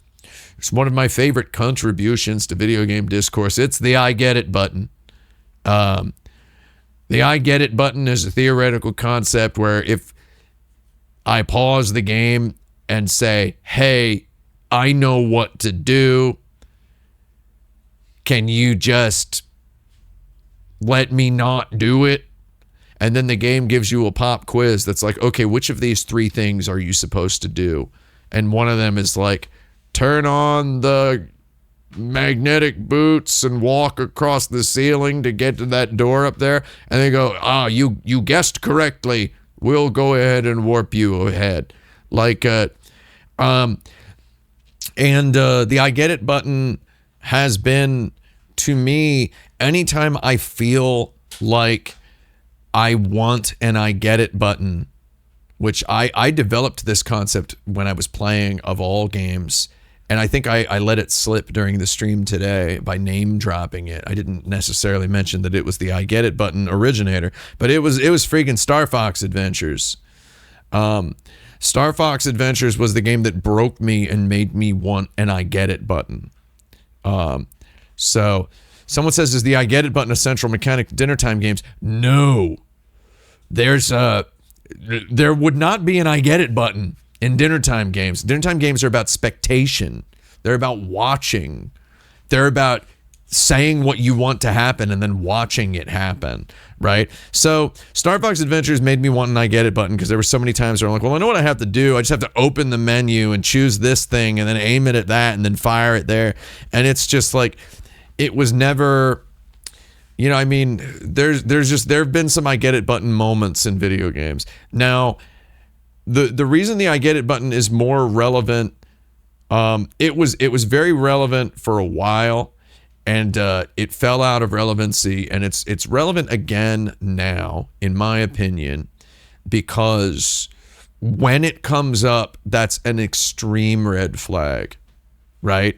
It's one of my favorite contributions to video game discourse. It's the I get it button. The I get it button is a theoretical concept where if I pause the game and say, hey, I know what to do, can you just let me not do it? And then the game gives you a pop quiz that's like, okay, which of these three things are you supposed to do? And one of them is like, turn on the magnetic boots and walk across the ceiling to get to that door up there. And they go, you guessed correctly. We'll go ahead and warp you ahead. Like, the I get it button has been, to me, anytime I feel like I want an I get it button, which I developed this concept when I was playing, of all games. And I think I let it slip during the stream today by name dropping it. I didn't necessarily mention that it was the I get it button originator, but it was freaking Star Fox Adventures. Star Fox Adventures was the game that broke me and made me want an I get it button. So someone says, is the I get it button a central mechanic to dinner time games? No. There would not be an I get it button in dinner time games. Dinner time games are about spectation. They're about watching. They're about saying what you want to happen and then watching it happen, right? So Star Fox Adventures made me want an I get it button because there were so many times where I'm like, well, I know what I have to do. I just have to open the menu and choose this thing and then aim it at that and then fire it there. And it's just like, it was never, you know, I mean, there have been some I get it button moments in video games. Now, the reason the I get it button is more relevant, it was very relevant for a while, and it fell out of relevancy, and it's relevant again now, in my opinion, because when it comes up, that's an extreme red flag, right?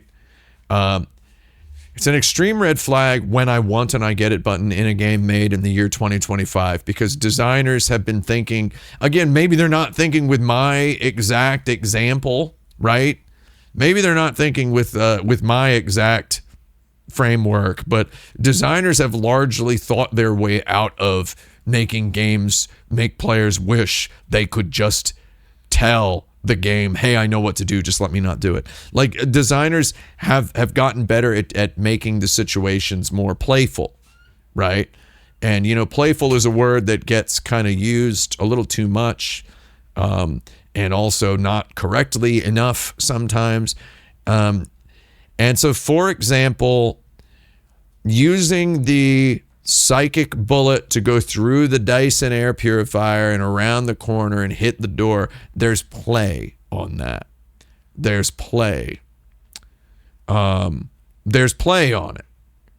It's an extreme red flag when I want an I get it button in a game made in the year 2025, because designers have been thinking, again, maybe they're not thinking with my exact example, right? Maybe they're not thinking with my exact framework, but designers have largely thought their way out of making games make players wish they could just tell the game, hey, I know what to do, just let me not do it. Like, designers have gotten better at making the situations more playful, right? And, you know, playful is a word that gets kind of used a little too much. And and also not correctly enough sometimes. And so, for example, using the psychic bullet to go through the Dyson air purifier and around the corner and hit the door, there's play on that. There's play. There's play on it,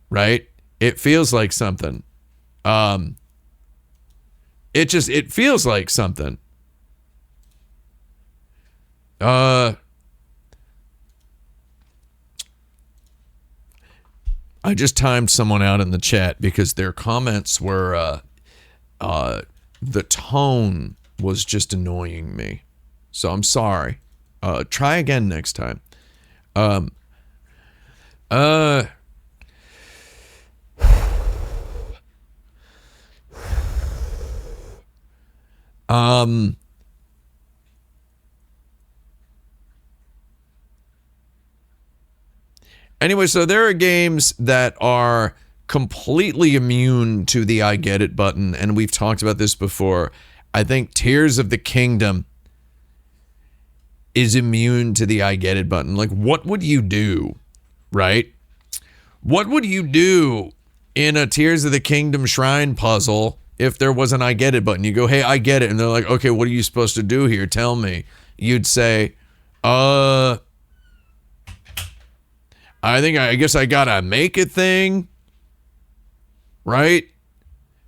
right? It feels like something. It feels like something. I just timed someone out in the chat because their comments were, the tone was just annoying me. So I'm sorry. Try again next time. Anyway, so there are games that are completely immune to the I get it button, and we've talked about this before. I think Tears of the Kingdom is immune to the I get it button. Like, what would you do, right? What would you do in a Tears of the Kingdom shrine puzzle if there was an I get it button? You go, hey, I get it. And they're like, okay, what are you supposed to do here? Tell me. You'd say, I guess I gotta make a thing, right?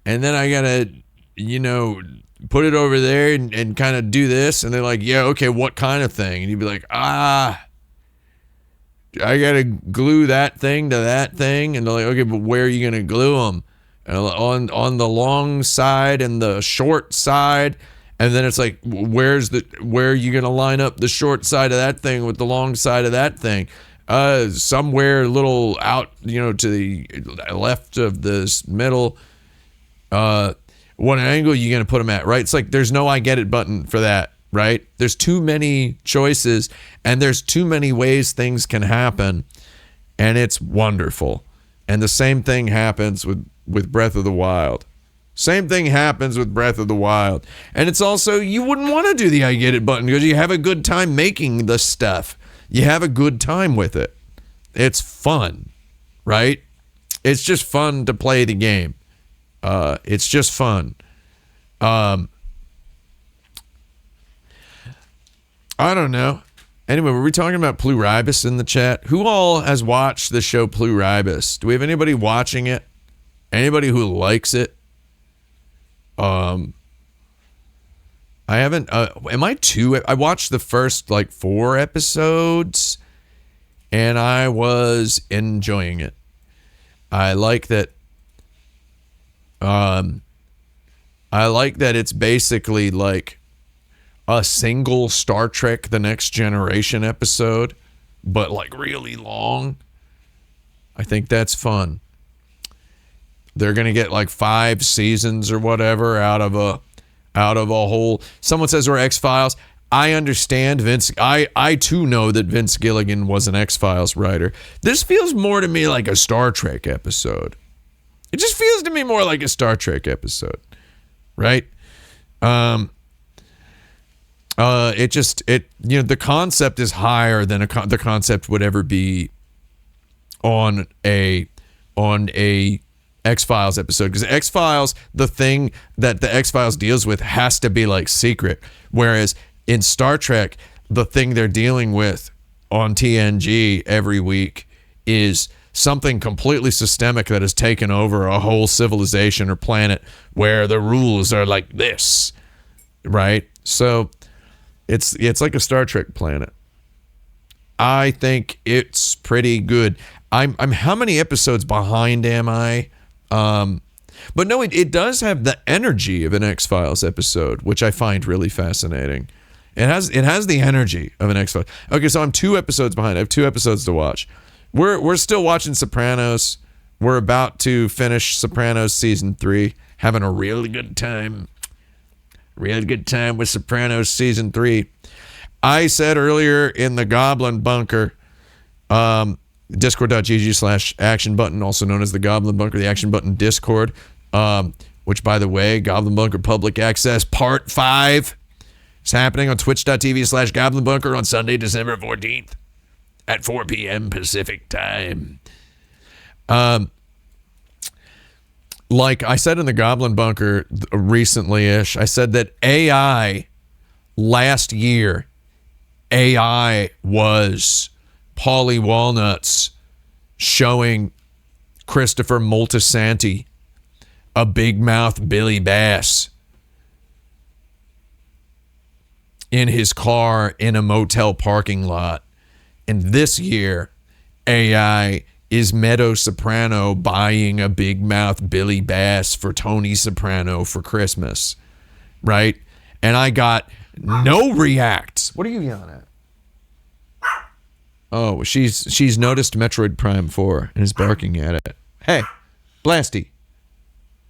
And then I gotta, put it over there and kind of do this. And they're like, yeah, okay, what kind of thing? And you'd be like, I gotta glue that thing to that thing. And they're like, okay, but where are you gonna glue them? On the long side and the short side. And then it's like, where are you gonna line up the short side of that thing with the long side of that thing? Somewhere a little out, to the left of this middle. What angle are you going to put them at, right? It's like there's no I get it button for that, right? There's too many choices and there's too many ways things can happen, and it's wonderful. And the same thing happens with Breath of the Wild. Same thing happens with Breath of the Wild. And it's also, you wouldn't want to do the I get it button because you have a good time making the stuff. You have a good time with it. It's fun, right? It's just fun to play the game. It's just fun. I don't know. Anyway, were we talking about Pluribus in the chat? Who all has watched the show Pluribus? Do we have anybody watching it? Anybody who likes it? I haven't, I watched the first 4 episodes and I was enjoying it. I like that it's basically like a single Star Trek The Next Generation episode, but really long. I think that's fun. They're going to get 5 seasons or whatever out of a whole. Someone says we're X-Files. I understand Vince. I too know that Vince Gilligan was an X-Files writer. This feels more to me like a Star Trek episode. It just feels to me more like a Star Trek episode, right? The concept is higher than the concept would ever be on a X-Files episode, because X-Files, the thing that the X-Files deals with has to be secret, whereas in Star Trek, the thing they're dealing with on TNG every week is something completely systemic that has taken over a whole civilization or planet where the rules are like this, right? So it's like a Star Trek planet. I think it's pretty good. I'm how many episodes behind am I? But no, it does have the energy of an X-Files episode, which I find really fascinating. It has the energy of an X-Files. Okay, so I'm 2 episodes behind. I have 2 episodes to watch. We're still watching Sopranos. We're about to finish Sopranos season 3. Having a really good time. Really good time with Sopranos season 3. I said earlier in the Goblin Bunker, discord.gg/action button, also known as the Goblin Bunker, the Action Button Discord, which, by the way, Goblin Bunker Public Access Part 5 It's happening on twitch.tv/Goblin Bunker on Sunday, December 14th at 4 p.m. Pacific time. Like I said in the Goblin Bunker recently-ish, I said that AI last year, AI was Paulie Walnuts showing Christopher Moltisanti a big mouth Billy Bass in his car in a motel parking lot. And this year, AI is Meadow Soprano buying a big mouth Billy Bass for Tony Soprano for Christmas, right? And I got no reacts. What are you yelling at? Oh, she's noticed Metroid Prime 4 and is barking at it. Hey, Blasty,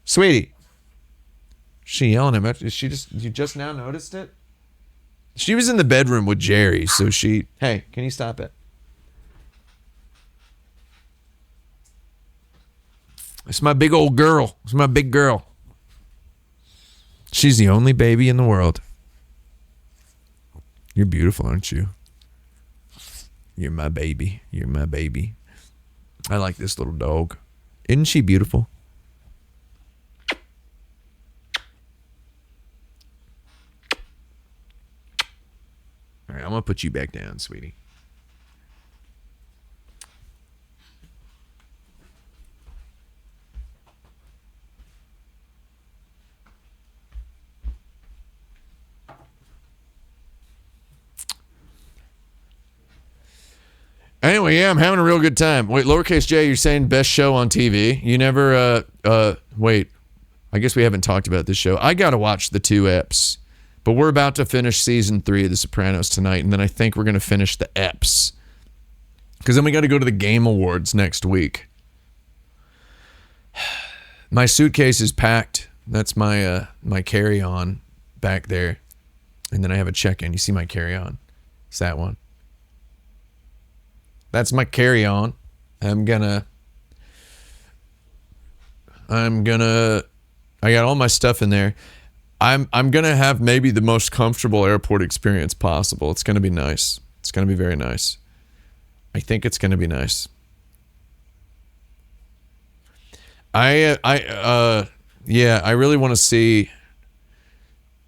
sweetie. She yelling at me. You just now noticed it? She was in the bedroom with Jerry, so hey, can you stop it? It's my big old girl. It's my big girl. She's the only baby in the world. You're beautiful, aren't you? You're my baby. You're my baby. I like this little dog. Isn't she beautiful? All right, I'm going to put you back down, sweetie. Anyway, yeah, I'm having a real good time. Wait, lowercase J, you're saying best show on TV. You never, wait, I guess we haven't talked about this show. I got to watch the 2 eps, but we're about to finish season 3 of The Sopranos tonight, and then I think we're going to finish the eps. Because then we got to go to the Game Awards next week. My suitcase is packed. That's my my carry-on back there. And then I have a check-in. You see my carry-on? It's that one. That's my carry-on. I got all my stuff in there. I'm gonna have maybe the most comfortable airport experience possible. It's gonna be nice. It's gonna be very nice. I think it's gonna be nice. I really want to see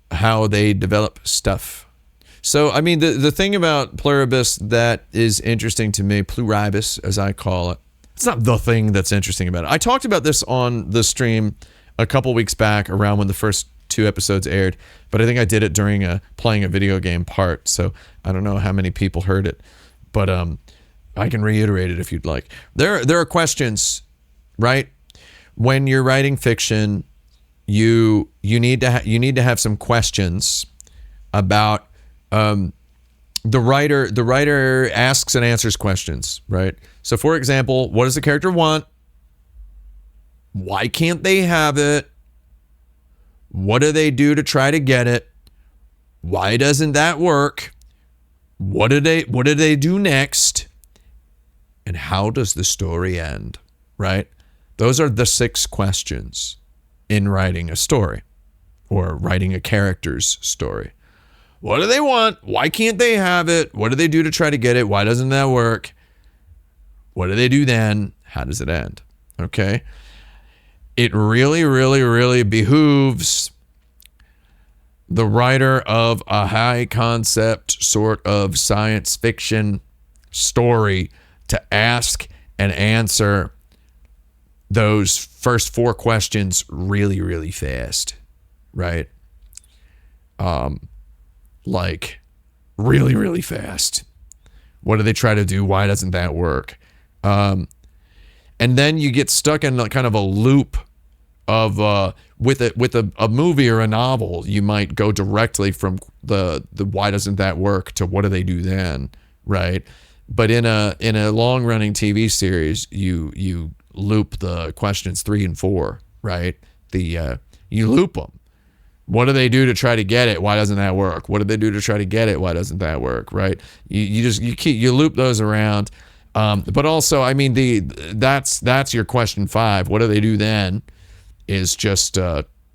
how they develop stuff. So, I mean, the thing about Pluribus that is interesting to me, Pluribus, as I call it, it's not the thing that's interesting about it. I talked about this on the stream a couple weeks back around when the first 2 episodes aired, but I think I did it during playing a video game part, so I don't know how many people heard it, but I can reiterate it if you'd like. There are questions, right? When you're writing fiction, you need to have some questions about the writer asks and answers questions, right? So for example, what does the character want? Why can't they have it? What do they do to try to get it? Why doesn't that work? What do they do next? And how does the story end? Right? Those are the 6 questions in writing a story or writing a character's story. What do they want? Why can't they have it? What do they do to try to get it? Why doesn't that work? What do they do then? How does it end? Okay. It really, really, really behooves the writer of a high concept sort of science fiction story to ask and answer those first 4 questions really, really fast. Right? Like really, really fast. What do they try to do? Why doesn't that work? And then you get stuck in kind of a loop of with a movie or a novel. You might go directly from the why doesn't that work to what do they do then, right? But in a long running TV series, you loop the questions 3 and 4, right? You loop them. What do they do to try to get it? Why doesn't that work? What do they do to try to get it? Why doesn't that work? Right? You loop those around. But also, I mean, that's your question 5. What do they do then? Is just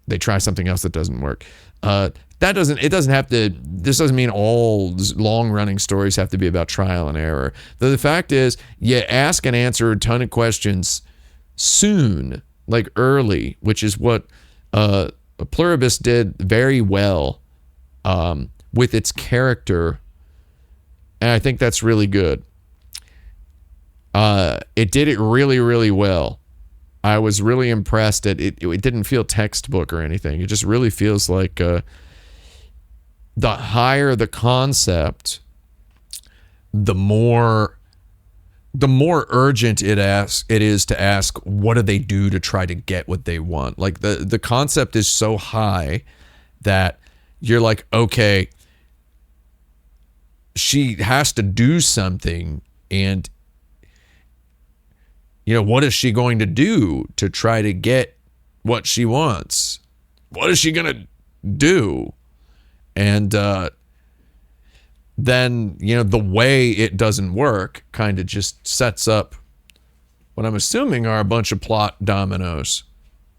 they try something else that doesn't work. This doesn't mean all long running stories have to be about trial and error. The fact is, you ask and answer a ton of questions soon, like early, which is what Pluribus did very well with its character. And I think that's really good. It did it really, really well. I was really impressed at it. It didn't feel textbook or anything. It just really feels like the higher the concept, the more urgent it is to ask, what do they do to try to get what they want? Like the concept is so high that you're like, okay, she has to do something, and what is she going to do to try to get what she wants? What is she going to do? And then, the way it doesn't work kind of just sets up what I'm assuming are a bunch of plot dominoes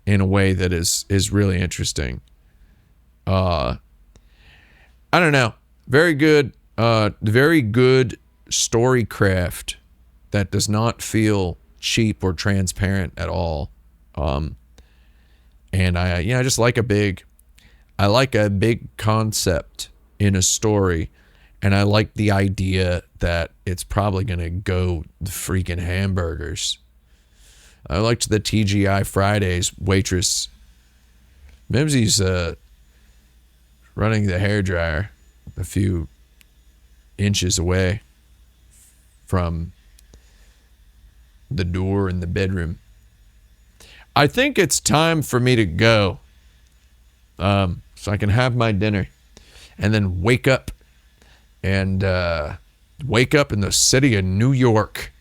in a way that is really interesting. I don't know. Very good storycraft that does not feel cheap or transparent at all. And I just like a big concept in a story, and I like the idea that it's probably gonna go the freaking hamburgers. I liked the TGI Fridays waitress. Mimsy's running the hairdryer a few inches away from the door in the bedroom. I think it's time for me to go, so I can have my dinner and then wake up in the city of New York.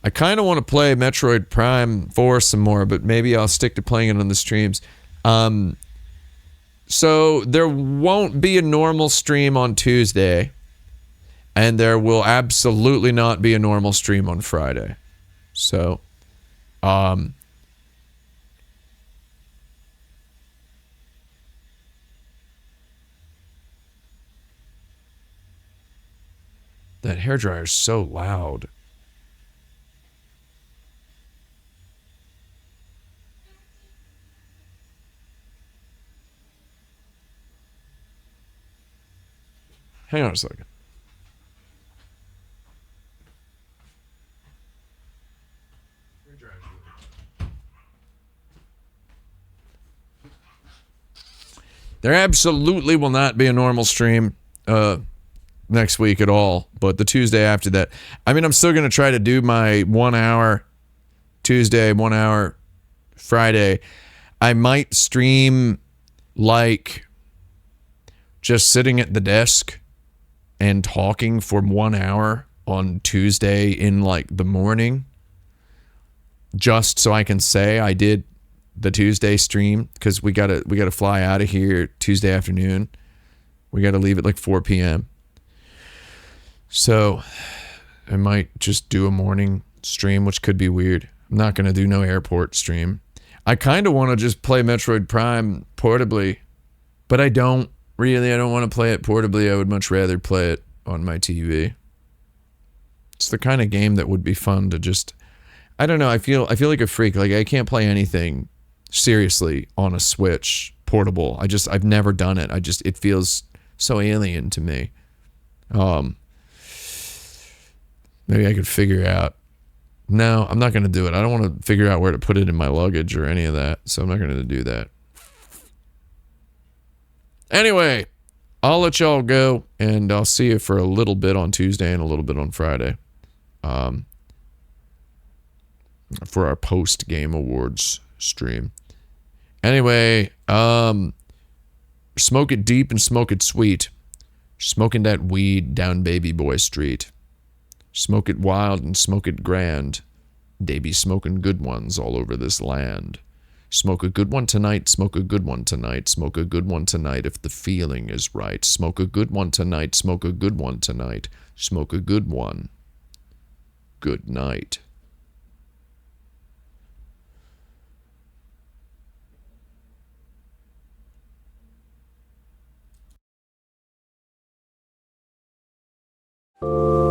I kind of want to play Metroid Prime 4 some more, but maybe I'll stick to playing it on the streams. So there won't be a normal stream on Tuesday, and there will absolutely not be a normal stream on Friday. So, that hairdryer is so loud. Hang on a second. There absolutely will not be a normal stream next week at all, but the Tuesday after that. I mean, I'm still going to try to do my 1 hour Tuesday, 1 hour Friday. I might stream like just sitting at the desk and talking for 1 hour on Tuesday in like the morning, just so I can say I did the Tuesday stream, because we gotta fly out of here Tuesday afternoon. We gotta leave at like 4 p.m. So I might just do a morning stream, which could be weird. I'm not gonna do no airport stream. I kind of want to just play Metroid Prime portably, but I don't want to play it portably. I would much rather play it on my TV. It's the kind of game that would be fun to just, I don't know, I feel like a freak. Like, I can't play anything seriously on a Switch portable. I've never done it. It feels so alien to me. Maybe I could figure out. No, I'm not going to do it. I don't want to figure out where to put it in my luggage or any of that, so I'm not going to do that. Anyway, I'll let y'all go, and I'll see you for a little bit on Tuesday and a little bit on Friday. For our post-game awards stream. Anyway, smoke it deep and smoke it sweet. Smoking that weed down Baby Boy Street. Smoke it wild and smoke it grand. They be smoking good ones all over this land. Smoke a good one tonight, smoke a good one tonight, smoke a good one tonight if the feeling is right. Smoke a good one tonight, smoke a good one tonight, smoke a good one. Good night. Bye.